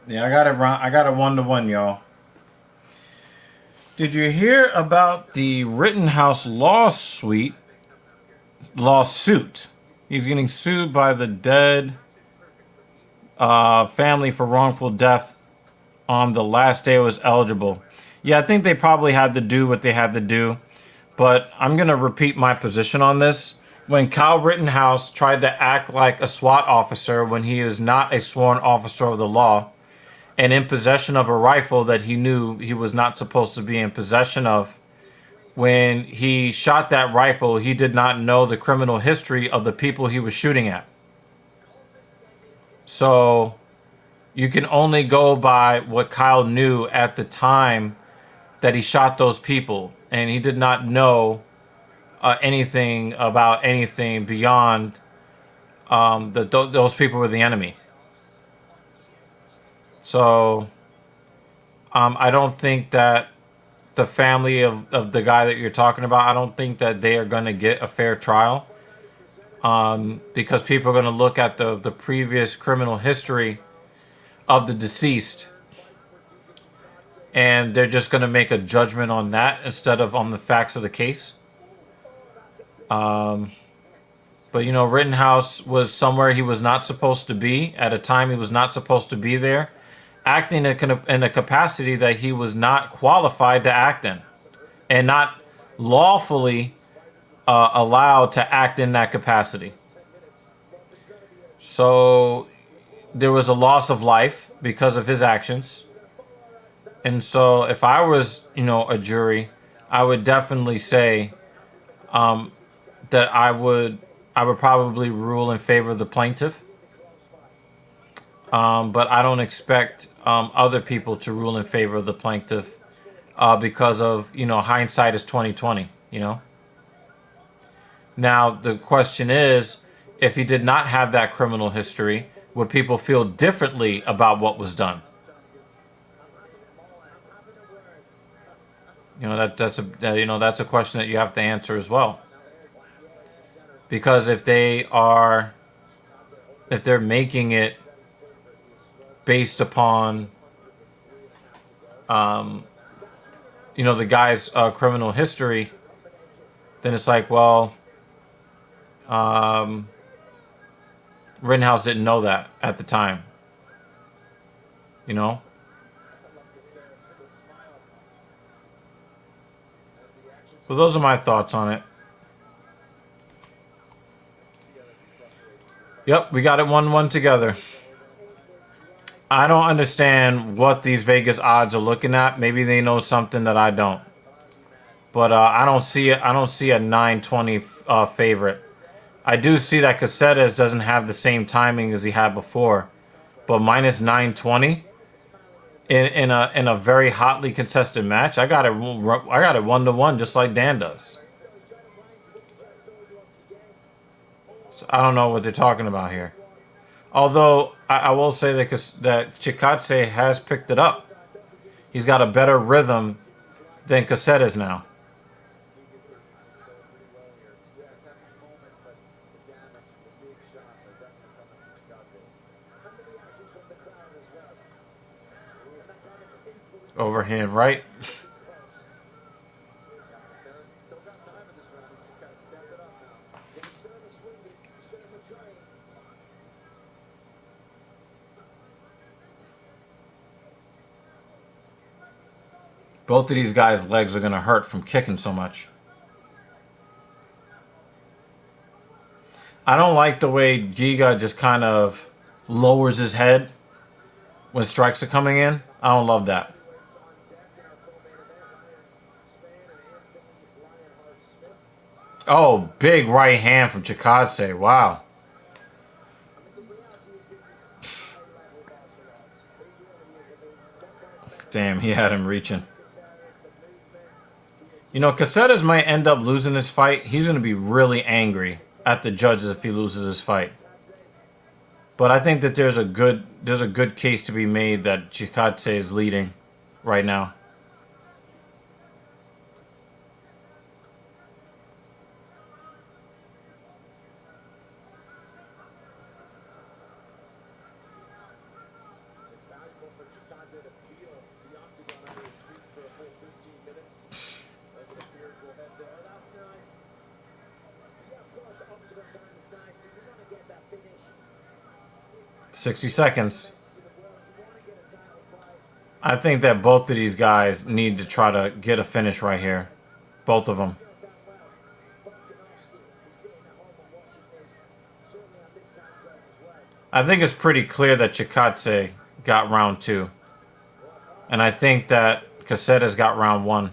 Yeah, I got it 1-1, y'all. Did you hear about the Rittenhouse lawsuit? He's getting sued by the dead family for wrongful death on the last day it was eligible. Yeah, I think they probably had to do what they had to do. But I'm going to repeat my position on this. When Kyle Rittenhouse tried to act like a SWAT officer when he is not a sworn officer of the law, and in possession of a rifle that he knew he was not supposed to be in possession of. When he shot that rifle, he did not know the criminal history of the people he was shooting at. So you can only go by what Kyle knew at the time that he shot those people. And he did not know anything about anything beyond those people were the enemy. So I don't think that the family of the guy that you're talking about, I don't think that they are going to get a fair trial. because people are going to look at the previous criminal history of the deceased, and they're just going to make a judgment on that instead of on the facts of the case. But, you know, Rittenhouse was somewhere he was not supposed to be at a time he was not supposed to be there, acting in a capacity that he was not qualified to act in, and not lawfully allowed to act in that capacity. So there was a loss of life because of his actions. And so if I was, you know, a jury, I would definitely say that I would probably rule in favor of the plaintiff. But I don't expect other people to rule in favor of the plaintiff because of, you know, hindsight is 2020, you know. Now, the question is, if he did not have that criminal history, would people feel differently about what was done? You know, that's a question that you have to answer as well. Because if they're making it based upon, you know, the guy's criminal history, then it's like, well, Rittenhouse didn't know that at the time. You know? So those are my thoughts on it. Yep, we got it 1-1 together. I don't understand what these Vegas odds are looking at. Maybe they know something that I don't. But I don't see a 920 favorite. I do see that Caceres doesn't have the same timing as he had before, but minus 920 in a very hotly contested match, I got it 1-1 just like Dan does. So I don't know what they're talking about here. Although I will say that Chikadze has picked it up. He's got a better rhythm than Caceres now. Overhand right. Both of these guys' legs are going to hurt from kicking so much. I don't like the way Giga just kind of lowers his head when strikes are coming in. I don't love that. Oh, big right hand from Chikadze. Wow. Damn, he had him reaching. You know, Caceres might end up losing this fight. He's going to be really angry at the judges if he loses this fight. But I think that there's a good case to be made that Chikadze is leading right now. full 15 minutes. As it appears we'll head there. That's nice. Yeah, of course, the octagon time is nice, but you want to get that finish. 60 seconds. I think that both of these guys need to try to get a finish right here. Both of them. I think it's pretty clear that Chikadze got round 2. And I think that Caceres got round 1.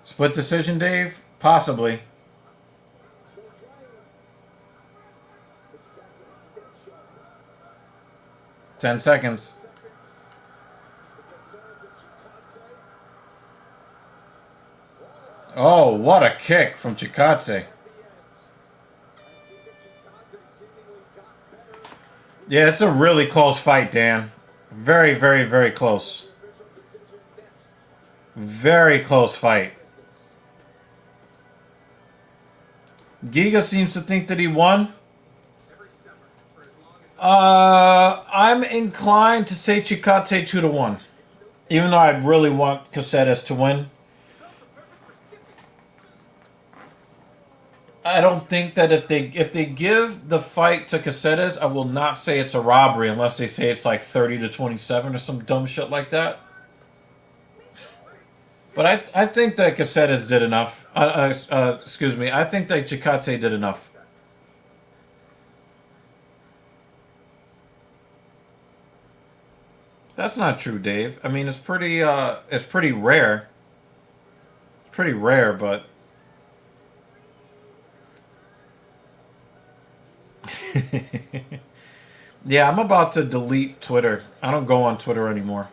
Split decision, Dave? Possibly. Ten seconds. Oh, what a kick from Chikadze. Yeah, it's a really close fight, Dan. Very, very, very close. Very close fight. Giga seems to think that he won. I'm inclined to say Chikadze 2-1. Even though I'd really want Caceres to win. I don't think that if they give the fight to Caceres, I will not say it's a robbery unless they say it's like 30-27 or some dumb shit like that. But I think that Caceres did enough. Excuse me. I think that Chikadze did enough. That's not true, Dave. I mean, it's pretty rare. It's pretty rare, but yeah, I'm about to delete Twitter. I don't go on Twitter anymore.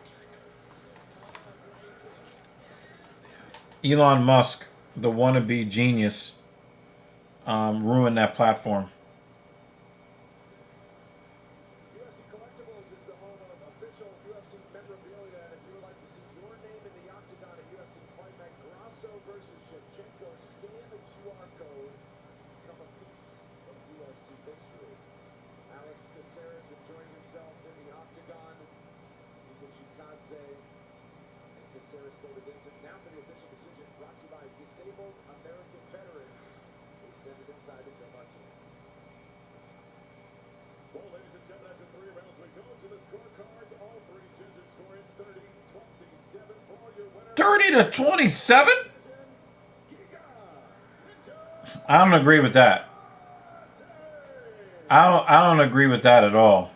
Elon Musk, the wannabe genius, ruined that platform. UFC Collectibles is the home of official UFC memorabilia, and if you would like to see your name in the octagon at UFC Fight Night, Grasso versus Shevchenko, scan the QR code, become a piece of UFC history. Alex Caceres enjoying himself in the octagon. Hugo Chikadze and Caceres go to distance. Now for the official decision, brought to you by Disabled American Veterans. We send it inside the Joe Martinez. Well, ladies and gentlemen, after 3 rounds, we go to the scorecards. All 3 judges scoring 30-27 for your winner. 30-27? I don't agree with that. I don't agree with that at all.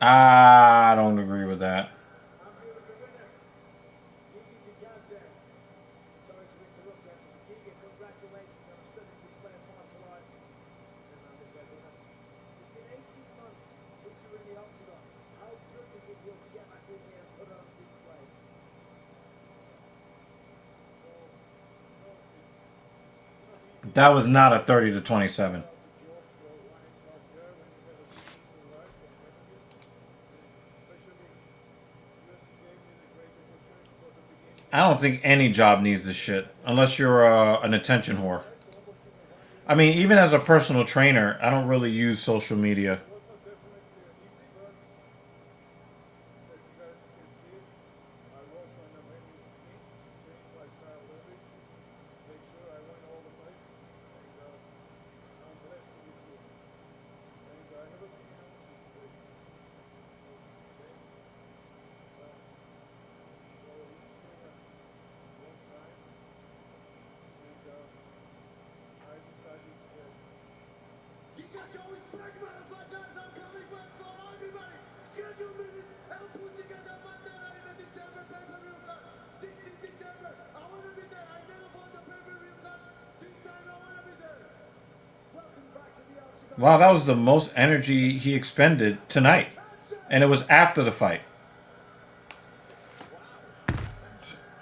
I don't agree with that. I'm here with the winner, Giga Chikadze. Sorry to interrupt you, Giga. Congratulations on a stunning display of martial arts. It's been 18 months since you were in the octagon. How good does it feel to get back in here and put on display? That was not a 30-27. I don't think any job needs this shit unless you're an attention whore. I mean, even as a personal trainer, I don't really use social media. Wow, that was the most energy he expended tonight. And it was after the fight.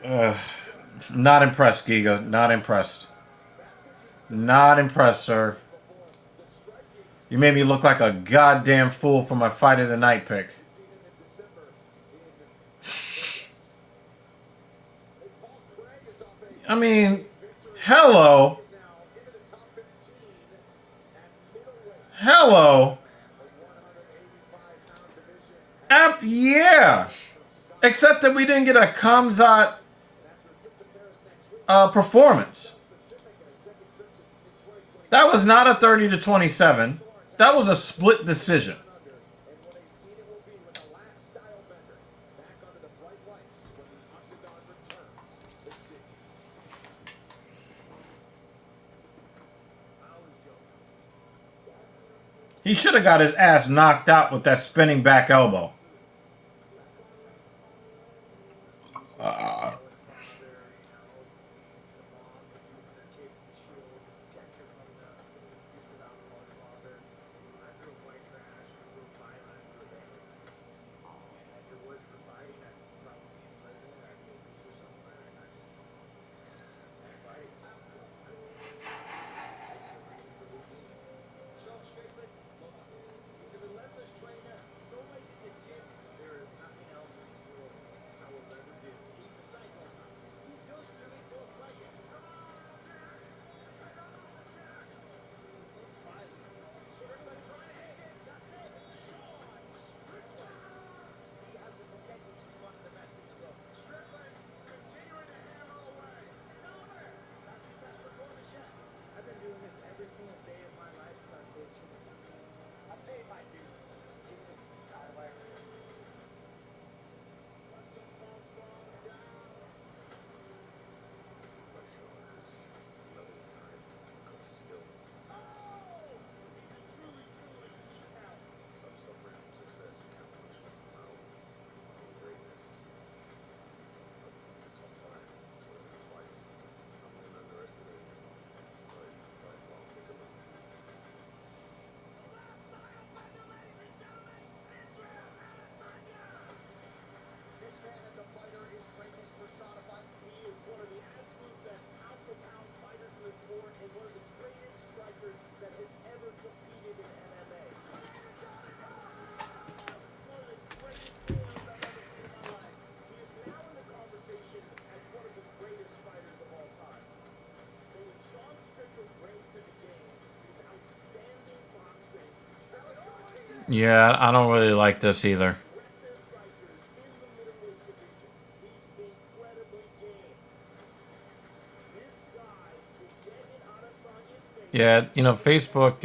Not impressed, Giga. Not impressed. Not impressed, sir. You made me look like a goddamn fool for my fight of the night pick. I mean, hello. Hello. Yeah. Except that we didn't get a Khamzat performance. That was not a 30-27. That was a split decision. He should have got his ass knocked out with that spinning back elbow. Yeah, I don't really like this either. Yeah, you know, Facebook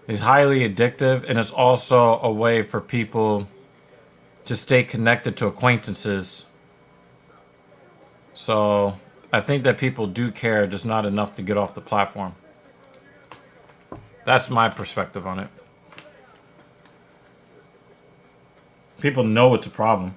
is highly addictive, and it's also a way for people to stay connected to acquaintances. So I think that people do care, just not enough to get off the platform. That's my perspective on it. People know it's a problem.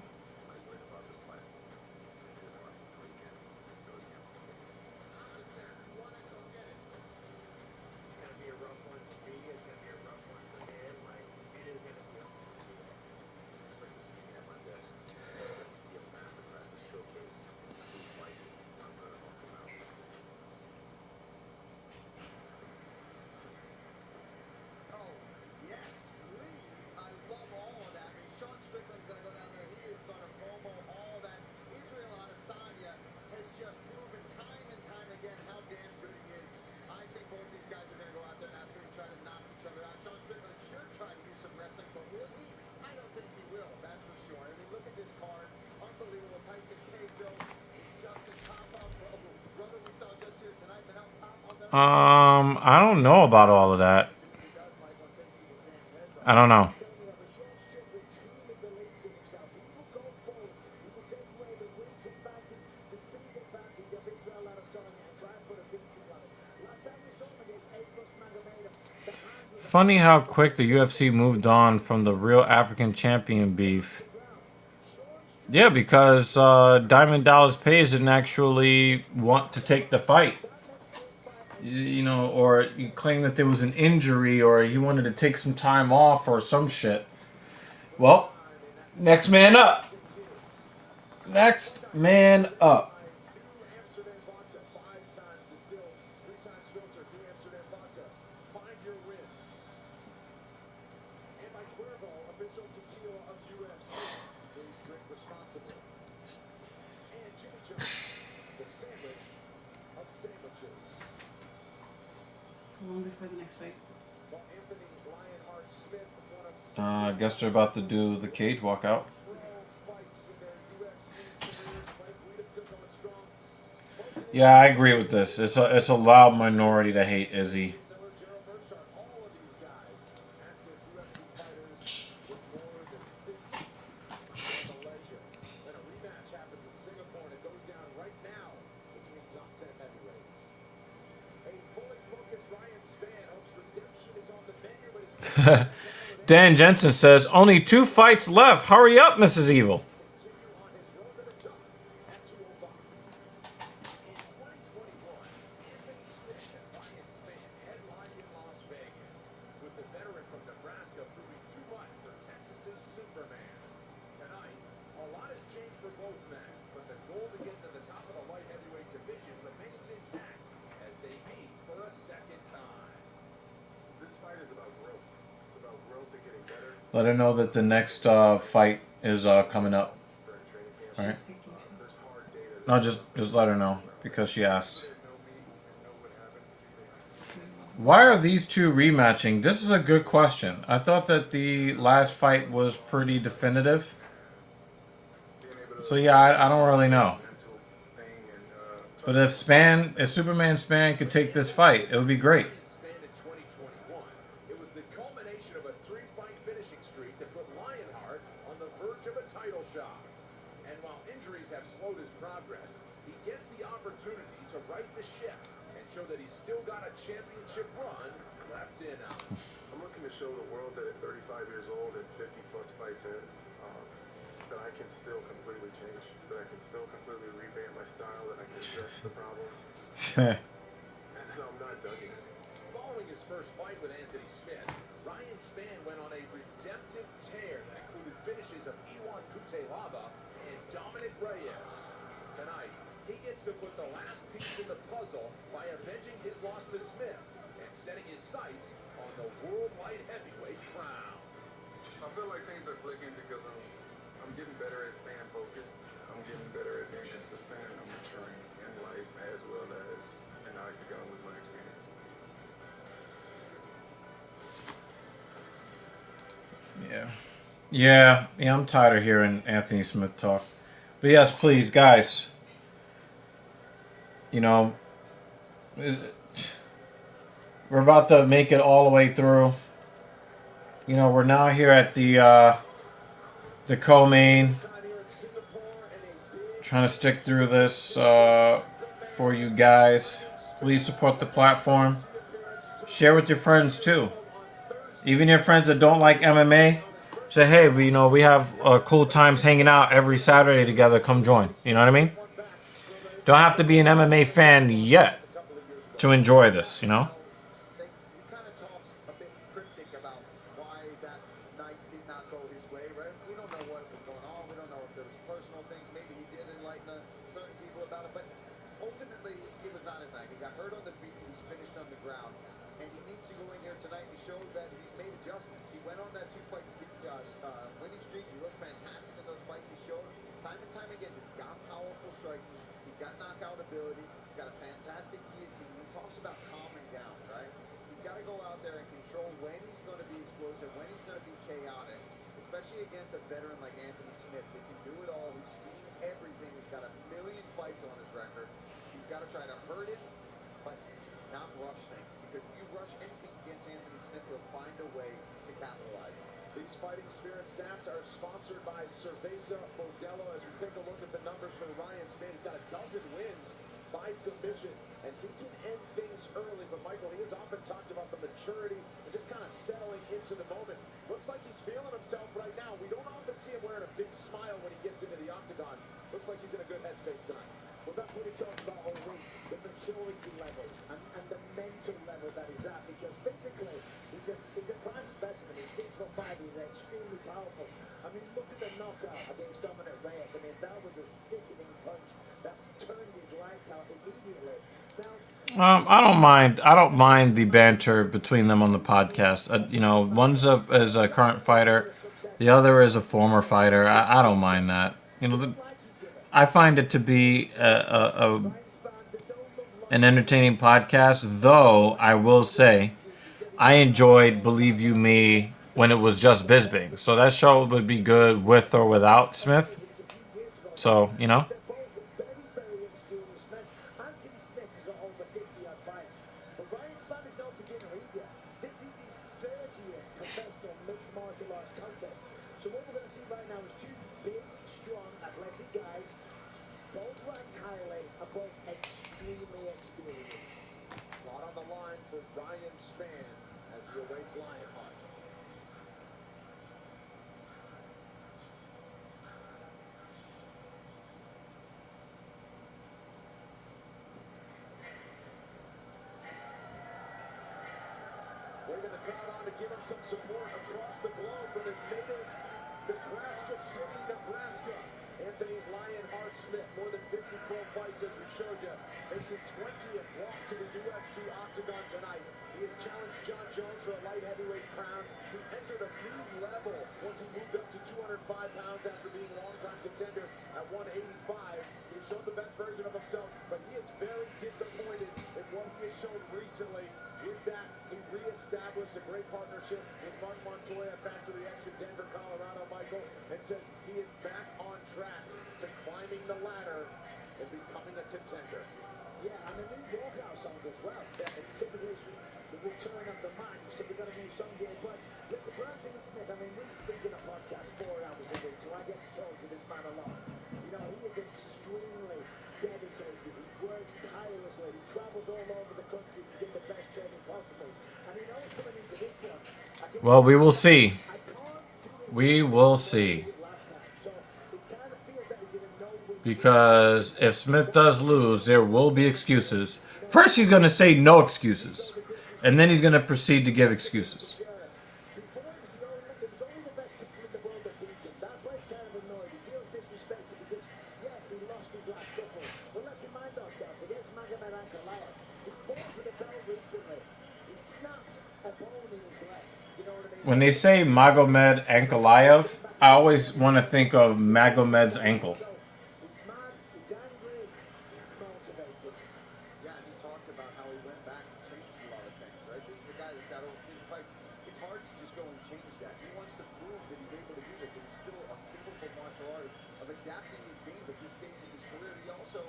Oh, yes, please. I love all of that. I mean, Sean Strickland's going to go down there. He is going to promo all that. Israel Adesanya has just proven time and time again how damn good he is. I think both these guys are going to go out there and absolutely try to knock each other out. Sean Strickland should try to do some wrestling, but will he? I don't think he will, that's for sure. I mean, look at this card. Unbelievable. Tyson Cahill, Justin Tapa, brother we saw just here tonight. But now Tapa, I don't know about all of that. I don't know. Funny how quick the UFC moved on from the real African champion beef. Yeah, because Diamond Dallas Page didn't actually want to take the fight. You know, or you claim that there was an injury or he wanted to take some time off or some shit. Well, next man up. Next man up. How long before the next fight? I guess they're about to do the cage walkout. Yeah, I agree with this. It's a loud minority to hate Izzy. Dan Jensen says, only 2 fights left. Hurry up, Mrs. Evil. Let her know that the next fight is coming up. All right. No, just let her know because she asked. Why are these two rematching? This is a good question. I thought that the last fight was pretty definitive. So yeah, I don't really know. But if Superman Span could take this fight, it would be great. Show the world that at 35 years old and 50 plus fights in, that I can still completely change, that I can still completely revamp my style, that I can address the problems. And then I'm not done yet. Following his first fight with Anthony Smith, Ryan Spann went on a redemptive tear that included finishes of Iwan Kutelaba and Dominic Reyes. Tonight, he gets to put the last piece in the puzzle by avenging his loss to Smith and setting his sights on the world light heavyweight crown. I feel like things are clicking because I'm getting better at staying focused. I'm getting better at being consistent. I'm maturing in life as well as in the octagon with my experience. Yeah, I'm tired of hearing Anthony Smith talk. But yes, please, guys. You know, we're about to make it all the way through. You know, we're now here at the co-main, trying to stick through this for you guys. Please support the platform. Share with your friends too. Even your friends that don't like MMA, say, hey, we have cool times hanging out every Saturday together. Come join. You know what I mean? Don't have to be an MMA fan yet to enjoy this. You know. He kind of talks a bit cryptic about why that night did not go his way, right? We don't know what was going on. We don't know if there was personal things. Maybe he did enlighten certain people about it, but ultimately, it was not his night. He got hurt on the feet. He's finished on the ground, and he needs to go in here tonight and show that he's made adjustments. He went on that two-fight winning streak. He looked fantastic in those fights. He showed time and time again he's got powerful striking. He's got knockout ability. He's got a fantastic guillotine. He talks about calming down, right? He's got to go out there and control when he's going to be explosive, when he's going to be chaotic, especially against a veteran like Anthony Smith who can do it all, who's seen everything. He's got a million fights on his record. He's got to try to hurt it, but not rush things. Because if you rush anything against Anthony Smith, he'll find a way to capitalize on it. These Fighting Spirit stats are sponsored by Cerveza Modelo. As we take a look at the numbers for Ryan Smith, he's got a dozen wins by submission, and he can end things early. But Michael, he has often talked about the maturity and just kind of settling into the moment. Looks like he's feeling himself right now. We don't often see him wearing a big smile when he gets into the octagon. Looks like he's in a good headspace tonight. Well, that's what we talked about all week, the maturity level and the mental level that he's at, because physically he's a prime specimen. He's 6'5", he's extremely powerful. I mean, look at the knockout against Dominic Reyes. I mean, that was a sickening punch that turned his lights out immediately. Now, I don't mind the banter between them on the podcast. One's is a current fighter, the other is a former fighter. I don't mind that. I find it to be an entertaining podcast, though I will say I enjoyed Believe You Me when it was just Bisbing. So that show would be good with or without Smith. So, they're both very experienced men. Anthony Smith has got over 50-odd fights, but Ryan Spann is no beginner either. This is his 30th professional mixed martial arts contest. So what we're going to see right now is two big, strong, athletic guys, both ranked highly and both extremely experienced. A lot on the line for Ryan Spann as he awaits Lionheart. Waving the crowd on to give him some support across the globe from his native Nebraska City, Nebraska. Anthony Lionheart Smith, more than 50 pro fights as we showed you. Makes his 20th walk to the UFC octagon tonight. He has challenged John Jones for a light heavyweight crown. He entered a new level once he moved up to 205 pounds after being a longtime contender at 185. He's shown the best version of himself, but he is very disappointed in what he has shown recently. With that, he reestablished a great partnership with Mark Montoya, Factory X in Denver, Colorado, Michael, and says he is back on track to climbing the ladder and becoming a contender. Yeah, and a new walkout song as well. Typically, the return of the man. So we've got a new song here. But listen, for Anthony Smith, I mean, we speak in a podcast 4 hours a week, so I get to talk to this man a lot. He is extremely dedicated. He works tirelessly. He travels all over the country to get the best training possible. And he knows coming into this one. well, we will see. We will see. Because if Smith does lose, there will be excuses. First, he's going to say no excuses. And then he's going to proceed to give excuses. When they say Magomed Ankalaev, I always want to think of Magomed's ankle. it's hard to just go and change that. He wants to prove that he's able to do it, that he's still a skillful martial artist of adapting his game at this stage of his career. He also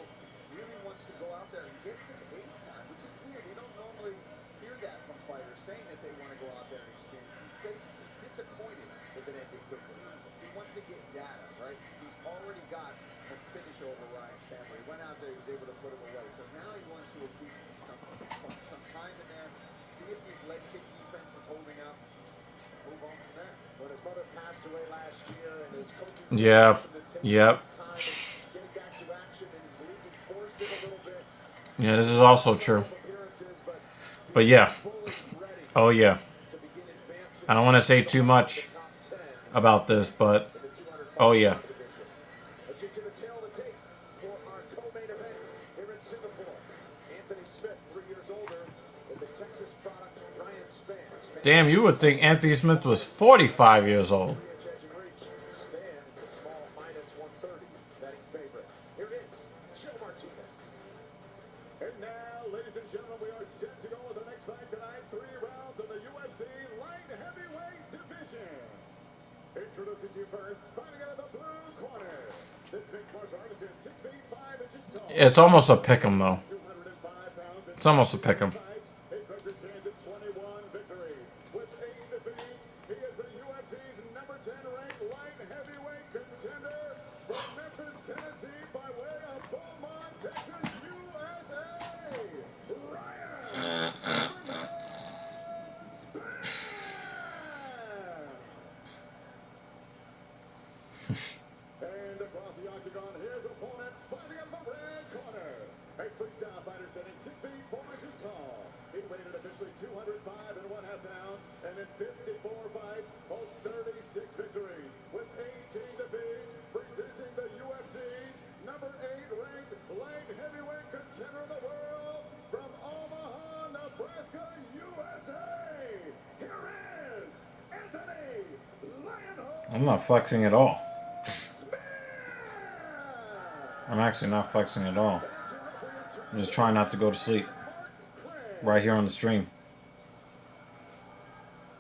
really wants to go out there and get some ace time, which is weird. You don't normally hear that from fighters saying that they want to go out there and experience. He said he's disappointed if it ended quickly. He wants to get data, right? He's already got a finish over Ryan Stammer. He went out there, he was able to put him away. So now he wants to accrue some time in there, see if his leg kick defense is holding up, and move on from there. When his mother passed away last year and his coaching Yeah. situation to take Yep. his time and getting back to action, and he believed he forced it a little bit. Yeah, this is also true. Appearances, But yeah. fully ready Oh yeah. to begin advancing I don't want to say too much top 10 about this, but in the 205 oh yeah. division. Let's get to the tail of the tape for our co-main event here in Singapore. Anthony Smith, 3 years older, and the Texas product Ryan Spann. Damn, you would think Anthony Smith was 45 years old. Spann, small -130, betting favorite. Here is Joe Martinez. And now, ladies and gentlemen, we are set to go with the next fight tonight. 3 rounds in the UFC light heavyweight division. Introducing to you first, fighting out of the blue corner. This mixed martial artist is 6 feet 5 inches tall. It's almost a pick'em though. 205 pounds. It's almost a pick'em. His record stands at 21 victories. With 8 defeats, he is the UFC's number 10 ranked light heavyweight contender from Memphis, Tennessee, by way of Beaumont, Texas, USA. Ryan Spann. And across the octagon, his opponent, fighting out of the red corner. A freestyle fighter standing 6 feet 4 inches tall. He weighed in officially 205 and 1/2 pounds, and in 54 fights, holds 36 victories with 18 defeats, presenting the UFC's number 8 ranked light heavyweight contender of the world from Omaha, Nebraska, USA. Here is Anthony Lionheart. I'm not flexing at all. I'm actually not flexing at all. I'm just trying not to go to sleep. Right here on the stream.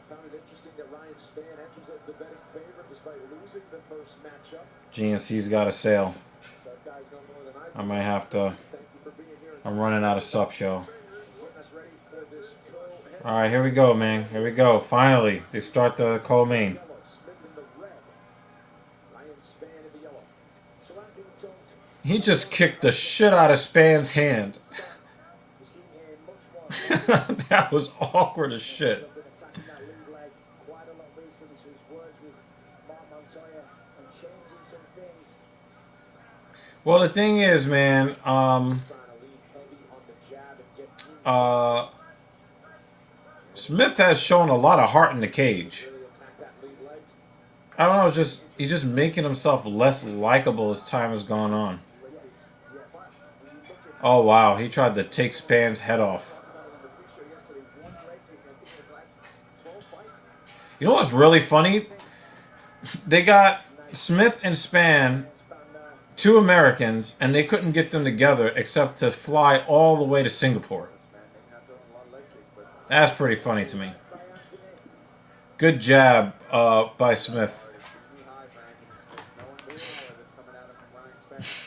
Found it interesting that Ryan Spann enters as the betting favorite despite losing the first matchup. GNC's got a sale. So guys know more than I I might have to. Thank you for being here. I'm running out of subs, yo. Getting us ready for this co-head Alright, here we go, man. Here we go. Finally, they start the co-main. yellow. Smith in the red. Ryan Spann in the yellow. So Anthony Jones He just kicked the shit out of Span's hand. starts. We're seeing a much more That was awkward as shit. been attacking that lead leg quite a lot recently, so his words with Mark Montoya and changing some things. Well, the thing is, man, Trying to lead heavy on the jab and get through Smith has shown a lot of heart in the cage. really attack that lead leg. I don't know, he's just making himself less likable as time has gone on. Yes, yes. When you look at Oh wow, he tried to take Span's head off. the pre-show yesterday, one leg kick, I think in the last 12 fights. You know what's really funny? They got Smith and Span, two Americans, and they couldn't get them together except to fly all the way to Singapore. That's pretty funny to me. Good jab by Smith.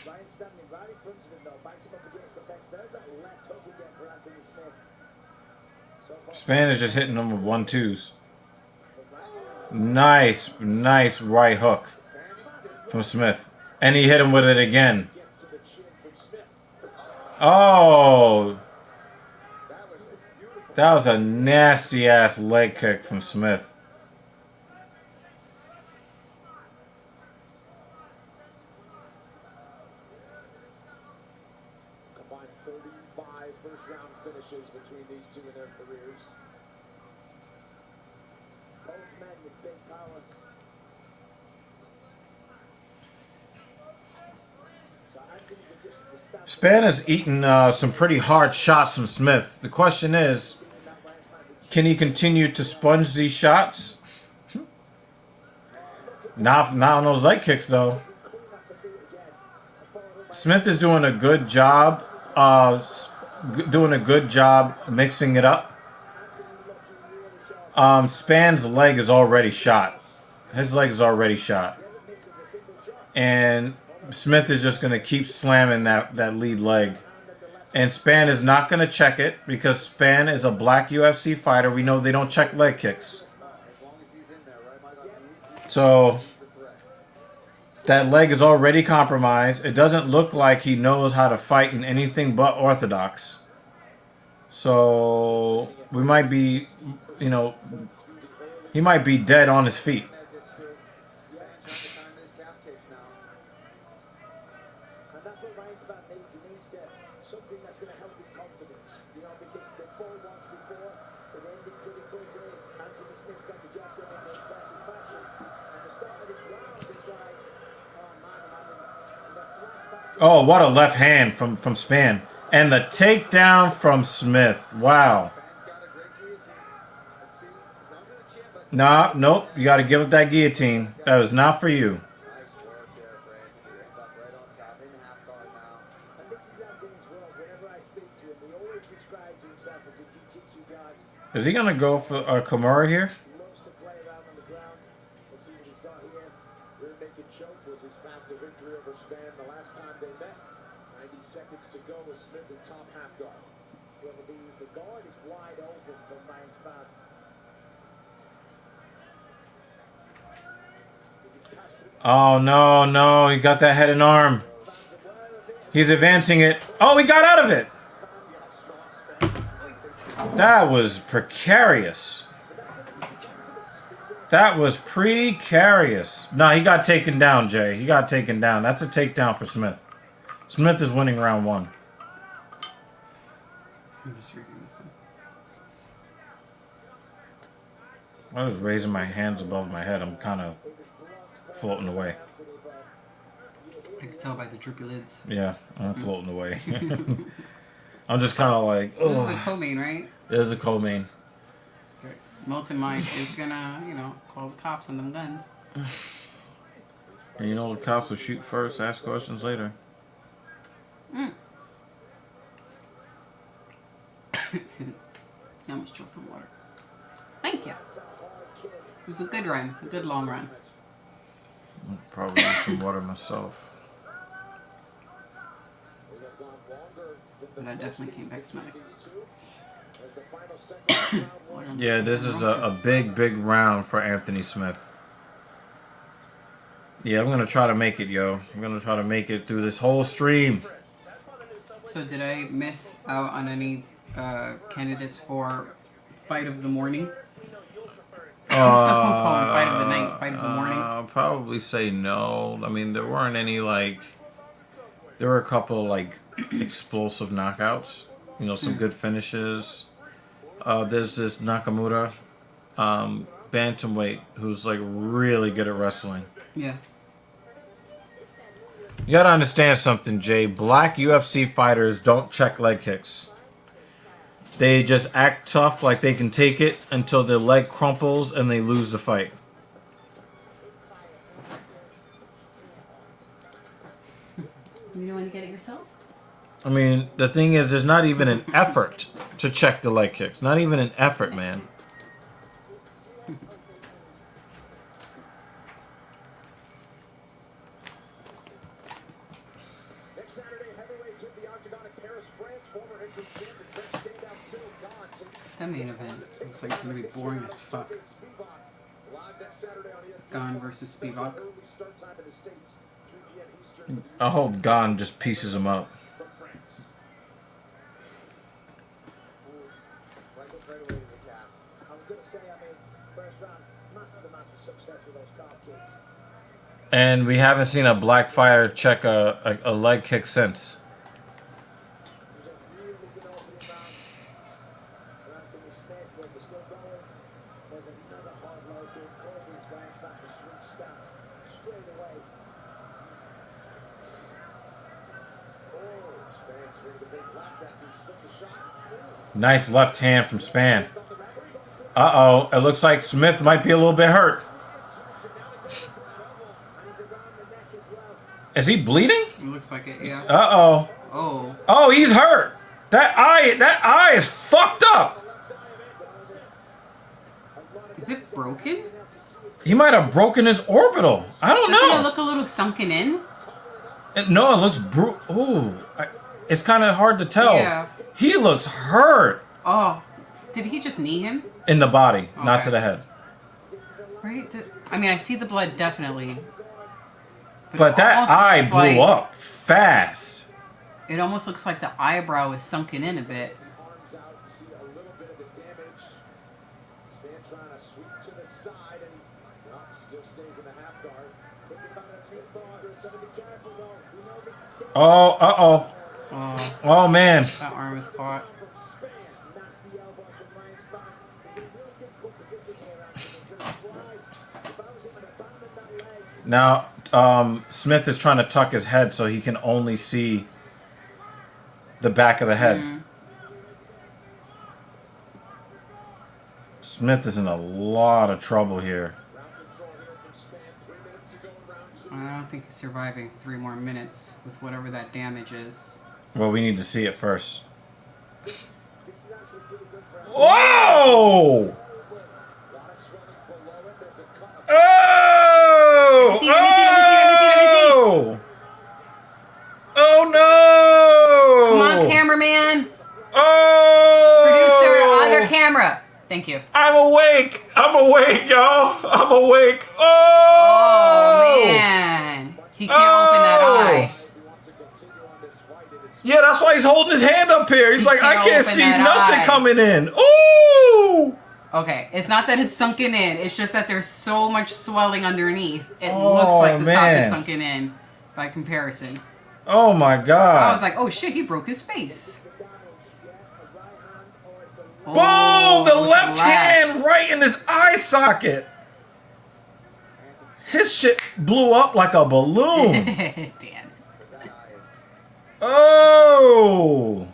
Ryan standing right in front of him, though, bites him up against the fence. There's that left hook again for Anthony Smith. So far, Span is just hitting them with 1-2s. Nice, nice right hook from Smith. And he hit him with it again. gets to the chin from Smith. Oh! That was a nasty ass leg kick from Smith. Combined 35 first-round finishes between these two in their careers. Both men with big power. So Anthony's adjusted the stance. Span has eaten some pretty hard shots from Smith. The question is, can he continue to sponge these shots? Not on those leg kicks, though. Smith is doing a good job, mixing it up. Span's leg is already shot. His leg is already shot. And Smith is just going to keep slamming that lead leg. And Span is not going to check it because Span is a black UFC fighter. We know they don't check leg kicks. So that leg is already compromised. It doesn't look like he knows how to fight in anything but orthodox. So we might be, you know, he might be dead on his feet. And that's what Ryan's about needs. He needs to something that's going to help his confidence. You know, because the 4 rounds before, it ended pretty quickly. Anthony Smith got the job done in an impressive fashion. And the start of this round, it's like, oh man, I'm having the flashback. Oh, what a left hand from Span. And the takedown from Smith. Wow. Nah, nope. You got to give it that guillotine. That is not for you. And this is Anthony's world. Whenever I speak to him, he always describes himself as a jiu-jitsu guy. Is he going to go for a Kimura here? He loves to play around on the ground. Let's see what he's got here. Rear naked choke was his path to victory over Span the last time they met. 90 seconds to go with Smith in top half guard. Well, the guard is wide open from Ryan Span. Oh, no, no. He got that head and arm. He's advancing it. Oh, he got out of it. That was precarious. That was precarious. No, he got taken down, Jay. He got taken down. That's a takedown for Smith. Smith is winning round 1. I'm just reading this one. I was raising my hands above my head. I'm kind of floating away. I can tell by the droopy lids. Yeah, I'm floating away. I'm just kind of like, This is a ugh. co-main, right? This is a co-main. Molten Mind is gonna, you know, call the cops on them guns. And you know the cops will shoot first, ask questions later. I almost choked on water. Thank you. It was a good run, a good long run. I'll probably need some water myself. But I definitely came back smelling. Yeah, this is a big, big round for Anthony Smith. Yeah, I'm going to try to make it, yo. I'm going to try to make it through this whole stream. So did I miss out on any candidates for fight of the morning? I'm calling fight of the night, fight of the morning. I'll probably say no. I mean, there weren't any, like... There were a couple, like, explosive knockouts. You know, some good finishes. There's this Nakamura, bantamweight, who's, like, really good at wrestling. Yeah. You gotta understand something, Jay. Black UFC fighters don't check leg kicks. They just act tough like they can take it until their leg crumples and they lose the fight. You don't want to get it yourself? I mean, the thing is, there's not even an effort to check the leg kicks. Not even an effort, man. Next Saturday, heavyweights hit the octagon in Paris, France. Former interim champion French standout Cyril Gahn takes That main event looks like it's going to be boring as fuck. live next Saturday on ESPN. Gahn versus Spivak. Early start time in the States, 3 p.m. Eastern. I hope Gahn just pieces him up. From France. Right away to the cap. I was going to say, I mean, first round, massive success with those calf kicks. And we haven't seen a black fighter check a leg kick since. It was a really good opening round for Anthony Smith, but they're still going. There's another hard low kick. Corby's Ryan's back to switch stance straight away. Oh, Span swings a big left after he slips a shot. Nice left hand from Span. Uh-oh. It looks like Smith might be a little bit hurt. Is he bleeding? It looks like it, yeah. Uh-oh. Oh. Oh, he's hurt. That eye is fucked up. broken? He might have broken his orbital. I don't Doesn't know. it look a little sunken in? No, it looks it's kind of hard to tell. Yeah. He looks hurt Oh, did he just knee him? in the body, not Okay. to the head. Right? I mean, I see the blood definitely. But it that almost eye looks blew like- up fast. It almost looks like the eyebrow is sunken in a bit. Arms out, you see a little bit of the damage. Span trying to sweep to the side, and still stays in the half guard. Thinking about it, good thought. Gotta be careful, though. We know this is dangerous Oh, uh-oh. Oh, Oh, man. that arm is caught. from Span. Nasty elbows from Ryan's back. He's in a really difficult position here, actually. He's gonna try. If I was him, I'd abandon that leg. Now, Smith is trying to tuck his head so he can only see the back of the head. Smith is in a lot of trouble here. Round control here from Span. 3 minutes to go in round 2. I don't think he's surviving 3 more minutes with whatever that damage is. Well, we need to see it first. This is actually pretty good for him. Whoa! A lot of swelling below it. There's a cut. Oh! Let me see, let me see, let me see, let me see, let me see. Oh! Oh no! Come on, cameraman! Oh! Producer, other camera! Thank you. I'm awake! I'm awake, y'all! I'm awake! Oh, Oh! man! He can't open that eye. He wants to continue on this fight. It is Yeah, that's why he's holding his hand up here. He's He like, I can't can't open see that nothing eye. coming in. Ooh! Okay, it's not that it's sunken in. It's just that there's so much swelling underneath. It Oh, looks like the top man. is sunken in by comparison. Oh my God! I was like, oh shit, he broke his face. boom! Oh, The with left hand right in his eye socket. His shit blew up like a balloon. Dan. Oh!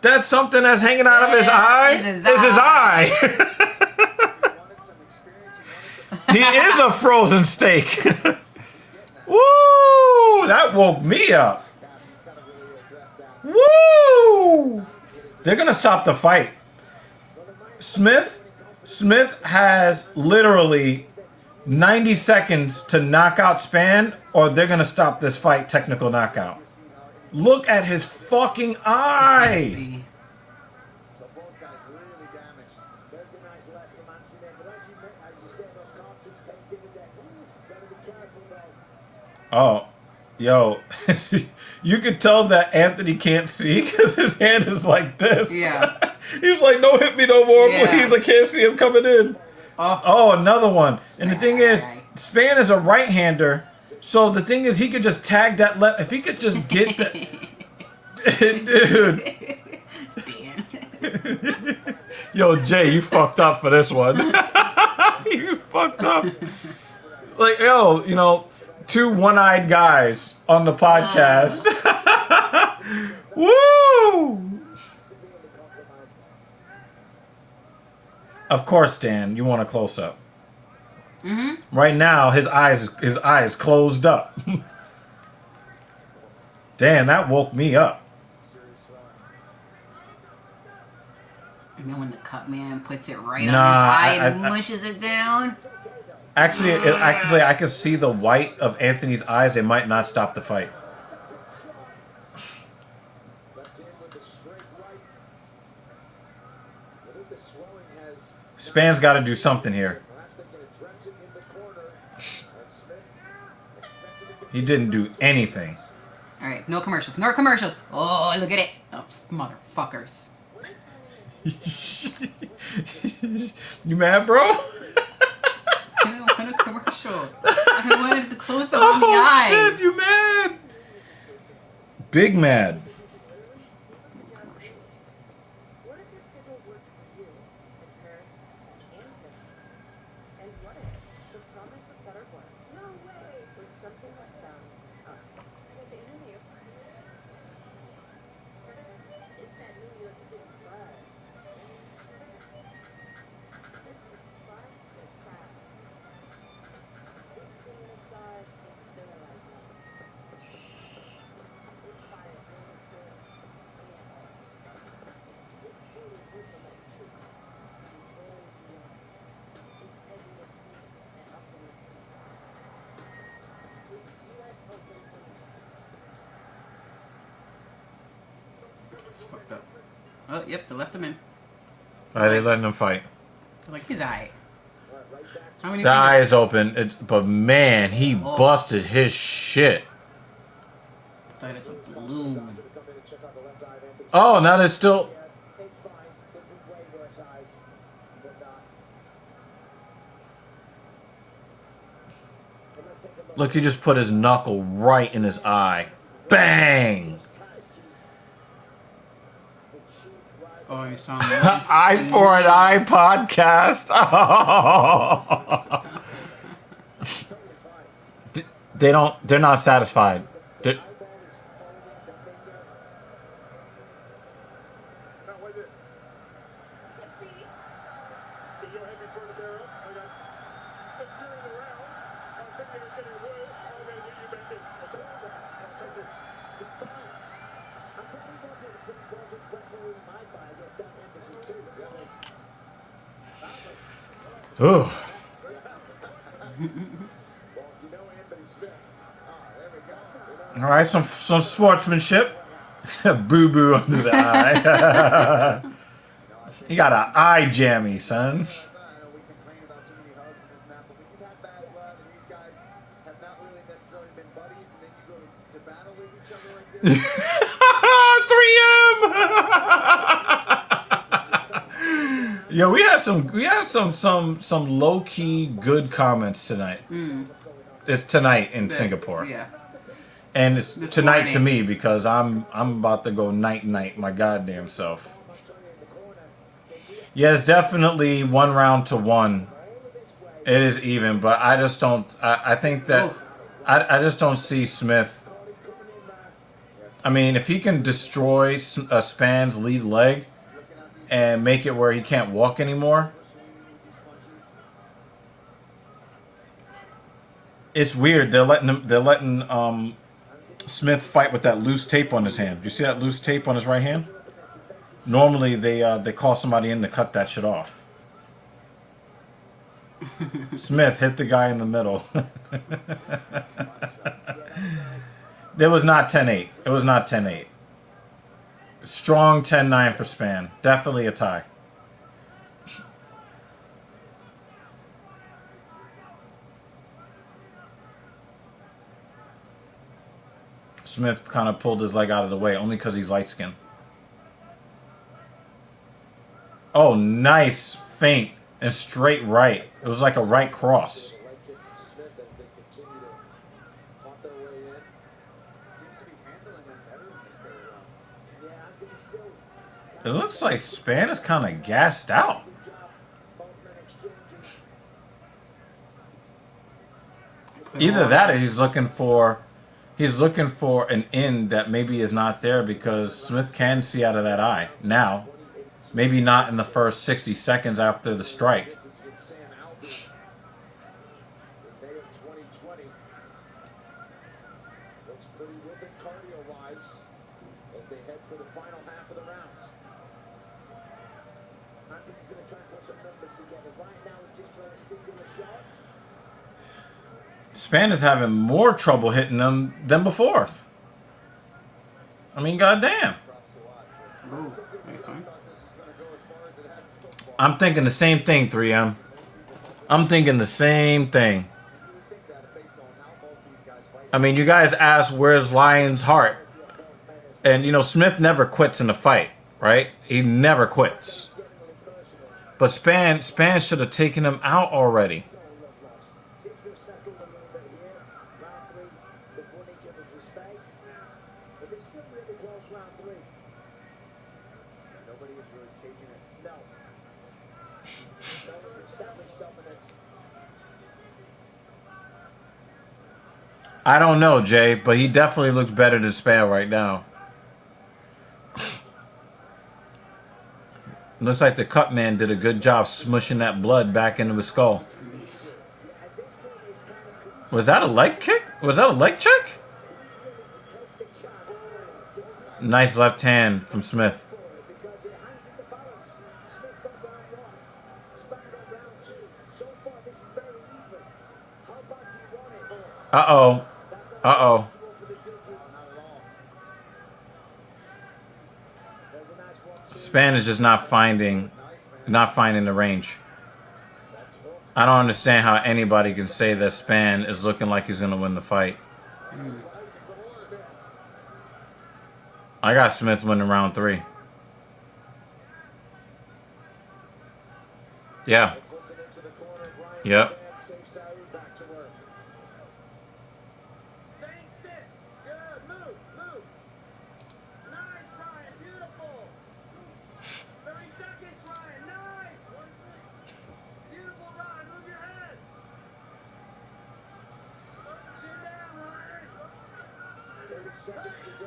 That's something that's hanging out of his eye? It's his It's his eye. He is a frozen steak. Woo! That woke me up. Woo! They're gonna stop the fight. Smith has literally 90 seconds to knock out Span, or they're gonna stop this fight. Technical knockout. Look at his fucking eye. See. So both guys really damaged. There's a nice left from Anthony, but as you say, those cartridge paint dividends. Gotta be careful, though. Oh, yo, you could tell that Anthony can't see because his hand is like this. Yeah. He's like, don't hit me no more, Yeah. please. I can't see him coming in. Oh, Oh, another one. And the thing is, Span is a right-hander, so the thing is, he could just tag that left. If he could just get the... Dude. Dan. Yo, Jay, you fucked up for this one. You fucked up. Like, yo, you know, 2 one-eyed guys on the podcast. Woo! Of course, Dan, you want a close-up. Right now, his eyes closed up. Damn, that woke me up. And then when the cut man puts it right Nah, on his eye I- and mushes it down. Actually, I could see the white of Anthony's eyes. It might not stop the fight. Left in with the straight right. I think the swelling has. Span's got to do something here. Perhaps they can address it in the corner. And Smith expected it to He didn't do anything. All right, no commercials. No commercials. Oh, look at it. Oh, motherfuckers. You mad, bro? I don't want a commercial. I wanted the close up on the Oh eye. shit, you mad? Big mad. What if your schedule worked for you, and her, and him? And what if the promise of better work No way. was something that found us? I got the interview. It's that New York City buzz. It's the spark that crowd. It's seeing the stars and feeling like home. It's fire burning It's fucked up. Oh, yep, they left him in. Are they letting him fight? They're like, he's eye. How many The eye fingers? is open, but man, he Oh. busted his shit. That is a balloon. Oh, now there's still. It's fine. There's been way worse eyes. But let's take a look. Look, he just put his knuckle right in his eye. Bang! Oh, you saw him. Eye for an eye podcast. They don't. They're not satisfied. They're- Now, wait there. Can you have me further there up? I got. It's during the round. I'm thinking it's getting worse. I'm going to do you back in. Okay? I'll take it. It's fine. I probably wasn't properly my eye against that Anderson too, to be honest. Ooh. Well, you know Anthony Smith. There we go. All right, some sportsmanship. Boo boo under the eye. You got an eye jammy, son. I know we complain about too many hugs and this and that, but when you've had bad blood and these guys have not really necessarily been buddies, and then you go to battle with each other like this. 3M. Yo, we had some low key good comments tonight. It's tonight in Singapore, Yeah. and it's This tonight to morning. me because I'm about to go night my goddamn self. Yeah, it's definitely 1-1. It is even, but I just don't. I think that I just don't see Smith. I mean, if he can destroy Span's lead leg and make it where he can't walk anymore, it's weird. They're letting Smith fight with that loose tape on his hand. You see that loose tape on his right hand? Normally they call somebody in to cut that shit off. Smith hit the guy in the middle. It was not 10-8. It was not 10-8. Strong 10-9 for Span. Definitely a tie. Smith kind of pulled his leg out of the way only because he's light skinned. Oh, nice feint and straight right. It was like a right cross. Smith as they continue to pop their way in. Seems to be handling them better in this third round. Yeah, Anthony still. It looks like Span is kind of gassed out. Good job. Both men exchanging. Either that or he's looking for an in that maybe is not there because Smith can see out of that eye now. Maybe not in the first 60 seconds after the strike. It's against Sam Alvey in May of 2020. Looks pretty whipping cardio-wise as they head for the final half of the rounds. Anthony's going to try and put some numbers together. Right now, he's just throwing singular shots. Span is having more trouble hitting them than before. I mean, goddamn. Ooh, nice one. I'm thinking the same thing, 3M. I'm thinking the same thing. I mean, you guys asked where's Lion's heart. And, you know, Smith never quits in a fight, right? He never quits. But Span should have taken him out already. Seems to have settled a little bit here. Round three, they've won each other's respect. But it's still really close round three. Nobody is really taking it. No. No one's established dominance. I don't know, Jay, but he definitely looks better than Span right now. Looks like the cut man did a good job smushing that blood back into his skull. Was that a leg kick? Was that a leg check? Nice left hand from Smith. Because it hangs in the balance. Smith got round one. Span got round two. So far, this is very even. How bad do you want it? Uh-oh. Uh-oh. For the digits. Not at all. Span is just not finding the range. I don't understand how anybody can say that Span is looking like he's gonna win the fight. I got Smith winning round 3. Yeah. Yep.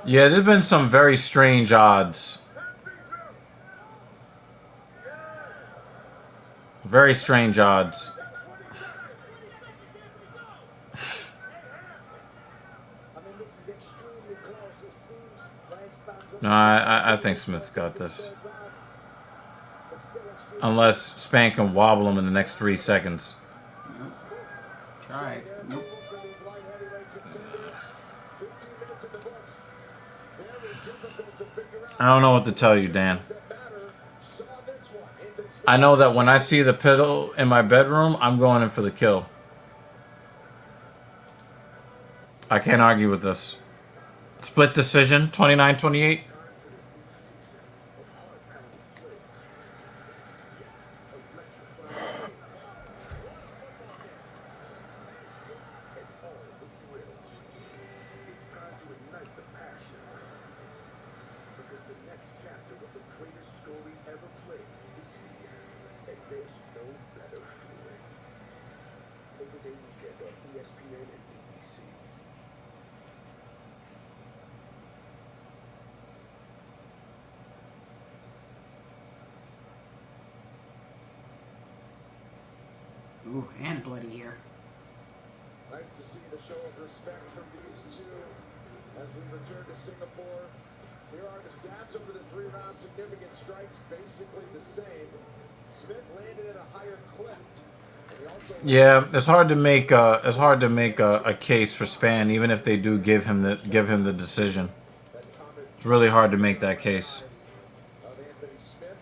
Yeah, there's been some very strange odds. Very strange odds. No, I think Smith's got this. Unless Span can wobble him in the next 3 seconds. Nope. Try. Nope. I don't know what to tell you, Dan. I know that when I see the pillow in my bedroom, I'm going in for the kill. I can't argue with this. Split decision, 29-28. ESPN and BBC. Ooh, and bloody ear. Nice to see the show of respect from these two as we return to Singapore. Here are the stats over the 3-round significant strikes, basically the same. Smith landed at a higher clip. Yeah, it's hard to make a case for Span, even if they do give him the decision. It's really hard to make that case. Anthony Smith.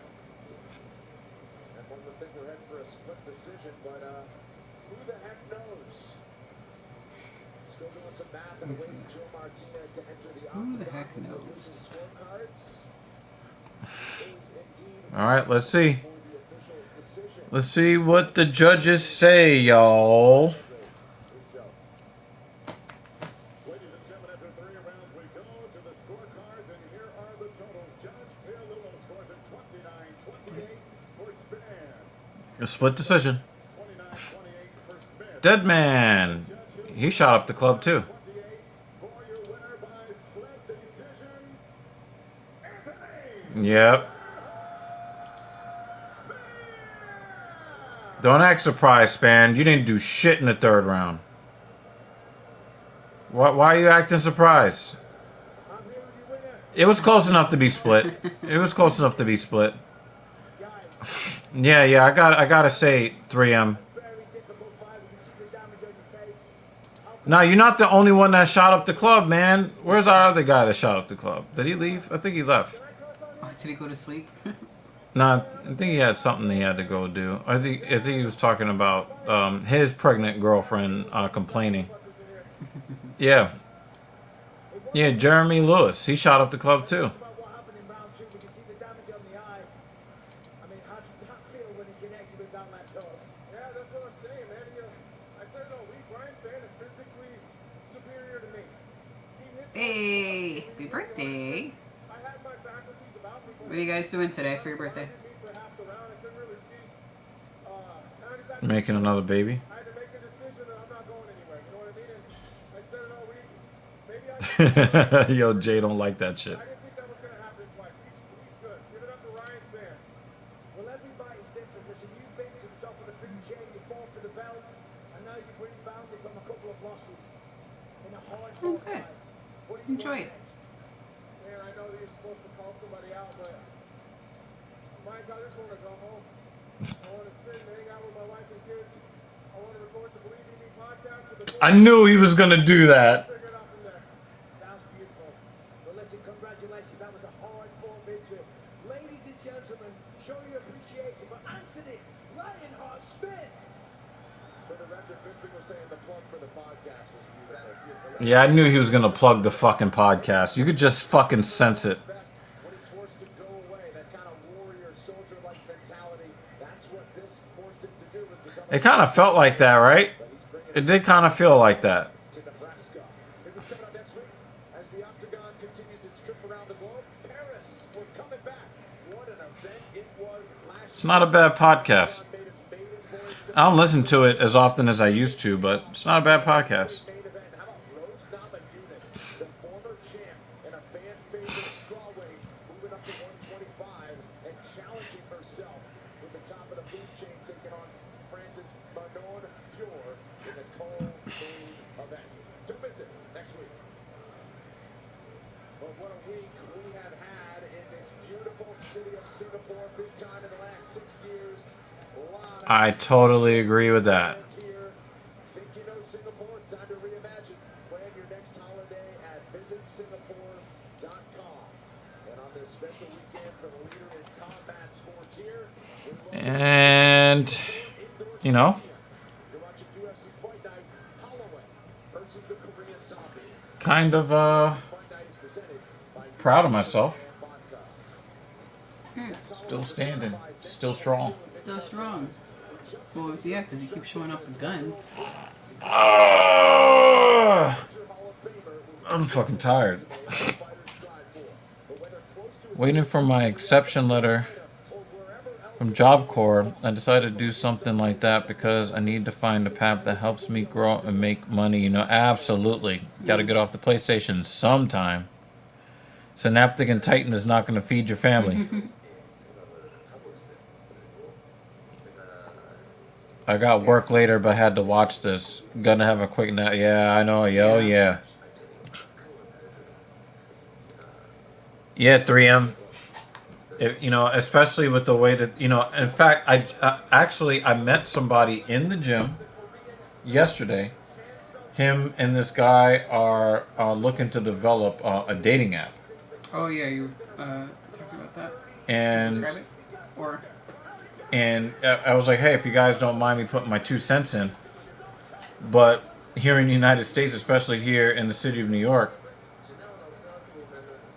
And one would think we're heading for a split decision, but who the heck knows? Still doing some math and waiting for Joe Martinez to enter the Who the heck knows? All right, let's see. Let's see what the judges say, y'all. Ladies and gentlemen, after 3 rounds, we go to the scorecards, and here are the totals. Judge Pialillo scores at 29-28 for Span. A split decision. 29-28 for Smith. Dead man. He shot up the club too. 28 for your winner by split decision, Anthony. Yep. Don't act surprised, Span. You didn't do shit in the 3rd round. Why are you acting surprised? It was close enough to be split. It was close enough to be split. Yeah, I gotta say 3M. No, you're not the only one that shot up the club, man. Where's our other guy that shot up the club? Did he leave? I think he left. Oh, did he go to sleep? No, I think he had something he had to go do. I think he was talking about his pregnant girlfriend complaining. Yeah. Yeah, Jeremy Lewis. He shot up the club too. Yeah, that's what I'm saying, man. I said no, Brian Span is physically superior to me. Hey, happy birthday. I had my faculties about me. What are you guys doing today for your birthday? Making another baby. I had to make a decision that I'm not going anywhere. You know what I mean? And I said, no, maybe I Yo, Jay don't like that shit. didn't think that was going to happen twice. He's good. Give it up to Ryan Span. Well, everybody's different. Listen, you've been to the top of the food chain, you fought for the belt, and now you've rebounded from a couple of losses in a hard That's good. fight. What do you Enjoy want it. next? Man, I know that you're supposed to call somebody out, but Mike, I just want to go home. I want to sit and hang out with my wife and kids. I want to record the Believe in Me podcast with the I knew he was gonna do that. figure it out from there. Sounds beautiful. Well, listen, congratulations. That was a hard-fought victory. Ladies and gentlemen. Director Bisping was saying the plug for the podcast was beautiful. Yeah, I knew he was gonna plug the fucking podcast. You could just fucking sense it. When he's forced to go away, that kind of warrior, soldier-like mentality, that's what this forced him to do. Was to come It kind of felt like that, right? It did kind of feel like that. to Nebraska. It was coming up next week as the Octagon continues its trip around the globe. Paris, we're coming back. What an event it was last It's not a bad podcast. year. Made its maiden voyage to I don't listen to it as often as I used to, but it's not a bad podcast. main event. How about Rose Namajunas, the former champ and a fan favorite strawweight, moving up to 125 and challenging herself with the top of the food chain, taking on France's Manon Fior in the co-main event. Don't miss it next week. But what a week we have had in this beautiful city of Singapore. Big time in the last 6 years. A lot of I totally agree with that. here. Think you know Singapore? It's time to reimagine. Plan your next holiday at visitsingapore.com. And on this special weekend for the leader in combat sports here, we welcome And, you know, you're watching UFC Fight Night, Holloway versus the Korean Zombie. kind of Fight Night is presented by proud of myself. Vodka. Still standing. Still strong. Still strong. Well, yeah, because you keep showing up with guns. I'm fucking tired. Waiting for my exception letter from Job Corps. I decided to do something like that because I need to find a path that helps me grow and make money. You know, absolutely. Got to get off the PlayStation sometime. Synaptic and Titan is not going to feed your family. I got work later, but had to watch this. Gonna have a quick nap. Yeah, I know. Yo, yeah. Yeah, 3M. You know, especially with the way that, you know, in fact, I met somebody in the gym yesterday. Him and this guy are looking to develop a dating app. Oh, yeah, you talking about that? And Describe it? Or... And I was like, hey, if you guys don't mind me putting my 2 cents in. But here in the United States, especially here in the city of New York,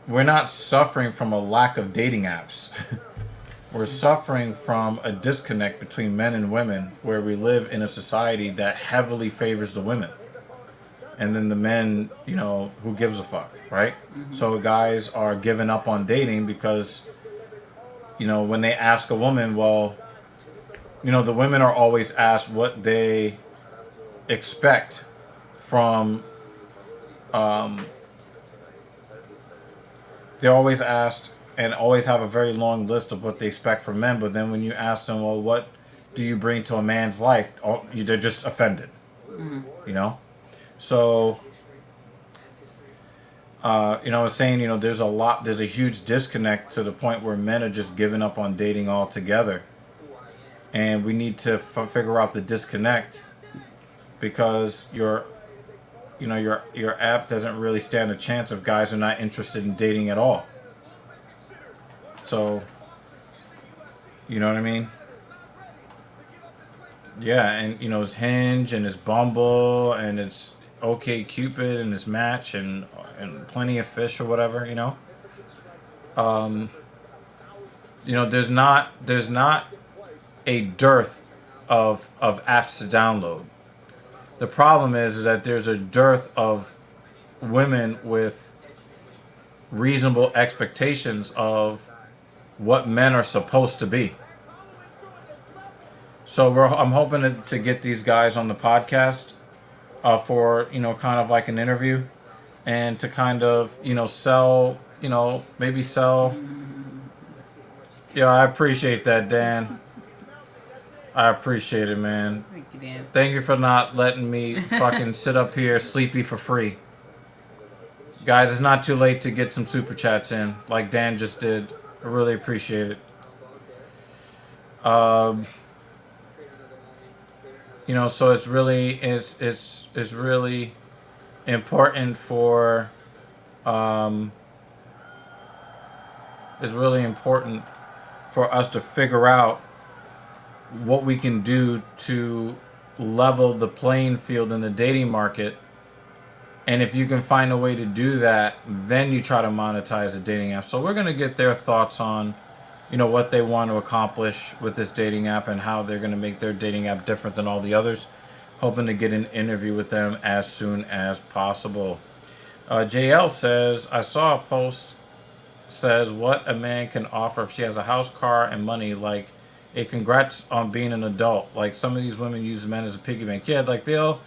we're not suffering from a lack of dating apps. We're suffering from a disconnect between men and women where we live in a society that heavily favors the women. And then the men, you know, who gives a fuck, right? Mm-hmm. So guys are giving up on dating because... You know, when they ask a woman, well, you know, the women are always asked what they expect from, they're always asked and always have a very long list of what they expect from men. But then when you ask them, well, what do you bring to a man's life? They're just offended, you know? So... you know, I was saying, you know, there's a huge disconnect to the point where men are just giving up on dating altogether. And we need to figure out the disconnect because your app doesn't really stand a chance if guys are not interested in dating at all. So, you know what I mean? Yeah, and, you know, it's Hinge and it's Bumble and it's OK Cupid and his Match and Plenty of Fish or whatever, you know. You know, there's not a dearth of apps to download. The problem is that there's a dearth of women with reasonable expectations of what men are supposed to be. So I'm hoping to get these guys on the podcast for, you know, kind of like an interview and to kind of, you know, sell, you know, maybe sell. Yeah, I appreciate that, Dan. I appreciate it, man. Thank you, Dan. Thank you for not letting me fucking sit up here sleepy for free. Guys, it's not too late to get some super chats in, like Dan just did. I really appreciate it. You know, so it's really important for us to figure out what we can do to level the playing field in the dating market. And if you can find a way to do that, then you try to monetize a dating app. So we're going to get their thoughts on, what they want to accomplish with this dating app and how they're going to make their dating app different than all the others. Hoping to get an interview with them as soon as possible. JL says, I saw a post says what a man can offer if she has a house, car, and money, like a congrats on being an adult. Like some of these women use men as a piggy bank. Yeah, like they'll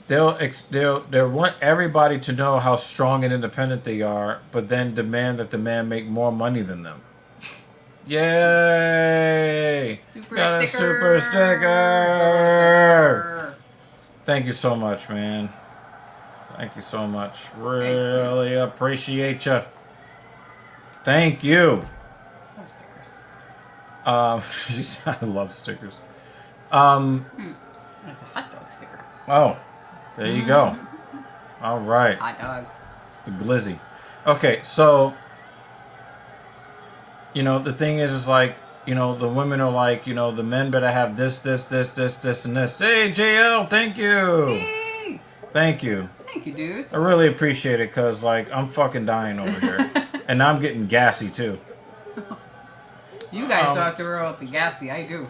want everybody to know how strong and independent they are, but then demand that the man make more money than them. Yay! Got a super sticker! Thank you so much, man. Thank you so much. Really appreciate you. Thank you. Stickers. I love stickers. It's a hot dog sticker. Oh, there you go. All right. Hot dogs. The glizzy. Okay, so the thing is like, the women are like, the men better have this, and this. Hey, JL, thank you. Hey. Thank you. Thank you, dudes. I really appreciate it because, like, I'm fucking dying over here. And I'm getting gassy, too. You guys don't have to worry about the gassy. I do.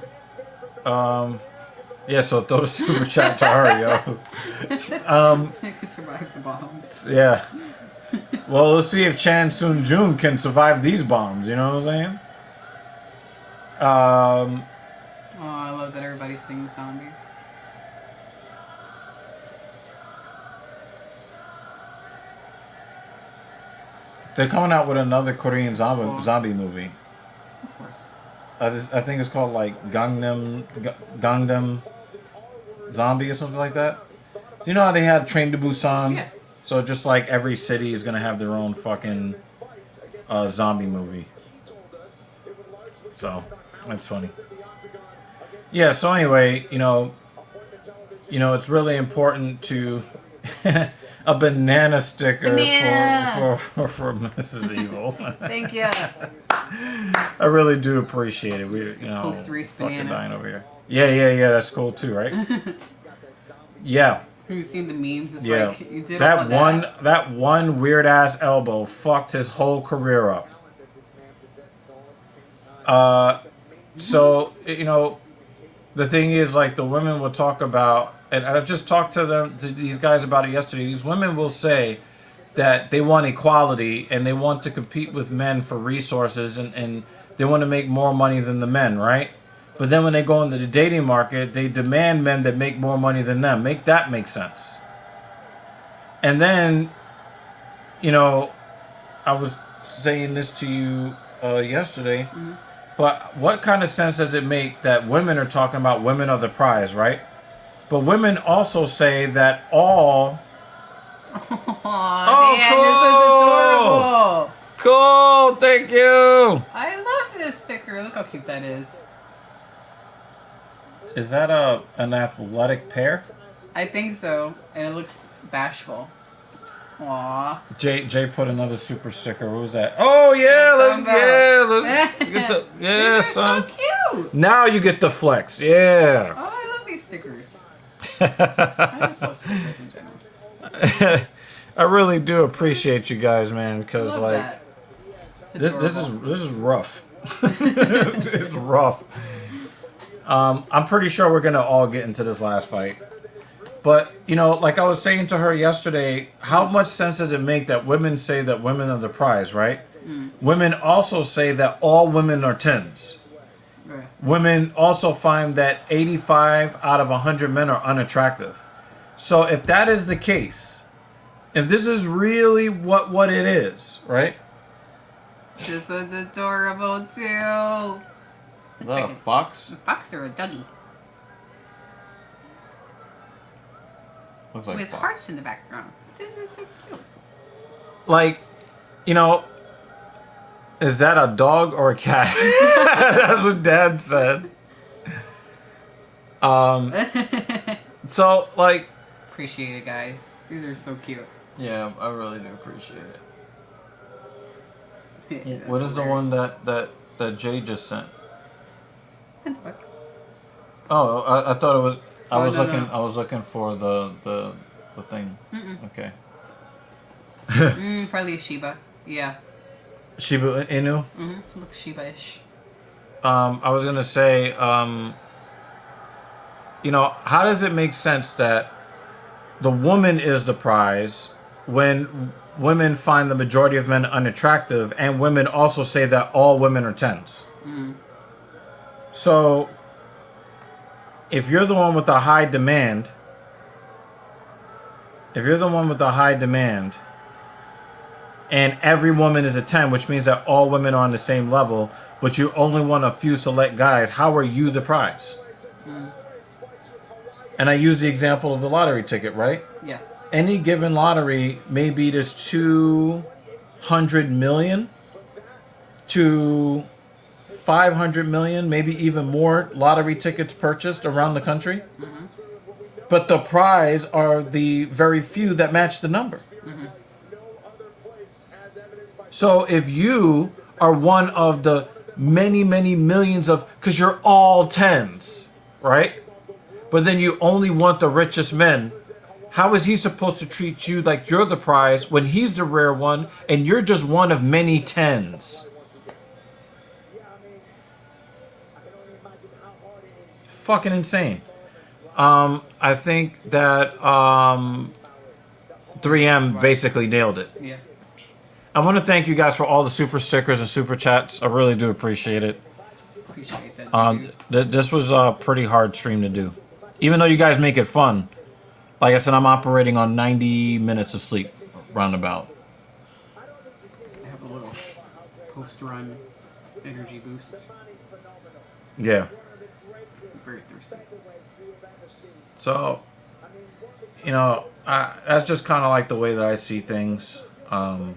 Yeah, so throw the super chat to her, yo. You can survive the bombs. Yeah. Well, let's see if Chan Soon Jun can survive these bombs, you know what I'm saying? Oh, I love that everybody sings zombie. They're coming out with another Korean zombie movie. Of course. I think it's called like Gangnam Zombie or something like that. Do you know how they had Train to Busan? Yeah. So just like every city is gonna have their own fucking zombie movie. So that's funny. Yeah. So anyway, it's really important to a banana sticker for Mrs. Evil. Thank you. I really do appreciate it. We Post-race fucking banana. dying over here. Yeah. That's cool too, right? Yeah. Have you seen the memes? It's Yeah. like you did that all one that one weird ass elbow fucked his whole career up. So the thing is, like, the women will talk about, and I just talked to these guys about it yesterday. These women will say that they want equality and they want to compete with men for resources and they want to make more money than the men, right? But then when they go into the dating market, they demand men that make more money than them. Make that make sense. And then, I was saying this to you yesterday, but what kind of sense does it make that women are talking about women are the prize, right? But women also say that all... Oh, man, this is adorable. Cool, thank you. I love this sticker. Look how cute that is. Is that an athletic pair? I think so, and it looks bashful. Aww. Jay put another super sticker. What was that? Oh yeah, let's get the These son. are so cute. Now you get the flex. Yeah. Oh, I love these stickers. I just love stickers in general. I really do appreciate you guys, man, because like this is rough. It's rough. I'm pretty sure we're gonna all get into this last fight. But, like I was saying to her yesterday, how much sense does it make that women say that women are the prize, right? Women also say that all women are 10s. Right. Women also find that 85 out of 100 men are unattractive. So if that is the case, if this is really what it is, right? This one's adorable too. Is that a fox? A fox or a doggy? Looks like With fox. hearts in the background. This is so cute. Like, is that a dog or a cat? That's what Dad said. So, like... Appreciate it, guys. These are so cute. Yeah, I really do appreciate it. Yeah, What is the one hilarious. that Jay just sent? Sent a book. Oh, I thought it was... I Oh, was no, looking. no. I was looking for the thing. Okay. Probably a Shiba. Yeah. Shiba Inu. Looks Shiba-ish. I was gonna say, how does it make sense that the woman is the prize when women find the majority of men unattractive, and women also say that all women are 10s? So, if you're the one with the high demand, and every woman is a 10, which means that all women are on the same level, but you only want a few select guys, how are you the prize? And I use the example of the lottery ticket, right? Yeah. Any given lottery, maybe there's 200 million to 500 million, maybe even more lottery tickets purchased around the country. But the prize are the very few that match the number. So if you are one of the many, many millions of, because you're all 10s, right? But then you only want the richest men. How is he supposed to treat you like you're the prize when he's the rare one and you're just one of many 10s? Fucking insane. I think that 3M basically nailed it. Yeah. I want to thank you guys for all the super stickers and super chats. I really do appreciate it. Appreciate that. This was a pretty hard stream to do. Even though you guys make it fun. Like I said, I'm operating on 90 minutes of sleep, roundabout. I have a little post-run energy boost. Yeah. Very thirsty. So, that's just kind of like the way that I see things. And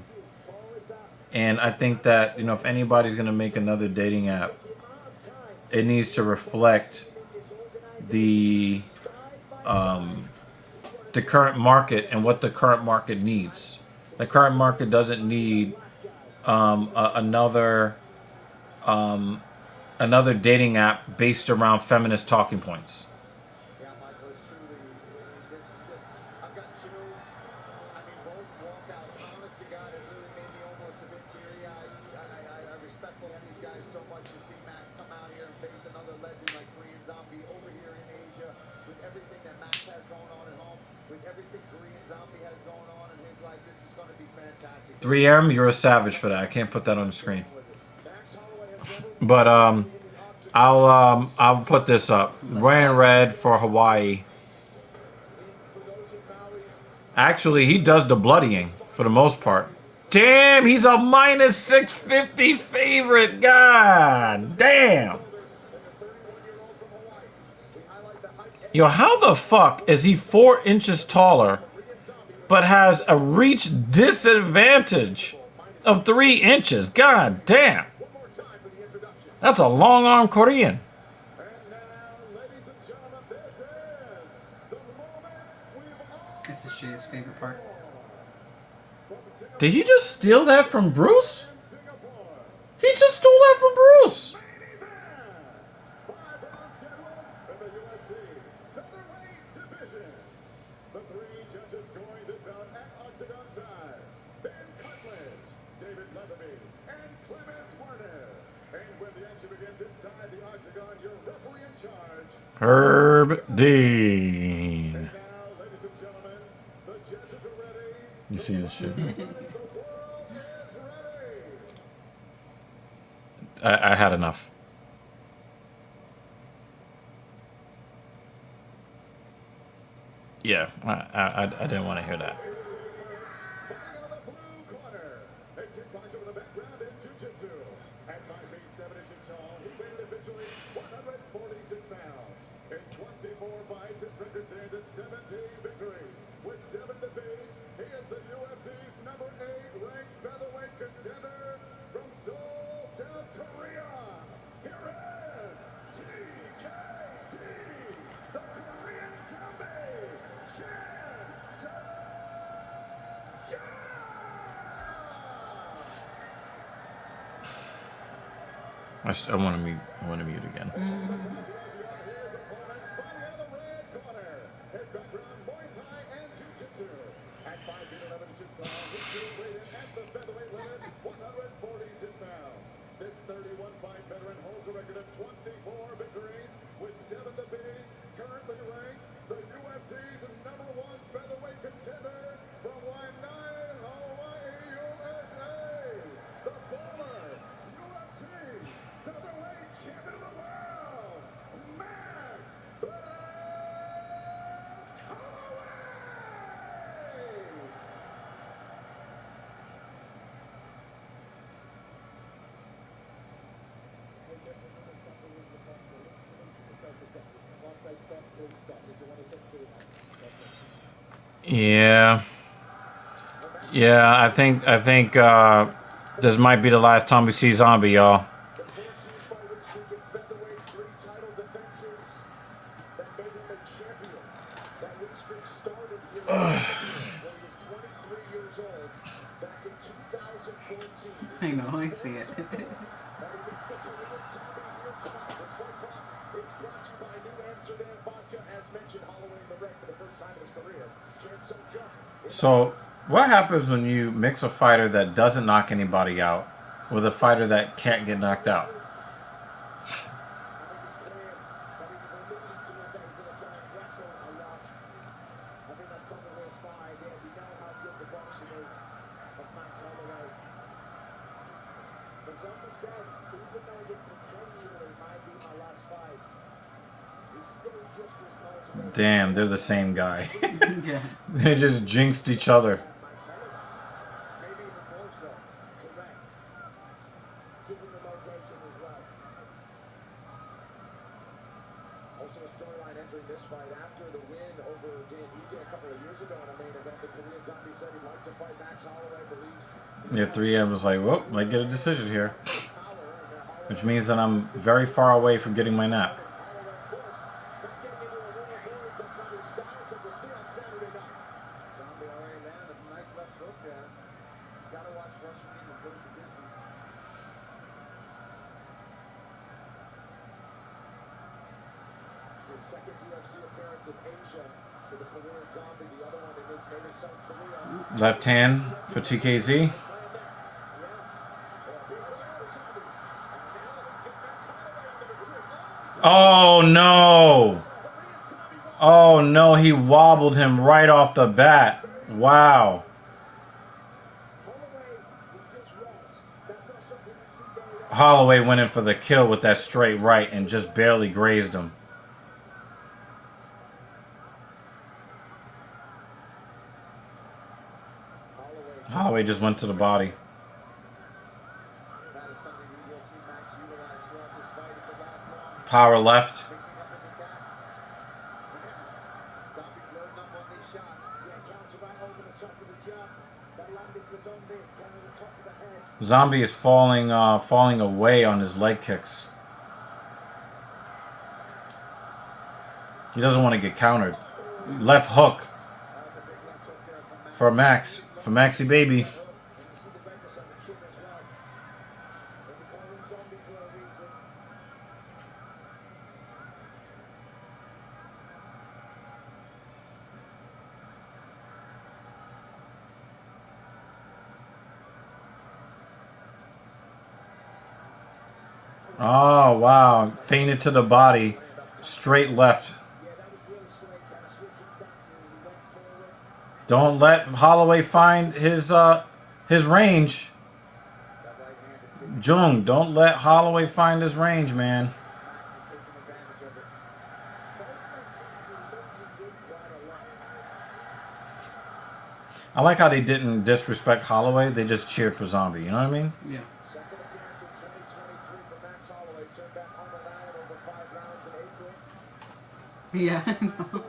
I think that, if anybody's going to make another dating app, it needs to reflect the current market and what the current market needs. The current market doesn't need another dating app based around feminist talking points. Yeah, Michael, it's truly, I've got chills. I mean, both walkouts, honest to God, it really made me almost a bit teary-eyed. I respect both these guys so much to see Max come out here and face another legend like Korean Zombie over here in Asia with everything that Max has going on at home, with everything Korean Zombie has going on in his life. This is going to be fantastic. 3M, you're a savage for that. I can't put that on the screen. But I'll put this up. Wearing red for Hawaii. Actually, he does the bloodying for the most part. Damn, he's a minus 650 favorite. God damn. Yo, how the fuck is he 4 inches taller, but has a reach disadvantage of 3 inches? God damn. That's a long arm Korean. This is Jay's favorite part. Did he just steal that from Bruce? He just stole that from Bruce. Herb Dean. You see this shit? I had enough. Yeah, I didn't want to hear that. I want to mute again. Yeah. Yeah, I think this might be the last time we see Zombie, y'all. The 14-fight win streak at featherweight, 3 title defenses that made him a champion. That win streak started here when he was 23 years old back in 2014. I know, I see it. And against the Prelims Zombie here tonight. This fight clock is brought to you by New Amsterdam Vodka. As mentioned, Holloway in the ring for the first time in his career. Chan Sung Jung. So, what happens when you mix a fighter that doesn't knock anybody out with a fighter that can't get knocked out? Damn, they're the same guy. Yeah. They just jinxed each other. Maybe even more so. Correct. Given the location as well. Also a storyline entering this fight after the win over Dan Ige a couple of years ago in a main event. The Korean Zombie said he'd like to fight Max Holloway, believes Yeah, 3M was like, whoop, might get a decision here. Which means that I'm very far away from getting my nap. second UFC appearance in Asia for the Korean Zombie, the other one in his native South Korea. Left hand for TKZ. Oh no! Oh no, he wobbled him right off the bat. Wow. Holloway went in for the kill with that straight right and just barely grazed him. Holloway just went to the body. Power left. Zombie is falling away on his leg kicks. He doesn't want to get countered. Left hook for Max. For Maxie baby. Oh, wow. Feinted to the body. Straight left. Don't let Holloway find his range. Jung, don't let Holloway find his range, man. I like how they didn't disrespect Holloway. They just cheered for Zombie. You know what I mean? Yeah. Yeah, I know.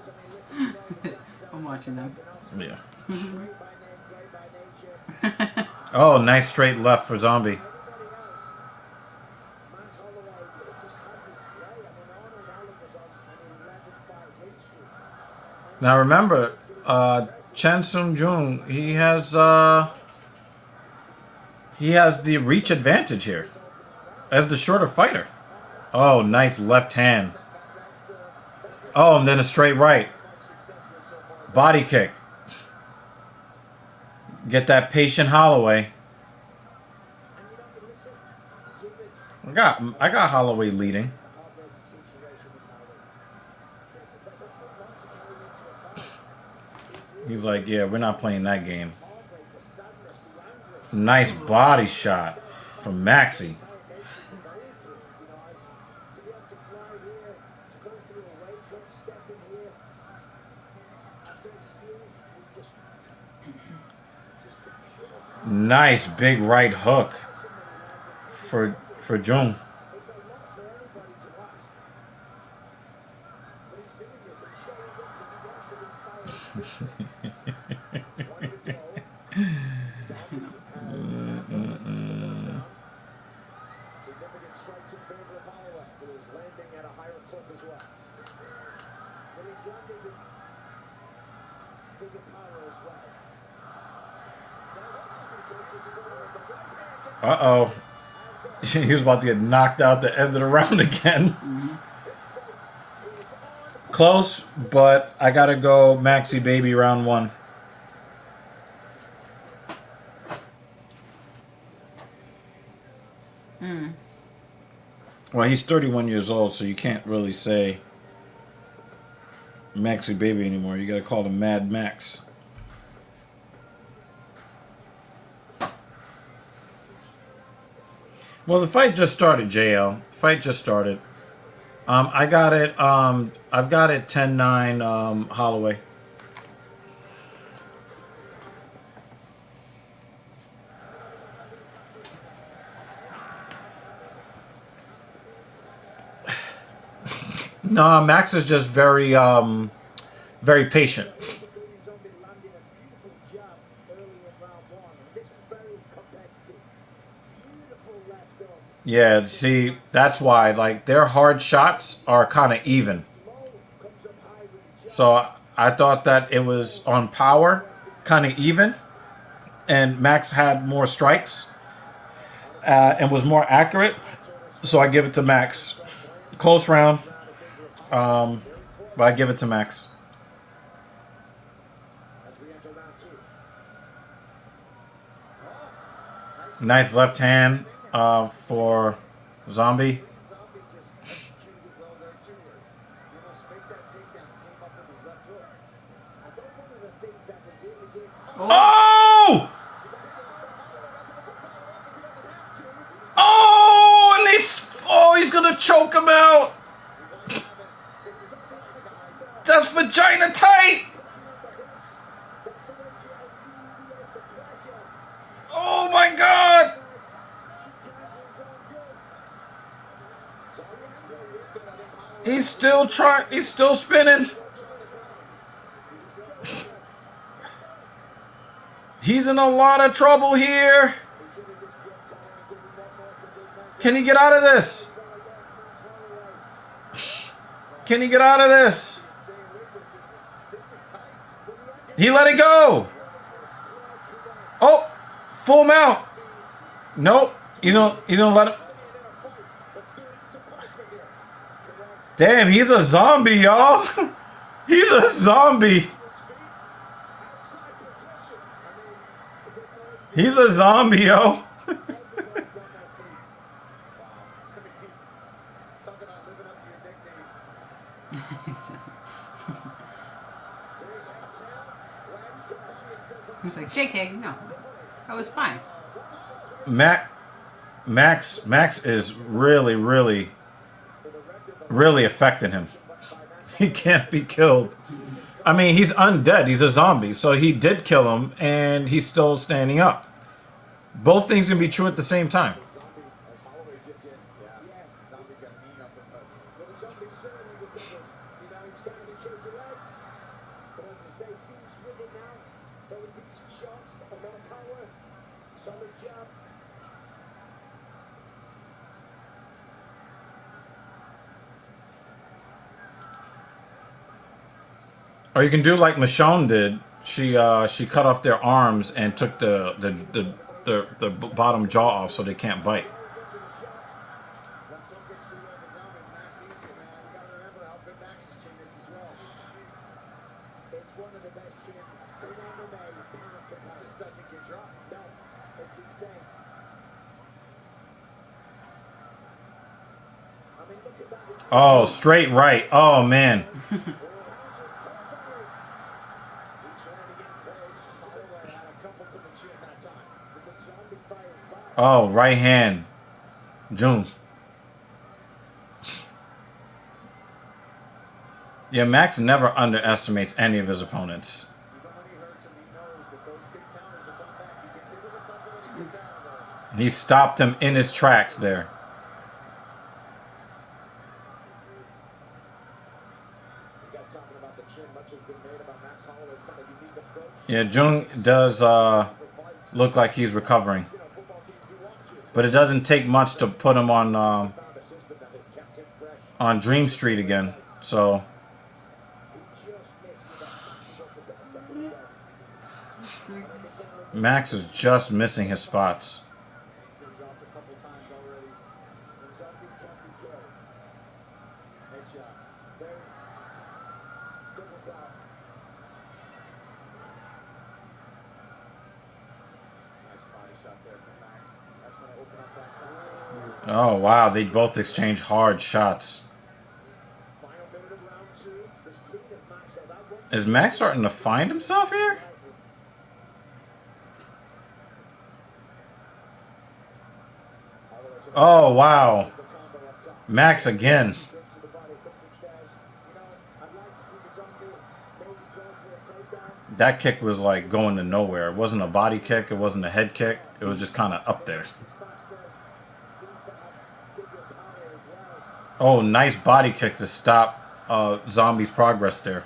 I'm watching them. Yeah. Oh, nice straight left for Zombie. Now remember, Chan Sung Jung, he has the reach advantage here as the shorter fighter. Oh, nice left hand. Oh, and then a straight right. Body kick. Get that patient Holloway. I got Holloway leading. He's like, yeah, we're not playing that game. Nice body shot from Maxie. Nice big right hook for Jung. Significant strikes in favor of Holloway, who is landing at a higher clip as well. But he's landing with bigger power as well. Uh-oh. He was about to get knocked out the end of the round again. Close, but I gotta go Maxi Baby round 1. Well, he's 31 years old, so you can't really say Maxi Baby anymore. You gotta call him Mad Max. Well, the fight just started, JL. The fight just started. I got it. I've got it 10-9 Holloway. No, Max is just very very patient. Yeah, see, that's why, like, their hard shots are kind of even. So I thought that it was on power, kind of even, and Max had more strikes and was more accurate. So I give it to Max. Close round, but I give it to Max. Nice left hand for Zombie. Oh! Oh! And he's gonna choke him out. That's vagina tight. Oh my God! He's still trying. He's still spinning. He's in a lot of trouble here. Can he get out of this? Can he get out of this? He let it go. Oh, full mount. Nope. He's gonna let it. Damn, he's a zombie, y'all. He's a zombie. He's a zombie, yo. He's like, JK, no. That was fine. Max is really affecting him. He can't be killed. I mean, he's undead. He's a zombie. So he did kill him, and he's still standing up. Both things can be true at the same time. Or you can do like Michonne did. She cut off their arms and took the bottom jaw off so they can't bite. It's one of the best chins in MMA, pound for pound. This doesn't get dropped. No, it's insane. I mean, look at that. Oh, straight right. Oh, man. Oh, right hand. June. Yeah, Max never underestimates any of his opponents. He stopped him in his tracks there. talking about the chin. Much has been made about Max Holloway's kind of unique approach. Yeah, Jung does look like he's recovering. But it doesn't take much to put him on Dream Street again. So Max is just missing his spots. Oh, wow. They both exchange hard shots. Is Max starting to find himself here? Oh, wow. Max again. That kick was like going to nowhere. It wasn't a body kick. It wasn't a head kick. It was just kind of up there. Oh, nice body kick to stop Zombie's progress there.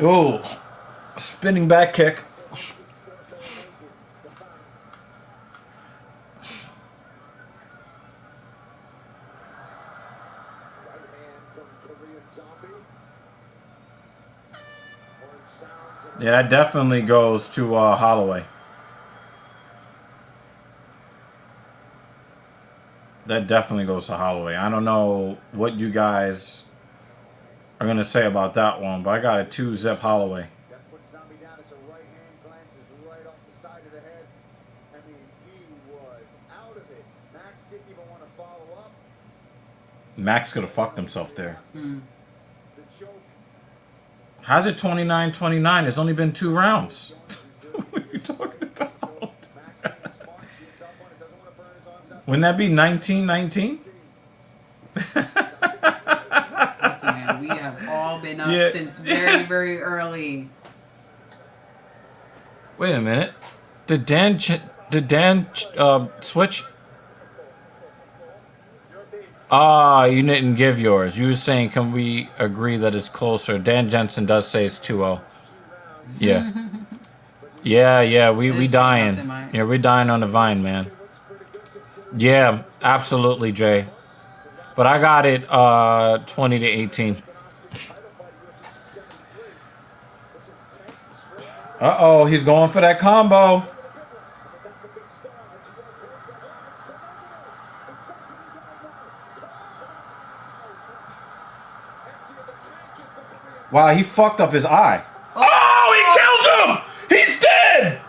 Oh, spinning back kick. Yeah, that definitely goes to Holloway. That definitely goes to Holloway. I don't know what you guys are going to say about that one, but I got a 2-zip Holloway. That puts Zombie down. It's a right hand, glances right off the side of the head. I mean, he was out of it. Max didn't even want to follow up. Max could have fucked himself there. Hmm. The choke. How's it 29-29? It's only been 2 rounds. What are you talking about? Wouldn't that be 19-19? Listen, man, we have all been up Yeah. since very, very early. Wait a minute. Did Dan switch? Ah, you didn't give yours. You were saying, can we agree that it's closer? Dan Jensen does say it's 2-0. Yeah. Yeah, we dying. Yeah, we dying on the vine, man. Yeah, absolutely, Jay. But I got it 20-18. Uh-oh, he's going for that combo. Wow, he fucked up his eye. Oh, he killed him! He's dead!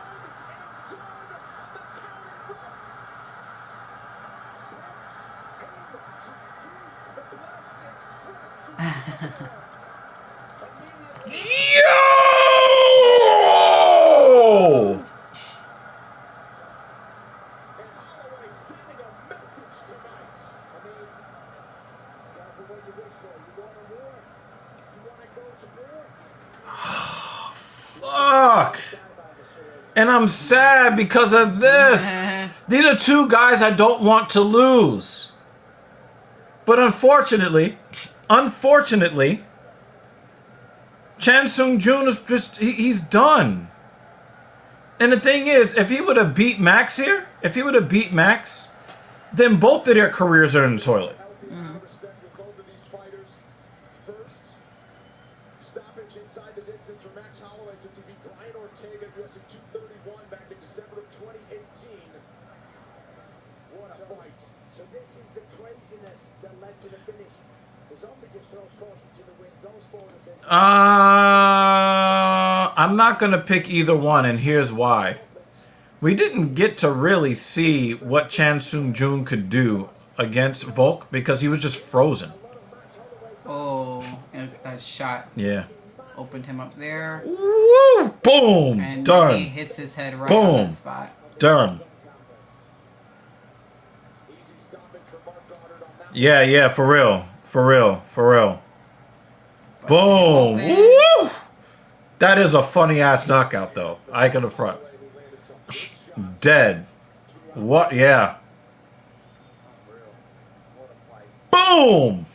Yo! Fuck! And I'm sad because of this. These are 2 guys I don't want to lose. But unfortunately, Chan Sung Jun is just, he's done. And the thing is, if he would have beat Max here, then both of their careers are in the toilet. Stoppage inside the distance for Max Holloway since he beat Brian Ortega at UFC 231 back in December of 2018. What a fight. So this is the craziness that led to the finish. The Zombie just throws caution to the wind, goes forward and says, I'm not going to pick either one, and here's why. We didn't get to really see what Chan Sung Jun could do against Volk because he was just frozen. Oh, and that shot Yeah. opened him up there. Woo! Boom! And Done. he hits his head right Boom. on that spot. Done. Yeah, for real. Boom! Woo! That is a funny ass knockout, though. I can front. Dead. What? Yeah. Boom!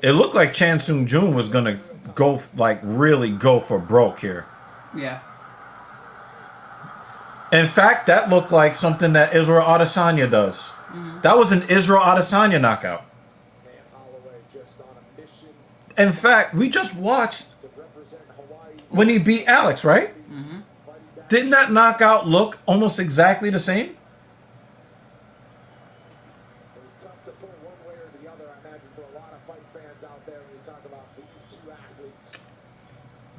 It looked like Chan Sung Jun was gonna go, like, really go for broke here. Yeah. In fact, that looked like something that Israel Adesanya does. That was an Israel Adesanya knockout. Man, Holloway just on a mission In fact, we just watched to represent Hawaii. when he beat Alex, right? Fighting back. Didn't that knockout look almost exactly the same? It was tough to pull one way or the other, I imagine, for a lot of fight fans out there when you talk about these two athletes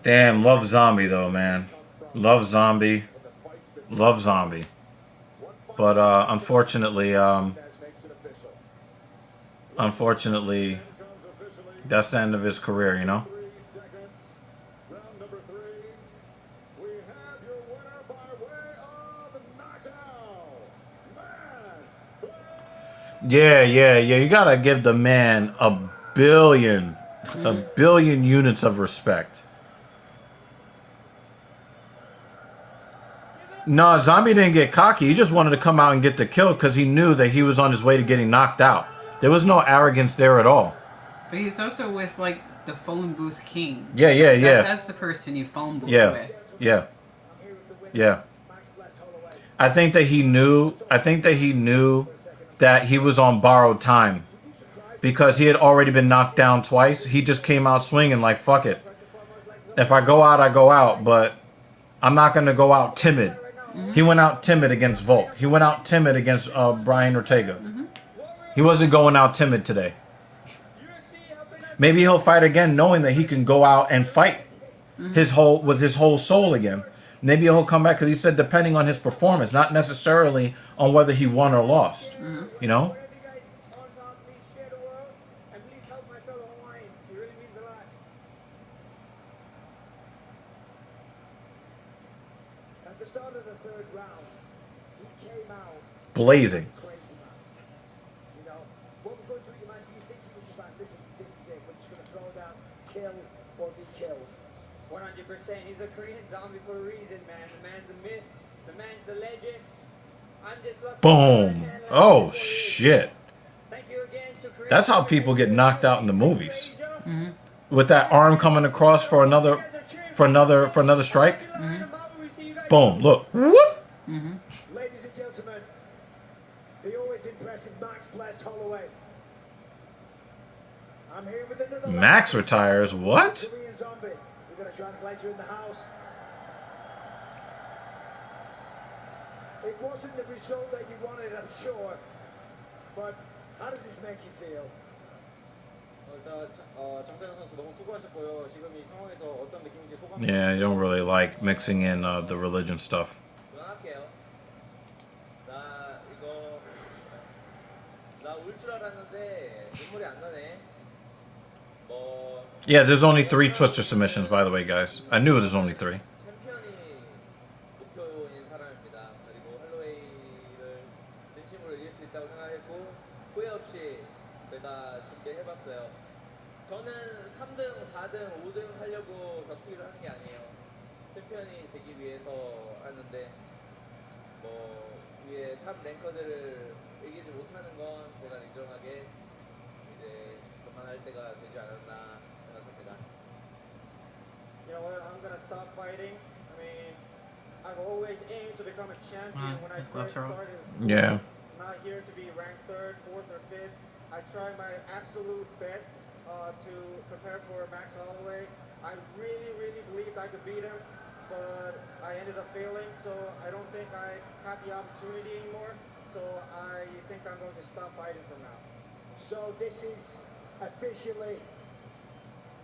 Damn, love Zombie though, man. Love Zombie. and the fights that Love Zombie. one fight But unfortunately, as makes it official. unfortunately, Comes officially that's the end of his career, you know? 3 seconds. Round number 3. We have your winner by way of knockout. Yeah. You gotta give the man a billion units of respect. No, Zombie didn't get cocky. He just wanted to come out and get the kill because he knew that he was on his way to getting knocked out. There was no arrogance there at all. But he's also with, like, the phone booth king. Yeah. That's the person you phone booth Yeah. with. Yeah. I'm here with the winner, Yeah. Max Blessed Holloway. I think that he knew that he was on borrowed time because he had already been knocked down twice. He just came out swinging like, fuck it. If I go out, I go out, but I'm not going to go out timid. He went out timid against Volk. He went out timid against Brian Ortega. He wasn't going out timid today. Maybe he'll fight again knowing that he can go out and fight with his whole soul again. Maybe he'll come back because he said depending on his performance, not necessarily on whether he won or lost. You know? Wherever you guys on top, please share the world and please help my fellow Hawaiians. It really means a lot. At the start of the third round, he came out Blazing. crazy, man. You know, what was going through your mind? Do you think he was just like, listen, this is it. We're just going to throw down, kill, or be killed? 100%. He's a Korean zombie for a reason, man. The man's a myth. The man's the legend. I'm just lucky. Boom. Oh, shit. Thank you again to Korea. That's how people get knocked out in the movies. With that arm coming across for another strike. Boom. Look. Whoop. Ladies and gentlemen, the always impressive Max Blessed Holloway. I'm here with another Max retires. What? Korean zombie. We're going to translate you in the house. It wasn't the result that you wanted, I'm sure. But how does this make you feel? 일단 정태현 선수 너무 수고하셨고요. 지금 이 상황에서 어떤 느낌인지 소감 Yeah, you don't really like mixing in the religion stuff. 할게요. 나 울 줄 알았는데 눈물이 안 나네. 뭐 Yeah, there's only 3 Twister submissions, by the way, guys. I knew there's only 3. 챔피언이 목표인 사람입니다. 그리고 할로웨이를 진심으로 이길 수 있다고 생각했고 후회 없이 제가 준비해봤어요. 저는 3등, 4등, 5등 하려고 격투기를 하는 게 아니에요. 챔피언이 되기 위해서 하는데 뭐 위에 탑 랭커들을 이기지 못하는 건 제가 냉정하게 이제 그만할 때가 되지 않았나 생각합니다. You know what? I'm gonna stop fighting. I mean, I've always aimed to become a champion when I his gloves first are off. started. Yeah. I'm not here to be ranked 3rd, 4th, or 5th. I try my absolute best to prepare for Max Holloway. I really, really believed I could beat him, but I ended up failing, so I don't think I have the opportunity anymore. So I think I'm going to stop fighting from now. So this is officially,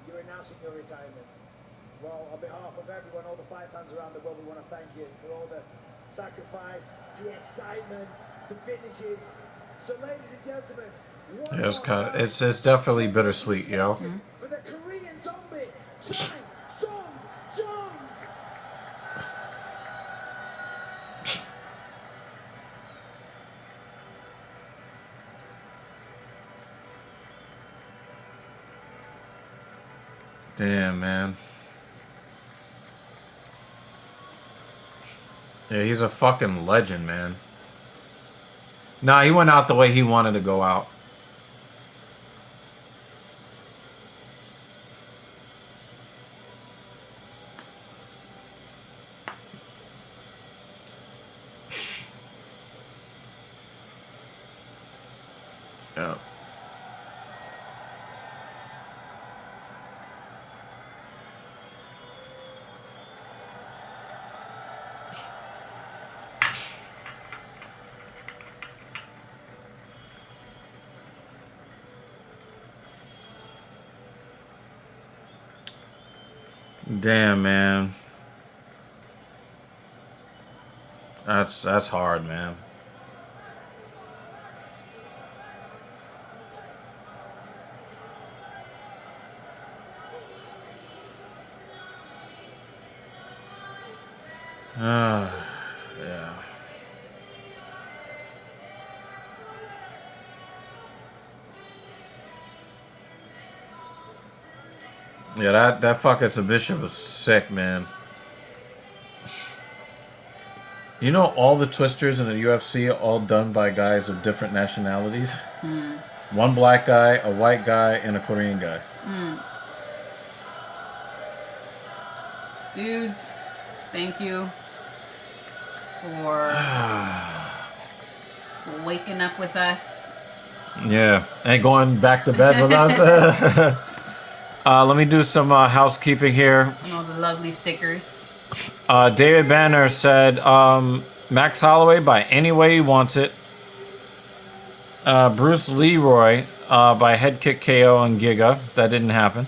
you're announcing your retirement. Well, on behalf of everyone, all the fight fans around the world, we want to thank you for all the sacrifice, the excitement, the finishes. So ladies and gentlemen, one Yeah, it's more kind of, time it's definitely bittersweet, you know. for the Korean zombie, Chan Sung Jung. Damn, man. Yeah, he's a fucking legend, man. Nah, he went out the way he wanted to go out. Yeah. Damn, man. That's hard, man. Yeah. Yeah, that fucking submission was sick, man. You know, all the twisters in the UFC are all done by guys of different nationalities. One black guy, a white guy, and a Korean guy. Dudes, thank you for waking up with us. Yeah, and going back to bed with us. Let me do some housekeeping here. And all the lovely stickers. David Banner said, Max Holloway by any way he wants it. Bruce Leroy by head kick KO and Giga. That didn't happen.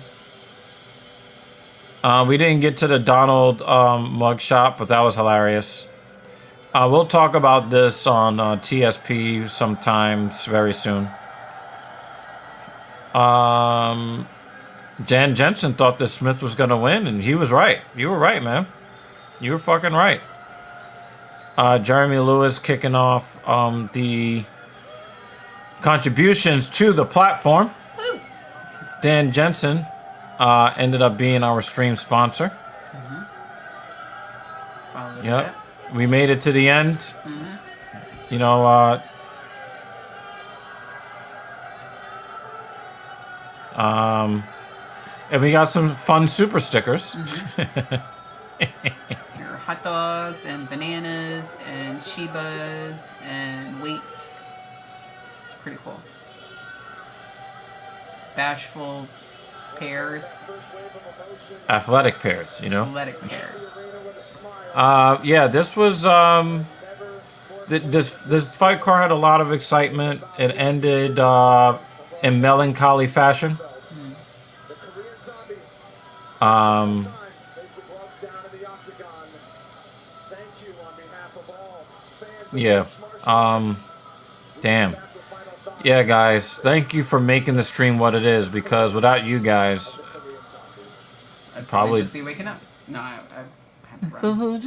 We didn't get to the Donald mugshot, but that was hilarious. We'll talk about this on TSP sometimes very soon. Jan Jensen thought that Smith was going to win, and he was right. You were right, man. You were fucking right. Jeremy Lewis kicking off the contributions to the platform. Woo. Dan Jensen ended up being our stream sponsor. Yep. We made it to the end. You know, and we got some fun super stickers. Your hot dogs and bananas and Shibas and weights. It's pretty cool. Bashful pears. Athletic pairs, you know. Athletic pears. Yeah, this was this fight card had a lot of excitement. It ended in melancholy fashion. Yeah. Damn. Yeah, guys. Thank you for making the stream what it is, because without you guys, I'd probably just be waking up. No, I have to run. Go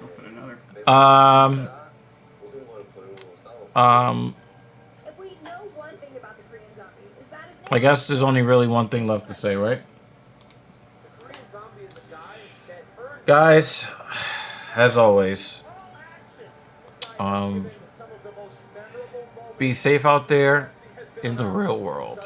put another. If we know one thing about the Korean zombie, is that his name? I guess there's only really one thing left to say, right? Guys, as always, be safe out there in the real world.